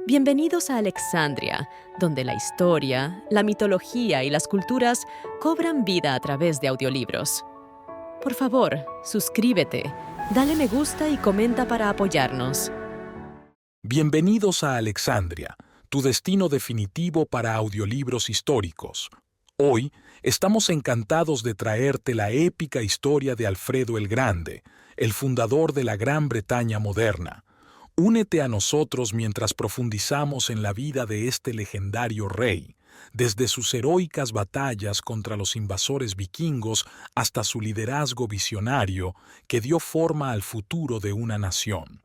Bienvenidos a Alexandria, donde la historia, la mitología y las culturas cobran vida a través de audiolibros. Por favor, suscríbete, dale me gusta y comenta para apoyarnos. Bienvenidos a Alexandria, tu destino definitivo para audiolibros históricos. Hoy estamos encantados de traerte la épica historia de Alfredo el Grande, el fundador de la Gran Bretaña moderna. Únete a nosotros mientras profundizamos en la vida de este legendario rey, desde sus heroicas batallas contra los invasores vikingos hasta su liderazgo visionario que dio forma al futuro de una nación.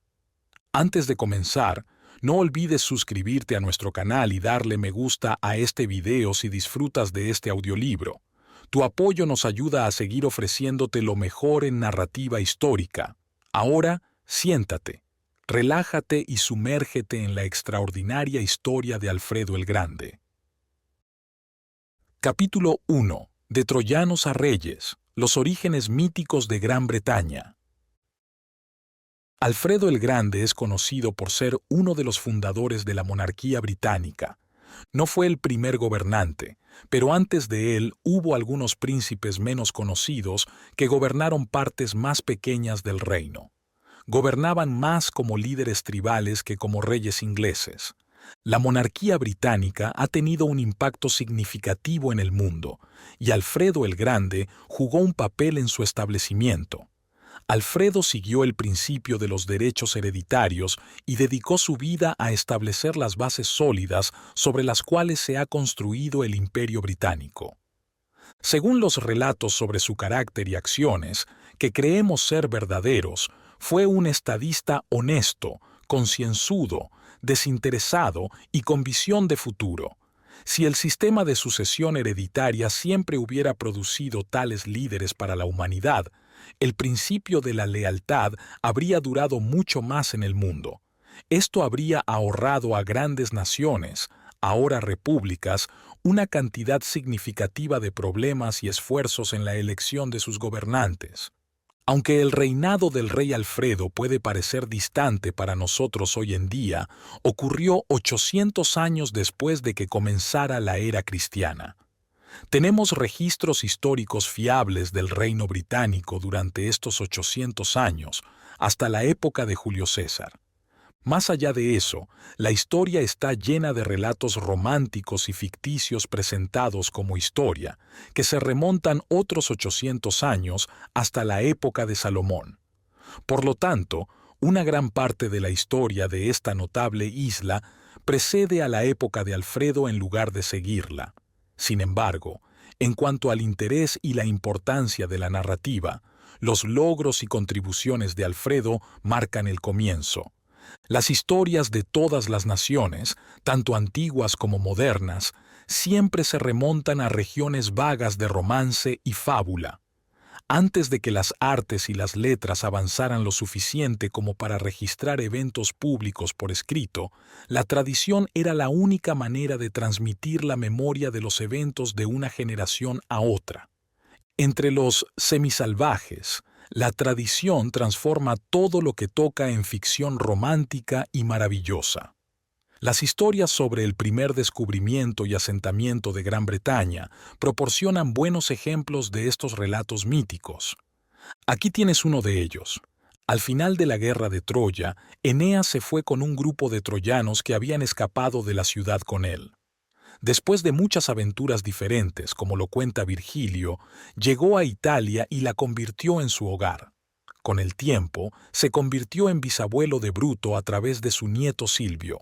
Antes de comenzar, no olvides suscribirte a nuestro canal y darle me gusta a este video si disfrutas de este audiolibro. Tu apoyo nos ayuda a seguir ofreciéndote lo mejor en narrativa histórica. Ahora, siéntate, relájate y sumérgete en la extraordinaria historia de Alfredo el Grande. Capítulo 1. De troyanos a reyes, los orígenes míticos de Gran Bretaña. Alfredo el Grande es conocido por ser uno de los fundadores de la monarquía británica. No fue el primer gobernante, pero antes de él hubo algunos príncipes menos conocidos que gobernaron partes más pequeñas del reino. Gobernaban más como líderes tribales que como reyes ingleses. La monarquía británica ha tenido un impacto significativo en el mundo, y Alfredo el Grande jugó un papel en su establecimiento. Alfredo siguió el principio de los derechos hereditarios y dedicó su vida a establecer las bases sólidas sobre las cuales se ha construido el Imperio Británico. Según los relatos sobre su carácter y acciones, que creemos ser verdaderos, fue un estadista honesto, concienzudo, desinteresado y con visión de futuro. Si el sistema de sucesión hereditaria siempre hubiera producido tales líderes para la humanidad, el principio de la lealtad habría durado mucho más en el mundo. Esto habría ahorrado a grandes naciones, ahora repúblicas, una cantidad significativa de problemas y esfuerzos en la elección de sus gobernantes. Aunque el reinado del rey Alfredo puede parecer distante para nosotros hoy en día, ocurrió 800 años después de que comenzara la era cristiana. Tenemos registros históricos fiables del reino británico durante estos 800 años, hasta la época de Julio César. Más allá de eso, la historia está llena de relatos románticos y ficticios presentados como historia, que se remontan otros 800 años hasta la época de Salomón. Por lo tanto, una gran parte de la historia de esta notable isla precede a la época de Alfredo en lugar de seguirla. Sin embargo, en cuanto al interés y la importancia de la narrativa, los logros y contribuciones de Alfredo marcan el comienzo. Las historias de todas las naciones, tanto antiguas como modernas, siempre se remontan a regiones vagas de romance y fábula. Antes de que las artes y las letras avanzaran lo suficiente como para registrar eventos públicos por escrito, la tradición era la única manera de transmitir la memoria de los eventos de una generación a otra. Entre los semisalvajes, la tradición transforma todo lo que toca en ficción romántica y maravillosa. Las historias sobre el primer descubrimiento y asentamiento de Gran Bretaña proporcionan buenos ejemplos de estos relatos míticos. Aquí tienes uno de ellos. Al final de la guerra de Troya, Eneas se fue con un grupo de troyanos que habían escapado de la ciudad con él. Después de muchas aventuras diferentes, como lo cuenta Virgilio, llegó a Italia y la convirtió en su hogar. Con el tiempo, se convirtió en bisabuelo de Bruto a través de su nieto Silvio.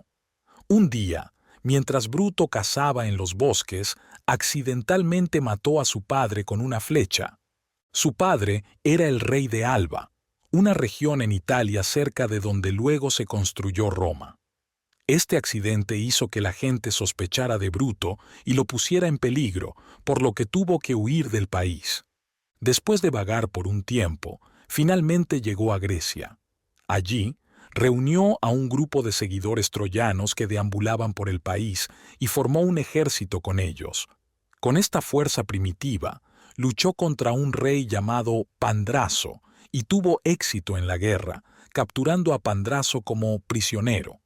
Un día, mientras Bruto cazaba en los bosques, accidentalmente mató a su padre con una flecha. Su padre era el rey de Alba, una región en Italia cerca de donde luego se construyó Roma. Este accidente hizo que la gente sospechara de Bruto y lo pusiera en peligro, por lo que tuvo que huir del país. Después de vagar por un tiempo, finalmente llegó a Grecia. Allí, reunió a un grupo de seguidores troyanos que deambulaban por el país y formó un ejército con ellos. Con esta fuerza primitiva, luchó contra un rey llamado Pandraso y tuvo éxito en la guerra, capturando a Pandraso como prisionero.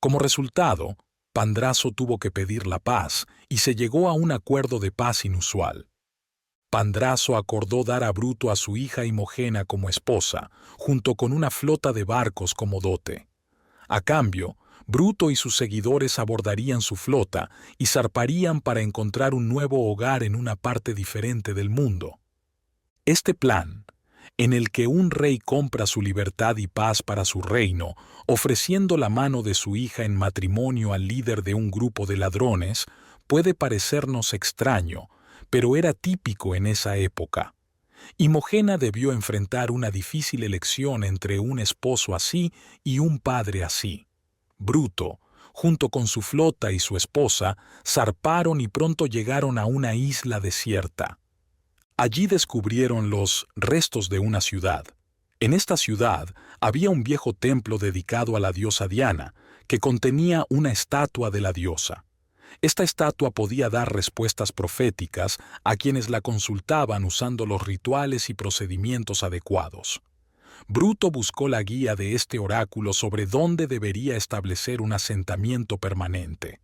Como resultado, Pandraso tuvo que pedir la paz y se llegó a un acuerdo de paz inusual. Pandraso acordó dar a Bruto a su hija Imogena como esposa, junto con una flota de barcos como dote. A cambio, Bruto y sus seguidores abordarían su flota y zarparían para encontrar un nuevo hogar en una parte diferente del mundo. Este plan, en el que un rey compra su libertad y paz para su reino, ofreciendo la mano de su hija en matrimonio al líder de un grupo de ladrones, puede parecernos extraño, pero era típico en esa época. Imogena debió enfrentar una difícil elección entre un esposo así y un padre así. Bruto, junto con su flota y su esposa, zarparon y pronto llegaron a una isla desierta. Allí descubrieron los restos de una ciudad. En esta ciudad había un viejo templo dedicado a la diosa Diana, que contenía una estatua de la diosa. Esta estatua podía dar respuestas proféticas a quienes la consultaban usando los rituales y procedimientos adecuados. Bruto buscó la guía de este oráculo sobre dónde debería establecer un asentamiento permanente.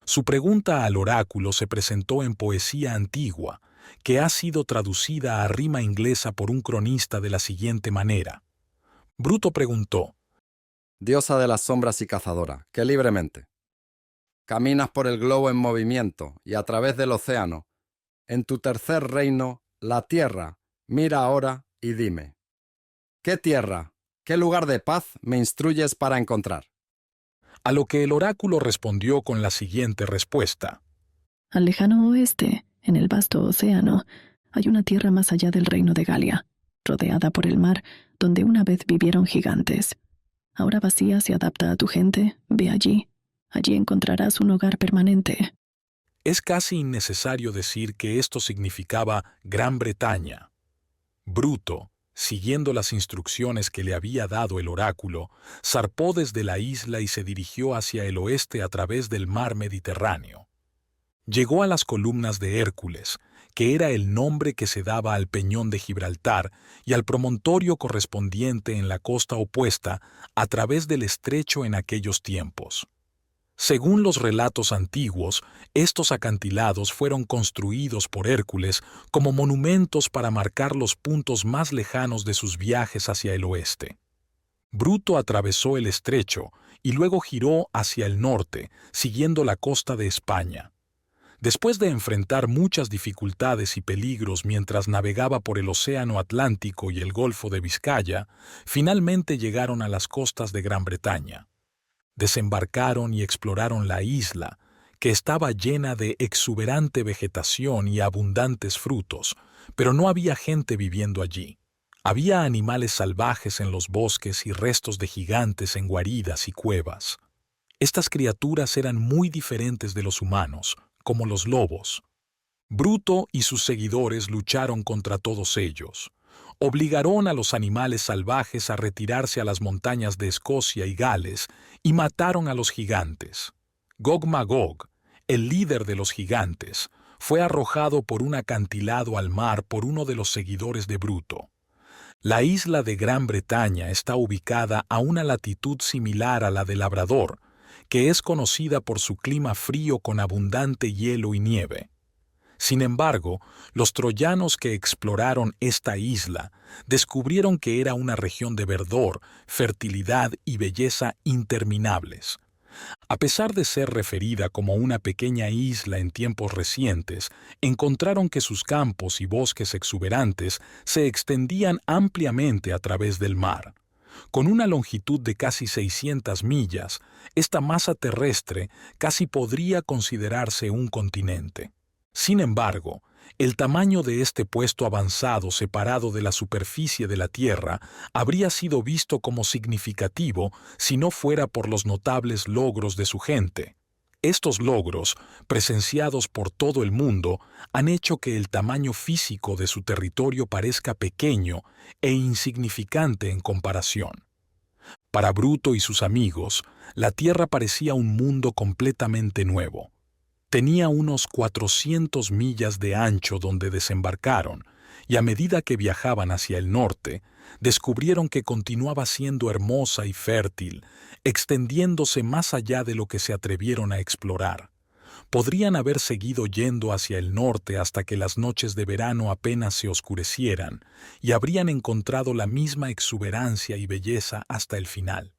Su pregunta al oráculo se presentó en poesía antigua, que ha sido traducida a rima inglesa por un cronista de la siguiente manera. Bruto preguntó: Diosa de las sombras y cazadora, que libremente caminas por el globo en movimiento y a través del océano, en tu tercer reino, la tierra, mira ahora y dime, ¿qué tierra, qué lugar de paz me instruyes para encontrar? A lo que el oráculo respondió con la siguiente respuesta: Al lejano oeste, en el vasto océano, hay una tierra más allá del reino de Galia, rodeada por el mar, donde una vez vivieron gigantes. Ahora vacía se adapta a tu gente, ve allí. Allí encontrarás un hogar permanente. Es casi innecesario decir que esto significaba Gran Bretaña. Bruto, siguiendo las instrucciones que le había dado el oráculo, zarpó desde la isla y se dirigió hacia el oeste a través del mar Mediterráneo. Llegó a las columnas de Hércules, que era el nombre que se daba al peñón de Gibraltar y al promontorio correspondiente en la costa opuesta a través del estrecho en aquellos tiempos. Según los relatos antiguos, estos acantilados fueron construidos por Hércules como monumentos para marcar los puntos más lejanos de sus viajes hacia el oeste. Bruto atravesó el estrecho y luego giró hacia el norte, siguiendo la costa de España. Después de enfrentar muchas dificultades y peligros mientras navegaba por el Océano Atlántico y el Golfo de Vizcaya, finalmente llegaron a las costas de Gran Bretaña. Desembarcaron y exploraron la isla, que estaba llena de exuberante vegetación y abundantes frutos, pero no había gente viviendo allí. Había animales salvajes en los bosques y restos de gigantes en guaridas y cuevas. Estas criaturas eran muy diferentes de los humanos, como los lobos. Bruto y sus seguidores lucharon contra todos ellos. Obligaron a los animales salvajes a retirarse a las montañas de Escocia y Gales y mataron a los gigantes. Gog-Magog, el líder de los gigantes, fue arrojado por un acantilado al mar por uno de los seguidores de Bruto. La isla de Gran Bretaña está ubicada a una latitud similar a la de Labrador, que es conocida por su clima frío con abundante hielo y nieve. Sin embargo, los troyanos que exploraron esta isla descubrieron que era una región de verdor, fertilidad y belleza interminables. A pesar de ser referida como una pequeña isla en tiempos recientes, encontraron que sus campos y bosques exuberantes se extendían ampliamente a través del mar. Con una longitud de casi 600 millas, esta masa terrestre casi podría considerarse un continente. Sin embargo, el tamaño de este puesto avanzado separado de la superficie de la Tierra habría sido visto como significativo si no fuera por los notables logros de su gente. Estos logros, presenciados por todo el mundo, han hecho que el tamaño físico de su territorio parezca pequeño e insignificante en comparación. Para Bruto y sus amigos, la Tierra parecía un mundo completamente nuevo. Tenía unos 400 millas de ancho donde desembarcaron, y a medida que viajaban hacia el norte, descubrieron que continuaba siendo hermosa y fértil, extendiéndose más allá de lo que se atrevieron a explorar. Podrían haber seguido yendo hacia el norte hasta que las noches de verano apenas se oscurecieran, y habrían encontrado la misma exuberancia y belleza hasta el final.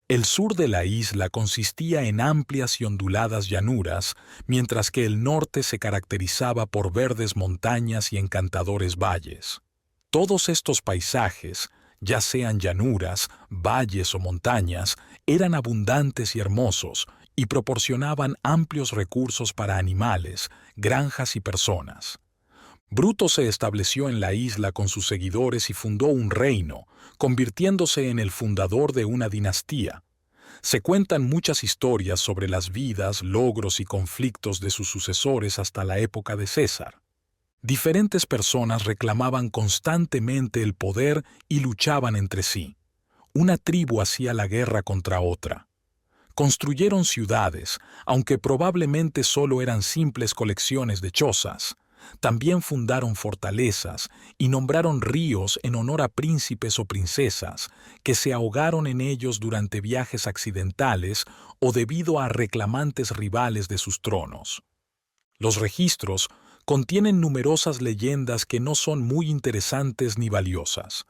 El sur de la isla consistía en amplias y onduladas llanuras, mientras que el norte se caracterizaba por verdes montañas y encantadores valles. Todos estos paisajes, ya sean llanuras, valles o montañas, eran abundantes y hermosos y proporcionaban amplios recursos para animales, granjas y personas. Bruto se estableció en la isla con sus seguidores y fundó un reino, convirtiéndose en el fundador de una dinastía. Se cuentan muchas historias sobre las vidas, logros y conflictos de sus sucesores hasta la época de César. Diferentes personas reclamaban constantemente el poder y luchaban entre sí. Una tribu hacía la guerra contra otra. Construyeron ciudades, aunque probablemente solo eran simples colecciones de chozas. También fundaron fortalezas y nombraron ríos en honor a príncipes o princesas que se ahogaron en ellos durante viajes accidentales o debido a reclamantes rivales de sus tronos. Los registros contienen numerosas leyendas que no son muy interesantes ni valiosas.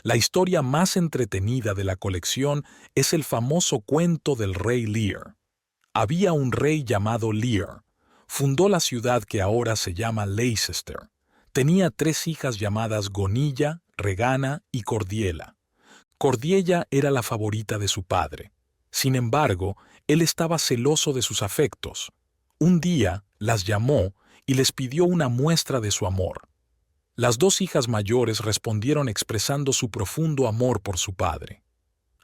La historia más entretenida de la colección es el famoso cuento del rey Lear. Había un rey llamado Lear. Fundó la ciudad que ahora se llama Leicester. Tenía 3 hijas llamadas Gonilla, Regana y Cordiela. Cordiella era la favorita de su padre. Sin embargo, él estaba celoso de sus afectos. Un día las llamó y les pidió una muestra de su amor. Las 2 hijas mayores respondieron expresando su profundo amor por su padre.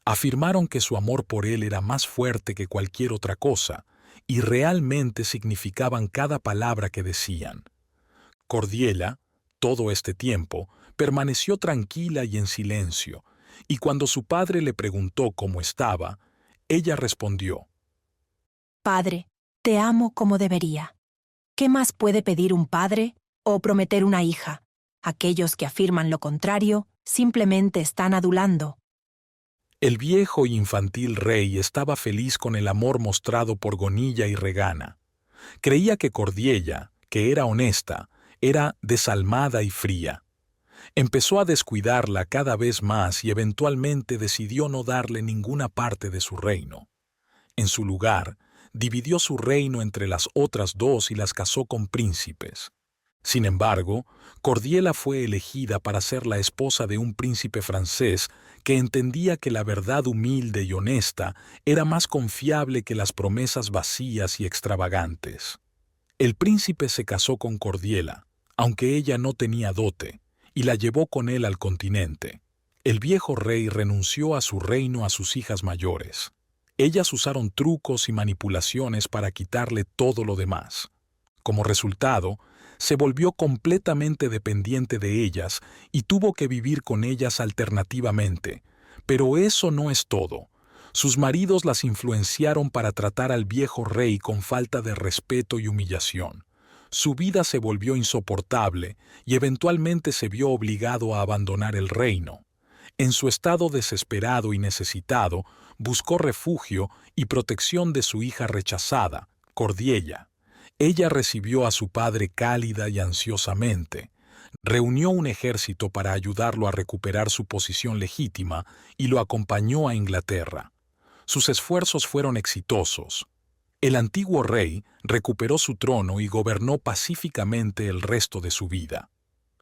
Afirmaron que su amor por él era más fuerte que cualquier otra cosa, y realmente significaban cada palabra que decían. Cordiela, todo este tiempo, permaneció tranquila y en silencio, y cuando su padre le preguntó cómo estaba, ella respondió: Padre, te amo como debería. ¿Qué más puede pedir un padre o prometer una hija? Aquellos que afirman lo contrario simplemente están adulando. El viejo e infantil rey estaba feliz con el amor mostrado por Gonilla y Regana. Creía que Cordiella, que era honesta, era desalmada y fría. Empezó a descuidarla cada vez más y eventualmente decidió no darle ninguna parte de su reino. En su lugar, dividió su reino entre las otras 2 y las casó con príncipes. Sin embargo, Cordiela fue elegida para ser la esposa de un príncipe francés que entendía que la verdad humilde y honesta era más confiable que las promesas vacías y extravagantes. El príncipe se casó con Cordiela, aunque ella no tenía dote, y la llevó con él al continente. El viejo rey renunció a su reino a sus hijas mayores. Ellas usaron trucos y manipulaciones para quitarle todo lo demás. Como resultado, se volvió completamente dependiente de ellas y tuvo que vivir con ellas alternativamente. Pero eso no es todo. Sus maridos las influenciaron para tratar al viejo rey con falta de respeto y humillación. Su vida se volvió insoportable y eventualmente se vio obligado a abandonar el reino. En su estado desesperado y necesitado, buscó refugio y protección de su hija rechazada, Cordiella. Ella recibió a su padre cálida y ansiosamente. Reunió un ejército para ayudarlo a recuperar su posición legítima y lo acompañó a Inglaterra. Sus esfuerzos fueron exitosos. El antiguo rey recuperó su trono y gobernó pacíficamente el resto de su vida.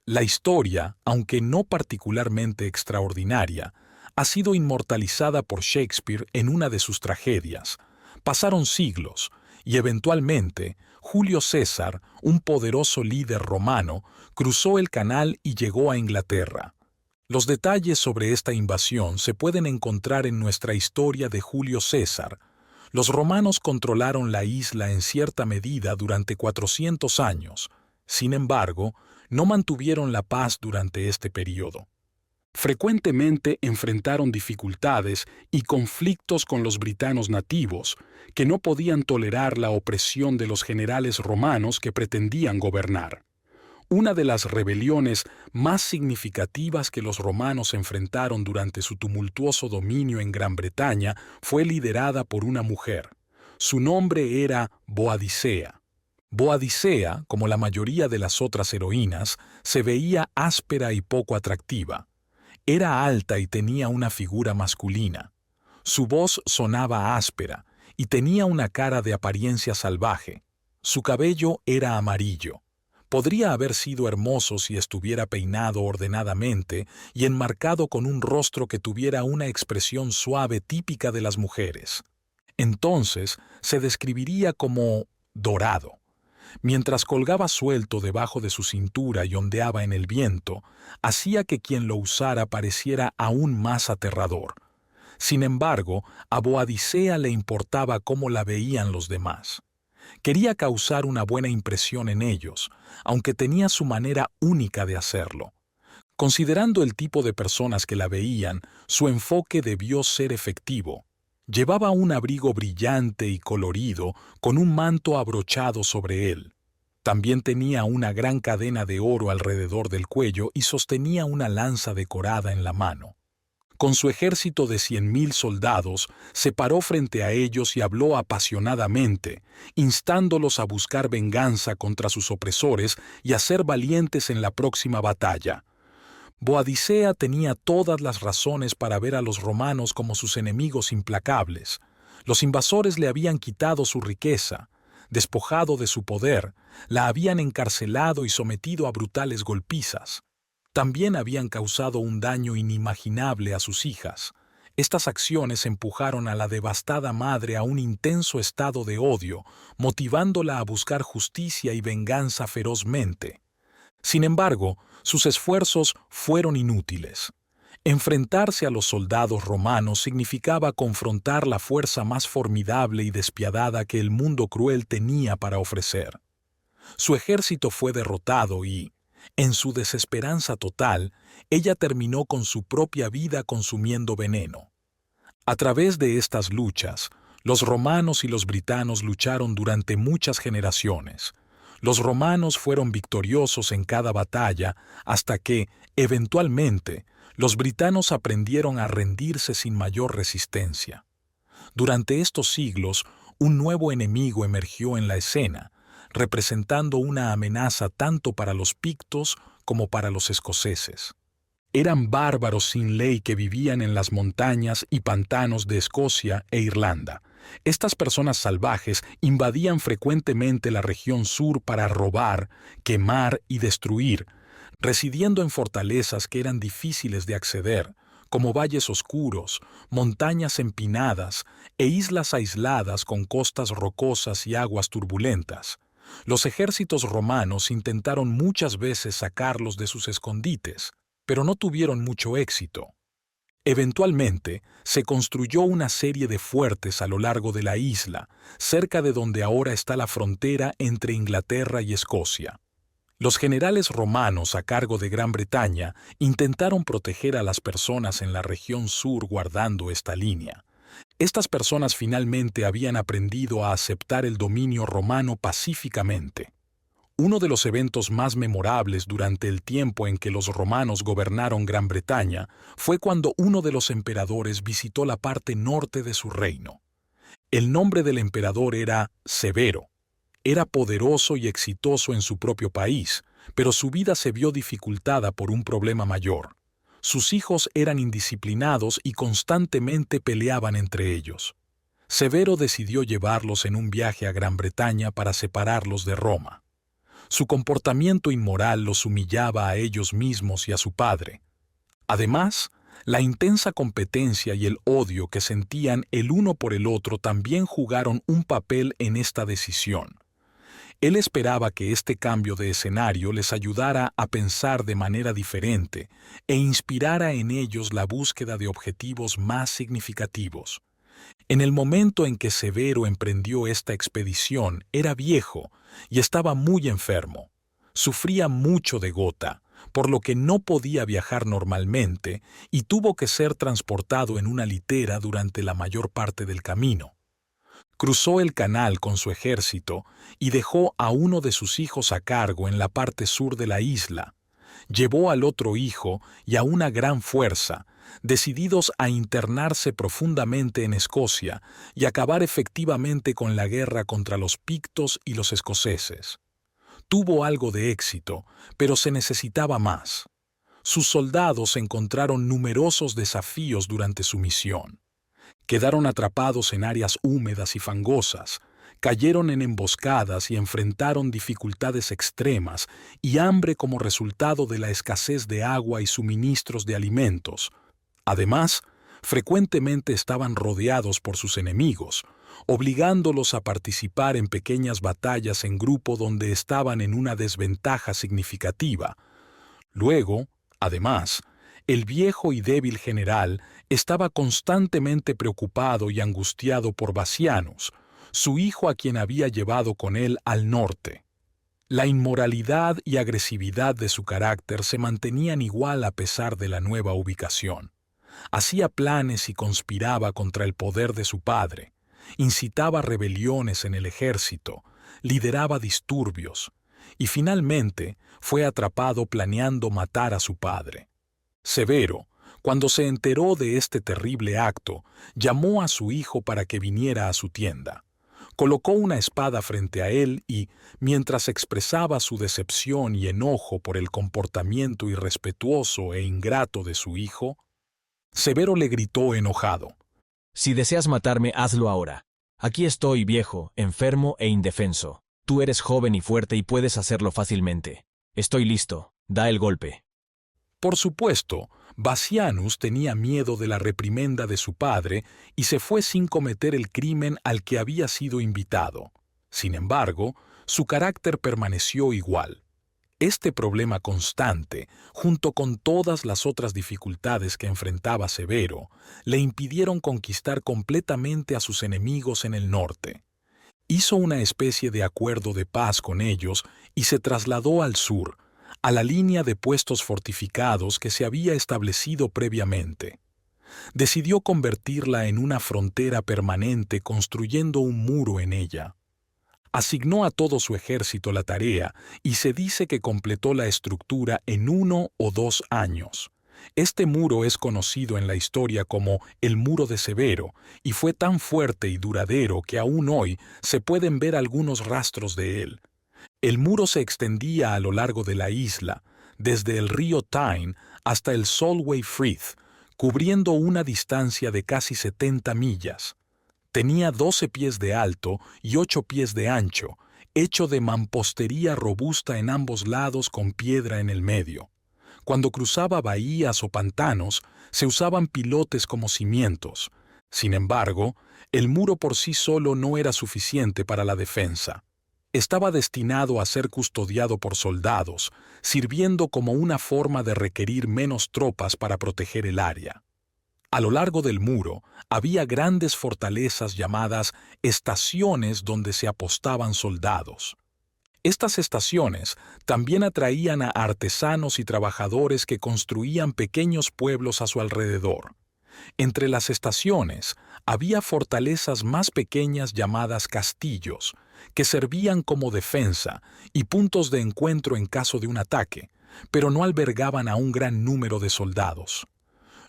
La historia, aunque no particularmente extraordinaria, ha sido inmortalizada por Shakespeare en una de sus tragedias. Pasaron siglos, y eventualmente Julio César, un poderoso líder romano, cruzó el canal y llegó a Inglaterra. Los detalles sobre esta invasión se pueden encontrar en nuestra historia de Julio César. Los romanos controlaron la isla en cierta medida durante 400 años. Sin embargo, no mantuvieron la paz durante este periodo. Frecuentemente enfrentaron dificultades y conflictos con los britanos nativos, que no podían tolerar la opresión de los generales romanos que pretendían gobernar. Una de las rebeliones más significativas que los romanos enfrentaron durante su tumultuoso dominio en Gran Bretaña fue liderada por una mujer. Su nombre era Boadicea. Boadicea, como la mayoría de las otras heroínas, se veía áspera y poco atractiva. Era alta y tenía una figura masculina. Su voz sonaba áspera y tenía una cara de apariencia salvaje. Su cabello era amarillo. Podría haber sido hermoso si estuviera peinado ordenadamente y enmarcado con un rostro que tuviera una expresión suave típica de las mujeres. Entonces se describiría como dorado. Mientras colgaba suelto debajo de su cintura y ondeaba en el viento, hacía que quien lo usara pareciera aún más aterrador. Sin embargo, a Boadicea le importaba cómo la veían los demás. Quería causar una buena impresión en ellos, aunque tenía su manera única de hacerlo. Considerando el tipo de personas que la veían, su enfoque debió ser efectivo. Llevaba un abrigo brillante y colorido con un manto abrochado sobre él. También tenía una gran cadena de oro alrededor del cuello y sostenía una lanza decorada en la mano. Con su ejército de 100,000 soldados, se paró frente a ellos y habló apasionadamente, instándolos a buscar venganza contra sus opresores y a ser valientes en la próxima batalla. Boadicea tenía todas las razones para ver a los romanos como sus enemigos implacables. Los invasores le habían quitado su riqueza, despojado de su poder, la habían encarcelado y sometido a brutales golpizas. También habían causado un daño inimaginable a sus hijas. Estas acciones empujaron a la devastada madre a un intenso estado de odio, motivándola a buscar justicia y venganza ferozmente. Sin embargo, sus esfuerzos fueron inútiles. Enfrentarse a los soldados romanos significaba confrontar la fuerza más formidable y despiadada que el mundo cruel tenía para ofrecer. Su ejército fue derrotado y, en su desesperanza total, ella terminó con su propia vida consumiendo veneno. A través de estas luchas, los romanos y los britanos lucharon durante muchas generaciones. Los romanos fueron victoriosos en cada batalla hasta que, eventualmente, los britanos aprendieron a rendirse sin mayor resistencia. Durante estos siglos, un nuevo enemigo emergió en la escena, representando una amenaza tanto para los pictos como para los escoceses. Eran bárbaros sin ley que vivían en las montañas y pantanos de Escocia e Irlanda. Estas personas salvajes invadían frecuentemente la región sur para robar, quemar y destruir, residiendo en fortalezas que eran difíciles de acceder, como valles oscuros, montañas empinadas e islas aisladas con costas rocosas y aguas turbulentas. Los ejércitos romanos intentaron muchas veces sacarlos de sus escondites, pero no tuvieron mucho éxito. Eventualmente, se construyó una serie de fuertes a lo largo de la isla, cerca de donde ahora está la frontera entre Inglaterra y Escocia. Los generales romanos a cargo de Gran Bretaña intentaron proteger a las personas en la región sur guardando esta línea. Estas personas finalmente habían aprendido a aceptar el dominio romano pacíficamente. Uno de los eventos más memorables durante el tiempo en que los romanos gobernaron Gran Bretaña fue cuando uno de los emperadores visitó la parte norte de su reino. El nombre del emperador era Severo. Era poderoso y exitoso en su propio país, pero su vida se vio dificultada por un problema mayor. Sus hijos eran indisciplinados y constantemente peleaban entre ellos. Severo decidió llevarlos en un viaje a Gran Bretaña para separarlos de Roma. Su comportamiento inmoral los humillaba a ellos mismos y a su padre. Además, la intensa competencia y el odio que sentían el uno por el otro también jugaron un papel en esta decisión. Él esperaba que este cambio de escenario les ayudara a pensar de manera diferente e inspirara en ellos la búsqueda de objetivos más significativos. En el momento en que Severo emprendió esta expedición, era viejo y estaba muy enfermo. Sufría mucho de gota, por lo que no podía viajar normalmente y tuvo que ser transportado en una litera durante la mayor parte del camino. Cruzó el canal con su ejército y dejó a uno de sus hijos a cargo en la parte sur de la isla. Llevó al otro hijo y a una gran fuerza, decididos a internarse profundamente en Escocia y acabar efectivamente con la guerra contra los pictos y los escoceses. Tuvo algo de éxito, pero se necesitaba más. Sus soldados encontraron numerosos desafíos durante su misión. Quedaron atrapados en áreas húmedas y fangosas, cayeron en emboscadas y enfrentaron dificultades extremas y hambre como resultado de la escasez de agua y suministros de alimentos. Además, frecuentemente estaban rodeados por sus enemigos, obligándolos a participar en pequeñas batallas en grupo donde estaban en una desventaja significativa. Luego, además, el viejo y débil general estaba constantemente preocupado y angustiado por Bassianus, su hijo a quien había llevado con él al norte. La inmoralidad y agresividad de su carácter se mantenían igual a pesar de la nueva ubicación. Hacía planes y conspiraba contra el poder de su padre, incitaba rebeliones en el ejército, lideraba disturbios, y finalmente fue atrapado planeando matar a su padre. Severo, cuando se enteró de este terrible acto, llamó a su hijo para que viniera a su tienda. Colocó una espada frente a él y, mientras expresaba su decepción y enojo por el comportamiento irrespetuoso e ingrato de su hijo, Severo le gritó enojado: «Si deseas matarme, hazlo ahora. Aquí estoy, viejo, enfermo e indefenso. Tú eres joven y fuerte y puedes hacerlo fácilmente. Estoy listo. Da el golpe». Por supuesto, Bassianus tenía miedo de la reprimenda de su padre y se fue sin cometer el crimen al que había sido invitado. Sin embargo, su carácter permaneció igual. Este problema constante, junto con todas las otras dificultades que enfrentaba Severo, le impidieron conquistar completamente a sus enemigos en el norte. Hizo una especie de acuerdo de paz con ellos y se trasladó al sur, a la línea de puestos fortificados que se había establecido previamente. Decidió convertirla en una frontera permanente construyendo un muro en ella. Asignó a todo su ejército la tarea y se dice que completó la estructura en 1 o 2 años. Este muro es conocido en la historia como el Muro de Severo y fue tan fuerte y duradero que aún hoy se pueden ver algunos rastros de él. El muro se extendía a lo largo de la isla, desde el río Tyne hasta el Solway Frith, cubriendo una distancia de casi 70 millas. Tenía 12 pies de alto y 8 pies de ancho, hecho de mampostería robusta en ambos lados con piedra en el medio. Cuando cruzaba bahías o pantanos, se usaban pilotes como cimientos. Sin embargo, el muro por sí solo no era suficiente para la defensa. Estaba destinado a ser custodiado por soldados, sirviendo como una forma de requerir menos tropas para proteger el área. A lo largo del muro había grandes fortalezas llamadas estaciones donde se apostaban soldados. Estas estaciones también atraían a artesanos y trabajadores que construían pequeños pueblos a su alrededor. Entre las estaciones había fortalezas más pequeñas llamadas castillos, que servían como defensa y puntos de encuentro en caso de un ataque, pero no albergaban a un gran número de soldados.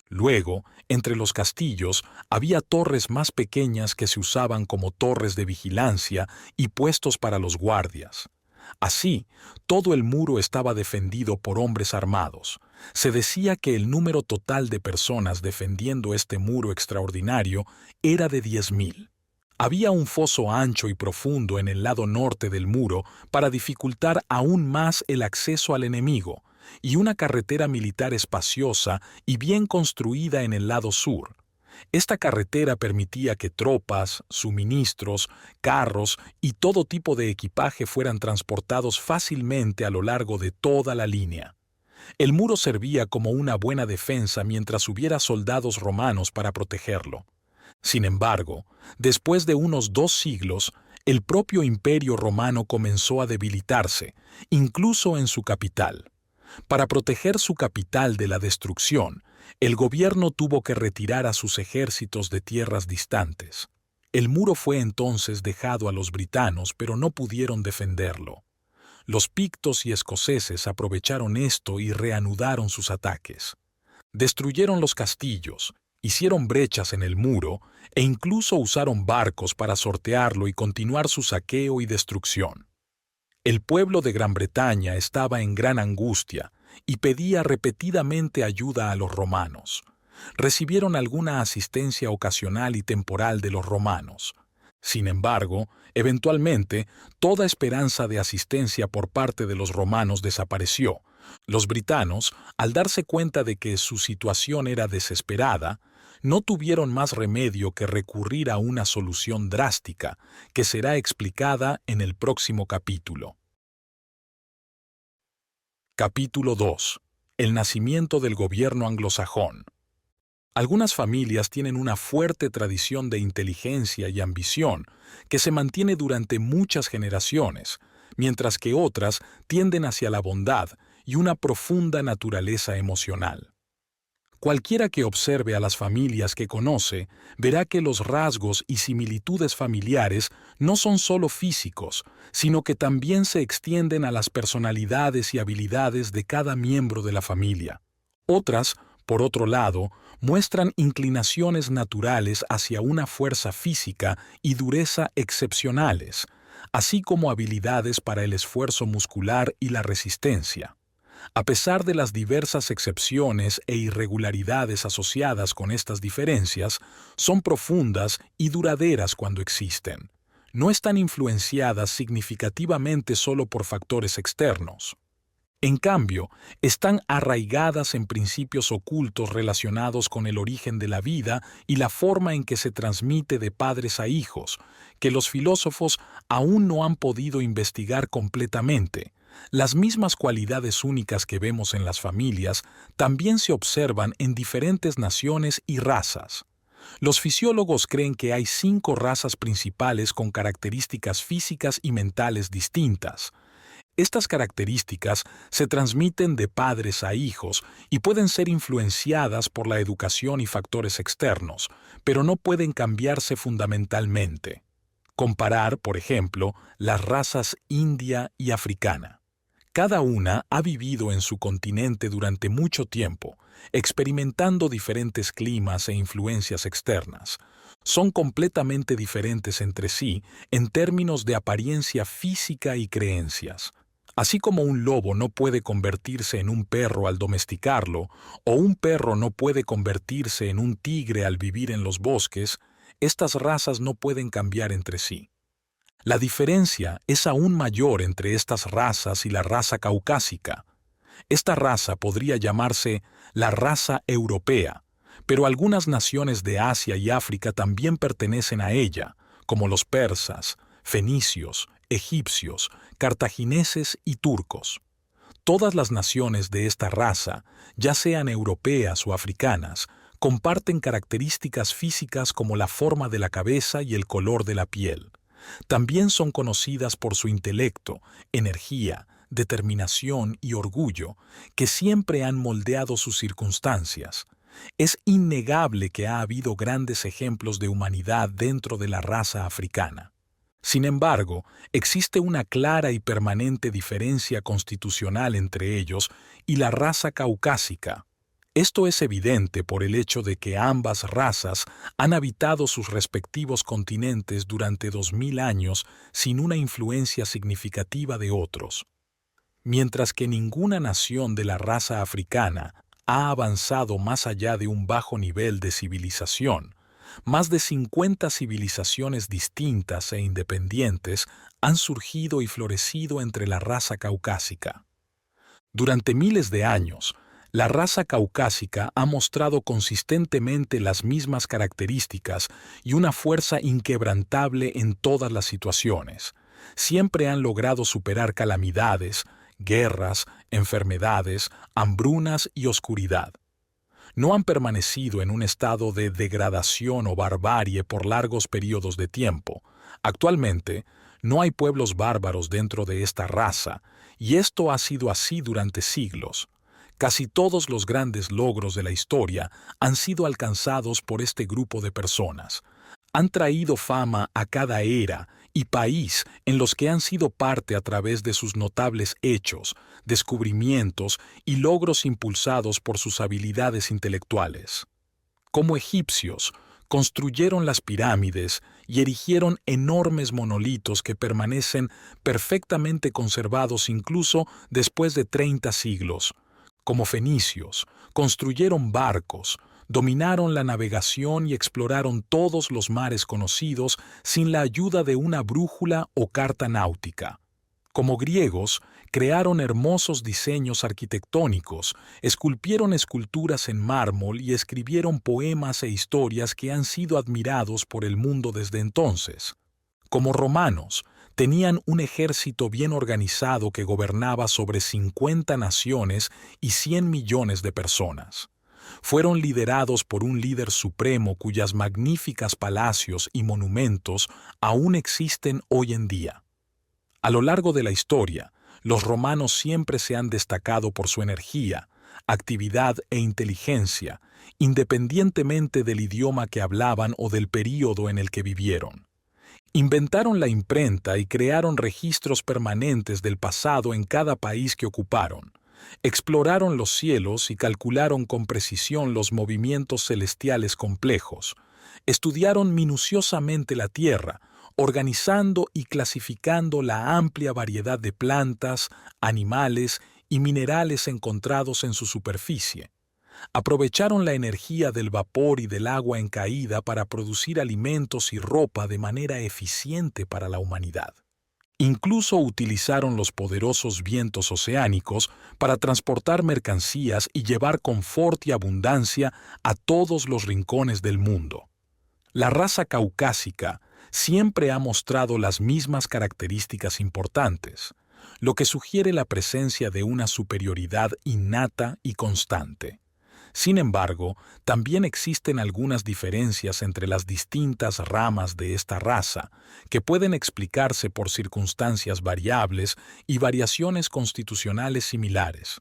Luego, entre los castillos, había torres más pequeñas que se usaban como torres de vigilancia y puestos para los guardias. Así, todo el muro estaba defendido por hombres armados. Se decía que el número total de personas defendiendo este muro extraordinario era de 10,000. Había un foso ancho y profundo en el lado norte del muro para dificultar aún más el acceso al enemigo, y una carretera militar espaciosa y bien construida en el lado sur. Esta carretera permitía que tropas, suministros, carros y todo tipo de equipaje fueran transportados fácilmente a lo largo de toda la línea. El muro servía como una buena defensa mientras hubiera soldados romanos para protegerlo. Sin embargo, después de unos 2 siglos, el propio Imperio Romano comenzó a debilitarse, incluso en su capital. Para proteger su capital de la destrucción, el gobierno tuvo que retirar a sus ejércitos de tierras distantes. El muro fue entonces dejado a los britanos, pero no pudieron defenderlo. Los pictos y escoceses aprovecharon esto y reanudaron sus ataques. Destruyeron los castillos, hicieron brechas en el muro e incluso usaron barcos para sortearlo y continuar su saqueo y destrucción. El pueblo de Gran Bretaña estaba en gran angustia y pedía repetidamente ayuda a los romanos. Recibieron alguna asistencia ocasional y temporal de los romanos. Sin embargo, eventualmente, toda esperanza de asistencia por parte de los romanos desapareció. Los britanos, al darse cuenta de que su situación era desesperada, no tuvieron más remedio que recurrir a una solución drástica, que será explicada en el próximo capítulo. Capítulo 2. El nacimiento del gobierno anglosajón. Algunas familias tienen una fuerte tradición de inteligencia y ambición que se mantiene durante muchas generaciones, mientras que otras tienden hacia la bondad y una profunda naturaleza emocional. Cualquiera que observe a las familias que conoce verá que los rasgos y similitudes familiares no son solo físicos, sino que también se extienden a las personalidades y habilidades de cada miembro de la familia. Otras, por otro lado, muestran inclinaciones naturales hacia una fuerza física y dureza excepcionales, así como habilidades para el esfuerzo muscular y la resistencia. A pesar de las diversas excepciones e irregularidades asociadas con estas diferencias, son profundas y duraderas cuando existen. No están influenciadas significativamente solo por factores externos. En cambio, están arraigadas en principios ocultos relacionados con el origen de la vida y la forma en que se transmite de padres a hijos, que los filósofos aún no han podido investigar completamente. Las mismas cualidades únicas que vemos en las familias también se observan en diferentes naciones y razas. Los fisiólogos creen que hay 5 razas principales con características físicas y mentales distintas. Estas características se transmiten de padres a hijos y pueden ser influenciadas por la educación y factores externos, pero no pueden cambiarse fundamentalmente. Comparar, por ejemplo, las razas india y africana. Cada una ha vivido en su continente durante mucho tiempo, experimentando diferentes climas e influencias externas. Son completamente diferentes entre sí en términos de apariencia física y creencias. Así como un lobo no puede convertirse en un perro al domesticarlo, o un perro no puede convertirse en un tigre al vivir en los bosques, estas razas no pueden cambiar entre sí. La diferencia es aún mayor entre estas razas y la raza caucásica. Esta raza podría llamarse la raza europea, pero algunas naciones de Asia y África también pertenecen a ella, como los persas, fenicios, egipcios, cartagineses y turcos. Todas las naciones de esta raza, ya sean europeas o africanas, comparten características físicas como la forma de la cabeza y el color de la piel. También son conocidas por su intelecto, energía, determinación y orgullo, que siempre han moldeado sus circunstancias. Es innegable que ha habido grandes ejemplos de humanidad dentro de la raza africana. Sin embargo, existe una clara y permanente diferencia constitucional entre ellos y la raza caucásica. Esto es evidente por el hecho de que ambas razas han habitado sus respectivos continentes durante 2000 años sin una influencia significativa de otros. Mientras que ninguna nación de la raza africana ha avanzado más allá de un bajo nivel de civilización, más de 50 civilizaciones distintas e independientes han surgido y florecido entre la raza caucásica. Durante miles de años, la raza caucásica ha mostrado consistentemente las mismas características y una fuerza inquebrantable en todas las situaciones. Siempre han logrado superar calamidades, guerras, enfermedades, hambrunas y oscuridad. No han permanecido en un estado de degradación o barbarie por largos periodos de tiempo. Actualmente, no hay pueblos bárbaros dentro de esta raza, y esto ha sido así durante siglos. Casi todos los grandes logros de la historia han sido alcanzados por este grupo de personas. Han traído fama a cada era y país en los que han sido parte a través de sus notables hechos, descubrimientos y logros impulsados por sus habilidades intelectuales. Como egipcios, construyeron las pirámides y erigieron enormes monolitos que permanecen perfectamente conservados incluso después de 30 siglos. Como fenicios, construyeron barcos, dominaron la navegación y exploraron todos los mares conocidos sin la ayuda de una brújula o carta náutica. Como griegos, crearon hermosos diseños arquitectónicos, esculpieron esculturas en mármol y escribieron poemas e historias que han sido admirados por el mundo desde entonces. Como romanos, tenían un ejército bien organizado que gobernaba sobre 50 naciones y 100 millones de personas. Fueron liderados por un líder supremo cuyas magníficas palacios y monumentos aún existen hoy en día. A lo largo de la historia, los romanos siempre se han destacado por su energía, actividad e inteligencia, independientemente del idioma que hablaban o del período en el que vivieron. Inventaron la imprenta y crearon registros permanentes del pasado en cada país que ocuparon. Exploraron los cielos y calcularon con precisión los movimientos celestiales complejos. Estudiaron minuciosamente la Tierra, organizando y clasificando la amplia variedad de plantas, animales y minerales encontrados en su superficie. Aprovecharon la energía del vapor y del agua en caída para producir alimentos y ropa de manera eficiente para la humanidad. Incluso utilizaron los poderosos vientos oceánicos para transportar mercancías y llevar confort y abundancia a todos los rincones del mundo. La raza caucásica siempre ha mostrado las mismas características importantes, lo que sugiere la presencia de una superioridad innata y constante. Sin embargo, también existen algunas diferencias entre las distintas ramas de esta raza, que pueden explicarse por circunstancias variables y variaciones constitucionales similares.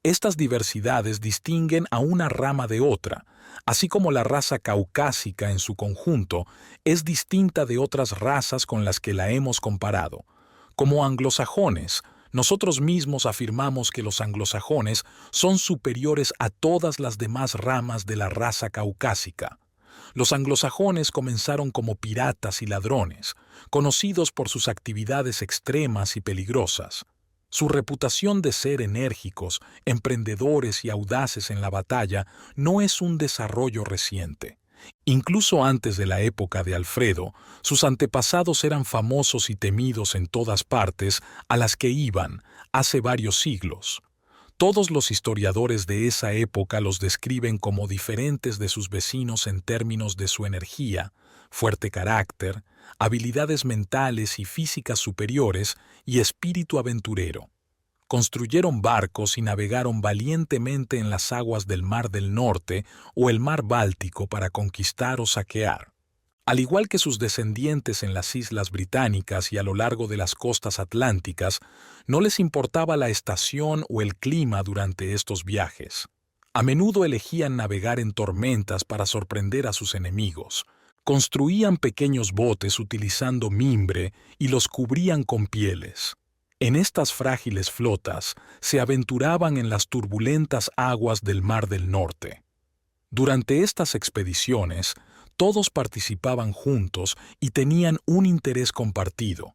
Estas diversidades distinguen a una rama de otra, así como la raza caucásica en su conjunto es distinta de otras razas con las que la hemos comparado. Como anglosajones, nosotros mismos afirmamos que los anglosajones son superiores a todas las demás ramas de la raza caucásica. Los anglosajones comenzaron como piratas y ladrones, conocidos por sus actividades extremas y peligrosas. Su reputación de ser enérgicos, emprendedores y audaces en la batalla no es un desarrollo reciente. Incluso antes de la época de Alfredo, sus antepasados eran famosos y temidos en todas partes a las que iban, hace varios siglos. Todos los historiadores de esa época los describen como diferentes de sus vecinos en términos de su energía, fuerte carácter, habilidades mentales y físicas superiores y espíritu aventurero. Construyeron barcos y navegaron valientemente en las aguas del Mar del Norte o el Mar Báltico para conquistar o saquear. Al igual que sus descendientes en las islas británicas y a lo largo de las costas atlánticas, no les importaba la estación o el clima durante estos viajes. A menudo elegían navegar en tormentas para sorprender a sus enemigos. Construían pequeños botes utilizando mimbre y los cubrían con pieles. En estas frágiles flotas se aventuraban en las turbulentas aguas del Mar del Norte. Durante estas expediciones, todos participaban juntos y tenían un interés compartido.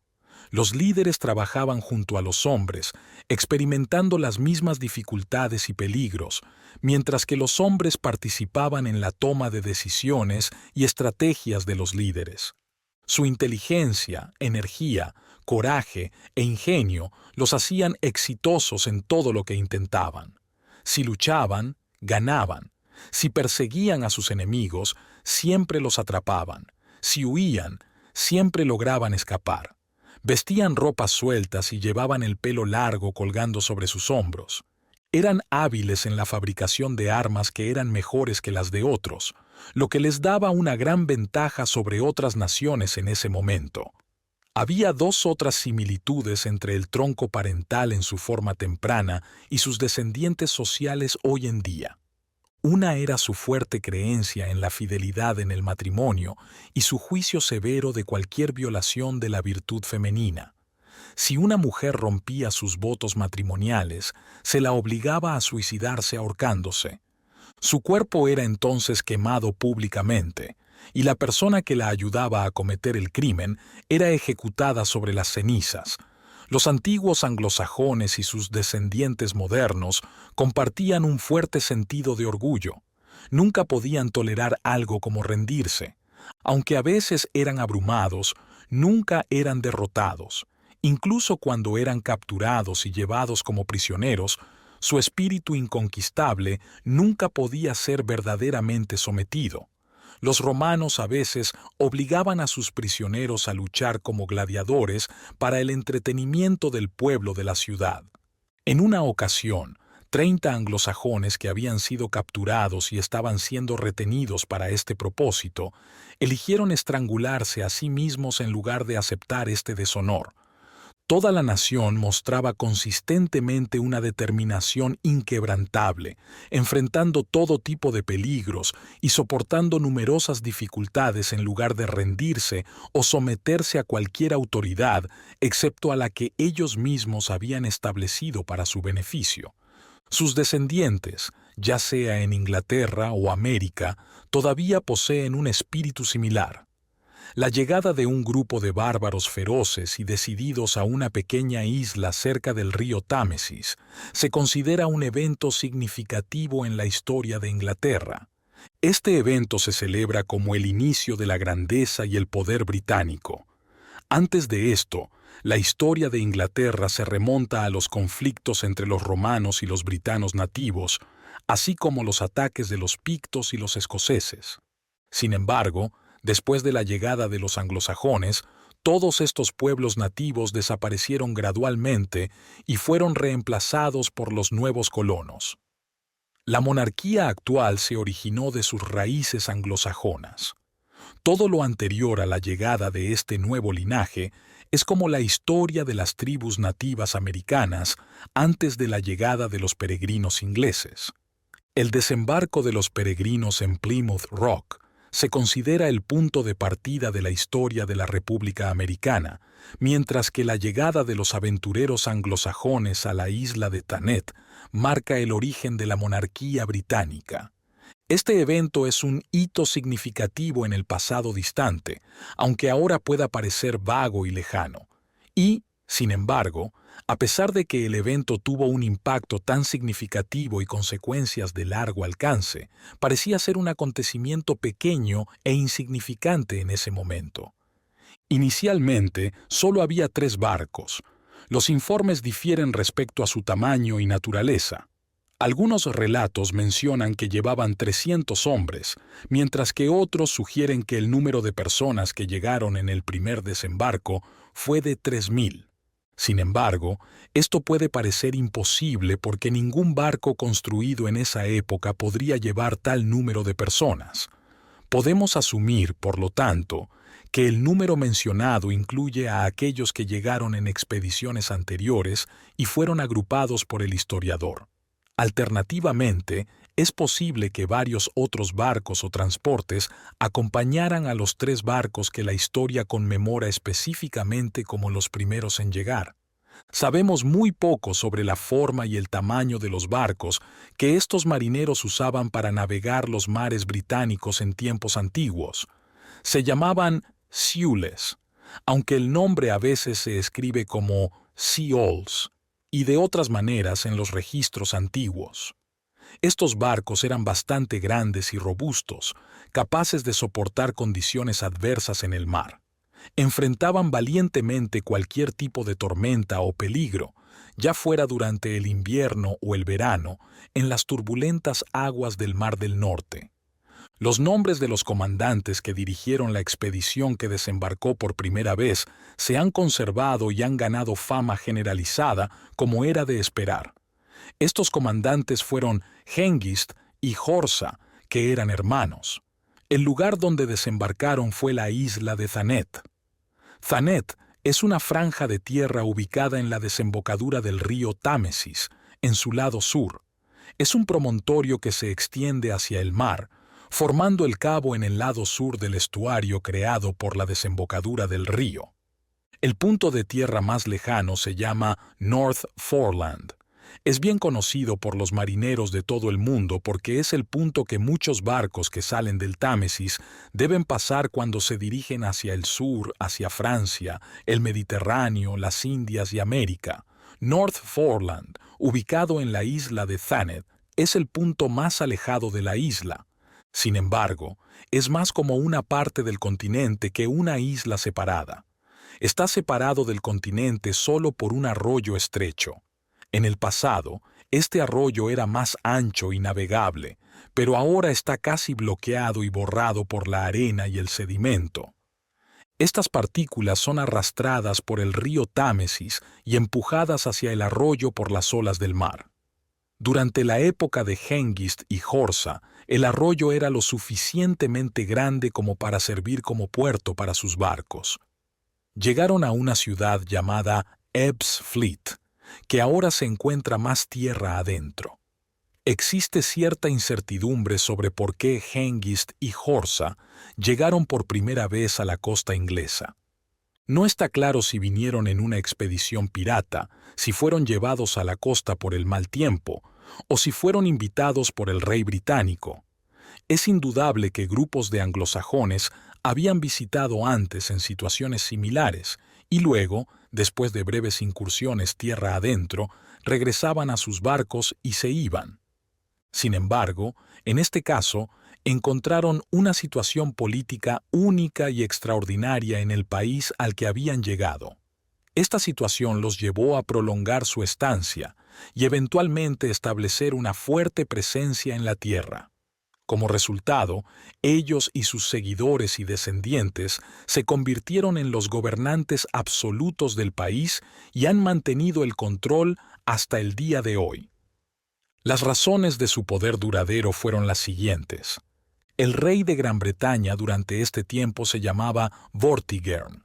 Los líderes trabajaban junto a los hombres, experimentando las mismas dificultades y peligros, mientras que los hombres participaban en la toma de decisiones y estrategias de los líderes. Su inteligencia, energía, coraje e ingenio los hacían exitosos en todo lo que intentaban. Si luchaban, ganaban. Si perseguían a sus enemigos, siempre los atrapaban. Si huían, siempre lograban escapar. Vestían ropas sueltas y llevaban el pelo largo colgando sobre sus hombros. Eran hábiles en la fabricación de armas que eran mejores que las de otros, lo que les daba una gran ventaja sobre otras naciones en ese momento. Había dos otras similitudes entre el tronco parental en su forma temprana y sus descendientes sociales hoy en día. Una era su fuerte creencia en la fidelidad en el matrimonio y su juicio severo de cualquier violación de la virtud femenina. Si una mujer rompía sus votos matrimoniales, se la obligaba a suicidarse ahorcándose. Su cuerpo era entonces quemado públicamente, y la persona que la ayudaba a cometer el crimen era ejecutada sobre las cenizas. Los antiguos anglosajones y sus descendientes modernos compartían un fuerte sentido de orgullo. Nunca podían tolerar algo como rendirse. Aunque a veces eran abrumados, nunca eran derrotados. Incluso cuando eran capturados y llevados como prisioneros, su espíritu inconquistable nunca podía ser verdaderamente sometido. Los romanos a veces obligaban a sus prisioneros a luchar como gladiadores para el entretenimiento del pueblo de la ciudad. En una ocasión, 30 anglosajones que habían sido capturados y estaban siendo retenidos para este propósito, eligieron estrangularse a sí mismos en lugar de aceptar este deshonor. Toda la nación mostraba consistentemente una determinación inquebrantable, enfrentando todo tipo de peligros y soportando numerosas dificultades en lugar de rendirse o someterse a cualquier autoridad, excepto a la que ellos mismos habían establecido para su beneficio. Sus descendientes, ya sea en Inglaterra o América, todavía poseen un espíritu similar. La llegada de un grupo de bárbaros feroces y decididos a una pequeña isla cerca del río Támesis se considera un evento significativo en la historia de Inglaterra. Este evento se celebra como el inicio de la grandeza y el poder británico. Antes de esto, la historia de Inglaterra se remonta a los conflictos entre los romanos y los britanos nativos, así como los ataques de los pictos y los escoceses. Sin embargo, después de la llegada de los anglosajones, todos estos pueblos nativos desaparecieron gradualmente y fueron reemplazados por los nuevos colonos. La monarquía actual se originó de sus raíces anglosajonas. Todo lo anterior a la llegada de este nuevo linaje es como la historia de las tribus nativas americanas antes de la llegada de los peregrinos ingleses. El desembarco de los peregrinos en Plymouth Rock se considera el punto de partida de la historia de la República Americana, mientras que la llegada de los aventureros anglosajones a la isla de Thanet marca el origen de la monarquía británica. Este evento es un hito significativo en el pasado distante, aunque ahora pueda parecer vago y lejano. Y, sin embargo, a pesar de que el evento tuvo un impacto tan significativo y consecuencias de largo alcance, parecía ser un acontecimiento pequeño e insignificante en ese momento. Inicialmente, solo había 3 barcos. Los informes difieren respecto a su tamaño y naturaleza. Algunos relatos mencionan que llevaban 300 hombres, mientras que otros sugieren que el número de personas que llegaron en el primer desembarco fue de 3.000. Sin embargo, esto puede parecer imposible porque ningún barco construido en esa época podría llevar tal número de personas. Podemos asumir, por lo tanto, que el número mencionado incluye a aquellos que llegaron en expediciones anteriores y fueron agrupados por el historiador. Alternativamente, es posible que varios otros barcos o transportes acompañaran a los 3 barcos que la historia conmemora específicamente como los primeros en llegar. Sabemos muy poco sobre la forma y el tamaño de los barcos que estos marineros usaban para navegar los mares británicos en tiempos antiguos. Se llamaban sewles, aunque el nombre a veces se escribe como seals, y de otras maneras en los registros antiguos. Estos barcos eran bastante grandes y robustos, capaces de soportar condiciones adversas en el mar. Enfrentaban valientemente cualquier tipo de tormenta o peligro, ya fuera durante el invierno o el verano, en las turbulentas aguas del Mar del Norte. Los nombres de los comandantes que dirigieron la expedición que desembarcó por primera vez se han conservado y han ganado fama generalizada, como era de esperar. Estos comandantes fueron Hengist y Horsa, que eran hermanos. El lugar donde desembarcaron fue la isla de Thanet. Thanet es una franja de tierra ubicada en la desembocadura del río Támesis, en su lado sur. Es un promontorio que se extiende hacia el mar, formando el cabo en el lado sur del estuario creado por la desembocadura del río. El punto de tierra más lejano se llama North Foreland. Es bien conocido por los marineros de todo el mundo porque es el punto que muchos barcos que salen del Támesis deben pasar cuando se dirigen hacia el sur, hacia Francia, el Mediterráneo, las Indias y América. North Foreland, ubicado en la isla de Thanet, es el punto más alejado de la isla. Sin embargo, es más como una parte del continente que una isla separada. Está separado del continente solo por un arroyo estrecho. En el pasado, este arroyo era más ancho y navegable, pero ahora está casi bloqueado y borrado por la arena y el sedimento. Estas partículas son arrastradas por el río Támesis y empujadas hacia el arroyo por las olas del mar. Durante la época de Hengist y Horsa, el arroyo era lo suficientemente grande como para servir como puerto para sus barcos. Llegaron a una ciudad llamada Ebbs Fleet, que ahora se encuentra más tierra adentro. Existe cierta incertidumbre sobre por qué Hengist y Horsa llegaron por primera vez a la costa inglesa. No está claro si vinieron en una expedición pirata, si fueron llevados a la costa por el mal tiempo, o si fueron invitados por el rey británico. Es indudable que grupos de anglosajones habían visitado antes en situaciones similares y luego, después de breves incursiones tierra adentro, regresaban a sus barcos y se iban. Sin embargo, en este caso, encontraron una situación política única y extraordinaria en el país al que habían llegado. Esta situación los llevó a prolongar su estancia y eventualmente establecer una fuerte presencia en la tierra. Como resultado, ellos y sus seguidores y descendientes se convirtieron en los gobernantes absolutos del país y han mantenido el control hasta el día de hoy. Las razones de su poder duradero fueron las siguientes. El rey de Gran Bretaña durante este tiempo se llamaba Vortigern.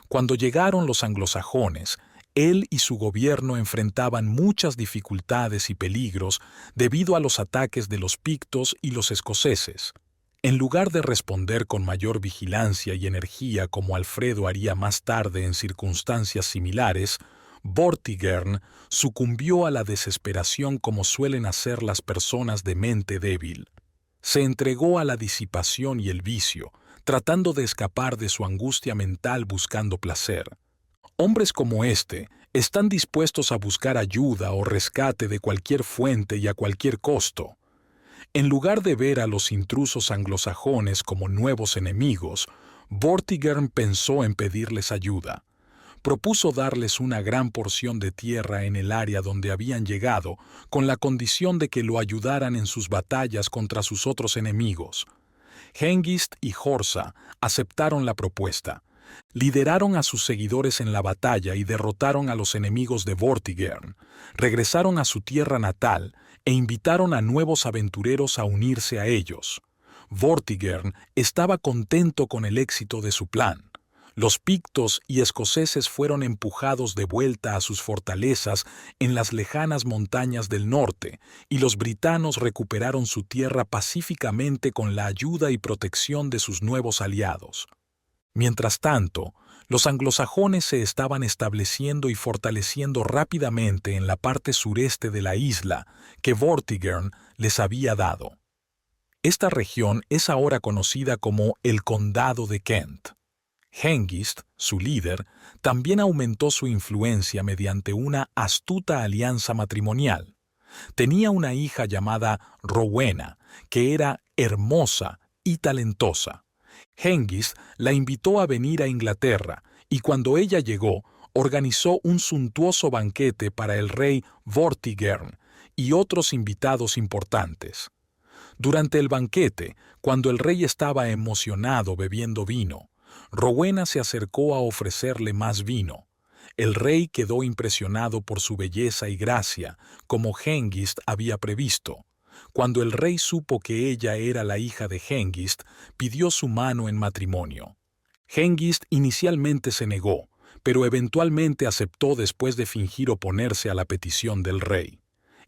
Cuando llegaron los anglosajones, él y su gobierno enfrentaban muchas dificultades y peligros debido a los ataques de los pictos y los escoceses. En lugar de responder con mayor vigilancia y energía como Alfredo haría más tarde en circunstancias similares, Vortigern sucumbió a la desesperación como suelen hacer las personas de mente débil. Se entregó a la disipación y el vicio, tratando de escapar de su angustia mental buscando placer. Hombres como este están dispuestos a buscar ayuda o rescate de cualquier fuente y a cualquier costo. En lugar de ver a los intrusos anglosajones como nuevos enemigos, Vortigern pensó en pedirles ayuda. Propuso darles una gran porción de tierra en el área donde habían llegado, con la condición de que lo ayudaran en sus batallas contra sus otros enemigos. Hengist y Horsa aceptaron la propuesta. Lideraron a sus seguidores en la batalla y derrotaron a los enemigos de Vortigern. Regresaron a su tierra natal e invitaron a nuevos aventureros a unirse a ellos. Vortigern estaba contento con el éxito de su plan. Los pictos y escoceses fueron empujados de vuelta a sus fortalezas en las lejanas montañas del norte, y los britanos recuperaron su tierra pacíficamente con la ayuda y protección de sus nuevos aliados. Mientras tanto, los anglosajones se estaban estableciendo y fortaleciendo rápidamente en la parte sureste de la isla que Vortigern les había dado. Esta región es ahora conocida como el Condado de Kent. Hengist, su líder, también aumentó su influencia mediante una astuta alianza matrimonial. Tenía una hija llamada Rowena, que era hermosa y talentosa. Hengist la invitó a venir a Inglaterra y cuando ella llegó, organizó un suntuoso banquete para el rey Vortigern y otros invitados importantes. Durante el banquete, cuando el rey estaba emocionado bebiendo vino, Rowena se acercó a ofrecerle más vino. El rey quedó impresionado por su belleza y gracia, como Hengist había previsto. Cuando el rey supo que ella era la hija de Hengist, pidió su mano en matrimonio. Hengist inicialmente se negó, pero eventualmente aceptó después de fingir oponerse a la petición del rey.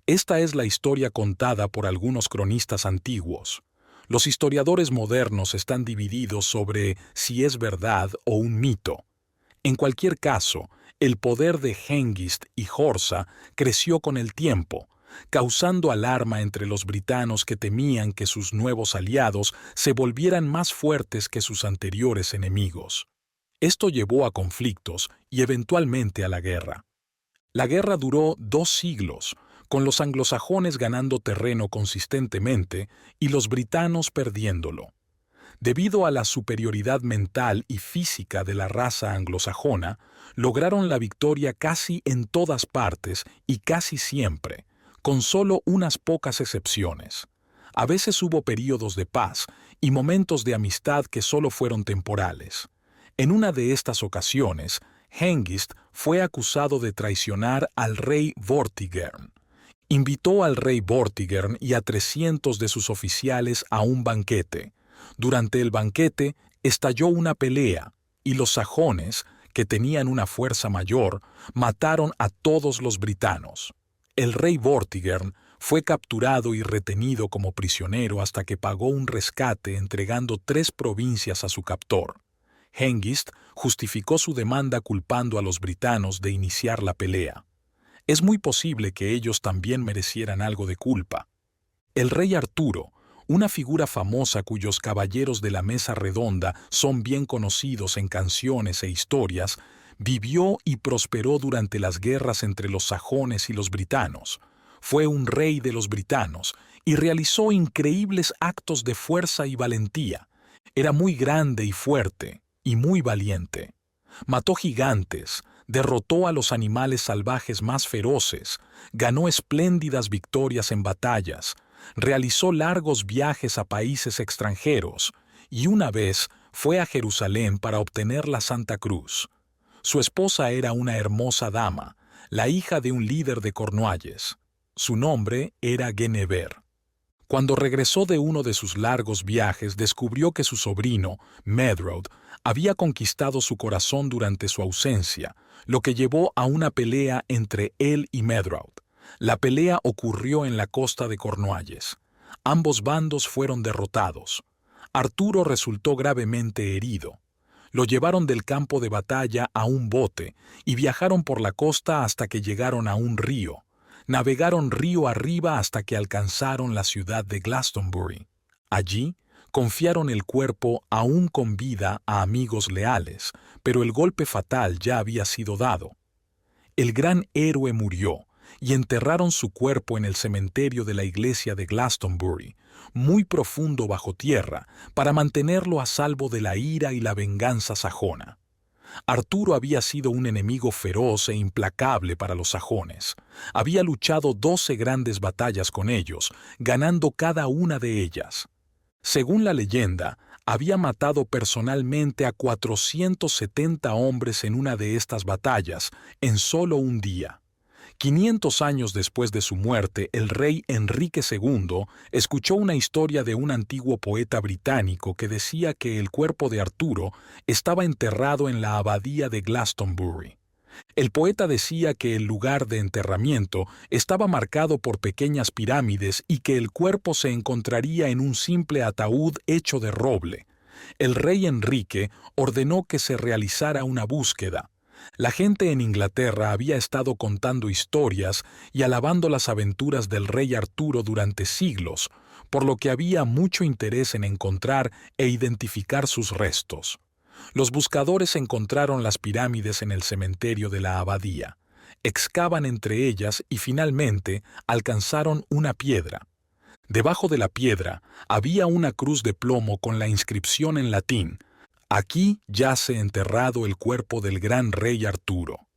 Esta es la historia contada por algunos cronistas antiguos. Los historiadores modernos están divididos sobre si es verdad o un mito. En cualquier caso, el poder de Hengist y Horsa creció con el tiempo, causando alarma entre los britanos que temían que sus nuevos aliados se volvieran más fuertes que sus anteriores enemigos. Esto llevó a conflictos y eventualmente a la guerra. La guerra duró 2 siglos, con los anglosajones ganando terreno consistentemente y los britanos perdiéndolo. Debido a la superioridad mental y física de la raza anglosajona, lograron la victoria casi en todas partes y casi siempre, con solo unas pocas excepciones. A veces hubo períodos de paz y momentos de amistad que solo fueron temporales. En una de estas ocasiones, Hengist fue acusado de traicionar al rey Vortigern. Invitó al rey Vortigern y a 300 de sus oficiales a un banquete. Durante el banquete estalló una pelea y los sajones, que tenían una fuerza mayor, mataron a todos los britanos. El rey Vortigern fue capturado y retenido como prisionero hasta que pagó un rescate entregando 3 provincias a su captor. Hengist justificó su demanda culpando a los britanos de iniciar la pelea. Es muy posible que ellos también merecieran algo de culpa. El rey Arturo, una figura famosa cuyos caballeros de la mesa redonda son bien conocidos en canciones e historias, vivió y prosperó durante las guerras entre los sajones y los britanos. Fue un rey de los britanos y realizó increíbles actos de fuerza y valentía. Era muy grande y fuerte y muy valiente. Mató gigantes, derrotó a los animales salvajes más feroces, ganó espléndidas victorias en batallas, realizó largos viajes a países extranjeros y una vez fue a Jerusalén para obtener la Santa Cruz. Su esposa era una hermosa dama, la hija de un líder de Cornualles. Su nombre era Guinevere. Cuando regresó de uno de sus largos viajes, descubrió que su sobrino, Medrawd, había conquistado su corazón durante su ausencia, lo que llevó a una pelea entre él y Medrawd. La pelea ocurrió en la costa de Cornualles. Ambos bandos fueron derrotados. Arturo resultó gravemente herido. Lo llevaron del campo de batalla a un bote y viajaron por la costa hasta que llegaron a un río. Navegaron río arriba hasta que alcanzaron la ciudad de Glastonbury. Allí, confiaron el cuerpo aún con vida a amigos leales, pero el golpe fatal ya había sido dado. El gran héroe murió y enterraron su cuerpo en el cementerio de la iglesia de Glastonbury, muy profundo bajo tierra, para mantenerlo a salvo de la ira y la venganza sajona. Arturo había sido un enemigo feroz e implacable para los sajones. Había luchado 12 grandes batallas con ellos, ganando cada una de ellas. Según la leyenda, había matado personalmente a 470 hombres en una de estas batallas, en solo un día. 500 años después de su muerte, el rey Enrique II escuchó una historia de un antiguo poeta británico que decía que el cuerpo de Arturo estaba enterrado en la abadía de Glastonbury. El poeta decía que el lugar de enterramiento estaba marcado por pequeñas pirámides y que el cuerpo se encontraría en un simple ataúd hecho de roble. El rey Enrique ordenó que se realizara una búsqueda. La gente en Inglaterra había estado contando historias y alabando las aventuras del rey Arturo durante siglos, por lo que había mucho interés en encontrar e identificar sus restos. Los buscadores encontraron las pirámides en el cementerio de la abadía. Excavan entre ellas y finalmente alcanzaron una piedra. Debajo de la piedra había una cruz de plomo con la inscripción en latín: «Aquí yace enterrado el cuerpo del gran rey Arturo».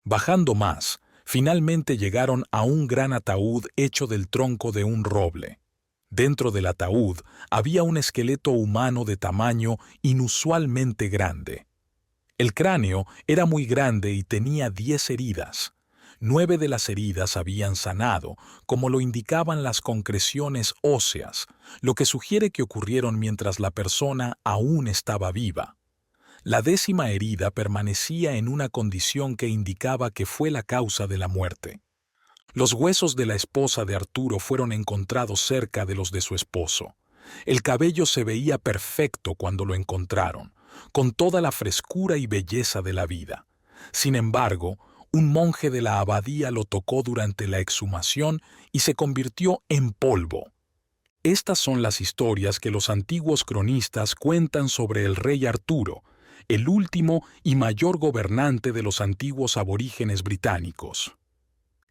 Bajando más, finalmente llegaron a un gran ataúd hecho del tronco de un roble. Dentro del ataúd había un esqueleto humano de tamaño inusualmente grande. El cráneo era muy grande y tenía 10 heridas. 9 de las heridas habían sanado, como lo indicaban las concreciones óseas, lo que sugiere que ocurrieron mientras la persona aún estaba viva. La 10ª herida permanecía en una condición que indicaba que fue la causa de la muerte. Los huesos de la esposa de Arturo fueron encontrados cerca de los de su esposo. El cabello se veía perfecto cuando lo encontraron, con toda la frescura y belleza de la vida. Sin embargo, un monje de la abadía lo tocó durante la exhumación y se convirtió en polvo. Estas son las historias que los antiguos cronistas cuentan sobre el rey Arturo, el último y mayor gobernante de los antiguos aborígenes británicos.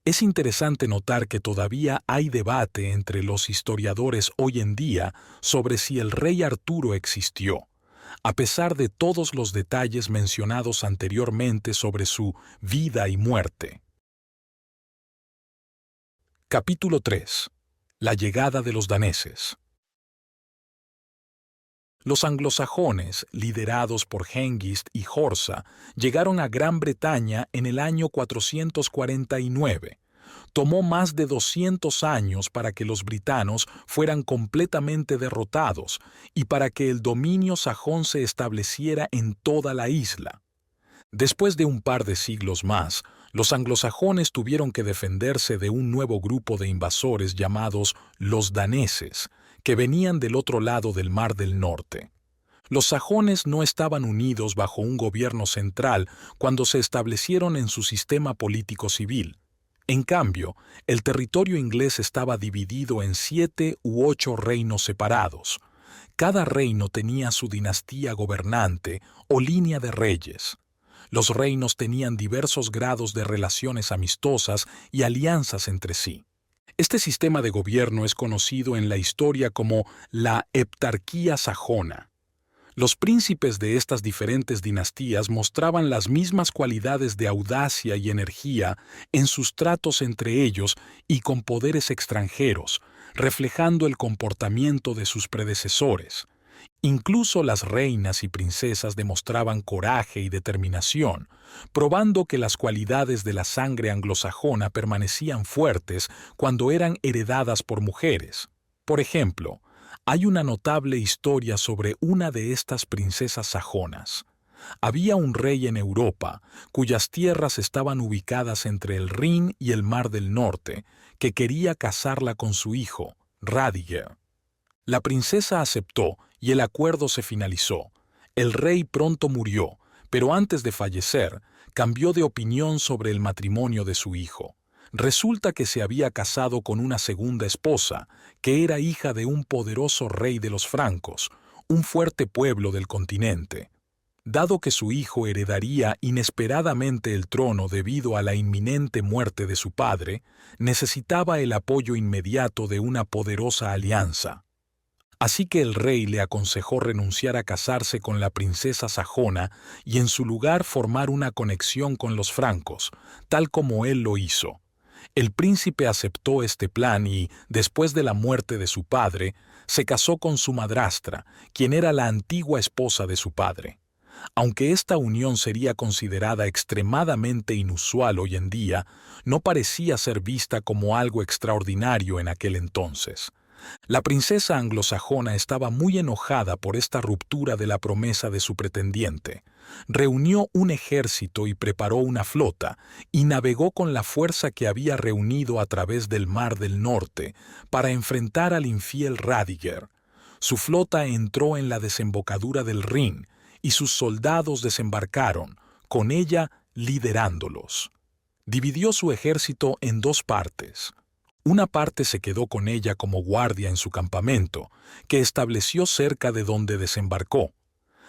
Es interesante notar que todavía hay debate entre los historiadores hoy en día sobre si el rey Arturo existió, a pesar de todos los detalles mencionados anteriormente sobre su vida y muerte. Capítulo 3. La llegada de los daneses. Los anglosajones, liderados por Hengist y Horsa, llegaron a Gran Bretaña en el año 449. Tomó más de 200 años para que los britanos fueran completamente derrotados y para que el dominio sajón se estableciera en toda la isla. Después de un par de siglos más, los anglosajones tuvieron que defenderse de un nuevo grupo de invasores llamados los daneses, que venían del otro lado del Mar del Norte. Los sajones no estaban unidos bajo un gobierno central cuando se establecieron en su sistema político civil. En cambio, el territorio inglés estaba dividido en 7 u 8 reinos separados. Cada reino tenía su dinastía gobernante o línea de reyes. Los reinos tenían diversos grados de relaciones amistosas y alianzas entre sí. Este sistema de gobierno es conocido en la historia como la heptarquía sajona. Los príncipes de estas diferentes dinastías mostraban las mismas cualidades de audacia y energía en sus tratos entre ellos y con poderes extranjeros, reflejando el comportamiento de sus predecesores. Incluso las reinas y princesas demostraban coraje y determinación, probando que las cualidades de la sangre anglosajona permanecían fuertes cuando eran heredadas por mujeres. Por ejemplo, hay una notable historia sobre una de estas princesas sajonas. Había un rey en Europa, cuyas tierras estaban ubicadas entre el Rin y el Mar del Norte, que quería casarla con su hijo, Radiger. La princesa aceptó y el acuerdo se finalizó. El rey pronto murió, pero antes de fallecer, cambió de opinión sobre el matrimonio de su hijo. Resulta que se había casado con una segunda esposa, que era hija de un poderoso rey de los francos, un fuerte pueblo del continente. Dado que su hijo heredaría inesperadamente el trono debido a la inminente muerte de su padre, necesitaba el apoyo inmediato de una poderosa alianza. Así que el rey le aconsejó renunciar a casarse con la princesa sajona y en su lugar formar una conexión con los francos, tal como él lo hizo. El príncipe aceptó este plan y, después de la muerte de su padre, se casó con su madrastra, quien era la antigua esposa de su padre. Aunque esta unión sería considerada extremadamente inusual hoy en día, no parecía ser vista como algo extraordinario en aquel entonces. La princesa anglosajona estaba muy enojada por esta ruptura de la promesa de su pretendiente. Reunió un ejército y preparó una flota, y navegó con la fuerza que había reunido a través del Mar del Norte para enfrentar al infiel Radiger. Su flota entró en la desembocadura del Rin, y sus soldados desembarcaron, con ella liderándolos. Dividió su ejército en 2 partes. Una parte se quedó con ella como guardia en su campamento, que estableció cerca de donde desembarcó.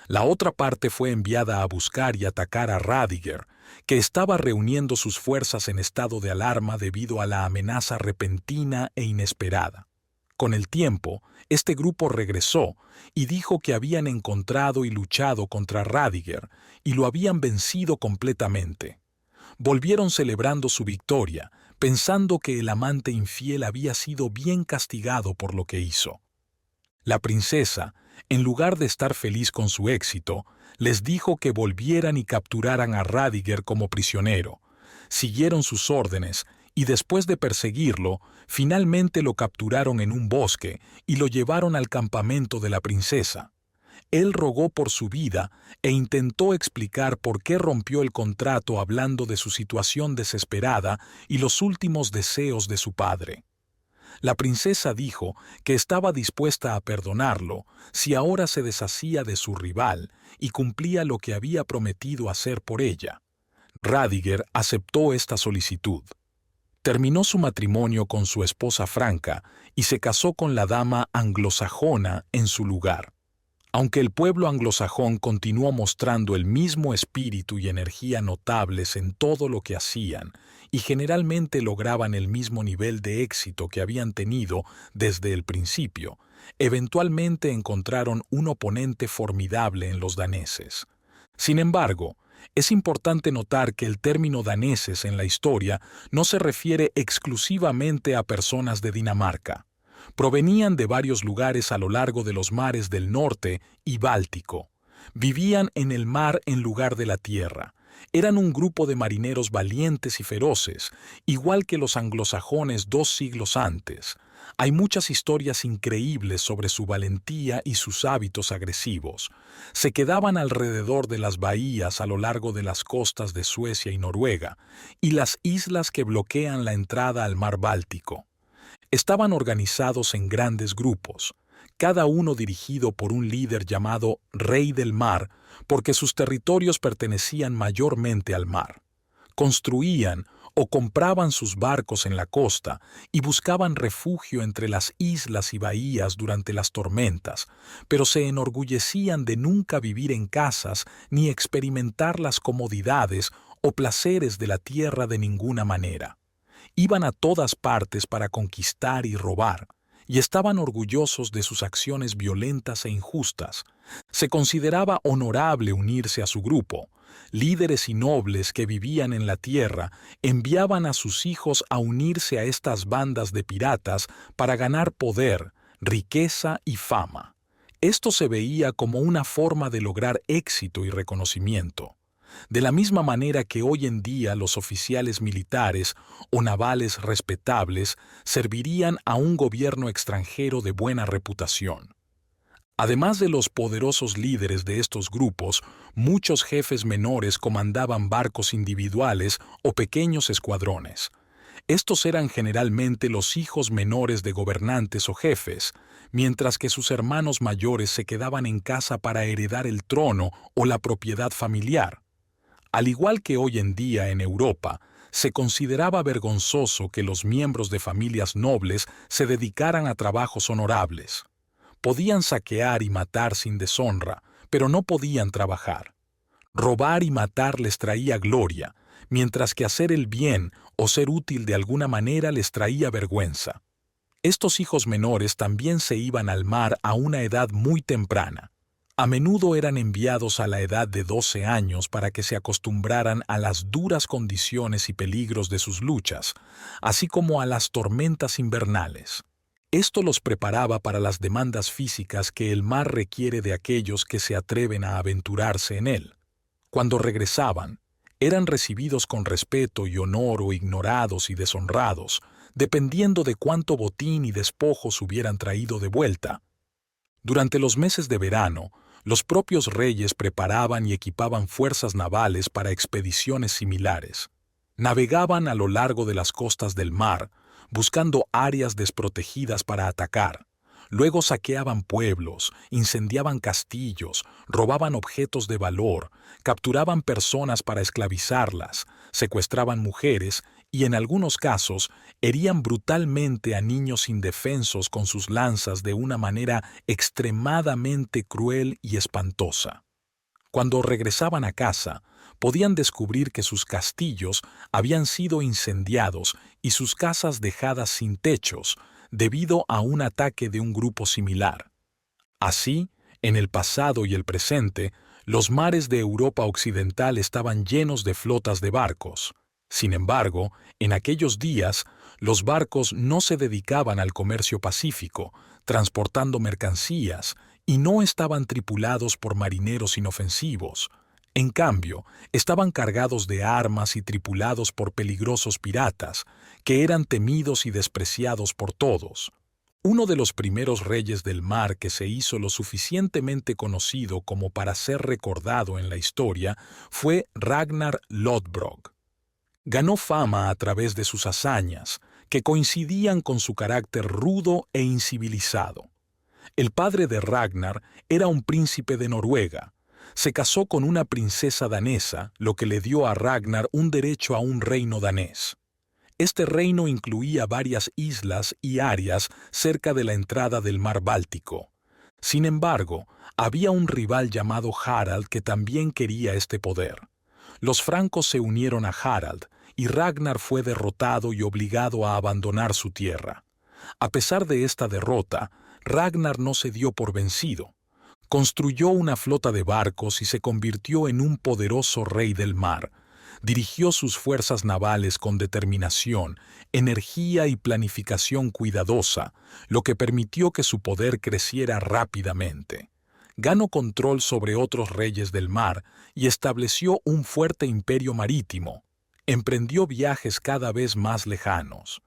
La otra parte fue enviada a buscar y atacar a Radiger, que estaba reuniendo sus fuerzas en estado de alarma debido a la amenaza repentina e inesperada. Con el tiempo, este grupo regresó y dijo que habían encontrado y luchado contra Radiger y lo habían vencido completamente. Volvieron celebrando su victoria, pensando que el amante infiel había sido bien castigado por lo que hizo. La princesa, en lugar de estar feliz con su éxito, les dijo que volvieran y capturaran a Radiger como prisionero. Siguieron sus órdenes y después de perseguirlo, finalmente lo capturaron en un bosque y lo llevaron al campamento de la princesa. él rogó por su vida e intentó explicar por qué rompió el contrato hablando de su situación desesperada y los últimos deseos de su padre. La princesa dijo que estaba dispuesta a perdonarlo si ahora se deshacía de su rival y cumplía lo que había prometido hacer por ella. Radiger aceptó esta solicitud. Terminó su matrimonio con su esposa Franca y se casó con la dama anglosajona en su lugar. Aunque el pueblo anglosajón continuó mostrando el mismo espíritu y energía notables en todo lo que hacían, y generalmente lograban el mismo nivel de éxito que habían tenido desde el principio, eventualmente encontraron un oponente formidable en los daneses. Sin embargo, es importante notar que el término daneses en la historia no se refiere exclusivamente a personas de Dinamarca. Provenían de varios lugares a lo largo de los mares del norte y Báltico. Vivían en el mar en lugar de la tierra. Eran un grupo de marineros valientes y feroces, igual que los anglosajones 2 siglos antes. Hay muchas historias increíbles sobre su valentía y sus hábitos agresivos. Se quedaban alrededor de las bahías a lo largo de las costas de Suecia y Noruega, y las islas que bloquean la entrada al mar Báltico. Estaban organizados en grandes grupos, cada uno dirigido por un líder llamado Rey del Mar, porque sus territorios pertenecían mayormente al mar. Construían o compraban sus barcos en la costa y buscaban refugio entre las islas y bahías durante las tormentas, pero se enorgullecían de nunca vivir en casas ni experimentar las comodidades o placeres de la tierra de ninguna manera. Iban a todas partes para conquistar y robar, y estaban orgullosos de sus acciones violentas e injustas. Se consideraba honorable unirse a su grupo. Líderes y nobles que vivían en la tierra enviaban a sus hijos a unirse a estas bandas de piratas para ganar poder, riqueza y fama. Esto se veía como una forma de lograr éxito y reconocimiento. De la misma manera que hoy en día los oficiales militares o navales respetables servirían a un gobierno extranjero de buena reputación. Además de los poderosos líderes de estos grupos, muchos jefes menores comandaban barcos individuales o pequeños escuadrones. Estos eran generalmente los hijos menores de gobernantes o jefes, mientras que sus hermanos mayores se quedaban en casa para heredar el trono o la propiedad familiar. Al igual que hoy en día en Europa, se consideraba vergonzoso que los miembros de familias nobles se dedicaran a trabajos honorables. Podían saquear y matar sin deshonra, pero no podían trabajar. Robar y matar les traía gloria, mientras que hacer el bien o ser útil de alguna manera les traía vergüenza. Estos hijos menores también se iban al mar a una edad muy temprana. A menudo eran enviados a la edad de 12 años para que se acostumbraran a las duras condiciones y peligros de sus luchas, así como a las tormentas invernales. Esto los preparaba para las demandas físicas que el mar requiere de aquellos que se atreven a aventurarse en él. Cuando regresaban, eran recibidos con respeto y honor o ignorados y deshonrados, dependiendo de cuánto botín y despojos hubieran traído de vuelta. Durante los meses de verano, los propios reyes preparaban y equipaban fuerzas navales para expediciones similares. Navegaban a lo largo de las costas del mar, buscando áreas desprotegidas para atacar. Luego saqueaban pueblos, incendiaban castillos, robaban objetos de valor, capturaban personas para esclavizarlas, secuestraban mujeres y en algunos casos herían brutalmente a niños indefensos con sus lanzas de una manera extremadamente cruel y espantosa. Cuando regresaban a casa, podían descubrir que sus castillos habían sido incendiados y sus casas dejadas sin techos, debido a un ataque de un grupo similar. Así, en el pasado y el presente, los mares de Europa Occidental estaban llenos de flotas de barcos. Sin embargo, en aquellos días, los barcos no se dedicaban al comercio pacífico, transportando mercancías, y no estaban tripulados por marineros inofensivos. En cambio, estaban cargados de armas y tripulados por peligrosos piratas, que eran temidos y despreciados por todos. Uno de los primeros reyes del mar que se hizo lo suficientemente conocido como para ser recordado en la historia fue Ragnar Lodbrok. Ganó fama a través de sus hazañas, que coincidían con su carácter rudo e incivilizado. El padre de Ragnar era un príncipe de Noruega. Se casó con una princesa danesa, lo que le dio a Ragnar un derecho a un reino danés. Este reino incluía varias islas y áreas cerca de la entrada del mar Báltico. Sin embargo, había un rival llamado Harald que también quería este poder. Los francos se unieron a Harald, y Ragnar fue derrotado y obligado a abandonar su tierra. A pesar de esta derrota, Ragnar no se dio por vencido. Construyó una flota de barcos y se convirtió en un poderoso rey del mar. Dirigió sus fuerzas navales con determinación, energía y planificación cuidadosa, lo que permitió que su poder creciera rápidamente. Ganó control sobre otros reyes del mar y estableció un fuerte imperio marítimo. Emprendió viajes cada vez más lejanos.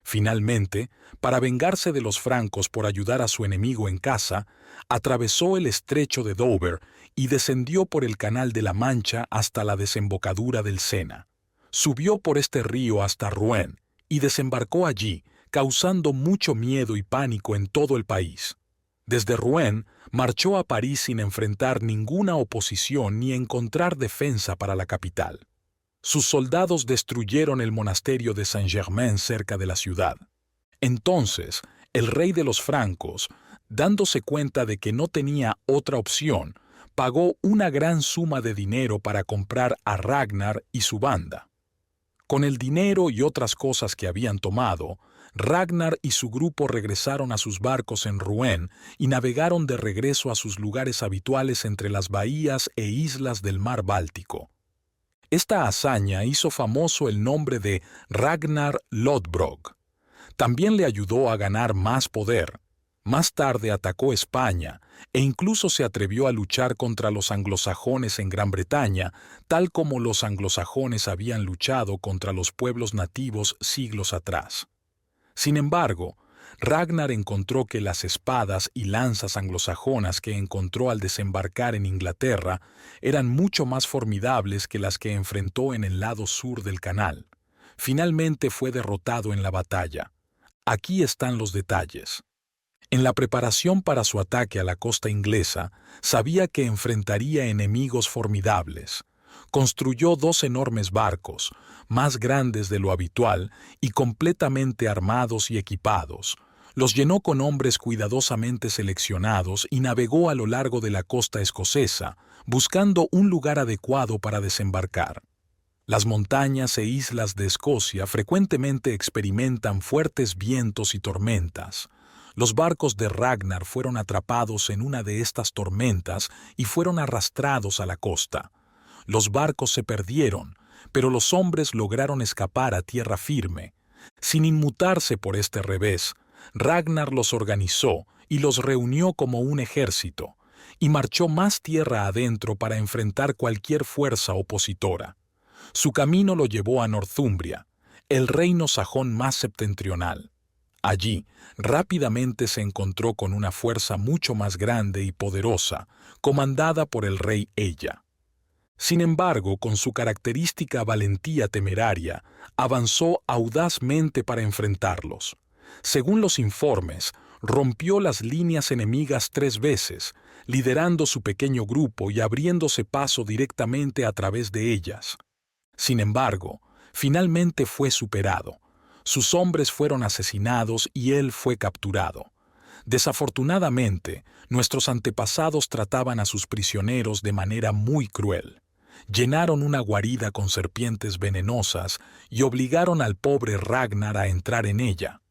Finalmente, para vengarse de los francos por ayudar a su enemigo en casa, atravesó el estrecho de Dover y descendió por el Canal de la Mancha hasta la desembocadura del Sena. Subió por este río hasta Rouen y desembarcó allí, causando mucho miedo y pánico en todo el país. Desde Rouen, marchó a París sin enfrentar ninguna oposición ni encontrar defensa para la capital. Sus soldados destruyeron el monasterio de Saint-Germain cerca de la ciudad. Entonces, el rey de los francos, dándose cuenta de que no tenía otra opción, pagó una gran suma de dinero para comprar a Ragnar y su banda. Con el dinero y otras cosas que habían tomado, Ragnar y su grupo regresaron a sus barcos en Rouen y navegaron de regreso a sus lugares habituales entre las bahías e islas del mar Báltico. Esta hazaña hizo famoso el nombre de Ragnar Lodbrok. También le ayudó a ganar más poder. Más tarde atacó España e incluso se atrevió a luchar contra los anglosajones en Gran Bretaña, tal como los anglosajones habían luchado contra los pueblos nativos siglos atrás. Sin embargo, Ragnar encontró que las espadas y lanzas anglosajonas que encontró al desembarcar en Inglaterra eran mucho más formidables que las que enfrentó en el lado sur del canal. Finalmente fue derrotado en la batalla. Aquí están los detalles. En la preparación para su ataque a la costa inglesa, sabía que enfrentaría enemigos formidables. Construyó 2 enormes barcos, más grandes de lo habitual y completamente armados y equipados. Los llenó con hombres cuidadosamente seleccionados y navegó a lo largo de la costa escocesa, buscando un lugar adecuado para desembarcar. Las montañas e islas de Escocia frecuentemente experimentan fuertes vientos y tormentas. Los barcos de Ragnar fueron atrapados en una de estas tormentas y fueron arrastrados a la costa. Los barcos se perdieron, pero los hombres lograron escapar a tierra firme. Sin inmutarse por este revés, Ragnar los organizó y los reunió como un ejército, y marchó más tierra adentro para enfrentar cualquier fuerza opositora. Su camino lo llevó a Northumbria, el reino sajón más septentrional. Allí, rápidamente se encontró con una fuerza mucho más grande y poderosa, comandada por el rey Ella. Sin embargo, con su característica valentía temeraria, avanzó audazmente para enfrentarlos. Según los informes, rompió las líneas enemigas 3 veces, liderando su pequeño grupo y abriéndose paso directamente a través de ellas. Sin embargo, finalmente fue superado. Sus hombres fueron asesinados y él fue capturado. Desafortunadamente, nuestros antepasados trataban a sus prisioneros de manera muy cruel. Llenaron una guarida con serpientes venenosas y obligaron al pobre Ragnar a entrar en ella.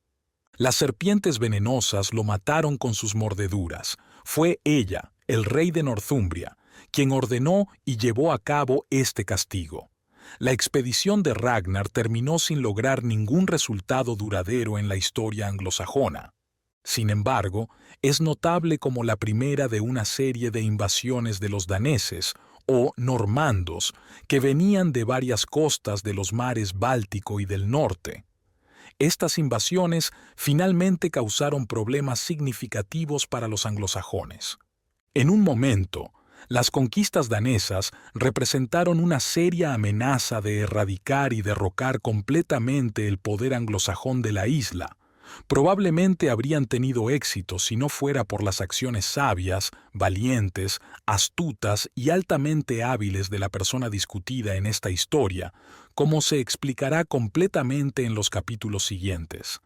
Las serpientes venenosas lo mataron con sus mordeduras. Fue ella, el rey de Northumbria, quien ordenó y llevó a cabo este castigo. La expedición de Ragnar terminó sin lograr ningún resultado duradero en la historia anglosajona. Sin embargo, es notable como la primera de una serie de invasiones de los daneses, o normandos, que venían de varias costas de los mares Báltico y del norte. Estas invasiones finalmente causaron problemas significativos para los anglosajones. En un momento, las conquistas danesas representaron una seria amenaza de erradicar y derrocar completamente el poder anglosajón de la isla. Probablemente habrían tenido éxito si no fuera por las acciones sabias, valientes, astutas y altamente hábiles de la persona discutida en esta historia, como se explicará completamente en los capítulos siguientes.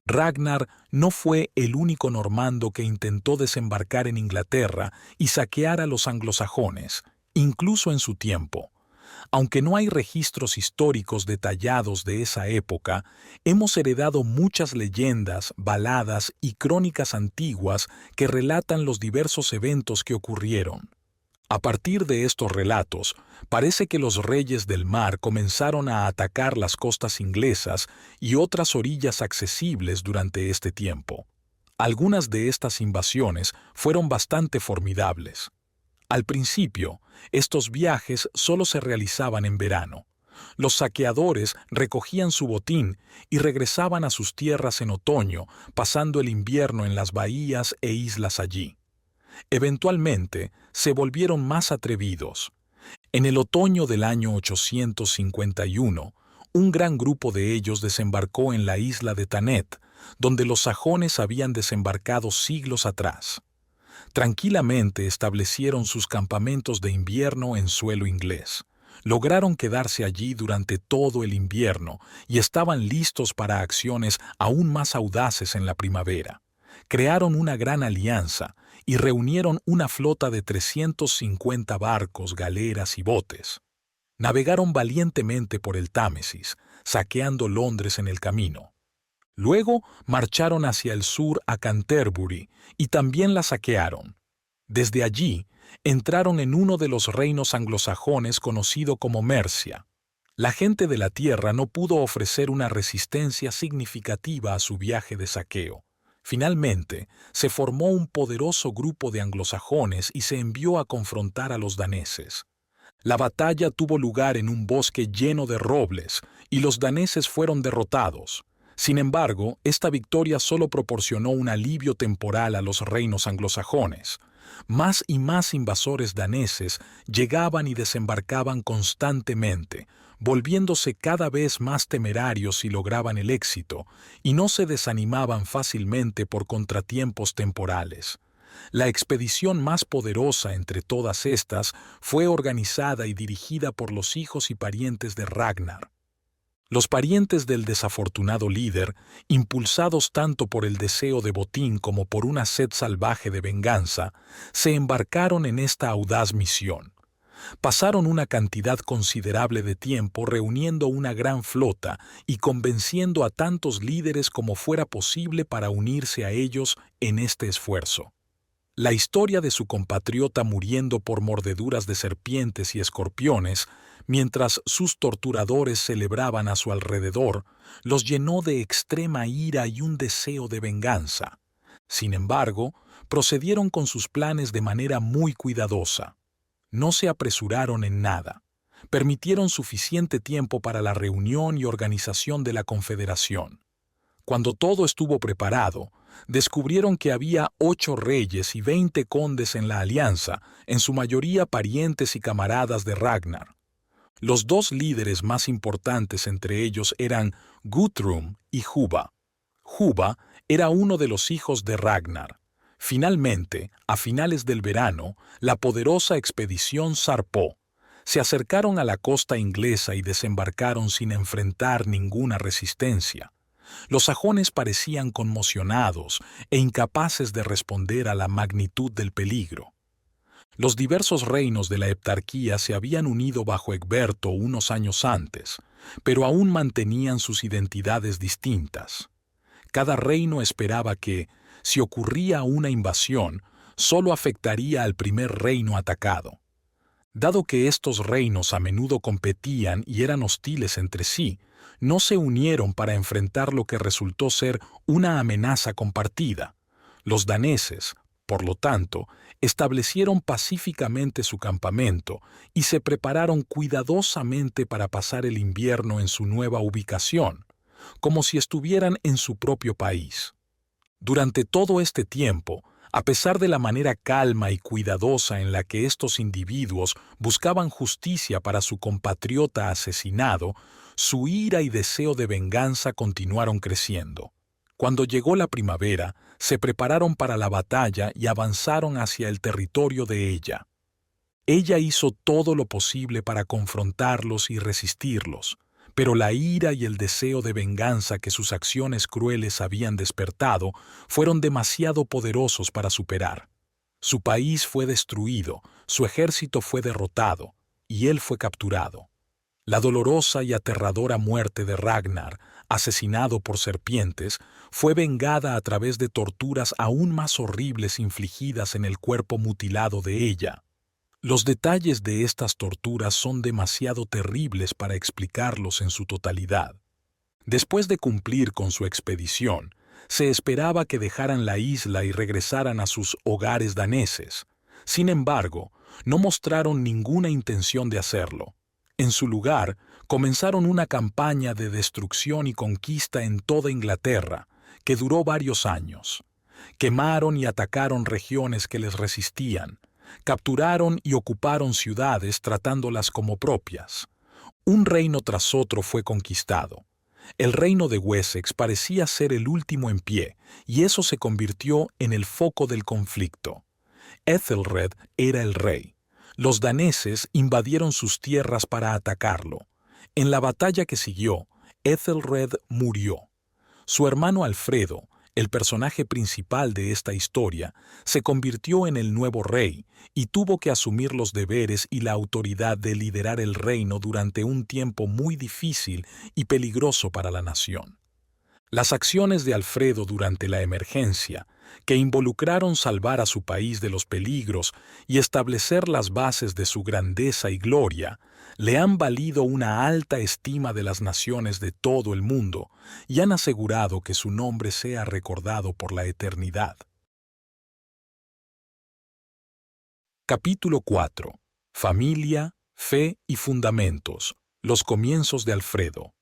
Ragnar no fue el único normando que intentó desembarcar en Inglaterra y saquear a los anglosajones, incluso en su tiempo. Aunque no hay registros históricos detallados de esa época, hemos heredado muchas leyendas, baladas y crónicas antiguas que relatan los diversos eventos que ocurrieron. A partir de estos relatos, parece que los reyes del mar comenzaron a atacar las costas inglesas y otras orillas accesibles durante este tiempo. Algunas de estas invasiones fueron bastante formidables. Al principio, estos viajes solo se realizaban en verano. Los saqueadores recogían su botín y regresaban a sus tierras en otoño, pasando el invierno en las bahías e islas allí. Eventualmente, se volvieron más atrevidos. En el otoño del año 851, un gran grupo de ellos desembarcó en la isla de Thanet, donde los sajones habían desembarcado siglos atrás. Tranquilamente establecieron sus campamentos de invierno en suelo inglés. Lograron quedarse allí durante todo el invierno y estaban listos para acciones aún más audaces en la primavera. Crearon una gran alianza y reunieron una flota de 350 barcos, galeras y botes. Navegaron valientemente por el Támesis, saqueando Londres en el camino. Luego marcharon hacia el sur a Canterbury y también la saquearon. Desde allí, entraron en uno de los reinos anglosajones conocido como Mercia. La gente de la tierra no pudo ofrecer una resistencia significativa a su viaje de saqueo. Finalmente, se formó un poderoso grupo de anglosajones y se envió a confrontar a los daneses. La batalla tuvo lugar en un bosque lleno de robles y los daneses fueron derrotados. Sin embargo, esta victoria solo proporcionó un alivio temporal a los reinos anglosajones. Más y más invasores daneses llegaban y desembarcaban constantemente, volviéndose cada vez más temerarios si lograban el éxito, y no se desanimaban fácilmente por contratiempos temporales. La expedición más poderosa entre todas estas fue organizada y dirigida por los hijos y parientes de Ragnar. Los parientes del desafortunado líder, impulsados tanto por el deseo de botín como por una sed salvaje de venganza, se embarcaron en esta audaz misión. Pasaron una cantidad considerable de tiempo reuniendo una gran flota y convenciendo a tantos líderes como fuera posible para unirse a ellos en este esfuerzo. La historia de su compatriota muriendo por mordeduras de serpientes y escorpiones, mientras sus torturadores celebraban a su alrededor, los llenó de extrema ira y un deseo de venganza. Sin embargo, procedieron con sus planes de manera muy cuidadosa. No se apresuraron en nada. Permitieron suficiente tiempo para la reunión y organización de la confederación. Cuando todo estuvo preparado, descubrieron que había 8 reyes y 20 condes en la alianza, en su mayoría parientes y camaradas de Ragnar. Los 2 líderes más importantes entre ellos eran Guthrum y Juba. Juba era uno de los hijos de Ragnar. Finalmente, a finales del verano, la poderosa expedición zarpó. Se acercaron a la costa inglesa y desembarcaron sin enfrentar ninguna resistencia. Los sajones parecían conmocionados e incapaces de responder a la magnitud del peligro. Los diversos reinos de la heptarquía se habían unido bajo Egberto unos años antes, pero aún mantenían sus identidades distintas. Cada reino esperaba que, si ocurría una invasión, solo afectaría al primer reino atacado. Dado que estos reinos a menudo competían y eran hostiles entre sí, no se unieron para enfrentar lo que resultó ser una amenaza compartida. Los daneses, por lo tanto, establecieron pacíficamente su campamento y se prepararon cuidadosamente para pasar el invierno en su nueva ubicación. como si estuvieran en su propio país. Durante todo este tiempo, a pesar de la manera calma y cuidadosa en la que estos individuos buscaban justicia para su compatriota asesinado, su ira y deseo de venganza continuaron creciendo. Cuando llegó la primavera, se prepararon para la batalla y avanzaron hacia el territorio de ella. Ella hizo todo lo posible para confrontarlos y resistirlos, pero la ira y el deseo de venganza que sus acciones crueles habían despertado fueron demasiado poderosos para superar. Su país fue destruido, su ejército fue derrotado, y él fue capturado. La dolorosa y aterradora muerte de Ragnar, asesinado por serpientes, fue vengada a través de torturas aún más horribles infligidas en el cuerpo mutilado de ella. Los detalles de estas torturas son demasiado terribles para explicarlos en su totalidad. Después de cumplir con su expedición, se esperaba que dejaran la isla y regresaran a sus hogares daneses. Sin embargo, no mostraron ninguna intención de hacerlo. En su lugar, comenzaron una campaña de destrucción y conquista en toda Inglaterra, que duró varios años. Quemaron y atacaron regiones que les resistían. Capturaron y ocuparon ciudades tratándolas como propias. Un reino tras otro fue conquistado. El reino de Wessex parecía ser el último en pie, y eso se convirtió en el foco del conflicto. Ethelred era el rey. Los daneses invadieron sus tierras para atacarlo. En la batalla que siguió, Ethelred murió. Su hermano Alfredo, el personaje principal de esta historia, se convirtió en el nuevo rey y tuvo que asumir los deberes y la autoridad de liderar el reino durante un tiempo muy difícil y peligroso para la nación. Las acciones de Alfredo durante la emergencia, que involucraron salvar a su país de los peligros y establecer las bases de su grandeza y gloria, le han valido una alta estima de las naciones de todo el mundo y han asegurado que su nombre sea recordado por la eternidad. Capítulo 4. Familia, fe y fundamentos. Los comienzos de Alfredo.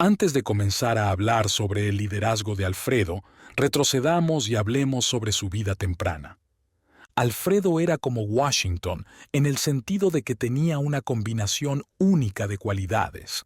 Antes de comenzar a hablar sobre el liderazgo de Alfredo, retrocedamos y hablemos sobre su vida temprana. Alfredo era como Washington en el sentido de que tenía una combinación única de cualidades.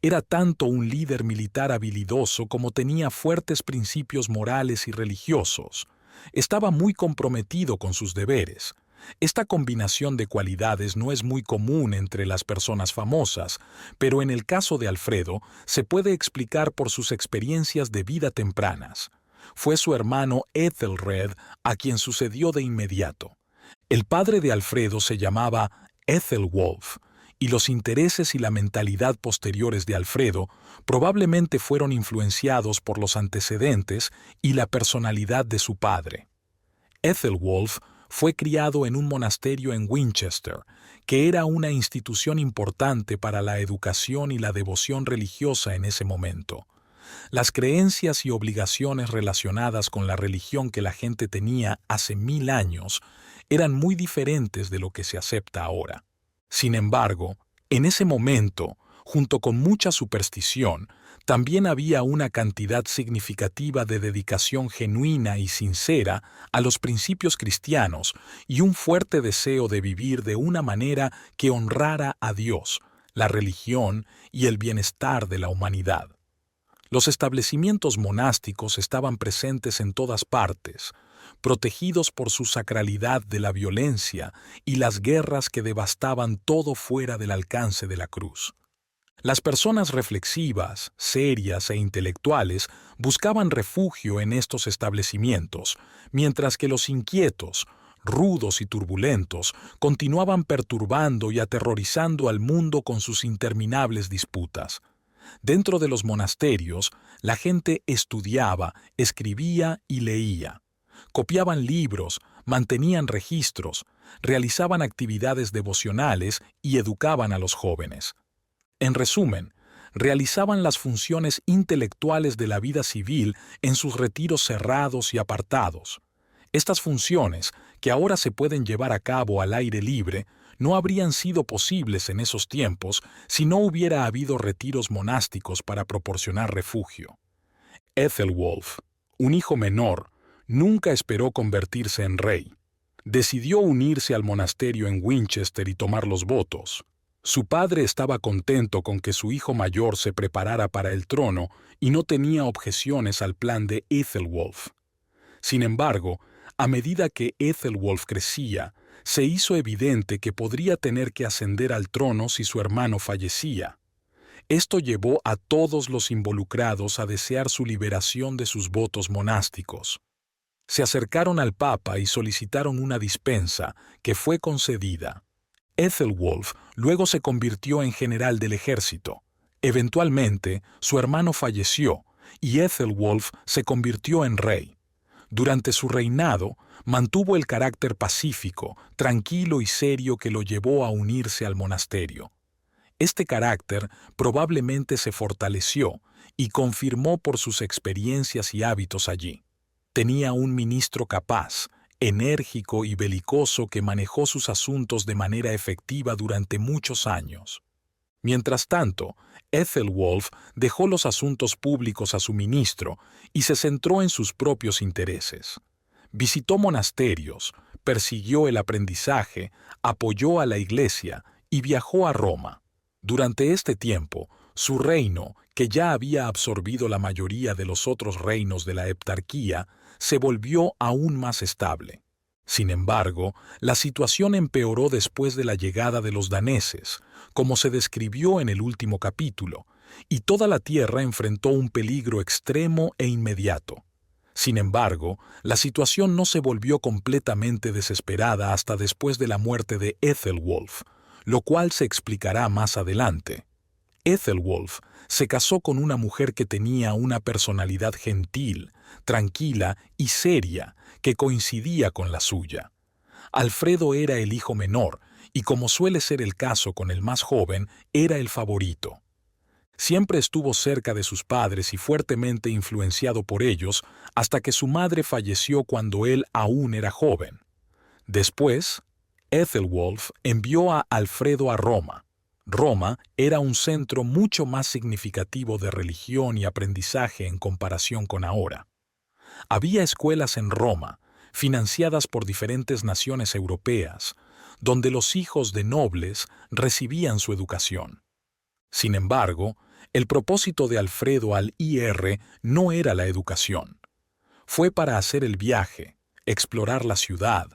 Era tanto un líder militar habilidoso como tenía fuertes principios morales y religiosos. Estaba muy comprometido con sus deberes. Esta combinación de cualidades no es muy común entre las personas famosas, pero en el caso de Alfredo se puede explicar por sus experiencias de vida tempranas. Fue su hermano Ethelred a quien sucedió de inmediato. El padre de Alfredo se llamaba Ethelwolf, y los intereses y la mentalidad posteriores de Alfredo probablemente fueron influenciados por los antecedentes y la personalidad de su padre. Ethelwolf fue criado en un monasterio en Winchester, que era una institución importante para la educación y la devoción religiosa en ese momento. Las creencias y obligaciones relacionadas con la religión que la gente tenía hace 1000 años eran muy diferentes de lo que se acepta ahora. Sin embargo, en ese momento, junto con mucha superstición, también había una cantidad significativa de dedicación genuina y sincera a los principios cristianos y un fuerte deseo de vivir de una manera que honrara a Dios, la religión y el bienestar de la humanidad. Los establecimientos monásticos estaban presentes en todas partes, protegidos por su sacralidad de la violencia y las guerras que devastaban todo fuera del alcance de la cruz. Las personas reflexivas, serias e intelectuales buscaban refugio en estos establecimientos, mientras que los inquietos, rudos y turbulentos continuaban perturbando y aterrorizando al mundo con sus interminables disputas. Dentro de los monasterios, la gente estudiaba, escribía y leía. Copiaban libros, mantenían registros, realizaban actividades devocionales y educaban a los jóvenes. En resumen, realizaban las funciones intelectuales de la vida civil en sus retiros cerrados y apartados. Estas funciones, que ahora se pueden llevar a cabo al aire libre, no habrían sido posibles en esos tiempos si no hubiera habido retiros monásticos para proporcionar refugio. Ethelwulf, un hijo menor, nunca esperó convertirse en rey. Decidió unirse al monasterio en Winchester y tomar los votos. Su padre estaba contento con que su hijo mayor se preparara para el trono y no tenía objeciones al plan de Ethelwulf. Sin embargo, a medida que Ethelwulf crecía, se hizo evidente que podría tener que ascender al trono si su hermano fallecía. Esto llevó a todos los involucrados a desear su liberación de sus votos monásticos. Se acercaron al Papa y solicitaron una dispensa, que fue concedida. Ethelwulf luego se convirtió en general del ejército. Eventualmente, su hermano falleció y Ethelwulf se convirtió en rey. Durante su reinado, mantuvo el carácter pacífico, tranquilo y serio que lo llevó a unirse al monasterio. Este carácter probablemente se fortaleció y confirmó por sus experiencias y hábitos allí. Tenía un ministro capaz, enérgico y belicoso que manejó sus asuntos de manera efectiva durante muchos años. Mientras tanto, Ethelwulf dejó los asuntos públicos a su ministro y se centró en sus propios intereses. Visitó monasterios, persiguió el aprendizaje, apoyó a la Iglesia y viajó a Roma. Durante este tiempo, su reino, que ya había absorbido la mayoría de los otros reinos de la heptarquía, se volvió aún más estable. Sin embargo, la situación empeoró después de la llegada de los daneses, como se describió en el último capítulo, y toda la tierra enfrentó un peligro extremo e inmediato. Sin embargo, la situación no se volvió completamente desesperada hasta después de la muerte de Ethelwulf, lo cual se explicará más adelante. Ethelwulf se casó con una mujer que tenía una personalidad gentil, tranquila y seria, que coincidía con la suya. Alfredo era el hijo menor, y como suele ser el caso con el más joven, era el favorito. Siempre estuvo cerca de sus padres y fuertemente influenciado por ellos hasta que su madre falleció cuando él aún era joven. Después, Ethelwulf envió a Alfredo a Roma. Roma era un centro mucho más significativo de religión y aprendizaje en comparación con ahora. Había escuelas en Roma, financiadas por diferentes naciones europeas, donde los hijos de nobles recibían su educación. Sin embargo, el propósito de Alfredo al IR no era la educación. Fue para hacer el viaje, explorar la ciudad,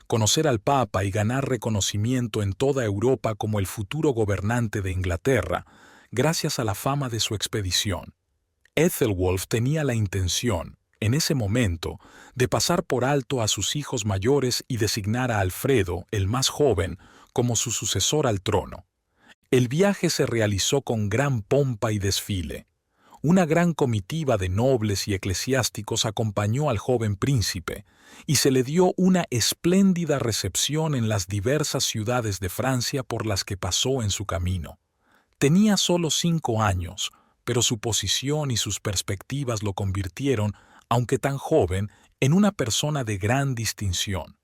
conocer al Papa y ganar reconocimiento en toda Europa como el futuro gobernante de Inglaterra, gracias a la fama de su expedición. Ethelwulf tenía la intención, en ese momento, de pasar por alto a sus hijos mayores y designar a Alfredo, el más joven, como su sucesor al trono. El viaje se realizó con gran pompa y desfile. Una gran comitiva de nobles y eclesiásticos acompañó al joven príncipe, y se le dio una espléndida recepción en las diversas ciudades de Francia por las que pasó en su camino. Tenía solo 5 años, pero su posición y sus perspectivas lo convirtieron, aunque tan joven, en una persona de gran distinción.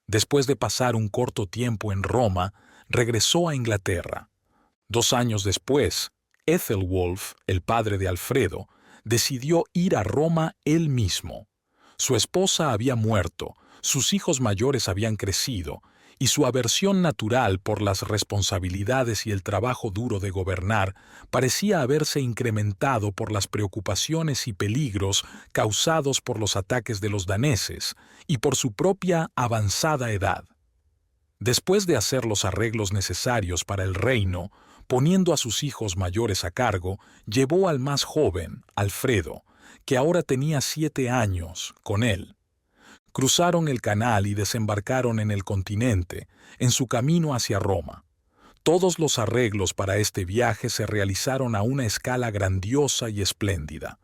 Después de pasar un corto tiempo en Roma, regresó a Inglaterra. 2 años después, Ethelwulf, el padre de Alfredo, decidió ir a Roma él mismo. Su esposa había muerto, sus hijos mayores habían crecido, y su aversión natural por las responsabilidades y el trabajo duro de gobernar parecía haberse incrementado por las preocupaciones y peligros causados por los ataques de los daneses y por su propia avanzada edad. Después de hacer los arreglos necesarios para el reino, poniendo a sus hijos mayores a cargo, llevó al más joven, Alfredo, que ahora tenía 7 años, con él. Cruzaron el canal y desembarcaron en el continente, en su camino hacia Roma. Todos los arreglos para este viaje se realizaron a una escala grandiosa y espléndida.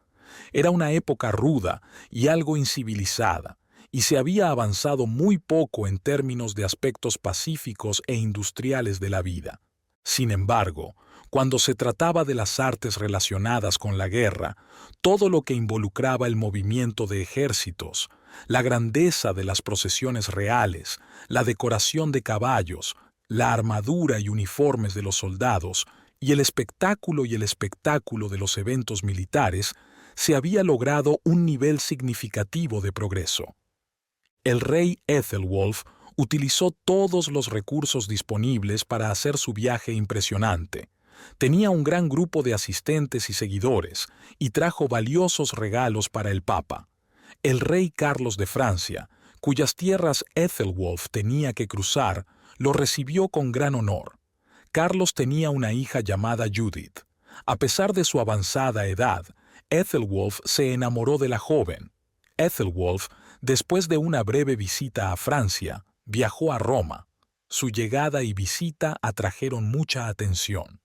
Era una época ruda y algo incivilizada, y se había avanzado muy poco en términos de aspectos pacíficos e industriales de la vida. Sin embargo, cuando se trataba de las artes relacionadas con la guerra, todo lo que involucraba el movimiento de ejércitos, la grandeza de las procesiones reales, la decoración de caballos, la armadura y uniformes de los soldados y el espectáculo de los eventos militares, se había logrado un nivel significativo de progreso. El rey Ethelwolf utilizó todos los recursos disponibles para hacer su viaje impresionante. Tenía un gran grupo de asistentes y seguidores, y trajo valiosos regalos para el Papa. El rey Carlos de Francia, cuyas tierras Ethelwolf tenía que cruzar, lo recibió con gran honor. Carlos tenía una hija llamada Judith. A pesar de su avanzada edad, Ethelwolf se enamoró de la joven. Ethelwolf, después de una breve visita a Francia, viajó a Roma. Su llegada y visita atrajeron mucha atención.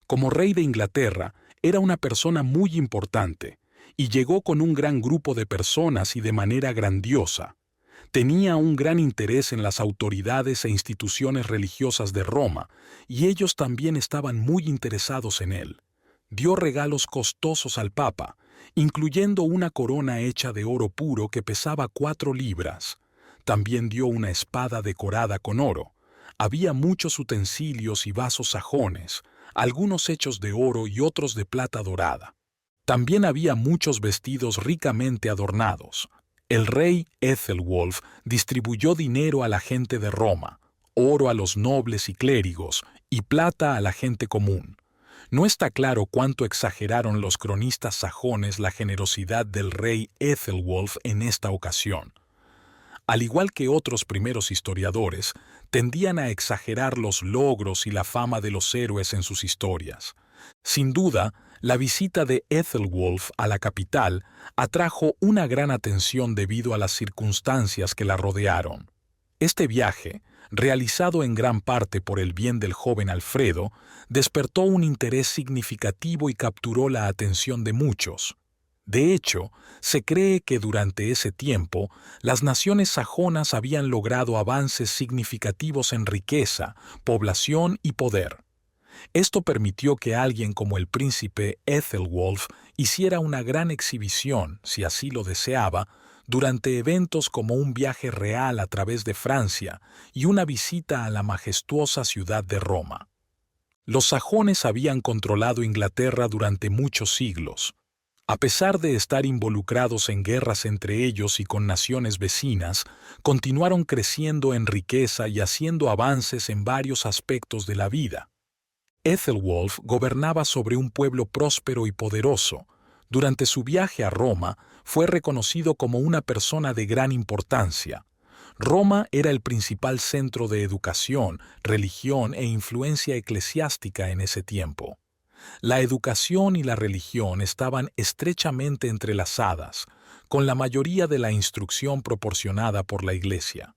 Como rey de Inglaterra, era una persona muy importante, y llegó con un gran grupo de personas y de manera grandiosa. Tenía un gran interés en las autoridades e instituciones religiosas de Roma, y ellos también estaban muy interesados en él. Dio regalos costosos al Papa, incluyendo una corona hecha de oro puro que pesaba 4 libras. También dio una espada decorada con oro. Había muchos utensilios y vasos sajones, algunos hechos de oro y otros de plata dorada. También había muchos vestidos ricamente adornados. El rey Ethelwolf distribuyó dinero a la gente de Roma, oro a los nobles y clérigos, y plata a la gente común. No está claro cuánto exageraron los cronistas sajones la generosidad del rey Ethelwolf en esta ocasión. Al igual que otros primeros historiadores, tendían a exagerar los logros y la fama de los héroes en sus historias. Sin duda, la visita de Ethelwolf a la capital atrajo una gran atención debido a las circunstancias que la rodearon. Este viaje, realizado en gran parte por el bien del joven Alfredo, despertó un interés significativo y capturó la atención de muchos. De hecho, se cree que durante ese tiempo, las naciones sajonas habían logrado avances significativos en riqueza, población y poder. Esto permitió que alguien como el príncipe Ethelwolf hiciera una gran exhibición, si así lo deseaba, durante eventos como un viaje real a través de Francia y una visita a la majestuosa ciudad de Roma. Los sajones habían controlado Inglaterra durante muchos siglos. A pesar de estar involucrados en guerras entre ellos y con naciones vecinas, continuaron creciendo en riqueza y haciendo avances en varios aspectos de la vida. Ethelwolf gobernaba sobre un pueblo próspero y poderoso. Durante su viaje a Roma, fue reconocido como una persona de gran importancia. Roma era el principal centro de educación, religión e influencia eclesiástica en ese tiempo. La educación y la religión estaban estrechamente entrelazadas, con la mayoría de la instrucción proporcionada por la Iglesia.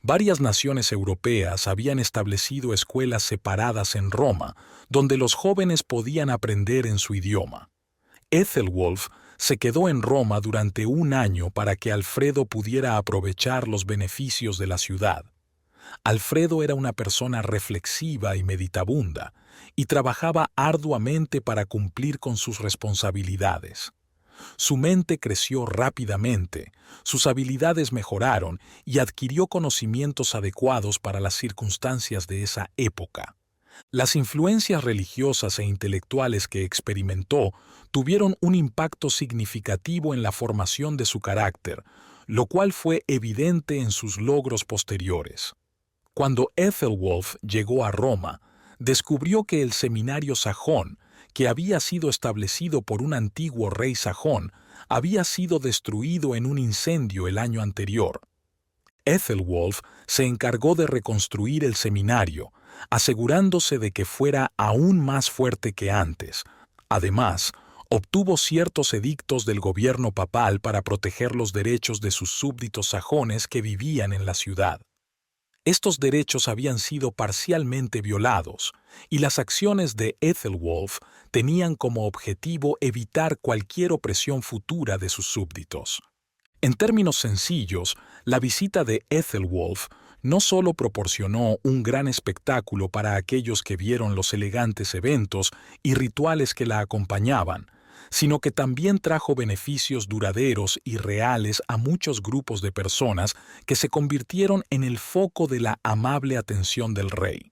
Varias naciones europeas habían establecido escuelas separadas en Roma, donde los jóvenes podían aprender en su idioma. Ethelwolf se quedó en Roma durante un año para que Alfredo pudiera aprovechar los beneficios de la ciudad. Alfredo era una persona reflexiva y meditabunda, y trabajaba arduamente para cumplir con sus responsabilidades. Su mente creció rápidamente, sus habilidades mejoraron y adquirió conocimientos adecuados para las circunstancias de esa época. Las influencias religiosas e intelectuales que experimentó tuvieron un impacto significativo en la formación de su carácter, lo cual fue evidente en sus logros posteriores. Cuando Ethelwolf llegó a Roma, descubrió que el seminario sajón, que había sido establecido por un antiguo rey sajón, había sido destruido en un incendio el año anterior. Ethelwolf se encargó de reconstruir el seminario, asegurándose de que fuera aún más fuerte que antes. Además, obtuvo ciertos edictos del gobierno papal para proteger los derechos de sus súbditos sajones que vivían en la ciudad. Estos derechos habían sido parcialmente violados, y las acciones de Ethelwolf tenían como objetivo evitar cualquier opresión futura de sus súbditos. En términos sencillos, la visita de Ethelwolf no solo proporcionó un gran espectáculo para aquellos que vieron los elegantes eventos y rituales que la acompañaban, sino que también trajo beneficios duraderos y reales a muchos grupos de personas que se convirtieron en el foco de la amable atención del rey.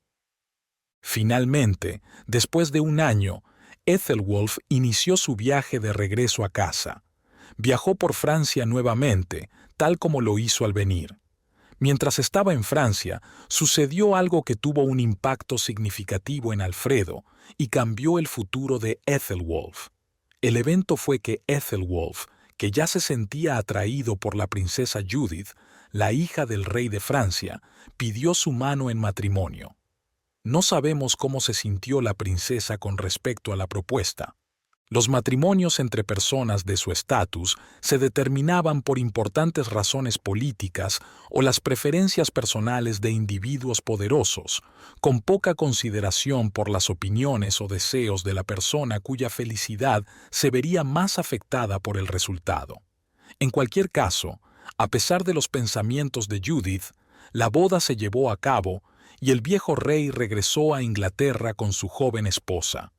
Finalmente, después de un año, Ethelwolf inició su viaje de regreso a casa. Viajó por Francia nuevamente, tal como lo hizo al venir. Mientras estaba en Francia, sucedió algo que tuvo un impacto significativo en Alfredo y cambió el futuro de Ethelwolf. El evento fue que Ethelwolf, que ya se sentía atraído por la princesa Judith, la hija del rey de Francia, pidió su mano en matrimonio. No sabemos cómo se sintió la princesa con respecto a la propuesta. Los matrimonios entre personas de su estatus se determinaban por importantes razones políticas o las preferencias personales de individuos poderosos, con poca consideración por las opiniones o deseos de la persona cuya felicidad se vería más afectada por el resultado. En cualquier caso, a pesar de los pensamientos de Judith, la boda se llevó a cabo y el viejo rey regresó a Inglaterra con su joven esposa.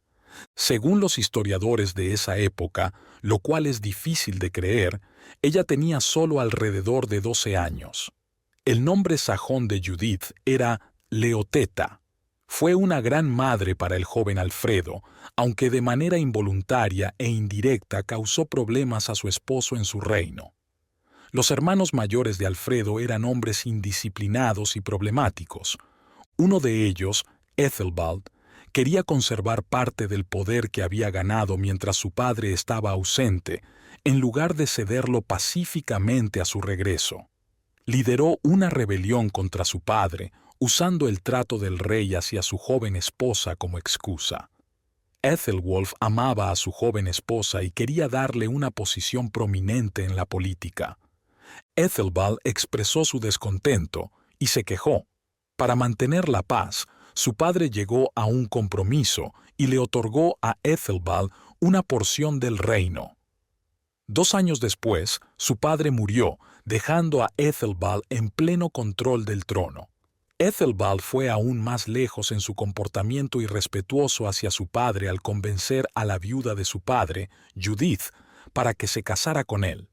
Según los historiadores de esa época, lo cual es difícil de creer, ella tenía solo alrededor de 12 años. El nombre sajón de Judith era Leoteta. Fue una gran madre para el joven Alfredo, aunque de manera involuntaria e indirecta causó problemas a su esposo en su reino. Los hermanos mayores de Alfredo eran hombres indisciplinados y problemáticos. Uno de ellos, Ethelbald, quería conservar parte del poder que había ganado mientras su padre estaba ausente, en lugar de cederlo pacíficamente a su regreso. Lideró una rebelión contra su padre, usando el trato del rey hacia su joven esposa como excusa. Ethelwolf amaba a su joven esposa y quería darle una posición prominente en la política. Ethelbald expresó su descontento y se quejó. Para mantener la paz, su padre llegó a un compromiso y le otorgó a Ethelbald una porción del reino. 2 años después, su padre murió, dejando a Ethelbald en pleno control del trono. Ethelbald fue aún más lejos en su comportamiento irrespetuoso hacia su padre al convencer a la viuda de su padre, Judith, para que se casara con él.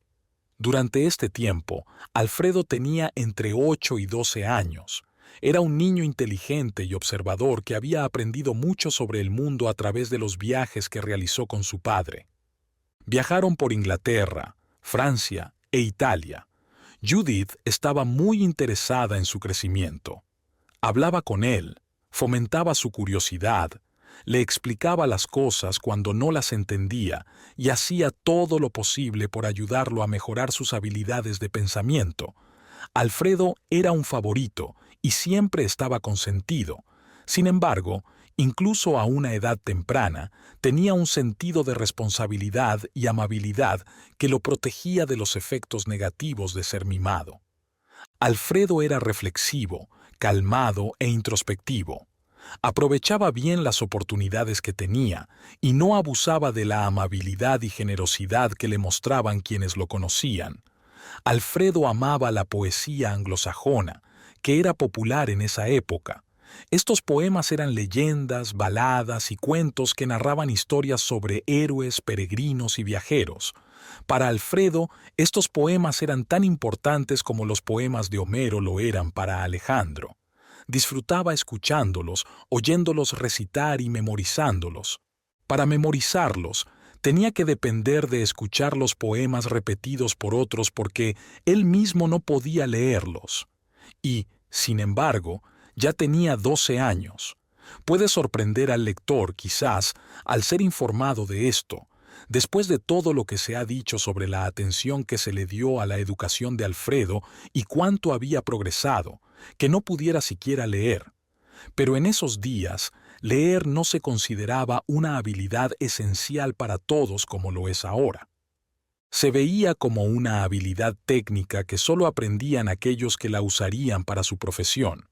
Durante este tiempo, Alfredo tenía entre 8 y 12 años. Era un niño inteligente y observador que había aprendido mucho sobre el mundo a través de los viajes que realizó con su padre. Viajaron por Inglaterra, Francia e Italia. Judith estaba muy interesada en su crecimiento. Hablaba con él, fomentaba su curiosidad, le explicaba las cosas cuando no las entendía y hacía todo lo posible por ayudarlo a mejorar sus habilidades de pensamiento. Alfredo era un favorito y siempre estaba consentido. Sin embargo, incluso a una edad temprana, tenía un sentido de responsabilidad y amabilidad que lo protegía de los efectos negativos de ser mimado. Alfredo era reflexivo, calmado e introspectivo. Aprovechaba bien las oportunidades que tenía y no abusaba de la amabilidad y generosidad que le mostraban quienes lo conocían. Alfredo amaba la poesía anglosajona, que era popular en esa época. Estos poemas eran leyendas, baladas y cuentos que narraban historias sobre héroes, peregrinos y viajeros. Para Alfredo, estos poemas eran tan importantes como los poemas de Homero lo eran para Alejandro. Disfrutaba escuchándolos, oyéndolos recitar y memorizándolos. Para memorizarlos, tenía que depender de escuchar los poemas repetidos por otros porque él mismo no podía leerlos. Y, sin embargo, ya tenía 12 años. Puede sorprender al lector, quizás, al ser informado de esto, después de todo lo que se ha dicho sobre la atención que se le dio a la educación de Alfredo y cuánto había progresado, que no pudiera siquiera leer. Pero en esos días, leer no se consideraba una habilidad esencial para todos como lo es ahora. Se veía como una habilidad técnica que solo aprendían aquellos que la usarían para su profesión.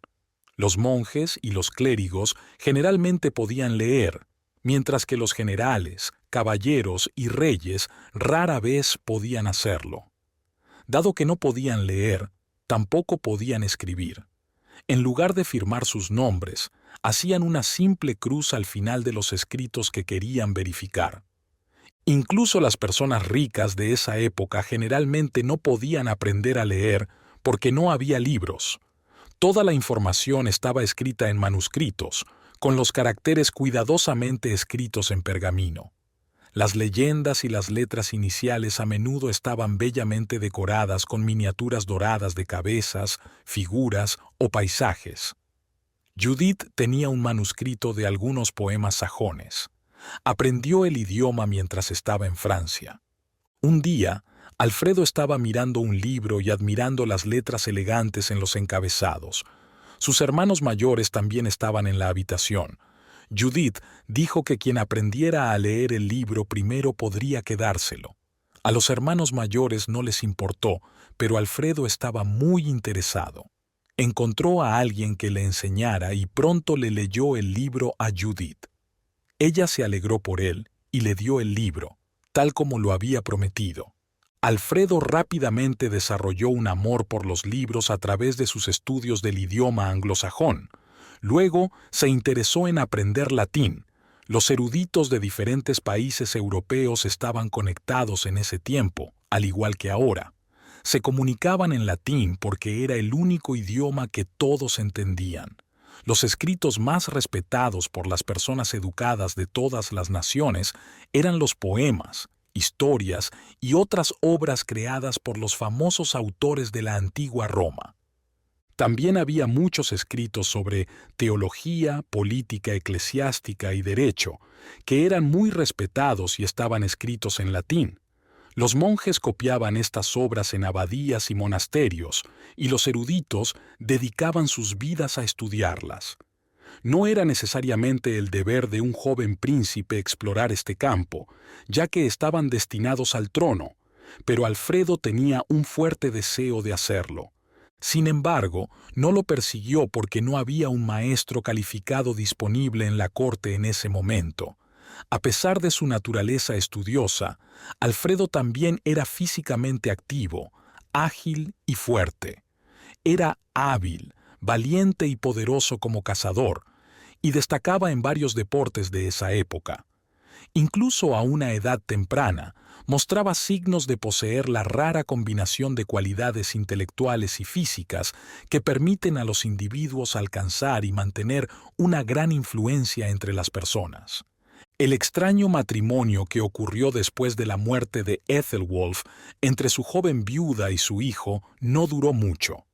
Los monjes y los clérigos generalmente podían leer, mientras que los generales, caballeros y reyes rara vez podían hacerlo. Dado que no podían leer, tampoco podían escribir. En lugar de firmar sus nombres, hacían una simple cruz al final de los escritos que querían verificar. Incluso las personas ricas de esa época generalmente no podían aprender a leer porque no había libros. Toda la información estaba escrita en manuscritos, con los caracteres cuidadosamente escritos en pergamino. Las leyendas y las letras iniciales a menudo estaban bellamente decoradas con miniaturas doradas de cabezas, figuras o paisajes. Judith tenía un manuscrito de algunos poemas sajones. Aprendió el idioma mientras estaba en Francia. Un día, Alfredo estaba mirando un libro y admirando las letras elegantes en los encabezados. Sus hermanos mayores también estaban en la habitación. Judith dijo que quien aprendiera a leer el libro primero podría quedárselo. A los hermanos mayores no les importó, pero Alfredo estaba muy interesado. Encontró a alguien que le enseñara y pronto le leyó el libro a Judith. Ella se alegró por él y le dio el libro, tal como lo había prometido. Alfredo rápidamente desarrolló un amor por los libros a través de sus estudios del idioma anglosajón. Luego se interesó en aprender latín. Los eruditos de diferentes países europeos estaban conectados en ese tiempo, al igual que ahora. Se comunicaban en latín porque era el único idioma que todos entendían. Los escritos más respetados por las personas educadas de todas las naciones eran los poemas, historias y otras obras creadas por los famosos autores de la antigua Roma. También había muchos escritos sobre teología, política eclesiástica y derecho, que eran muy respetados y estaban escritos en latín. Los monjes copiaban estas obras en abadías y monasterios, y los eruditos dedicaban sus vidas a estudiarlas. No era necesariamente el deber de un joven príncipe explorar este campo, ya que estaban destinados al trono, pero Alfredo tenía un fuerte deseo de hacerlo. Sin embargo, no lo persiguió porque no había un maestro calificado disponible en la corte en ese momento. A pesar de su naturaleza estudiosa, Alfredo también era físicamente activo, ágil y fuerte. Era hábil, valiente y poderoso como cazador, y destacaba en varios deportes de esa época. Incluso a una edad temprana, mostraba signos de poseer la rara combinación de cualidades intelectuales y físicas que permiten a los individuos alcanzar y mantener una gran influencia entre las personas. El extraño matrimonio que ocurrió después de la muerte de Ethelwolf entre su joven viuda y su hijo no duró mucho.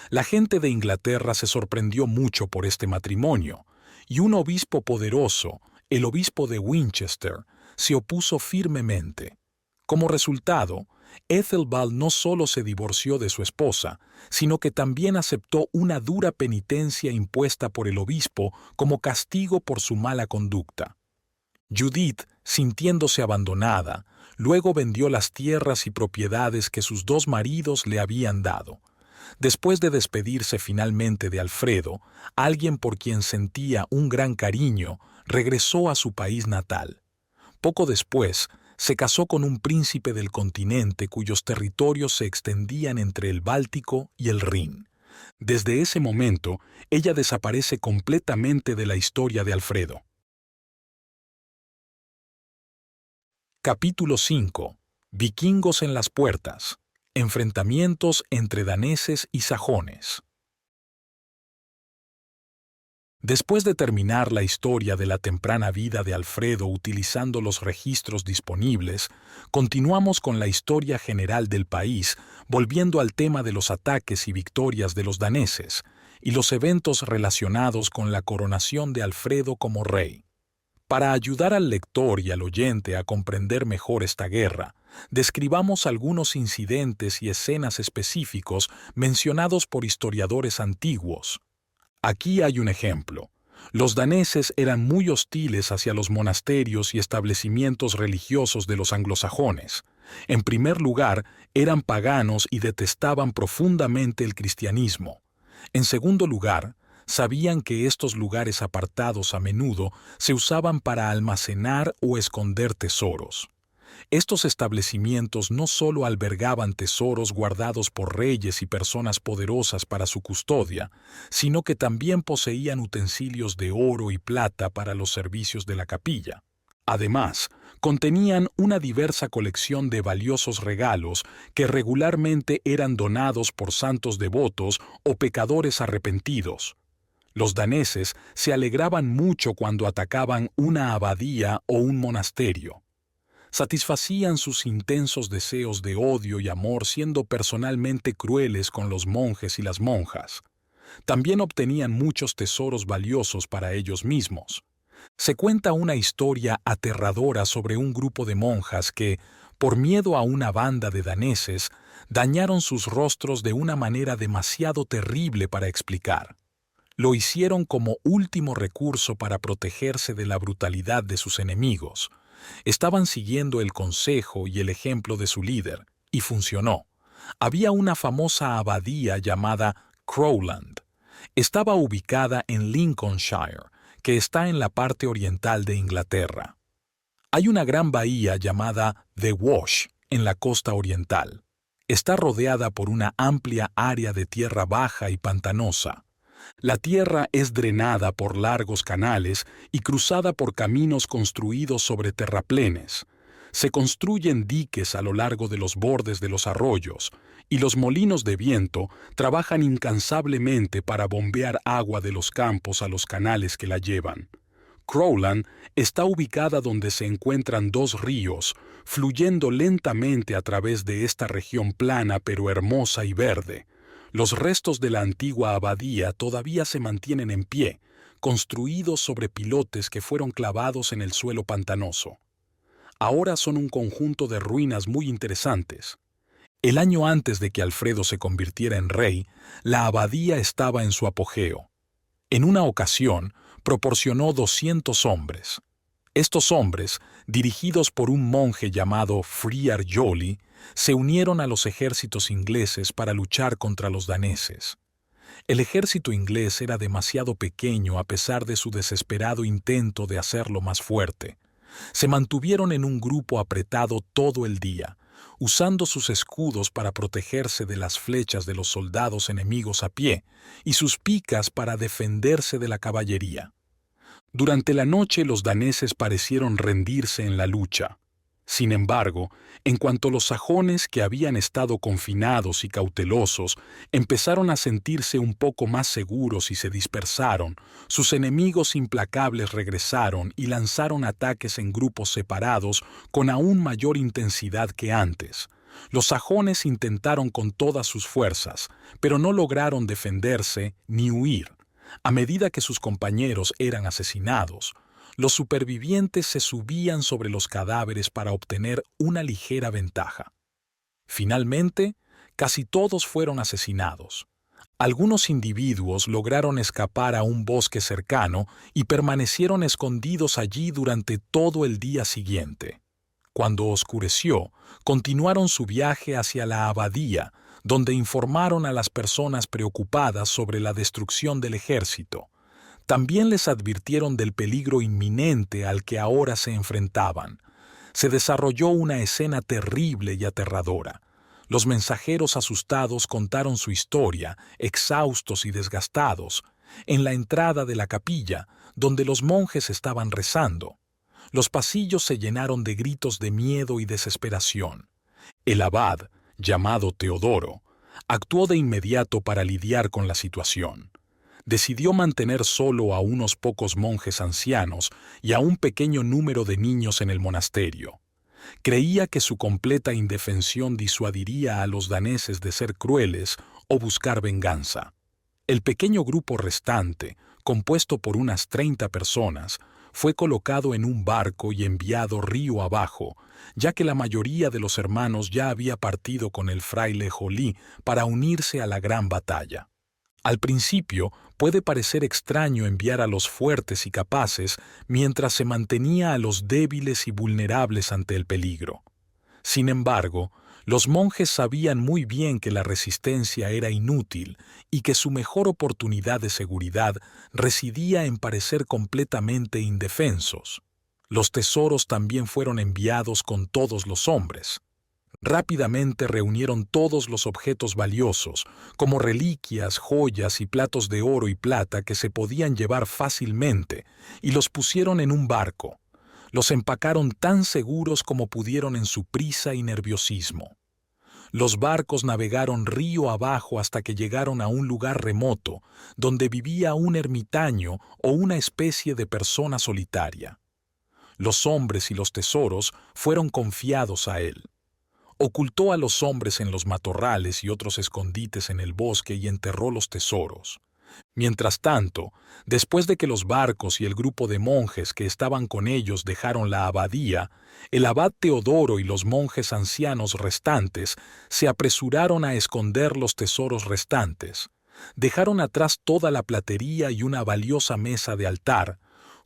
La gente de Inglaterra se sorprendió mucho por este matrimonio, y un obispo poderoso, el obispo de Winchester, se opuso firmemente. Como resultado, Ethelbald no solo se divorció de su esposa, sino que también aceptó una dura penitencia impuesta por el obispo como castigo por su mala conducta. Judith, sintiéndose abandonada, luego vendió las tierras y propiedades que sus dos maridos le habían dado. Después de despedirse finalmente de Alfredo, alguien por quien sentía un gran cariño, regresó a su país natal. Poco después, se casó con un príncipe del continente cuyos territorios se extendían entre el Báltico y el Rin. Desde ese momento, ella desaparece completamente de la historia de Alfredo. Capítulo 5. Vikingos en las puertas. Enfrentamientos entre daneses y sajones. Después de terminar la historia de la temprana vida de Alfredo utilizando los registros disponibles, continuamos con la historia general del país, volviendo al tema de los ataques y victorias de los daneses, y los eventos relacionados con la coronación de Alfredo como rey. Para ayudar al lector y al oyente a comprender mejor esta guerra, describamos algunos incidentes y escenas específicos mencionados por historiadores antiguos. Aquí hay un ejemplo. Los daneses eran muy hostiles hacia los monasterios y establecimientos religiosos de los anglosajones. En primer lugar, eran paganos y detestaban profundamente el cristianismo. En segundo lugar, sabían que estos lugares apartados a menudo se usaban para almacenar o esconder tesoros. Estos establecimientos no solo albergaban tesoros guardados por reyes y personas poderosas para su custodia, sino que también poseían utensilios de oro y plata para los servicios de la capilla. Además, Contenían una diversa colección de valiosos regalos que regularmente eran donados por santos devotos o pecadores arrepentidos. Los daneses se alegraban mucho cuando atacaban una abadía o un monasterio. Satisfacían sus intensos deseos de odio y amor siendo personalmente crueles con los monjes y las monjas. También obtenían muchos tesoros valiosos para ellos mismos. Se cuenta una historia aterradora sobre un grupo de monjas que, por miedo a una banda de daneses, dañaron sus rostros de una manera demasiado terrible para explicar. Lo hicieron como último recurso para protegerse de la brutalidad de sus enemigos. Estaban siguiendo el consejo y el ejemplo de su líder, y funcionó. Había una famosa abadía llamada Crowland. Estaba ubicada en Lincolnshire, que está en la parte oriental de Inglaterra. Hay una gran bahía llamada The Wash en la costa oriental. Está rodeada por una amplia área de tierra baja y pantanosa. La tierra es drenada por largos canales y cruzada por caminos construidos sobre terraplenes. Se construyen diques a lo largo de los bordes de los arroyos, y los molinos de viento trabajan incansablemente para bombear agua de los campos a los canales que la llevan. Crowland está ubicada donde se encuentran dos ríos, fluyendo lentamente a través de esta región plana pero hermosa y verde. Los restos de la antigua abadía todavía se mantienen en pie, construidos sobre pilotes que fueron clavados en el suelo pantanoso. Ahora son un conjunto de ruinas muy interesantes. El año antes de que Alfredo se convirtiera en rey, la abadía estaba en su apogeo. En una ocasión, proporcionó 200 hombres. Estos hombres, dirigidos por un monje llamado Friar Joly, se unieron a los ejércitos ingleses para luchar contra los daneses. El ejército inglés era demasiado pequeño a pesar de su desesperado intento de hacerlo más fuerte. Se mantuvieron en un grupo apretado todo el día, usando sus escudos para protegerse de las flechas de los soldados enemigos a pie y sus picas para defenderse de la caballería. Durante la noche los daneses parecieron rendirse en la lucha. Sin embargo, en cuanto los sajones que habían estado confinados y cautelosos empezaron a sentirse un poco más seguros y se dispersaron, sus enemigos implacables regresaron y lanzaron ataques en grupos separados con aún mayor intensidad que antes. Los sajones intentaron con todas sus fuerzas, pero no lograron defenderse ni huir. A medida que sus compañeros eran asesinados, los supervivientes se subían sobre los cadáveres para obtener una ligera ventaja. Finalmente, casi todos fueron asesinados. Algunos individuos lograron escapar a un bosque cercano y permanecieron escondidos allí durante todo el día siguiente. Cuando oscureció, continuaron su viaje hacia la abadía, donde informaron a las personas preocupadas sobre la destrucción del ejército. También les advirtieron del peligro inminente al que ahora se enfrentaban. Se desarrolló una escena terrible y aterradora. Los mensajeros asustados contaron su historia, exhaustos y desgastados, en la entrada de la capilla, donde los monjes estaban rezando. Los pasillos se llenaron de gritos de miedo y desesperación. El abad, llamado Teodoro, actuó de inmediato para lidiar con la situación. Decidió mantener solo a unos pocos monjes ancianos y a un pequeño número de niños en el monasterio. Creía que su completa indefensión disuadiría a los daneses de ser crueles o buscar venganza. El pequeño grupo restante, compuesto por unas 30 personas, fue colocado en un barco y enviado río abajo, ya que la mayoría de los hermanos ya había partido con el fraile Joly para unirse a la gran batalla. Al principio, puede parecer extraño enviar a los fuertes y capaces mientras se mantenía a los débiles y vulnerables ante el peligro. Sin embargo, los monjes sabían muy bien que la resistencia era inútil y que su mejor oportunidad de seguridad residía en parecer completamente indefensos. Los tesoros también fueron enviados con todos los hombres. Rápidamente reunieron todos los objetos valiosos, como reliquias, joyas y platos de oro y plata que se podían llevar fácilmente, y los pusieron en un barco. Los empacaron tan seguros como pudieron en su prisa y nerviosismo. Los barcos navegaron río abajo hasta que llegaron a un lugar remoto, donde vivía un ermitaño o una especie de persona solitaria. Los hombres y los tesoros fueron confiados a él. Ocultó a los hombres en los matorrales y otros escondites en el bosque y enterró los tesoros. Mientras tanto, después de que los barcos y el grupo de monjes que estaban con ellos dejaron la abadía, el abad Teodoro y los monjes ancianos restantes se apresuraron a esconder los tesoros restantes. Dejaron atrás toda la platería y una valiosa mesa de altar,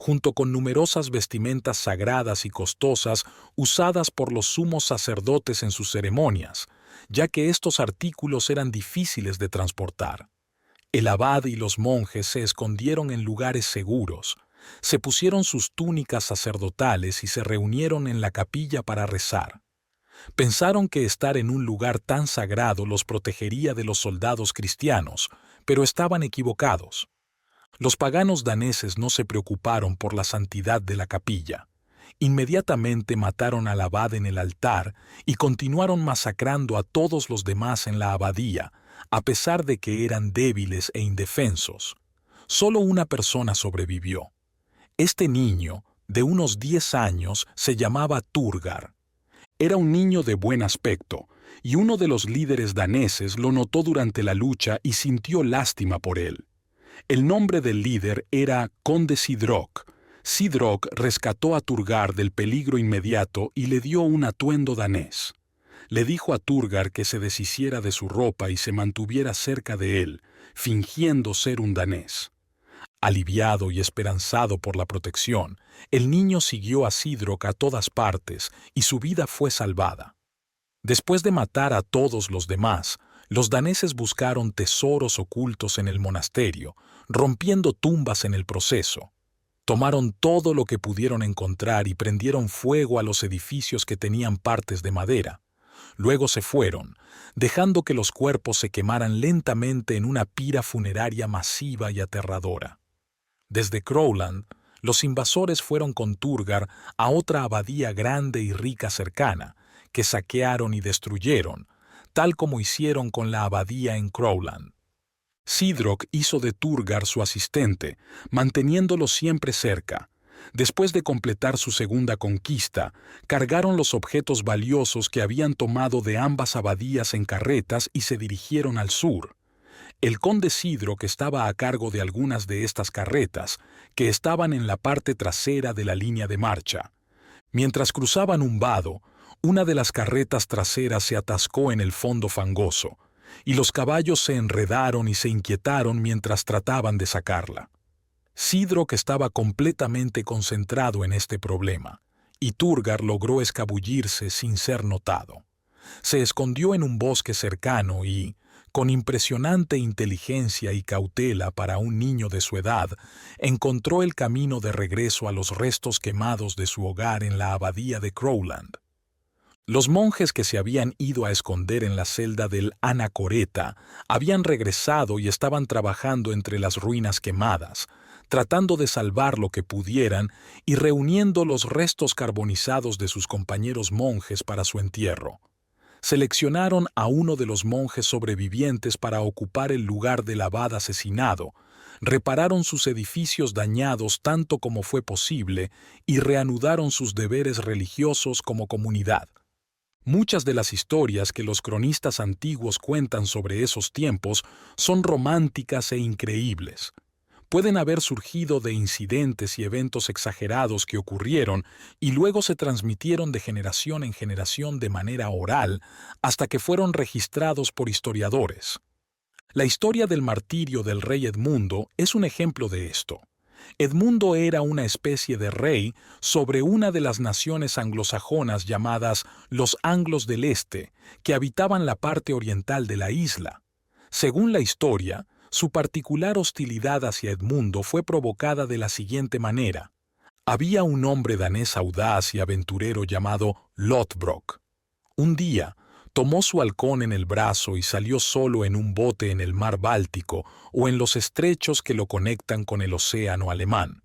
junto con numerosas vestimentas sagradas y costosas usadas por los sumos sacerdotes en sus ceremonias, ya que estos artículos eran difíciles de transportar. El abad y los monjes se escondieron en lugares seguros, se pusieron sus túnicas sacerdotales y se reunieron en la capilla para rezar. Pensaron que estar en un lugar tan sagrado los protegería de los soldados cristianos, pero estaban equivocados. Los paganos daneses no se preocuparon por la santidad de la capilla. Inmediatamente mataron al abad en el altar y continuaron masacrando a todos los demás en la abadía, a pesar de que eran débiles e indefensos. Solo una persona sobrevivió. Este niño, de unos 10 años, se llamaba Turgar. Era un niño de buen aspecto, y uno de los líderes daneses lo notó durante la lucha y sintió lástima por él. El nombre del líder era Conde Sidrok. Sidrok rescató a Turgar del peligro inmediato y le dio un atuendo danés. Le dijo a Turgar que se deshiciera de su ropa y se mantuviera cerca de él, fingiendo ser un danés. Aliviado y esperanzado por la protección, el niño siguió a Sidrok a todas partes y su vida fue salvada. Después de matar a todos los demás, los daneses buscaron tesoros ocultos en el monasterio, rompiendo tumbas en el proceso. Tomaron todo lo que pudieron encontrar y prendieron fuego a los edificios que tenían partes de madera. Luego se fueron, dejando que los cuerpos se quemaran lentamente en una pira funeraria masiva y aterradora. Desde Crowland, los invasores fueron con Turgar a otra abadía grande y rica cercana, que saquearon y destruyeron, tal como hicieron con la abadía en Crowland. Sidrok hizo de Turgar su asistente, manteniéndolo siempre cerca. Después de completar su segunda conquista, cargaron los objetos valiosos que habían tomado de ambas abadías en carretas y se dirigieron al sur. El conde Sidrok estaba a cargo de algunas de estas carretas, que estaban en la parte trasera de la línea de marcha. Mientras cruzaban un vado, una de las carretas traseras se atascó en el fondo fangoso, y los caballos se enredaron y se inquietaron mientras trataban de sacarla. Sidrok estaba completamente concentrado en este problema, y Turgar logró escabullirse sin ser notado. Se escondió en un bosque cercano y, con impresionante inteligencia y cautela para un niño de su edad, encontró el camino de regreso a los restos quemados de su hogar en la abadía de Crowland. Los monjes que se habían ido a esconder en la celda del Anacoreta habían regresado y estaban trabajando entre las ruinas quemadas, tratando de salvar lo que pudieran y reuniendo los restos carbonizados de sus compañeros monjes para su entierro. Seleccionaron a uno de los monjes sobrevivientes para ocupar el lugar del abad asesinado, repararon sus edificios dañados tanto como fue posible y reanudaron sus deberes religiosos como comunidad. Muchas de las historias que los cronistas antiguos cuentan sobre esos tiempos son románticas e increíbles. Pueden haber surgido de incidentes y eventos exagerados que ocurrieron y luego se transmitieron de generación en generación de manera oral hasta que fueron registrados por historiadores. La historia del martirio del rey Edmundo es un ejemplo de esto. Edmundo era una especie de rey sobre una de las naciones anglosajonas llamadas los Anglos del Este, que habitaban la parte oriental de la isla. Según la historia, su particular hostilidad hacia Edmundo fue provocada de la siguiente manera. Había un hombre danés audaz y aventurero llamado Lothbrok. Un día, tomó su halcón en el brazo y salió solo en un bote en el mar Báltico o en los estrechos que lo conectan con el océano alemán.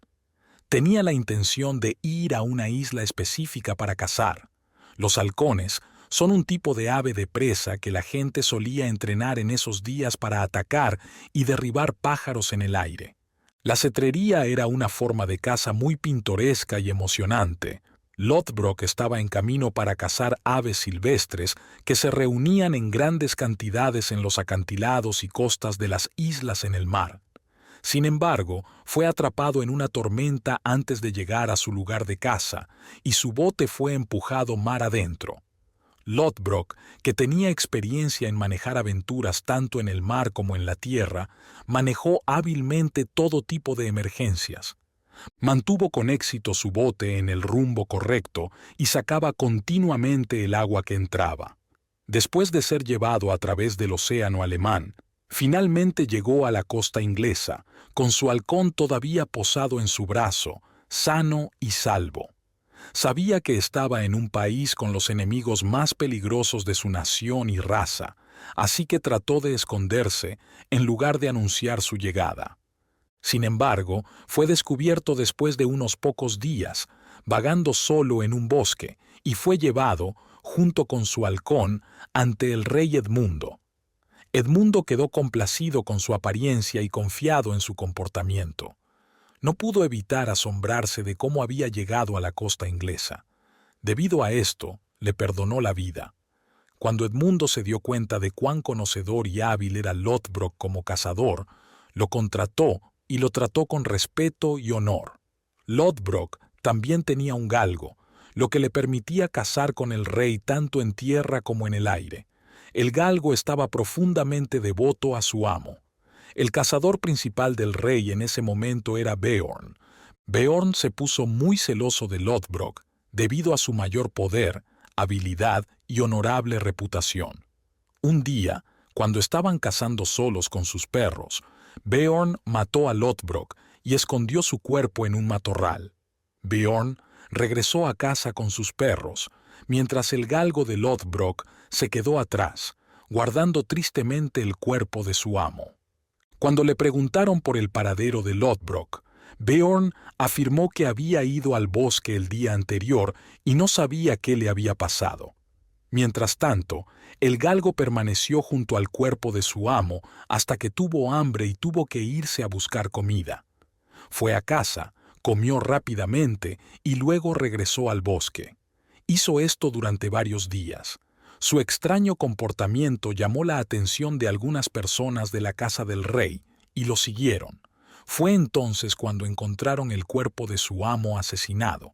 Tenía la intención de ir a una isla específica para cazar. Los halcones son un tipo de ave de presa que la gente solía entrenar en esos días para atacar y derribar pájaros en el aire. La cetrería era una forma de caza muy pintoresca y emocionante. Lothbrok estaba en camino para cazar aves silvestres que se reunían en grandes cantidades en los acantilados y costas de las islas en el mar. Sin embargo, fue atrapado en una tormenta antes de llegar a su lugar de caza, y su bote fue empujado mar adentro. Lothbrok, que tenía experiencia en manejar aventuras tanto en el mar como en la tierra, manejó hábilmente todo tipo de emergencias. Mantuvo con éxito su bote en el rumbo correcto y sacaba continuamente el agua que entraba. Después de ser llevado a través del océano alemán, finalmente llegó a la costa inglesa, con su halcón todavía posado en su brazo, sano y salvo. Sabía que estaba en un país con los enemigos más peligrosos de su nación y raza, así que trató de esconderse en lugar de anunciar su llegada. Sin embargo, fue descubierto después de unos pocos días, vagando solo en un bosque, y fue llevado, junto con su halcón, ante el rey Edmundo. Edmundo quedó complacido con su apariencia y confiado en su comportamiento. No pudo evitar asombrarse de cómo había llegado a la costa inglesa. Debido a esto, le perdonó la vida. Cuando Edmundo se dio cuenta de cuán conocedor y hábil era Lothbrok como cazador, lo contrató y lo trató con respeto y honor. Lothbrok también tenía un galgo, lo que le permitía cazar con el rey tanto en tierra como en el aire. El galgo estaba profundamente devoto a su amo. El cazador principal del rey en ese momento era Beorn. Beorn se puso muy celoso de Lothbrok debido a su mayor poder, habilidad y honorable reputación. Un día, cuando estaban cazando solos con sus perros, Beorn mató a Lothbrok y escondió su cuerpo en un matorral. Beorn regresó a casa con sus perros, mientras el galgo de Lothbrok se quedó atrás, guardando tristemente el cuerpo de su amo. Cuando le preguntaron por el paradero de Lothbrok, Beorn afirmó que había ido al bosque el día anterior y no sabía qué le había pasado. Mientras tanto, el galgo permaneció junto al cuerpo de su amo hasta que tuvo hambre y tuvo que irse a buscar comida. Fue a casa, comió rápidamente y luego regresó al bosque. Hizo esto durante varios días. Su extraño comportamiento llamó la atención de algunas personas de la casa del rey y lo siguieron. Fue entonces cuando encontraron el cuerpo de su amo asesinado.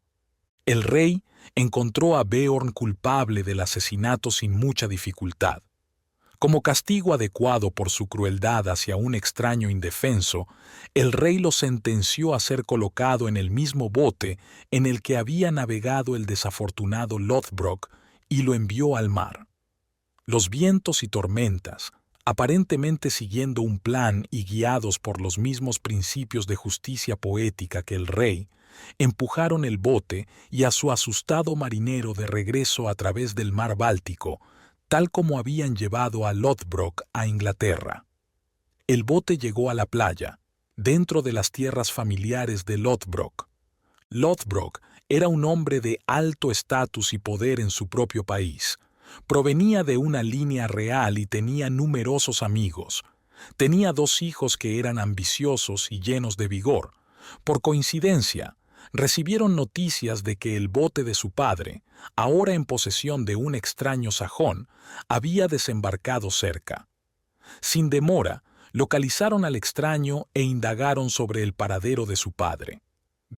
El rey encontró a Beorn culpable del asesinato sin mucha dificultad. Como castigo adecuado por su crueldad hacia un extraño indefenso, el rey lo sentenció a ser colocado en el mismo bote en el que había navegado el desafortunado Lothbrok y lo envió al mar. Los vientos y tormentas, aparentemente siguiendo un plan y guiados por los mismos principios de justicia poética que el rey, empujaron el bote y a su asustado marinero de regreso a través del mar Báltico, tal como habían llevado a Lothbrok a Inglaterra. El bote llegó a la playa, dentro de las tierras familiares de Lothbrok. Lothbrok era un hombre de alto estatus y poder en su propio país. Provenía de una línea real y tenía numerosos amigos. Tenía 2 hijos que eran ambiciosos y llenos de vigor. Por coincidencia, recibieron noticias de que el bote de su padre, ahora en posesión de un extraño sajón, había desembarcado cerca. Sin demora, localizaron al extraño e indagaron sobre el paradero de su padre.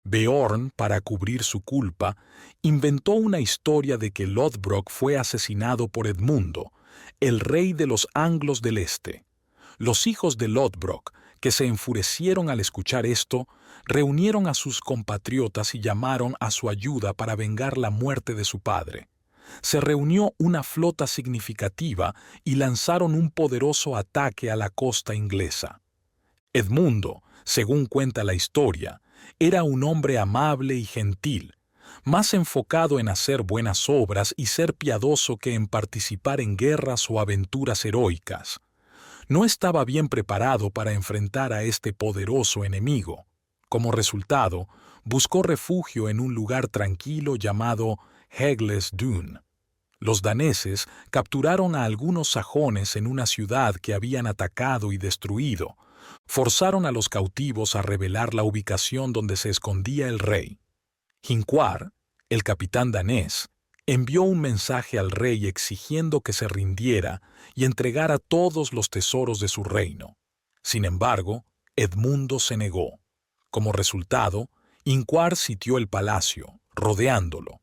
Beorn, para cubrir su culpa, inventó una historia de que Lothbrok fue asesinado por Edmundo, el rey de los anglos del este. Los hijos de Lothbrok, que se enfurecieron al escuchar esto, reunieron a sus compatriotas y llamaron a su ayuda para vengar la muerte de su padre. Se reunió una flota significativa y lanzaron un poderoso ataque a la costa inglesa. Edmundo, según cuenta la historia, era un hombre amable y gentil, más enfocado en hacer buenas obras y ser piadoso que en participar en guerras o aventuras heroicas. No estaba bien preparado para enfrentar a este poderoso enemigo. Como resultado, buscó refugio en un lugar tranquilo llamado Hegles Dune. Los daneses capturaron a algunos sajones en una ciudad que habían atacado y destruido. Forzaron a los cautivos a revelar la ubicación donde se escondía el rey. Hinquar, el capitán danés, envió un mensaje al rey exigiendo que se rindiera y entregara todos los tesoros de su reino. Sin embargo, Edmundo se negó. Como resultado, Hinquar sitió el palacio, rodeándolo.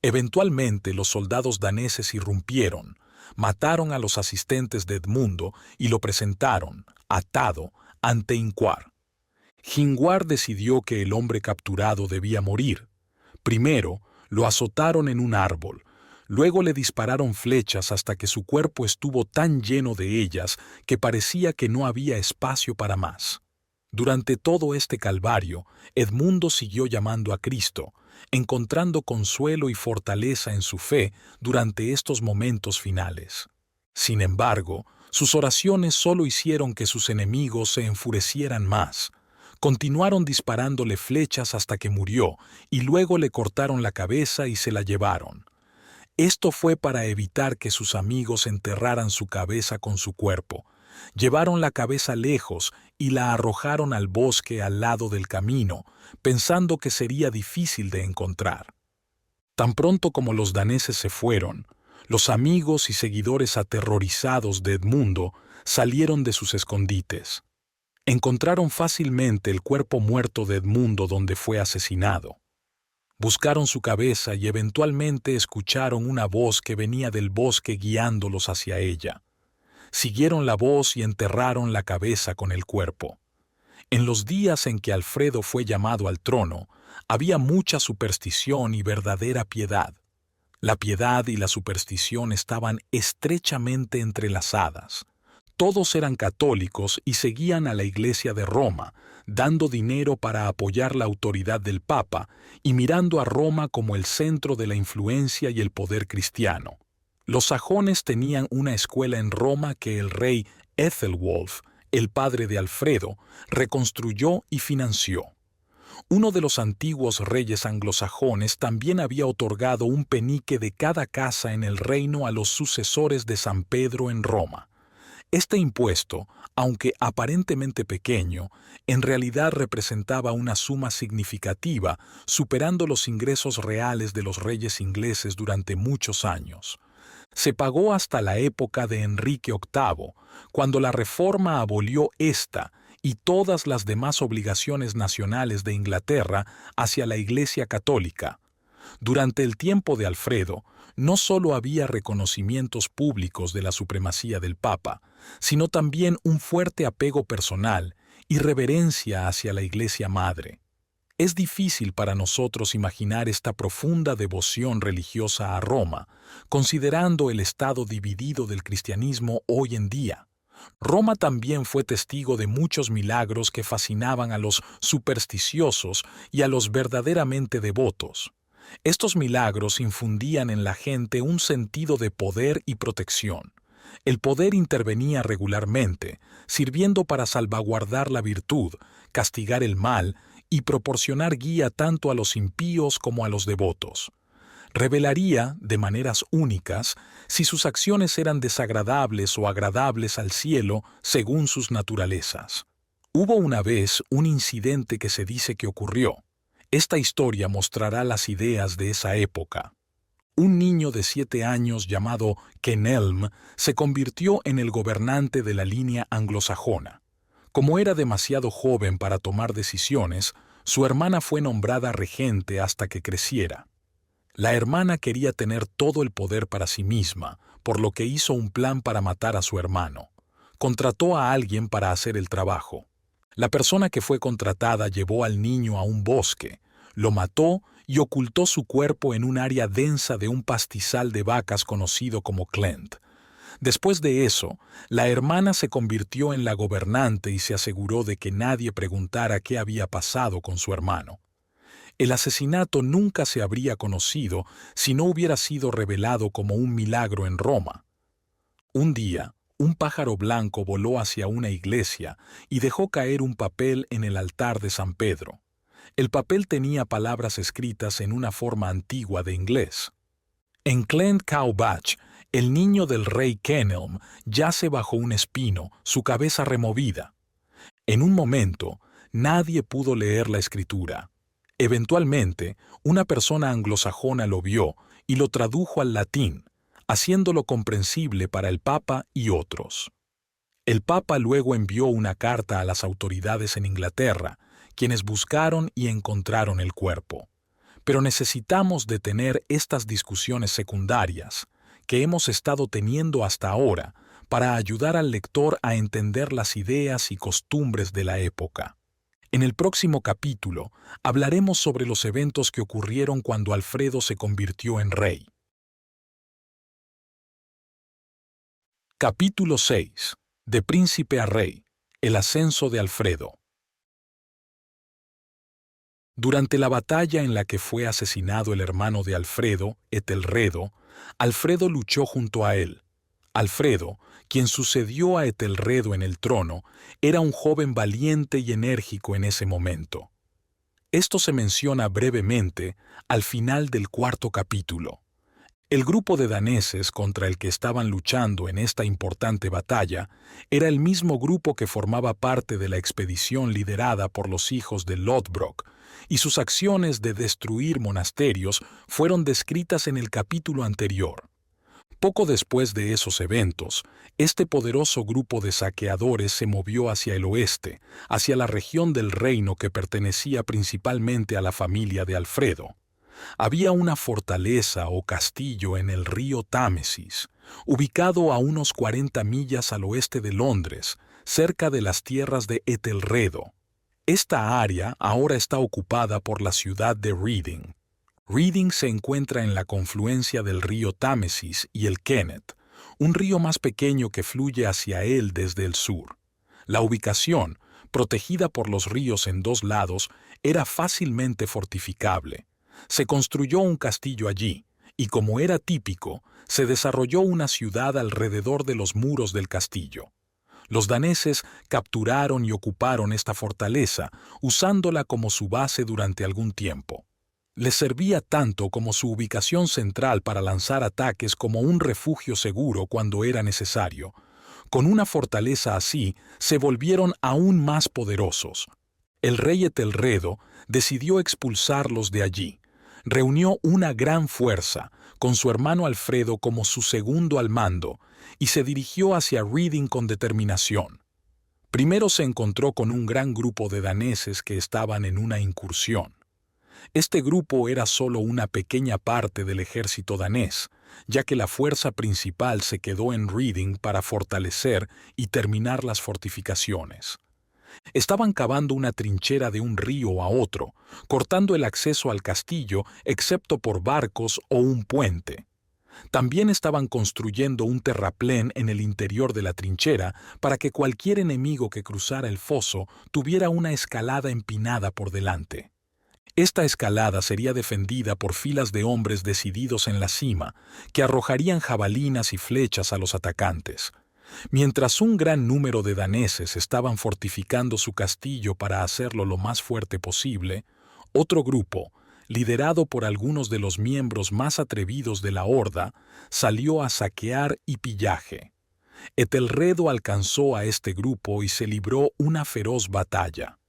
Eventualmente los soldados daneses irrumpieron, mataron a los asistentes de Edmundo y lo presentaron, atado, ante Hinquar. Hinquar decidió que el hombre capturado debía morir. Primero, lo azotaron en un árbol, luego le dispararon flechas hasta que su cuerpo estuvo tan lleno de ellas que parecía que no había espacio para más. Durante todo este calvario, Edmundo siguió llamando a Cristo, encontrando consuelo y fortaleza en su fe durante estos momentos finales. Sin embargo, sus oraciones solo hicieron que sus enemigos se enfurecieran más. Continuaron disparándole flechas hasta que murió, y luego le cortaron la cabeza y se la llevaron. Esto fue para evitar que sus amigos enterraran su cabeza con su cuerpo. Llevaron la cabeza lejos y la arrojaron al bosque al lado del camino, pensando que sería difícil de encontrar. Tan pronto como los daneses se fueron, los amigos y seguidores aterrorizados de Edmundo salieron de sus escondites. Encontraron fácilmente el cuerpo muerto de Edmundo donde fue asesinado. Buscaron su cabeza y eventualmente escucharon una voz que venía del bosque guiándolos hacia ella. Siguieron la voz y enterraron la cabeza con el cuerpo. En los días en que Alfredo fue llamado al trono, había mucha superstición y verdadera piedad. La piedad y la superstición estaban estrechamente entrelazadas. Todos eran católicos y seguían a la Iglesia de Roma, dando dinero para apoyar la autoridad del Papa y mirando a Roma como el centro de la influencia y el poder cristiano. Los sajones tenían una escuela en Roma que el rey Ethelwolf, el padre de Alfredo, reconstruyó y financió. Uno de los antiguos reyes anglosajones también había otorgado un penique de cada casa en el reino a los sucesores de San Pedro en Roma. Este impuesto, aunque aparentemente pequeño, en realidad representaba una suma significativa, superando los ingresos reales de los reyes ingleses durante muchos años. Se pagó hasta la época de Enrique VIII, cuando la Reforma abolió esta y todas las demás obligaciones nacionales de Inglaterra hacia la Iglesia Católica. Durante el tiempo de Alfredo, no solo había reconocimientos públicos de la supremacía del Papa, sino también un fuerte apego personal y reverencia hacia la Iglesia Madre. Es difícil para nosotros imaginar esta profunda devoción religiosa a Roma, considerando el estado dividido del cristianismo hoy en día. Roma también fue testigo de muchos milagros que fascinaban a los supersticiosos y a los verdaderamente devotos. Estos milagros infundían en la gente un sentido de poder y protección. El poder intervenía regularmente, sirviendo para salvaguardar la virtud, castigar el mal y proporcionar guía tanto a los impíos como a los devotos. Revelaría, de maneras únicas, si sus acciones eran desagradables o agradables al cielo según sus naturalezas. Hubo una vez un incidente que se dice que ocurrió. Esta historia mostrará las ideas de esa época. Un niño de 7 años llamado Kenelm se convirtió en el gobernante de la línea anglosajona. Como era demasiado joven para tomar decisiones, su hermana fue nombrada regente hasta que creciera. La hermana quería tener todo el poder para sí misma, por lo que hizo un plan para matar a su hermano. Contrató a alguien para hacer el trabajo. La persona que fue contratada llevó al niño a un bosque, lo mató y ocultó su cuerpo en un área densa de un pastizal de vacas conocido como Clent. Después de eso, la hermana se convirtió en la gobernante y se aseguró de que nadie preguntara qué había pasado con su hermano. El asesinato nunca se habría conocido si no hubiera sido revelado como un milagro en Roma. Un día, un pájaro blanco voló hacia una iglesia y dejó caer un papel en el altar de San Pedro. El papel tenía palabras escritas en una forma antigua de inglés. En Clent Cowbach, el niño del rey Kenelm yace bajo un espino, su cabeza removida. En un momento, nadie pudo leer la escritura. Eventualmente, una persona anglosajona lo vio y lo tradujo al latín, haciéndolo comprensible para el Papa y otros. El Papa luego envió una carta a las autoridades en Inglaterra, quienes buscaron y encontraron el cuerpo. Pero necesitamos detener estas discusiones secundarias que hemos estado teniendo hasta ahora para ayudar al lector a entender las ideas y costumbres de la época. En el próximo capítulo hablaremos sobre los eventos que ocurrieron cuando Alfredo se convirtió en rey. Capítulo 6. De príncipe a rey. El ascenso de Alfredo. Durante la batalla en la que fue asesinado el hermano de Alfredo, Etelredo, Alfredo luchó junto a él. Alfredo, quien sucedió a Etelredo en el trono, era un joven valiente y enérgico en ese momento. Esto se menciona brevemente al final del cuarto capítulo. El grupo de daneses contra el que estaban luchando en esta importante batalla era el mismo grupo que formaba parte de la expedición liderada por los hijos de Lodbrok, y sus acciones de destruir monasterios fueron descritas en el capítulo anterior. Poco después de esos eventos, este poderoso grupo de saqueadores se movió hacia el oeste, hacia la región del reino que pertenecía principalmente a la familia de Alfredo. Había una fortaleza o castillo en el río Támesis, ubicado a unos 40 millas al oeste de Londres, cerca de las tierras de Etelredo. Esta área ahora está ocupada por la ciudad de Reading. Reading se encuentra en la confluencia del río Támesis y el Kennet, un río más pequeño que fluye hacia él desde el sur. La ubicación, protegida por los ríos en dos lados, era fácilmente fortificable. Se construyó un castillo allí, y como era típico, se desarrolló una ciudad alrededor de los muros del castillo. Los daneses capturaron y ocuparon esta fortaleza, usándola como su base durante algún tiempo. Les servía tanto como su ubicación central para lanzar ataques como un refugio seguro cuando era necesario. Con una fortaleza así, se volvieron aún más poderosos. El rey Etelredo decidió expulsarlos de allí. Reunió una gran fuerza, con su hermano Alfredo como su segundo al mando, y se dirigió hacia Reading con determinación. Primero se encontró con un gran grupo de daneses que estaban en una incursión. Este grupo era solo una pequeña parte del ejército danés, ya que la fuerza principal se quedó en Reading para fortalecer y terminar las fortificaciones. Estaban cavando una trinchera de un río a otro, cortando el acceso al castillo excepto por barcos o un puente. También estaban construyendo un terraplén en el interior de la trinchera para que cualquier enemigo que cruzara el foso tuviera una escalada empinada por delante. Esta escalada sería defendida por filas de hombres decididos en la cima, que arrojarían jabalinas y flechas a los atacantes. Mientras un gran número de daneses estaban fortificando su castillo para hacerlo lo más fuerte posible, otro grupo, liderado por algunos de los miembros más atrevidos de la horda, salió a saquear y pillaje. Etelredo alcanzó a este grupo y se libró una feroz batalla.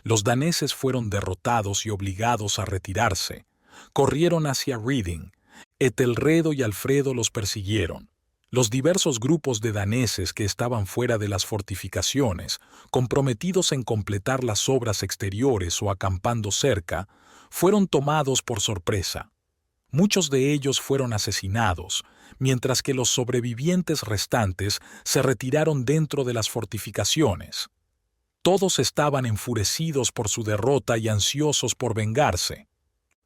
Los daneses fueron derrotados y obligados a retirarse. Corrieron hacia Reading. Etelredo y Alfredo los persiguieron. Los diversos grupos de daneses que estaban fuera de las fortificaciones, comprometidos en completar las obras exteriores o acampando cerca, fueron tomados por sorpresa. Muchos de ellos fueron asesinados, mientras que los sobrevivientes restantes se retiraron dentro de las fortificaciones. Todos estaban enfurecidos por su derrota y ansiosos por vengarse.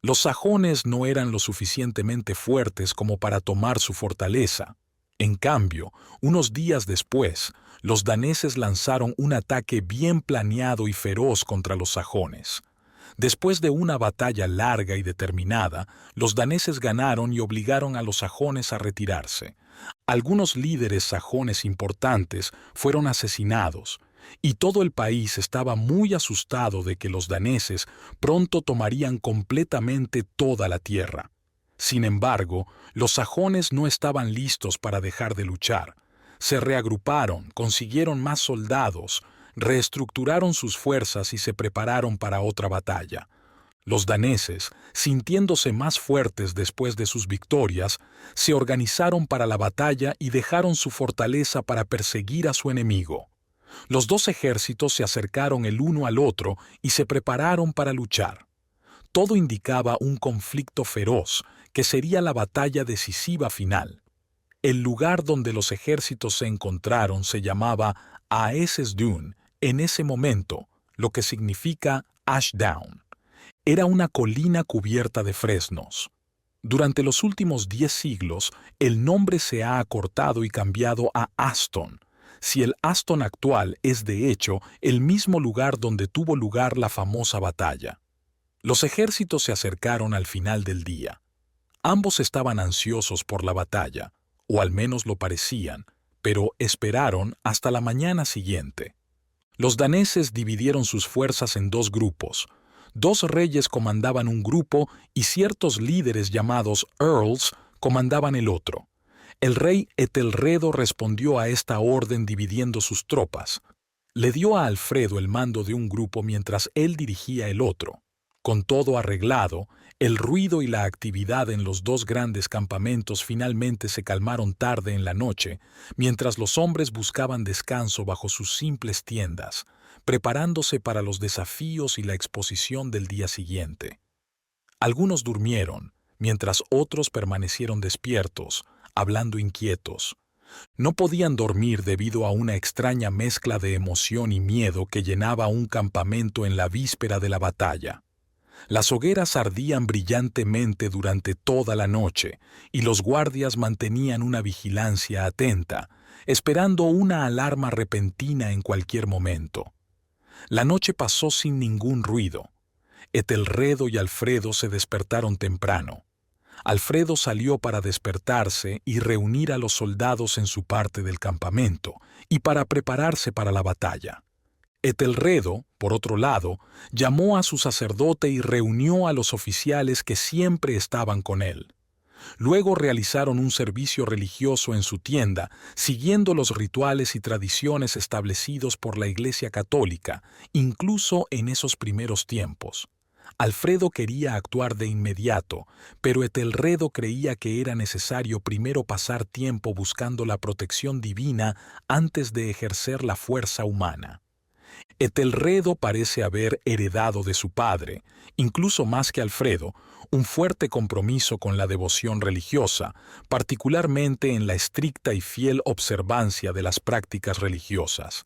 Los sajones no eran lo suficientemente fuertes como para tomar su fortaleza. En cambio, unos días después, los daneses lanzaron un ataque bien planeado y feroz contra los sajones. Después de una batalla larga y determinada, los daneses ganaron y obligaron a los sajones a retirarse. Algunos líderes sajones importantes fueron asesinados, y todo el país estaba muy asustado de que los daneses pronto tomarían completamente toda la tierra. Sin embargo, los sajones no estaban listos para dejar de luchar. Se reagruparon, consiguieron más soldados, reestructuraron sus fuerzas y se prepararon para otra batalla. Los daneses, sintiéndose más fuertes después de sus victorias, se organizaron para la batalla y dejaron su fortaleza para perseguir a su enemigo. Los dos ejércitos se acercaron el uno al otro y se prepararon para luchar. Todo indicaba un conflicto feroz, que sería la batalla decisiva final. El lugar donde los ejércitos se encontraron se llamaba Aes Dun en ese momento, lo que significa Ashdown. Era una colina cubierta de fresnos. Durante los últimos 10 siglos, el nombre se ha acortado y cambiado a Aston, si el Aston actual es de hecho el mismo lugar donde tuvo lugar la famosa batalla. Los ejércitos se acercaron al final del día. Ambos estaban ansiosos por la batalla, o al menos lo parecían, pero esperaron hasta la mañana siguiente. Los daneses dividieron sus fuerzas en dos grupos. 2 reyes comandaban un grupo y ciertos líderes llamados Earls comandaban el otro. El rey Etelredo respondió a esta orden dividiendo sus tropas. Le dio a Alfredo el mando de un grupo mientras él dirigía el otro. Con todo arreglado, el ruido y la actividad en los 2 grandes campamentos finalmente se calmaron tarde en la noche, mientras los hombres buscaban descanso bajo sus simples tiendas, preparándose para los desafíos y la exposición del día siguiente. Algunos durmieron, mientras otros permanecieron despiertos, hablando inquietos. No podían dormir debido a una extraña mezcla de emoción y miedo que llenaba un campamento en la víspera de la batalla. Las hogueras ardían brillantemente durante toda la noche y los guardias mantenían una vigilancia atenta, esperando una alarma repentina en cualquier momento. La noche pasó sin ningún ruido. Etelredo y Alfredo se despertaron temprano. Alfredo salió para despertarse y reunir a los soldados en su parte del campamento y para prepararse para la batalla. Etelredo, por otro lado, llamó a su sacerdote y reunió a los oficiales que siempre estaban con él. Luego realizaron un servicio religioso en su tienda, siguiendo los rituales y tradiciones establecidos por la Iglesia Católica, incluso en esos primeros tiempos. Alfredo quería actuar de inmediato, pero Etelredo creía que era necesario primero pasar tiempo buscando la protección divina antes de ejercer la fuerza humana. Etelredo parece haber heredado de su padre, incluso más que Alfredo, un fuerte compromiso con la devoción religiosa, particularmente en la estricta y fiel observancia de las prácticas religiosas.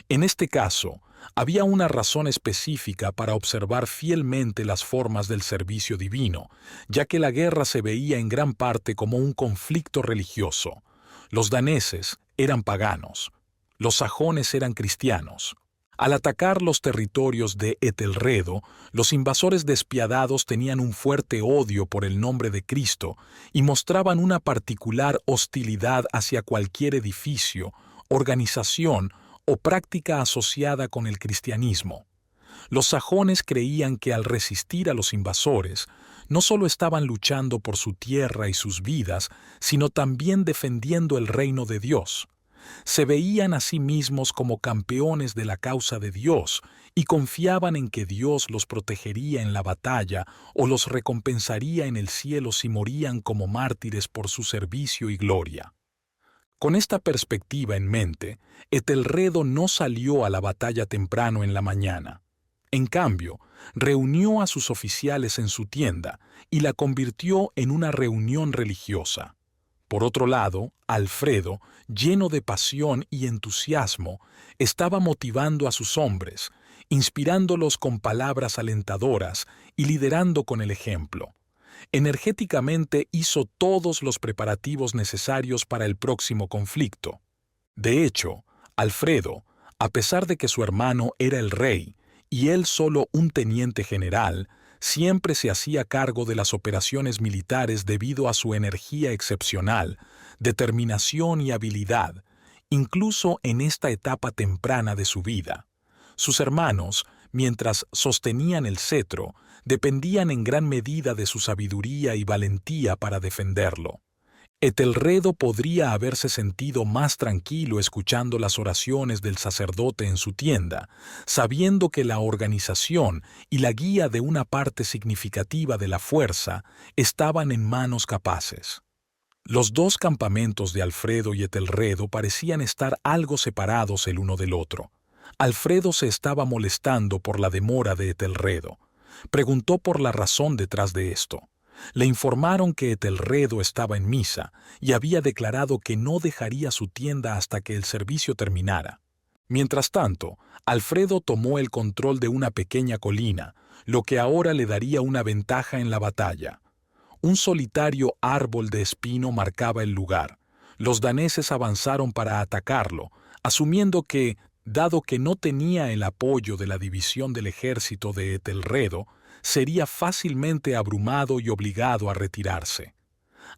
En este caso, había una razón específica para observar fielmente las formas del servicio divino, ya que la guerra se veía en gran parte como un conflicto religioso. Los daneses eran paganos, los sajones eran cristianos. Al atacar los territorios de Etelredo, los invasores despiadados tenían un fuerte odio por el nombre de Cristo y mostraban una particular hostilidad hacia cualquier edificio, organización o práctica asociada con el cristianismo. Los sajones creían que al resistir a los invasores, no solo estaban luchando por su tierra y sus vidas, sino también defendiendo el reino de Dios. Se veían a sí mismos como campeones de la causa de Dios y confiaban en que Dios los protegería en la batalla o los recompensaría en el cielo si morían como mártires por su servicio y gloria. Con esta perspectiva en mente, Etelredo no salió a la batalla temprano en la mañana. En cambio, reunió a sus oficiales en su tienda y la convirtió en una reunión religiosa. Por otro lado, Alfredo, lleno de pasión y entusiasmo, estaba motivando a sus hombres, inspirándolos con palabras alentadoras y liderando con el ejemplo. Energéticamente hizo todos los preparativos necesarios para el próximo conflicto. De hecho, Alfredo, a pesar de que su hermano era el rey y él solo un teniente general, siempre se hacía cargo de las operaciones militares debido a su energía excepcional, determinación y habilidad, incluso en esta etapa temprana de su vida. Sus hermanos, mientras sostenían el cetro, dependían en gran medida de su sabiduría y valentía para defenderlo. Etelredo podría haberse sentido más tranquilo escuchando las oraciones del sacerdote en su tienda, sabiendo que la organización y la guía de una parte significativa de la fuerza estaban en manos capaces. Los dos campamentos de Alfredo y Etelredo parecían estar algo separados el uno del otro. Alfredo se estaba molestando por la demora de Etelredo. Preguntó por la razón detrás de esto. Le informaron que Etelredo estaba en misa y había declarado que no dejaría su tienda hasta que el servicio terminara. Mientras tanto, Alfredo tomó el control de una pequeña colina, lo que ahora le daría una ventaja en la batalla. Un solitario árbol de espino marcaba el lugar. Los daneses avanzaron para atacarlo, asumiendo que, dado que no tenía el apoyo de la división del ejército de Etelredo, sería fácilmente abrumado y obligado a retirarse.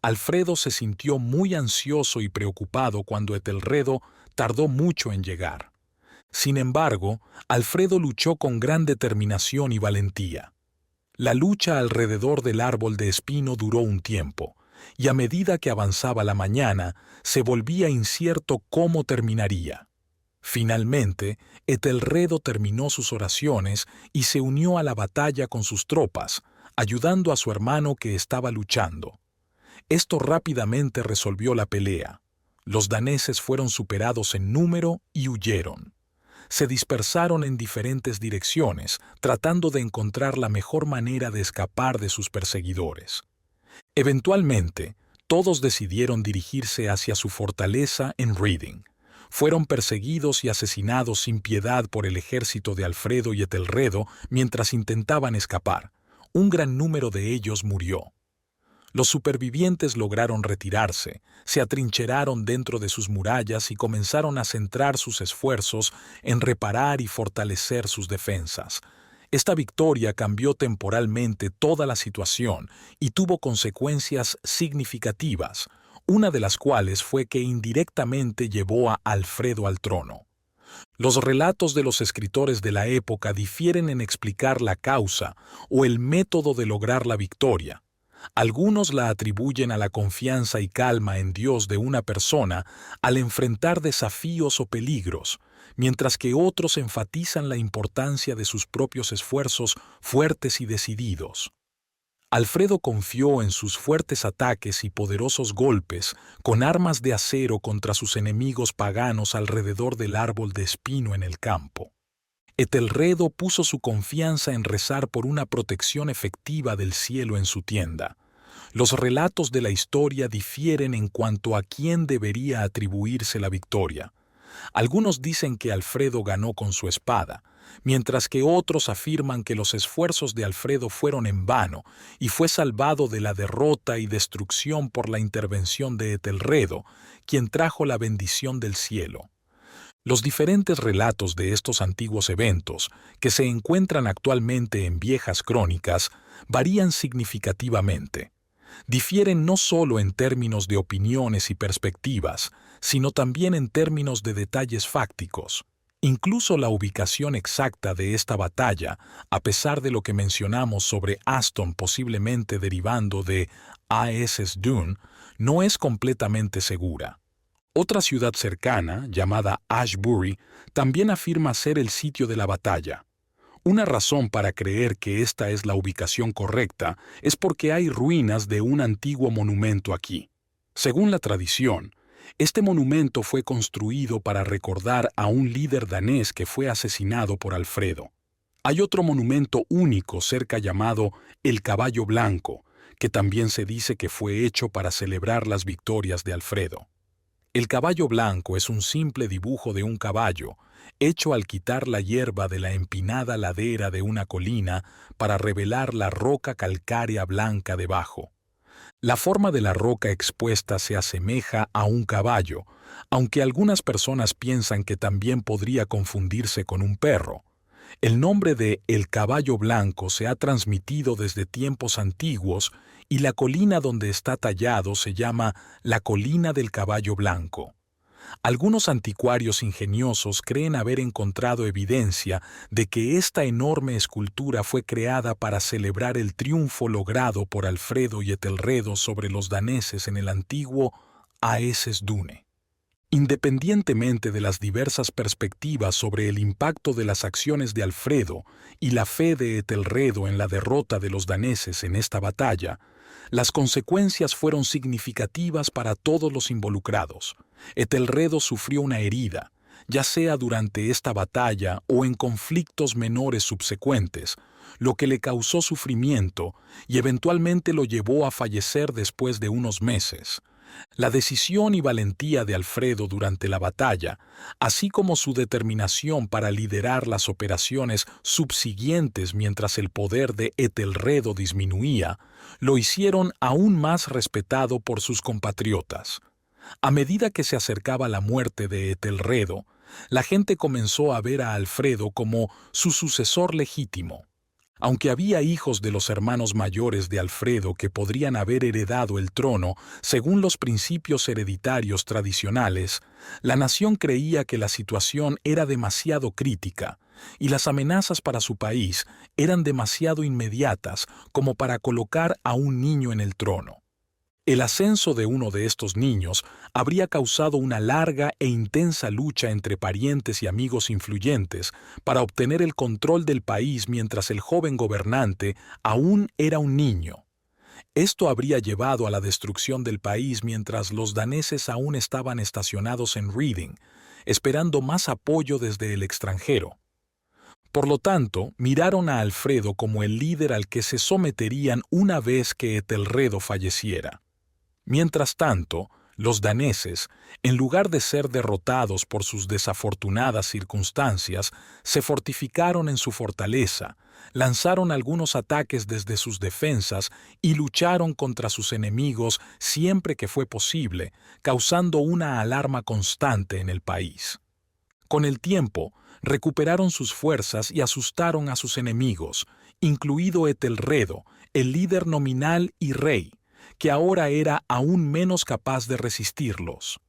Alfredo se sintió muy ansioso y preocupado cuando Etelredo tardó mucho en llegar. Sin embargo, Alfredo luchó con gran determinación y valentía. La lucha alrededor del árbol de espino duró un tiempo, y a medida que avanzaba la mañana, se volvía incierto cómo terminaría. Finalmente, Etelredo terminó sus oraciones y se unió a la batalla con sus tropas, ayudando a su hermano que estaba luchando. Esto rápidamente resolvió la pelea. Los daneses fueron superados en número y huyeron. Se dispersaron en diferentes direcciones, tratando de encontrar la mejor manera de escapar de sus perseguidores. Eventualmente, todos decidieron dirigirse hacia su fortaleza en Reading. Fueron perseguidos y asesinados sin piedad por el ejército de Alfredo y Etelredo mientras intentaban escapar. Un gran número de ellos murió. Los supervivientes lograron retirarse, se atrincheraron dentro de sus murallas y comenzaron a centrar sus esfuerzos en reparar y fortalecer sus defensas. Esta victoria cambió temporalmente toda la situación y tuvo consecuencias significativas, una de las cuales fue que indirectamente llevó a Alfredo al trono. Los relatos de los escritores de la época difieren en explicar la causa o el método de lograr la victoria. Algunos la atribuyen a la confianza y calma en Dios de una persona al enfrentar desafíos o peligros, mientras que otros enfatizan la importancia de sus propios esfuerzos fuertes y decididos. Alfredo confió en sus fuertes ataques y poderosos golpes con armas de acero contra sus enemigos paganos alrededor del árbol de espino en el campo. Etelredo puso su confianza en rezar por una protección efectiva del cielo en su tienda. Los relatos de la historia difieren en cuanto a quién debería atribuirse la victoria. Algunos dicen que Alfredo ganó con su espada, mientras que otros afirman que los esfuerzos de Alfredo fueron en vano y fue salvado de la derrota y destrucción por la intervención de Etelredo, quien trajo la bendición del cielo. Los diferentes relatos de estos antiguos eventos, que se encuentran actualmente en viejas crónicas, varían significativamente. Difieren no solo en términos de opiniones y perspectivas, sino también en términos de detalles fácticos. Incluso la ubicación exacta de esta batalla, a pesar de lo que mencionamos sobre Aston posiblemente derivando de Aesdune, no es completamente segura. Otra ciudad cercana, llamada Ashbury, también afirma ser el sitio de la batalla. Una razón para creer que esta es la ubicación correcta es porque hay ruinas de un antiguo monumento aquí. Según la tradición, este monumento fue construido para recordar a un líder danés que fue asesinado por Alfredo. Hay otro monumento único cerca llamado el Caballo Blanco, que también se dice que fue hecho para celebrar las victorias de Alfredo. El caballo blanco es un simple dibujo de un caballo, hecho al quitar la hierba de la empinada ladera de una colina para revelar la roca calcárea blanca debajo. La forma de la roca expuesta se asemeja a un caballo, aunque algunas personas piensan que también podría confundirse con un perro. El nombre de El Caballo Blanco se ha transmitido desde tiempos antiguos y la colina donde está tallado se llama la Colina del Caballo Blanco. Algunos anticuarios ingeniosos creen haber encontrado evidencia de que esta enorme escultura fue creada para celebrar el triunfo logrado por Alfredo y Etelredo sobre los daneses en el antiguo Aesesdune. Independientemente de las diversas perspectivas sobre el impacto de las acciones de Alfredo y la fe de Etelredo en la derrota de los daneses en esta batalla, las consecuencias fueron significativas para todos los involucrados. Etelredo sufrió una herida, ya sea durante esta batalla o en conflictos menores subsecuentes, lo que le causó sufrimiento y eventualmente lo llevó a fallecer después de unos meses. La decisión y valentía de Alfredo durante la batalla, así como su determinación para liderar las operaciones subsiguientes mientras el poder de Etelredo disminuía, lo hicieron aún más respetado por sus compatriotas. A medida que se acercaba la muerte de Etelredo, la gente comenzó a ver a Alfredo como su sucesor legítimo. Aunque había hijos de los hermanos mayores de Alfredo que podrían haber heredado el trono según los principios hereditarios tradicionales, la nación creía que la situación era demasiado crítica y las amenazas para su país eran demasiado inmediatas como para colocar a un niño en el trono. El ascenso de uno de estos niños habría causado una larga e intensa lucha entre parientes y amigos influyentes para obtener el control del país mientras el joven gobernante aún era un niño. Esto habría llevado a la destrucción del país mientras los daneses aún estaban estacionados en Reading, esperando más apoyo desde el extranjero. Por lo tanto, miraron a Alfredo como el líder al que se someterían una vez que Etelredo falleciera. Mientras tanto, los daneses, en lugar de ser derrotados por sus desafortunadas circunstancias, se fortificaron en su fortaleza, lanzaron algunos ataques desde sus defensas y lucharon contra sus enemigos siempre que fue posible, causando una alarma constante en el país. Con el tiempo, recuperaron sus fuerzas y asustaron a sus enemigos, incluido Etelredo, el líder nominal y rey, que ahora era aún menos capaz de resistirlos.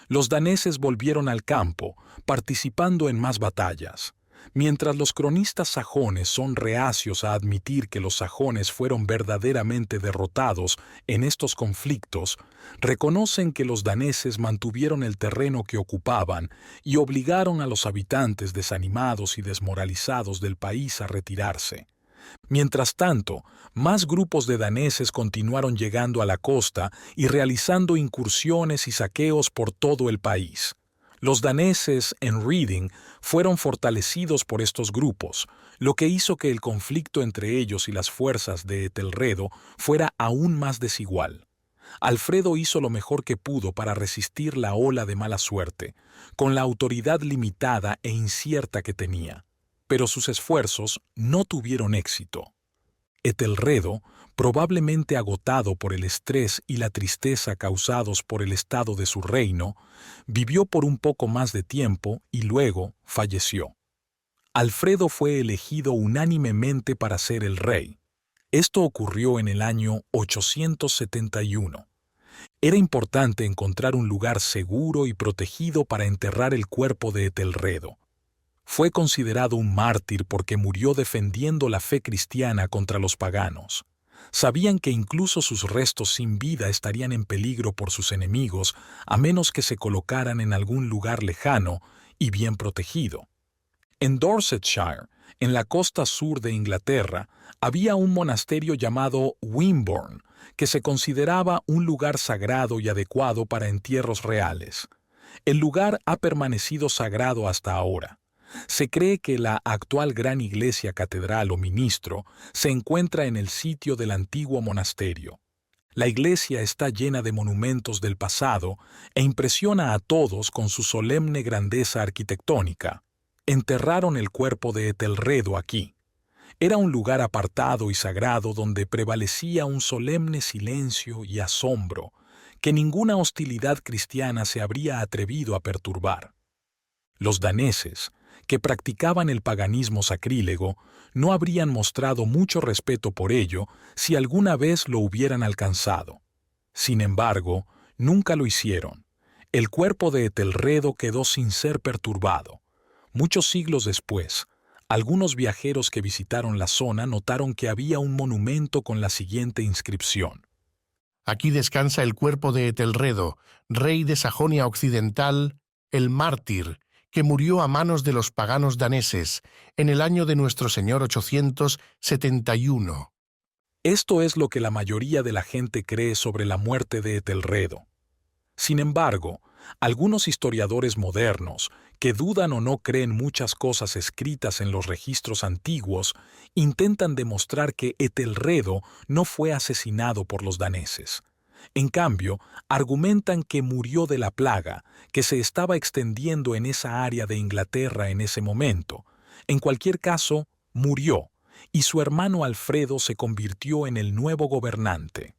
Los daneses volvieron al campo, participando en más batallas. Mientras los cronistas sajones son reacios a admitir que los sajones fueron verdaderamente derrotados en estos conflictos, reconocen que los daneses mantuvieron el terreno que ocupaban y obligaron a los habitantes desanimados y desmoralizados del país a retirarse. Mientras tanto, más grupos de daneses continuaron llegando a la costa y realizando incursiones y saqueos por todo el país. Los daneses en Reading fueron fortalecidos por estos grupos, lo que hizo que el conflicto entre ellos y las fuerzas de Etelredo fuera aún más desigual. Alfredo hizo lo mejor que pudo para resistir la ola de mala suerte, con la autoridad limitada e incierta que tenía. Pero sus esfuerzos no tuvieron éxito. Etelredo, probablemente agotado por el estrés y la tristeza causados por el estado de su reino, vivió por un poco más de tiempo y luego falleció. Alfredo fue elegido unánimemente para ser el rey. Esto ocurrió en el año 871. Era importante encontrar un lugar seguro y protegido para enterrar el cuerpo de Etelredo. Fue considerado un mártir porque murió defendiendo la fe cristiana contra los paganos. Sabían que incluso sus restos sin vida estarían en peligro por sus enemigos, a menos que se colocaran en algún lugar lejano y bien protegido. En Dorsetshire, en la costa sur de Inglaterra, había un monasterio llamado Wimborne, que se consideraba un lugar sagrado y adecuado para entierros reales. El lugar ha permanecido sagrado hasta ahora. Se cree que la actual gran iglesia catedral o ministro se encuentra en el sitio del antiguo monasterio. La iglesia está llena de monumentos del pasado e impresiona a todos con su solemne grandeza arquitectónica. Enterraron el cuerpo de Etelredo aquí. Era un lugar apartado y sagrado donde prevalecía un solemne silencio y asombro que ninguna hostilidad cristiana se habría atrevido a perturbar. Los daneses, que practicaban el paganismo sacrílego, no habrían mostrado mucho respeto por ello si alguna vez lo hubieran alcanzado. Sin embargo, nunca lo hicieron. El cuerpo de Etelredo quedó sin ser perturbado. Muchos siglos después, algunos viajeros que visitaron la zona notaron que había un monumento con la siguiente inscripción: Aquí descansa el cuerpo de Etelredo, rey de Sajonia Occidental, el mártir, que murió a manos de los paganos daneses en el año de nuestro Señor 871. Esto es lo que la mayoría de la gente cree sobre la muerte de Etelredo. Sin embargo, algunos historiadores modernos, que dudan o no creen muchas cosas escritas en los registros antiguos, intentan demostrar que Etelredo no fue asesinado por los daneses. En cambio, argumentan que murió de la plaga, que se estaba extendiendo en esa área de Inglaterra en ese momento. En cualquier caso, murió, y su hermano Alfredo se convirtió en el nuevo gobernante.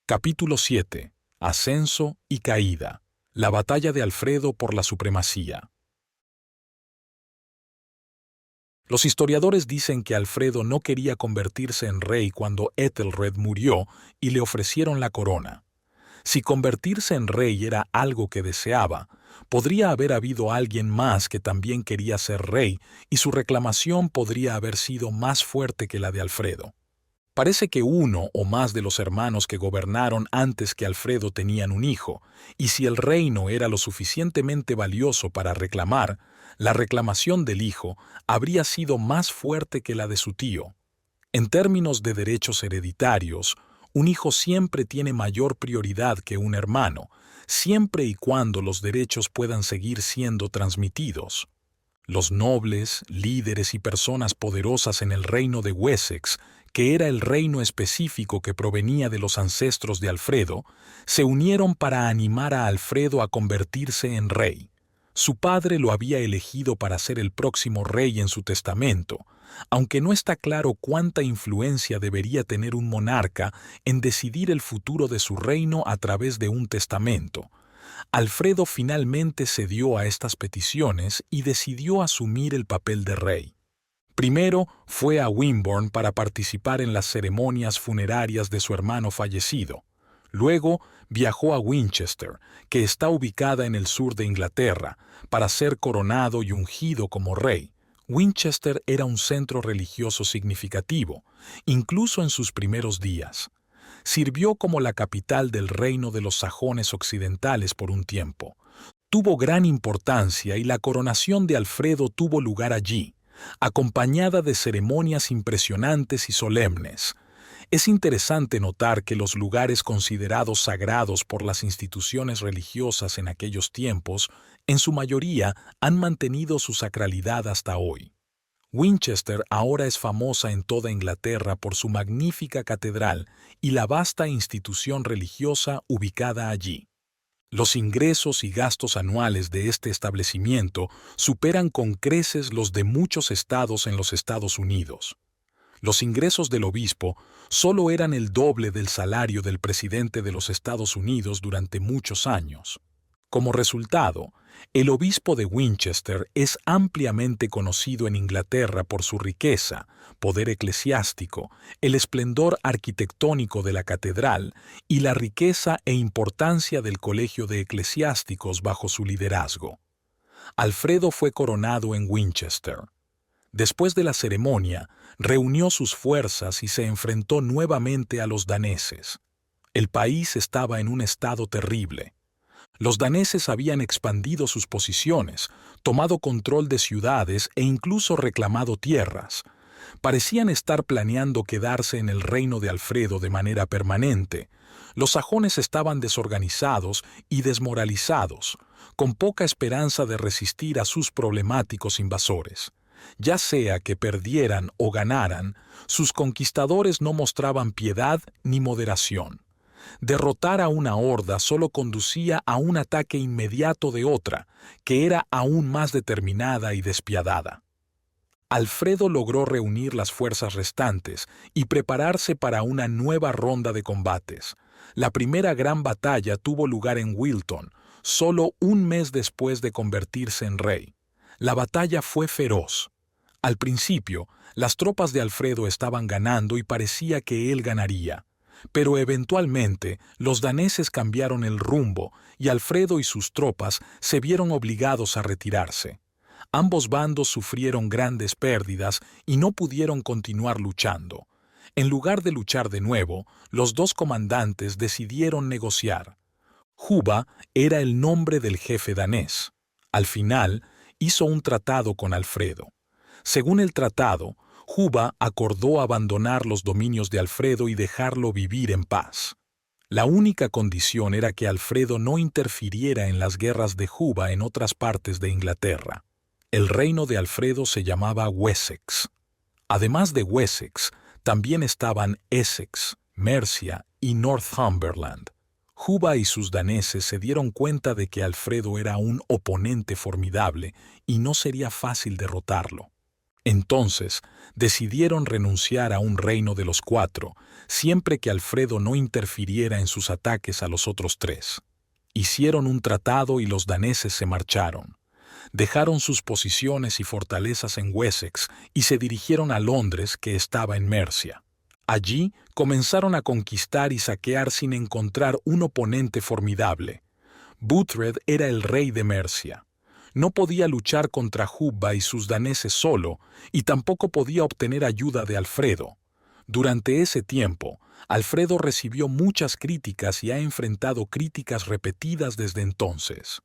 Capítulo 7. Ascenso y caída. La batalla de Alfredo por la supremacía. Los historiadores dicen que Alfredo no quería convertirse en rey cuando Ethelred murió y le ofrecieron la corona. Si convertirse en rey era algo que deseaba, podría haber habido alguien más que también quería ser rey y su reclamación podría haber sido más fuerte que la de Alfredo. Parece que uno o más de los hermanos que gobernaron antes que Alfredo tenían un hijo, y si el reino era lo suficientemente valioso para reclamar, la reclamación del hijo habría sido más fuerte que la de su tío. En términos de derechos hereditarios, un hijo siempre tiene mayor prioridad que un hermano, siempre y cuando los derechos puedan seguir siendo transmitidos. Los nobles, líderes y personas poderosas en el reino de Wessex, que era el reino específico que provenía de los ancestros de Alfredo, se unieron para animar a Alfredo a convertirse en rey. Su padre lo había elegido para ser el próximo rey en su testamento, aunque no está claro cuánta influencia debería tener un monarca en decidir el futuro de su reino a través de un testamento. Alfredo finalmente cedió a estas peticiones y decidió asumir el papel de rey. Primero fue a Wimborne para participar en las ceremonias funerarias de su hermano fallecido. Luego viajó a Winchester, que está ubicada en el sur de Inglaterra, para ser coronado y ungido como rey. Winchester era un centro religioso significativo, incluso en sus primeros días. Sirvió como la capital del reino de los sajones occidentales por un tiempo. Tuvo gran importancia y la coronación de Alfredo tuvo lugar allí, acompañada de ceremonias impresionantes y solemnes. Es interesante notar que los lugares considerados sagrados por las instituciones religiosas en aquellos tiempos, en su mayoría, han mantenido su sacralidad hasta hoy. Winchester ahora es famosa en toda Inglaterra por su magnífica catedral y la vasta institución religiosa ubicada allí. Los ingresos y gastos anuales de este establecimiento superan con creces los de muchos estados en los Estados Unidos. Los ingresos del obispo solo eran el doble del salario del presidente de los Estados Unidos durante muchos años. Como resultado, el obispo de Winchester es ampliamente conocido en Inglaterra por su riqueza, poder eclesiástico, el esplendor arquitectónico de la catedral y la riqueza e importancia del colegio de eclesiásticos bajo su liderazgo. Alfredo fue coronado en Winchester. Después de la ceremonia, reunió sus fuerzas y se enfrentó nuevamente a los daneses. El país estaba en un estado terrible. Los daneses habían expandido sus posiciones, tomado control de ciudades e incluso reclamado tierras. Parecían estar planeando quedarse en el reino de Alfredo de manera permanente. Los sajones estaban desorganizados y desmoralizados, con poca esperanza de resistir a sus problemáticos invasores. Ya sea que perdieran o ganaran, sus conquistadores no mostraban piedad ni moderación. Derrotar a una horda solo conducía a un ataque inmediato de otra, que era aún más determinada y despiadada. Alfredo logró reunir las fuerzas restantes y prepararse para una nueva ronda de combates. La primera gran batalla tuvo lugar en Wilton, solo un mes después de convertirse en rey. La batalla fue feroz. Al principio, las tropas de Alfredo estaban ganando y parecía que él ganaría. Pero eventualmente los daneses cambiaron el rumbo y Alfredo y sus tropas se vieron obligados a retirarse. Ambos bandos sufrieron grandes pérdidas y no pudieron continuar luchando. En lugar de luchar de nuevo, los dos comandantes decidieron negociar. Juba era el nombre del jefe danés. Al final, hizo un tratado con Alfredo. Según el tratado, Juba acordó abandonar los dominios de Alfredo y dejarlo vivir en paz. La única condición era que Alfredo no interfiriera en las guerras de Juba en otras partes de Inglaterra. El reino de Alfredo se llamaba Wessex. Además de Wessex, también estaban Essex, Mercia y Northumberland. Juba y sus daneses se dieron cuenta de que Alfredo era un oponente formidable y no sería fácil derrotarlo. Entonces, decidieron renunciar a un reino de los 4, siempre que Alfredo no interfiriera en sus ataques a los otros 3. Hicieron un tratado y los daneses se marcharon. Dejaron sus posiciones y fortalezas en Wessex y se dirigieron a Londres, que estaba en Mercia. Allí comenzaron a conquistar y saquear sin encontrar un oponente formidable. Buthred era el rey de Mercia. No podía luchar contra Juba y sus daneses solo, y tampoco podía obtener ayuda de Alfredo. Durante ese tiempo, Alfredo recibió muchas críticas y ha enfrentado críticas repetidas desde entonces.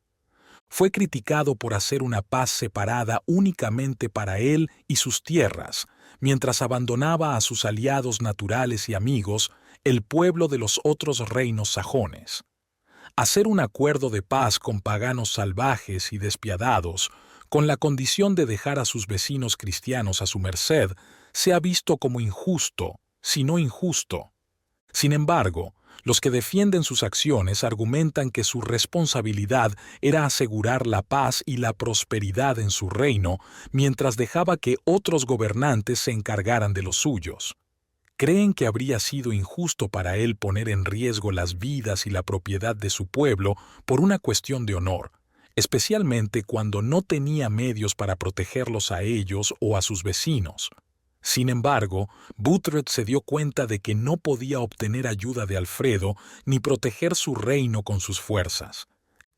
Fue criticado por hacer una paz separada únicamente para él y sus tierras, mientras abandonaba a sus aliados naturales y amigos, el pueblo de los otros reinos sajones. Hacer un acuerdo de paz con paganos salvajes y despiadados, con la condición de dejar a sus vecinos cristianos a su merced, se ha visto como injusto, si no injusto. Sin embargo, los que defienden sus acciones argumentan que su responsabilidad era asegurar la paz y la prosperidad en su reino, mientras dejaba que otros gobernantes se encargaran de los suyos. Creen que habría sido injusto para él poner en riesgo las vidas y la propiedad de su pueblo por una cuestión de honor, especialmente cuando no tenía medios para protegerlos a ellos o a sus vecinos. Sin embargo, Buthred se dio cuenta de que no podía obtener ayuda de Alfredo ni proteger su reino con sus fuerzas.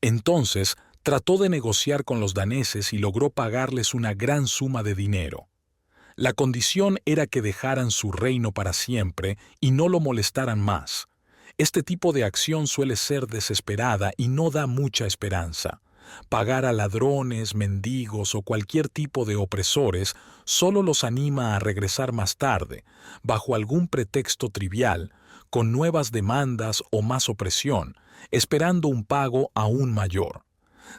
Entonces, trató de negociar con los daneses y logró pagarles una gran suma de dinero. La condición era que dejaran su reino para siempre y no lo molestaran más. Este tipo de acción suele ser desesperada y no da mucha esperanza. Pagar a ladrones, mendigos o cualquier tipo de opresores solo los anima a regresar más tarde, bajo algún pretexto trivial, con nuevas demandas o más opresión, esperando un pago aún mayor.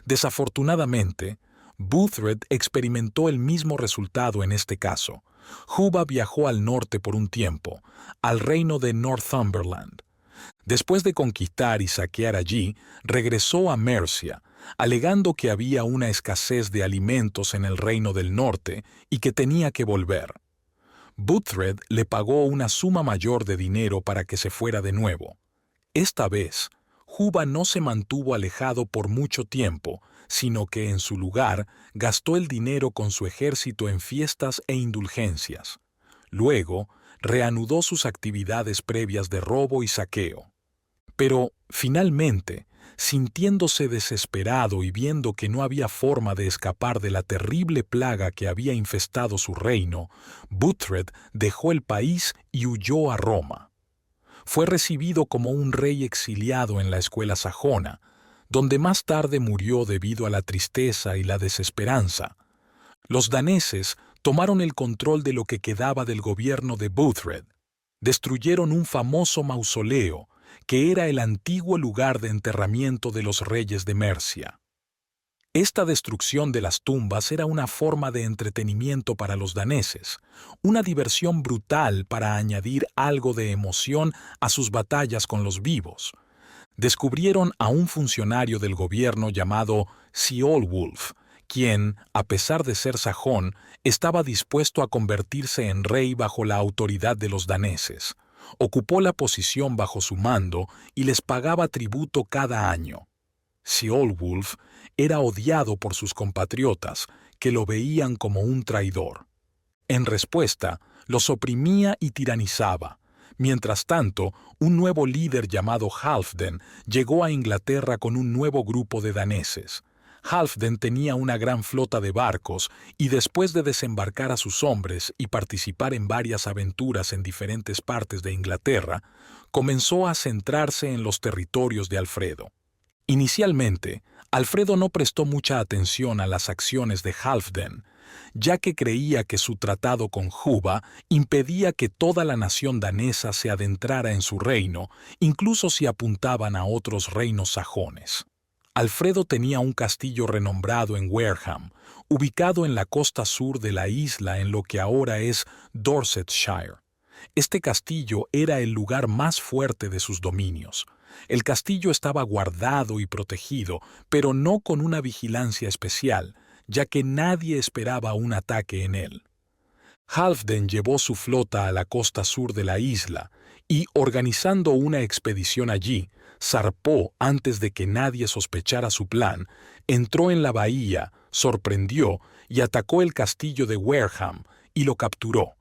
Desafortunadamente, Buthred experimentó el mismo resultado en este caso. Juba viajó al norte por un tiempo, al reino de Northumberland. Después de conquistar y saquear allí, regresó a Mercia, alegando que había una escasez de alimentos en el reino del norte y que tenía que volver. Buthred le pagó una suma mayor de dinero para que se fuera de nuevo. Esta vez, Juba no se mantuvo alejado por mucho tiempo, sino que en su lugar gastó el dinero con su ejército en fiestas e indulgencias. Luego, reanudó sus actividades previas de robo y saqueo. Pero, finalmente, sintiéndose desesperado y viendo que no había forma de escapar de la terrible plaga que había infestado su reino, Buthred dejó el país y huyó a Roma. Fue recibido como un rey exiliado en la escuela sajona, donde más tarde murió debido a la tristeza y la desesperanza. Los daneses tomaron el control de lo que quedaba del gobierno de Buthred. Destruyeron un famoso mausoleo, que era el antiguo lugar de enterramiento de los reyes de Mercia. Esta destrucción de las tumbas era una forma de entretenimiento para los daneses, una diversión brutal para añadir algo de emoción a sus batallas con los vivos. Descubrieron a un funcionario del gobierno llamado Ceolwulf, quien, a pesar de ser sajón, estaba dispuesto a convertirse en rey bajo la autoridad de los daneses. Ocupó la posición bajo su mando y les pagaba tributo cada año. Ceolwulf era odiado por sus compatriotas, que lo veían como un traidor. En respuesta, los oprimía y tiranizaba, Mientras tanto, un nuevo líder llamado Halfden llegó a Inglaterra con un nuevo grupo de daneses. Halfden tenía una gran flota de barcos y después de desembarcar a sus hombres y participar en varias aventuras en diferentes partes de Inglaterra, comenzó a centrarse en los territorios de Alfredo. Inicialmente, Alfredo no prestó mucha atención a las acciones de Halfden, ya que creía que su tratado con Juba impedía que toda la nación danesa se adentrara en su reino, incluso si apuntaban a otros reinos sajones. Alfredo tenía un castillo renombrado en Wareham, ubicado en la costa sur de la isla en lo que ahora es Dorsetshire. Este castillo era el lugar más fuerte de sus dominios. El castillo estaba guardado y protegido, pero no con una vigilancia especial, ya que nadie esperaba un ataque en él. Halfden llevó su flota a la costa sur de la isla y, organizando una expedición allí, zarpó antes de que nadie sospechara su plan, entró en la bahía, sorprendió y atacó el castillo de Wareham y lo capturó.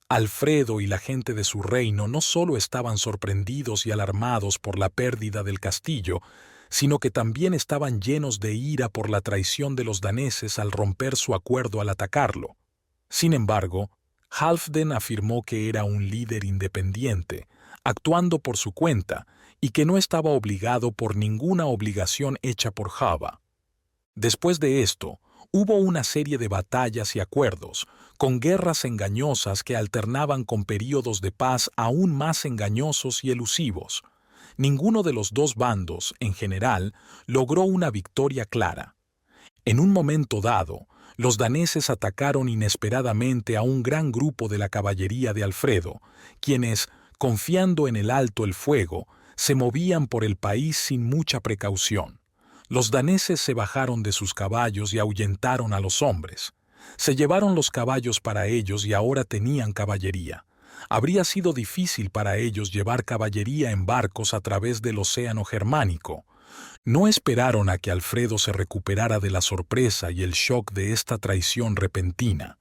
Alfredo y la gente de su reino no solo estaban sorprendidos y alarmados por la pérdida del castillo, sino que también estaban llenos de ira por la traición de los daneses al romper su acuerdo al atacarlo. Sin embargo, Halfden afirmó que era un líder independiente, actuando por su cuenta, y que no estaba obligado por ninguna obligación hecha por Juba. Después de esto, hubo una serie de batallas y acuerdos, con guerras engañosas que alternaban con períodos de paz aún más engañosos y elusivos. Ninguno de los dos bandos, en general, logró una victoria clara. En un momento dado, los daneses atacaron inesperadamente a un gran grupo de la caballería de Alfredo, quienes, confiando en el alto el fuego, se movían por el país sin mucha precaución. Los daneses se bajaron de sus caballos y ahuyentaron a los hombres. Se llevaron los caballos para ellos y ahora tenían caballería. Habría sido difícil para ellos llevar caballería en barcos a través del océano germánico. No esperaron a que Alfredo se recuperara de la sorpresa y el shock de esta traición repentina.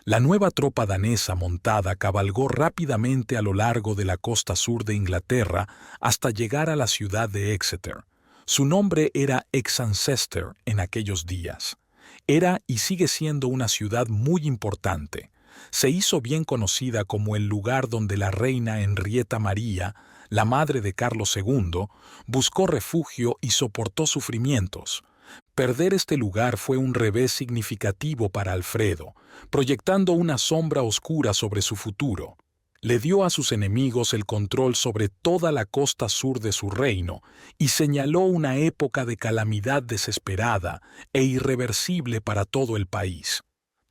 La nueva tropa danesa montada cabalgó rápidamente a lo largo de la costa sur de Inglaterra hasta llegar a la ciudad de Exeter. Su nombre era Exancester en aquellos días. Era y sigue siendo una ciudad muy importante. Se hizo bien conocida como el lugar donde la reina Henrietta María, la madre de Carlos II, buscó refugio y soportó sufrimientos. Perder este lugar fue un revés significativo para Alfredo, proyectando una sombra oscura sobre su futuro. Le dio a sus enemigos el control sobre toda la costa sur de su reino y señaló una época de calamidad desesperada e irreversible para todo el país.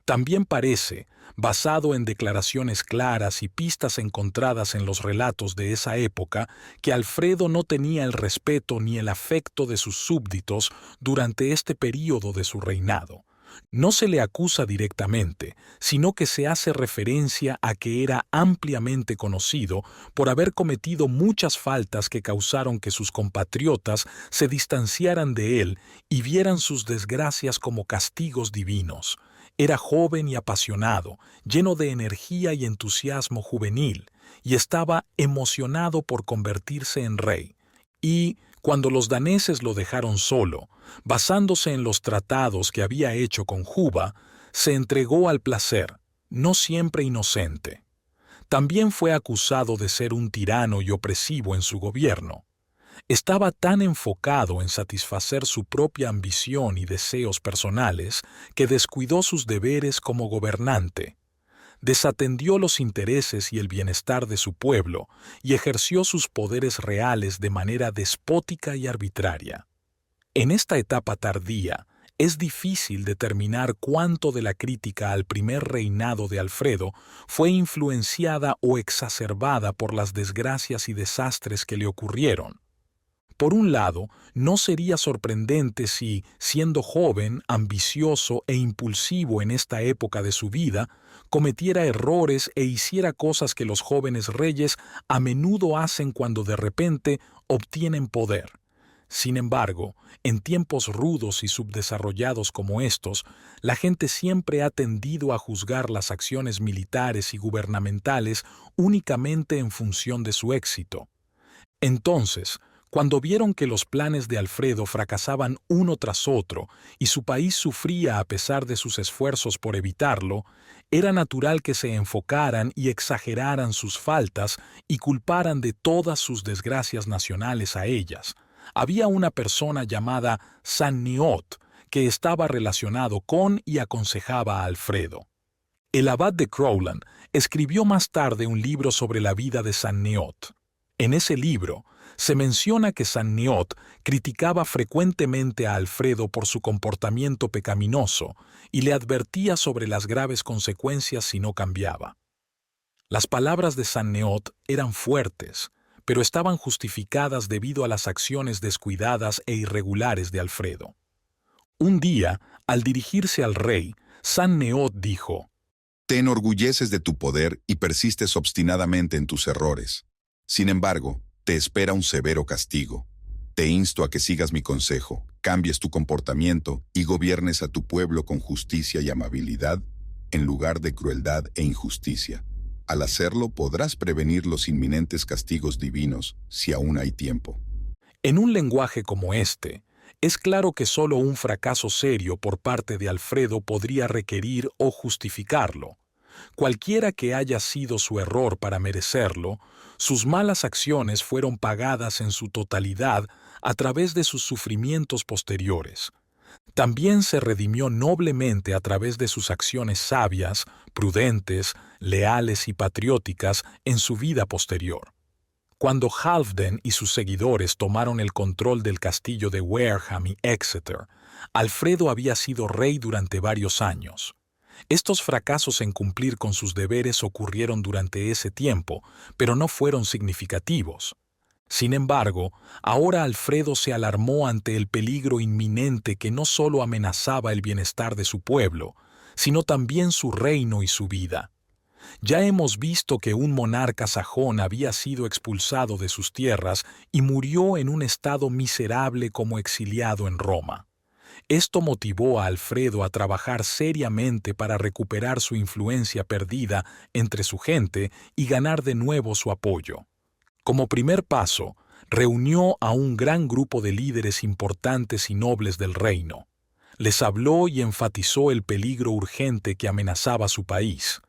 También parece, basado en declaraciones claras y pistas encontradas en los relatos de esa época, que Alfredo no tenía el respeto ni el afecto de sus súbditos durante este período de su reinado. No se le acusa directamente, sino que se hace referencia a que era ampliamente conocido por haber cometido muchas faltas que causaron que sus compatriotas se distanciaran de él y vieran sus desgracias como castigos divinos. Era joven y apasionado, lleno de energía y entusiasmo juvenil, y estaba emocionado por convertirse en rey. Y, cuando los daneses lo dejaron solo, basándose en los tratados que había hecho con Juba, se entregó al placer, no siempre inocente. También fue acusado de ser un tirano y opresivo en su gobierno. Estaba tan enfocado en satisfacer su propia ambición y deseos personales que descuidó sus deberes como gobernante. Desatendió los intereses y el bienestar de su pueblo y ejerció sus poderes reales de manera despótica y arbitraria. En esta etapa tardía, es difícil determinar cuánto de la crítica al primer reinado de Alfredo fue influenciada o exacerbada por las desgracias y desastres que le ocurrieron. Por un lado, no sería sorprendente si, siendo joven, ambicioso e impulsivo en esta época de su vida, cometiera errores e hiciera cosas que los jóvenes reyes a menudo hacen cuando de repente obtienen poder. Sin embargo, en tiempos rudos y subdesarrollados como estos, la gente siempre ha tendido a juzgar las acciones militares y gubernamentales únicamente en función de su éxito. Entonces, cuando vieron que los planes de Alfredo fracasaban uno tras otro y su país sufría a pesar de sus esfuerzos por evitarlo, era natural que se enfocaran y exageraran sus faltas y culparan de todas sus desgracias nacionales a ellas. Había una persona llamada Sanniot que estaba relacionado con y aconsejaba a Alfredo. El abad de Crowland escribió más tarde un libro sobre la vida de Sanniot. En ese libro se menciona que Sanniot criticaba frecuentemente a Alfredo por su comportamiento pecaminoso y le advertía sobre las graves consecuencias si no cambiaba. Las palabras de Sanniot eran fuertes, pero estaban justificadas debido a las acciones descuidadas e irregulares de Alfredo. Un día, al dirigirse al rey, Sanniot dijo: Te enorgulleces de tu poder y persistes obstinadamente en tus errores. Sin embargo, te espera un severo castigo. Te insto a que sigas mi consejo, cambies tu comportamiento y gobiernes a tu pueblo con justicia y amabilidad, en lugar de crueldad e injusticia. Al hacerlo podrás prevenir los inminentes castigos divinos si aún hay tiempo. En un lenguaje como este, es claro que solo un fracaso serio por parte de Alfredo podría requerir o justificarlo. Cualquiera que haya sido su error para merecerlo, sus malas acciones fueron pagadas en su totalidad a través de sus sufrimientos posteriores. También se redimió noblemente a través de sus acciones sabias, prudentes, leales y patrióticas en su vida posterior. Cuando Halfden y sus seguidores tomaron el control del castillo de Wareham y Exeter, Alfredo había sido rey durante varios años. Estos fracasos en cumplir con sus deberes ocurrieron durante ese tiempo, pero no fueron significativos. Sin embargo, ahora Alfredo se alarmó ante el peligro inminente que no solo amenazaba el bienestar de su pueblo, sino también su reino y su vida. Ya hemos visto que un monarca sajón había sido expulsado de sus tierras y murió en un estado miserable como exiliado en Roma. Esto motivó a Alfredo a trabajar seriamente para recuperar su influencia perdida entre su gente y ganar de nuevo su apoyo. Como primer paso, reunió a un gran grupo de líderes importantes y nobles del reino. Les habló y enfatizó el peligro urgente que amenazaba su país.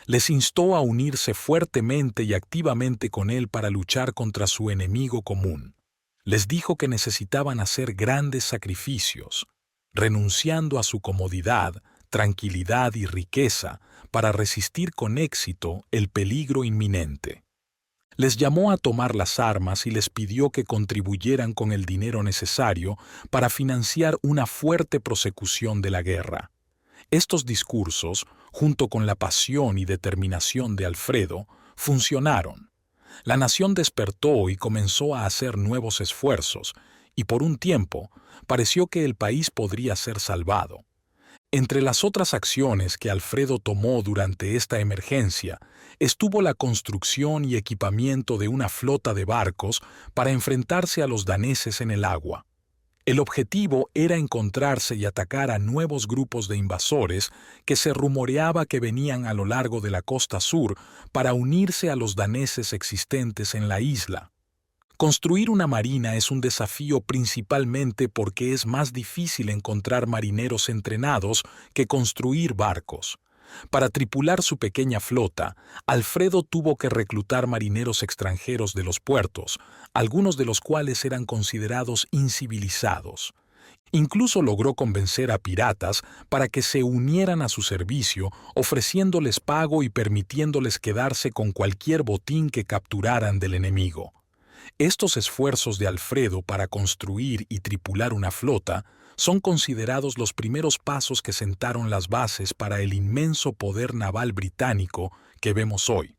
Les instó a unirse fuertemente y activamente con él para luchar contra su enemigo común. Les dijo que necesitaban hacer grandes sacrificios, renunciando a su comodidad, tranquilidad y riqueza para resistir con éxito el peligro inminente. Les llamó a tomar las armas y les pidió que contribuyeran con el dinero necesario para financiar una fuerte prosecución de la guerra. Estos discursos, junto con la pasión y determinación de Alfredo, funcionaron. La nación despertó y comenzó a hacer nuevos esfuerzos, y por un tiempo pareció que el país podría ser salvado. Entre las otras acciones que Alfredo tomó durante esta emergencia estuvo la construcción y equipamiento de una flota de barcos para enfrentarse a los daneses en el agua. El objetivo era encontrarse y atacar a nuevos grupos de invasores que se rumoreaba que venían a lo largo de la costa sur para unirse a los daneses existentes en la isla. Construir una marina es un desafío principalmente porque es más difícil encontrar marineros entrenados que construir barcos. Para tripular su pequeña flota, Alfredo tuvo que reclutar marineros extranjeros de los puertos, algunos de los cuales eran considerados incivilizados. Incluso logró convencer a piratas para que se unieran a su servicio, ofreciéndoles pago y permitiéndoles quedarse con cualquier botín que capturaran del enemigo. Estos esfuerzos de Alfredo para construir y tripular una flota son considerados los primeros pasos que sentaron las bases para el inmenso poder naval británico que vemos hoy.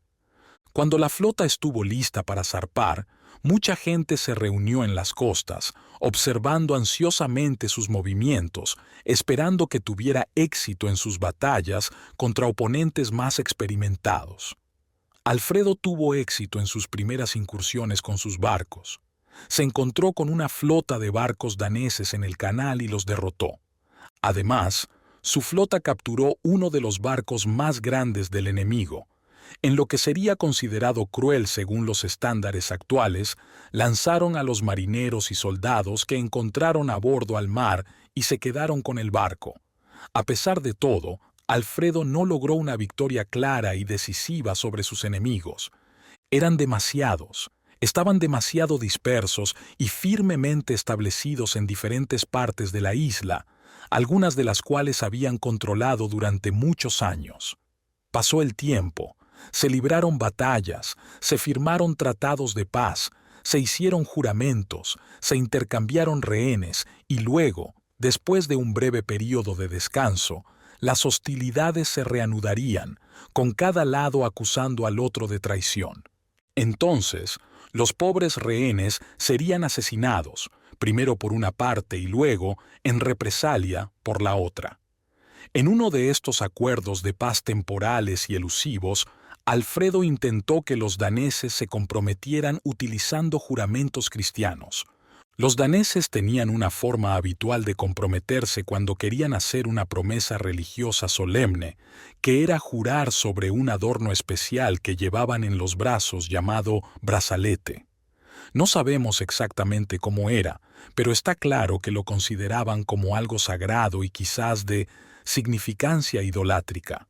Cuando la flota estuvo lista para zarpar, mucha gente se reunió en las costas, observando ansiosamente sus movimientos, esperando que tuviera éxito en sus batallas contra oponentes más experimentados. Alfredo tuvo éxito en sus primeras incursiones con sus barcos. Se encontró con una flota de barcos daneses en el canal y los derrotó. Además, su flota capturó uno de los barcos más grandes del enemigo. En lo que sería considerado cruel según los estándares actuales, lanzaron a los marineros y soldados que encontraron a bordo al mar y se quedaron con el barco. A pesar de todo, Alfredo no logró una victoria clara y decisiva sobre sus enemigos. Eran demasiados, estaban demasiado dispersos y firmemente establecidos en diferentes partes de la isla, algunas de las cuales habían controlado durante muchos años. Pasó el tiempo, se libraron batallas, se firmaron tratados de paz, se hicieron juramentos, se intercambiaron rehenes y luego, después de un breve período de descanso, las hostilidades se reanudarían, con cada lado acusando al otro de traición. Entonces, los pobres rehenes serían asesinados, primero por una parte y luego, en represalia, por la otra. En uno de estos acuerdos de paz temporales y elusivos, Alfredo intentó que los daneses se comprometieran utilizando juramentos cristianos. Los daneses tenían una forma habitual de comprometerse cuando querían hacer una promesa religiosa solemne, que era jurar sobre un adorno especial que llevaban en los brazos llamado brazalete. No sabemos exactamente cómo era, pero está claro que lo consideraban como algo sagrado y quizás de significancia idolátrica.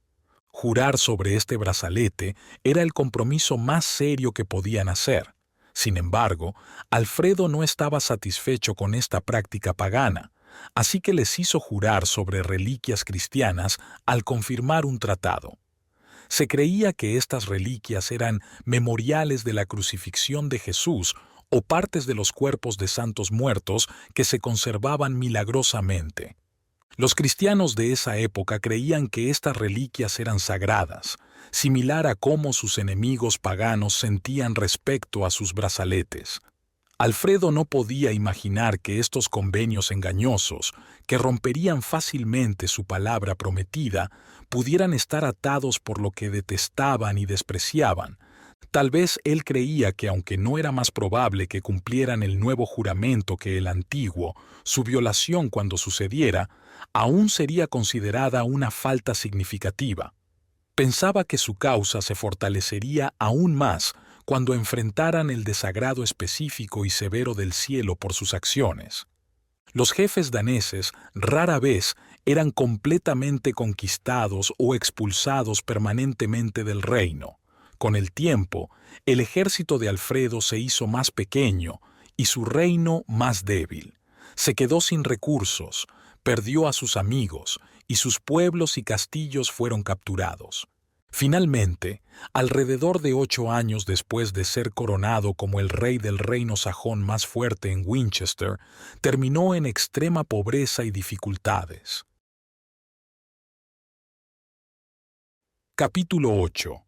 Jurar sobre este brazalete era el compromiso más serio que podían hacer. Sin embargo, Alfredo no estaba satisfecho con esta práctica pagana, así que les hizo jurar sobre reliquias cristianas al confirmar un tratado. Se creía que estas reliquias eran memoriales de la crucifixión de Jesús o partes de los cuerpos de santos muertos que se conservaban milagrosamente. Los cristianos de esa época creían que estas reliquias eran sagradas, similar a cómo sus enemigos paganos sentían respecto a sus brazaletes. Alfredo no podía imaginar que estos convenios engañosos, que romperían fácilmente su palabra prometida, pudieran estar atados por lo que detestaban y despreciaban. Tal vez él creía que aunque no era más probable que cumplieran el nuevo juramento que el antiguo, su violación cuando sucediera, aún sería considerada una falta significativa. Pensaba que su causa se fortalecería aún más cuando enfrentaran el desagrado específico y severo del cielo por sus acciones. Los jefes daneses rara vez eran completamente conquistados o expulsados permanentemente del reino. Con el tiempo, el ejército de Alfredo se hizo más pequeño y su reino más débil. Se quedó sin recursos, perdió a sus amigos y sus pueblos y castillos fueron capturados. Finalmente, alrededor de 8 años después de ser coronado como el rey del reino sajón más fuerte en Winchester, terminó en extrema pobreza y dificultades. Capítulo 8.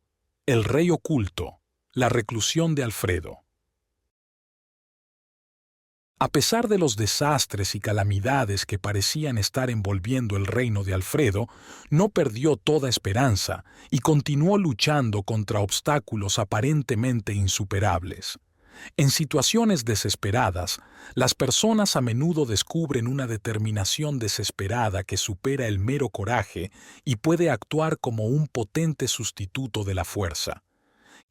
El rey oculto. La reclusión de Alfredo. A pesar de los desastres y calamidades que parecían estar envolviendo el reino de Alfredo, no perdió toda esperanza y continuó luchando contra obstáculos aparentemente insuperables. En situaciones desesperadas, las personas a menudo descubren una determinación desesperada que supera el mero coraje y puede actuar como un potente sustituto de la fuerza.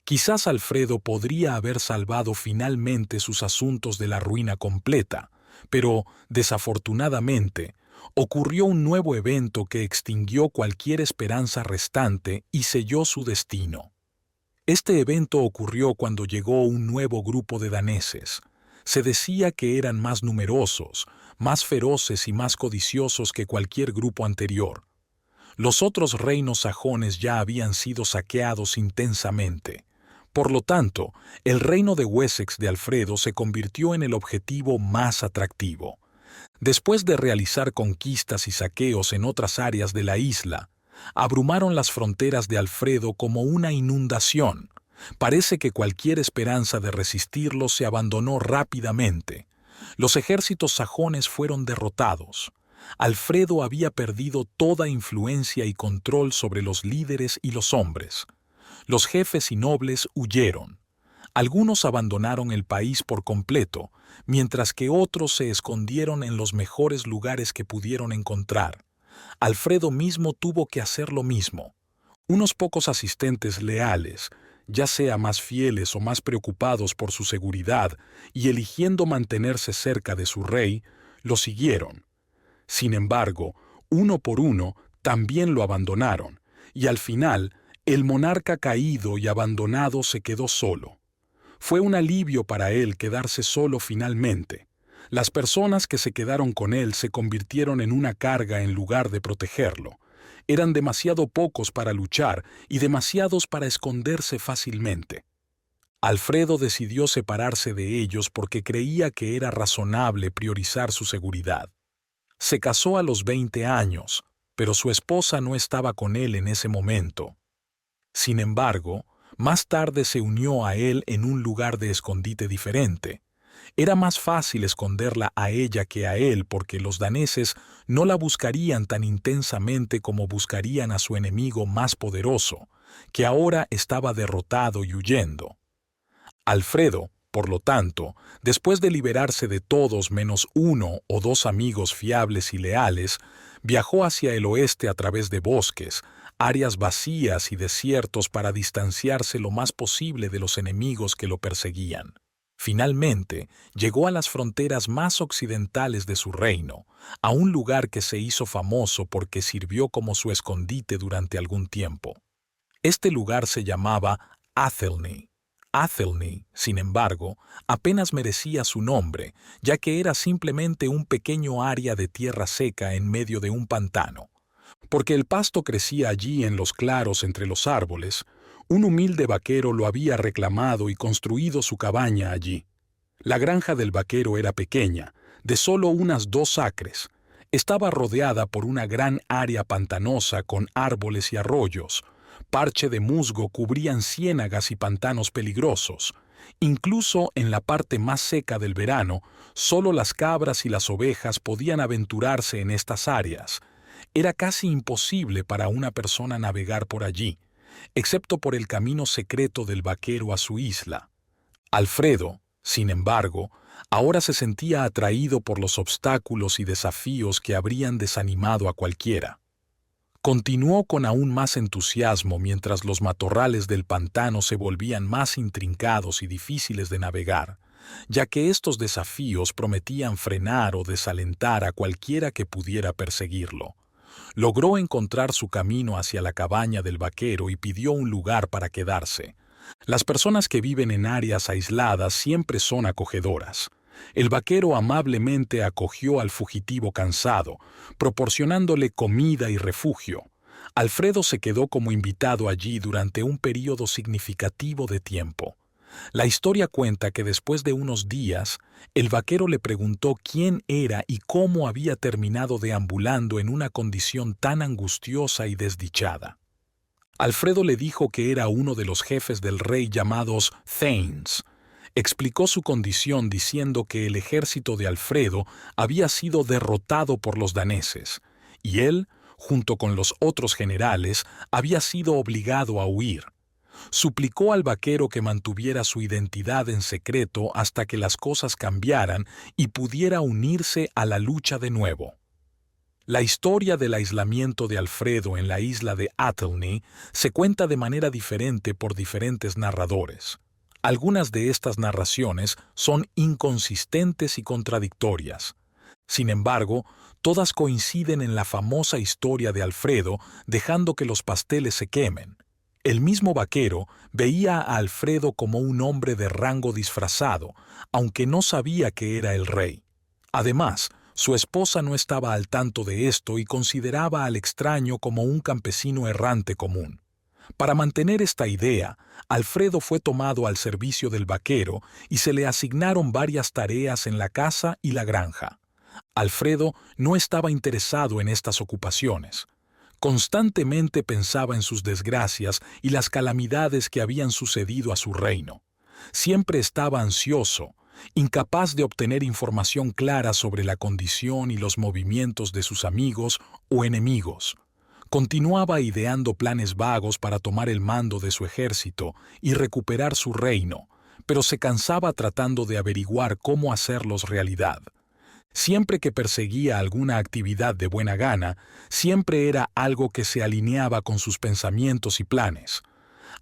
Quizás Alfredo podría haber salvado finalmente sus asuntos de la ruina completa, pero, desafortunadamente, ocurrió un nuevo evento que extinguió cualquier esperanza restante y selló su destino. Este evento ocurrió cuando llegó un nuevo grupo de daneses. Se decía que eran más numerosos, más feroces y más codiciosos que cualquier grupo anterior. Los otros reinos sajones ya habían sido saqueados intensamente. Por lo tanto, el reino de Wessex de Alfredo se convirtió en el objetivo más atractivo. Después de realizar conquistas y saqueos en otras áreas de la isla, abrumaron las fronteras de Alfredo como una inundación. Parece que cualquier esperanza de resistirlos se abandonó rápidamente. Los ejércitos sajones fueron derrotados. Alfredo había perdido toda influencia y control sobre los líderes y los hombres. Los jefes y nobles huyeron. Algunos abandonaron el país por completo, mientras que otros se escondieron en los mejores lugares que pudieron encontrar. Alfredo mismo tuvo que hacer lo mismo. Unos pocos asistentes leales, ya sea más fieles o más preocupados por su seguridad y eligiendo mantenerse cerca de su rey, lo siguieron. Sin embargo, uno por uno también lo abandonaron, y al final, el monarca caído y abandonado se quedó solo. Fue un alivio para él quedarse solo finalmente. Las personas que se quedaron con él se convirtieron en una carga en lugar de protegerlo. Eran demasiado pocos para luchar y demasiados para esconderse fácilmente. Alfredo decidió separarse de ellos porque creía que era razonable priorizar su seguridad. Se casó a los 20 años, pero su esposa no estaba con él en ese momento. Sin embargo, más tarde se unió a él en un lugar de escondite diferente. Era más fácil esconderla a ella que a él porque los daneses no la buscarían tan intensamente como buscarían a su enemigo más poderoso, que ahora estaba derrotado y huyendo. Alfredo, por lo tanto, después de liberarse de todos menos uno o dos amigos fiables y leales, viajó hacia el oeste a través de bosques, áreas vacías y desiertos para distanciarse lo más posible de los enemigos que lo perseguían. Finalmente, llegó a las fronteras más occidentales de su reino, a un lugar que se hizo famoso porque sirvió como su escondite durante algún tiempo. Este lugar se llamaba Athelney. Athelney, sin embargo, apenas merecía su nombre, ya que era simplemente un pequeño área de tierra seca en medio de un pantano. Porque el pasto crecía allí en los claros entre los árboles, un humilde vaquero lo había reclamado y construido su cabaña allí. La granja del vaquero era pequeña, de solo unas 2 acres. Estaba rodeada por una gran área pantanosa con árboles y arroyos. Parche de musgo cubrían ciénagas y pantanos peligrosos. Incluso en la parte más seca del verano, solo las cabras y las ovejas podían aventurarse en estas áreas. Era casi imposible para una persona navegar por allí, excepto por el camino secreto del vaquero a su isla. Alfredo, sin embargo, ahora se sentía atraído por los obstáculos y desafíos que habrían desanimado a cualquiera. Continuó con aún más entusiasmo mientras los matorrales del pantano se volvían más intrincados y difíciles de navegar, ya que estos desafíos prometían frenar o desalentar a cualquiera que pudiera perseguirlo. Logró encontrar su camino hacia la cabaña del vaquero y pidió un lugar para quedarse. Las personas que viven en áreas aisladas siempre son acogedoras. El vaquero amablemente acogió al fugitivo cansado, proporcionándole comida y refugio. Alfredo se quedó como invitado allí durante un período significativo de tiempo. La historia cuenta que después de unos días, el vaquero le preguntó quién era y cómo había terminado deambulando en una condición tan angustiosa y desdichada. Alfredo le dijo que era uno de los jefes del rey llamados Thanes. Explicó su condición diciendo que el ejército de Alfredo había sido derrotado por los daneses, y él, junto con los otros generales, había sido obligado a huir. Suplicó al vaquero que mantuviera su identidad en secreto hasta que las cosas cambiaran y pudiera unirse a la lucha de nuevo. La historia del aislamiento de Alfredo en la isla de Athelney se cuenta de manera diferente por diferentes narradores. Algunas de estas narraciones son inconsistentes y contradictorias. Sin embargo, todas coinciden en la famosa historia de Alfredo dejando que los pasteles se quemen. El mismo vaquero veía a Alfredo como un hombre de rango disfrazado, aunque no sabía que era el rey. Además, su esposa no estaba al tanto de esto y consideraba al extraño como un campesino errante común. Para mantener esta idea, Alfredo fue tomado al servicio del vaquero y se le asignaron varias tareas en la casa y la granja. Alfredo no estaba interesado en estas ocupaciones. Constantemente pensaba en sus desgracias y las calamidades que habían sucedido a su reino. Siempre estaba ansioso, incapaz de obtener información clara sobre la condición y los movimientos de sus amigos o enemigos. Continuaba ideando planes vagos para tomar el mando de su ejército y recuperar su reino, pero se cansaba tratando de averiguar cómo hacerlos realidad. Siempre que perseguía alguna actividad de buena gana, siempre era algo que se alineaba con sus pensamientos y planes.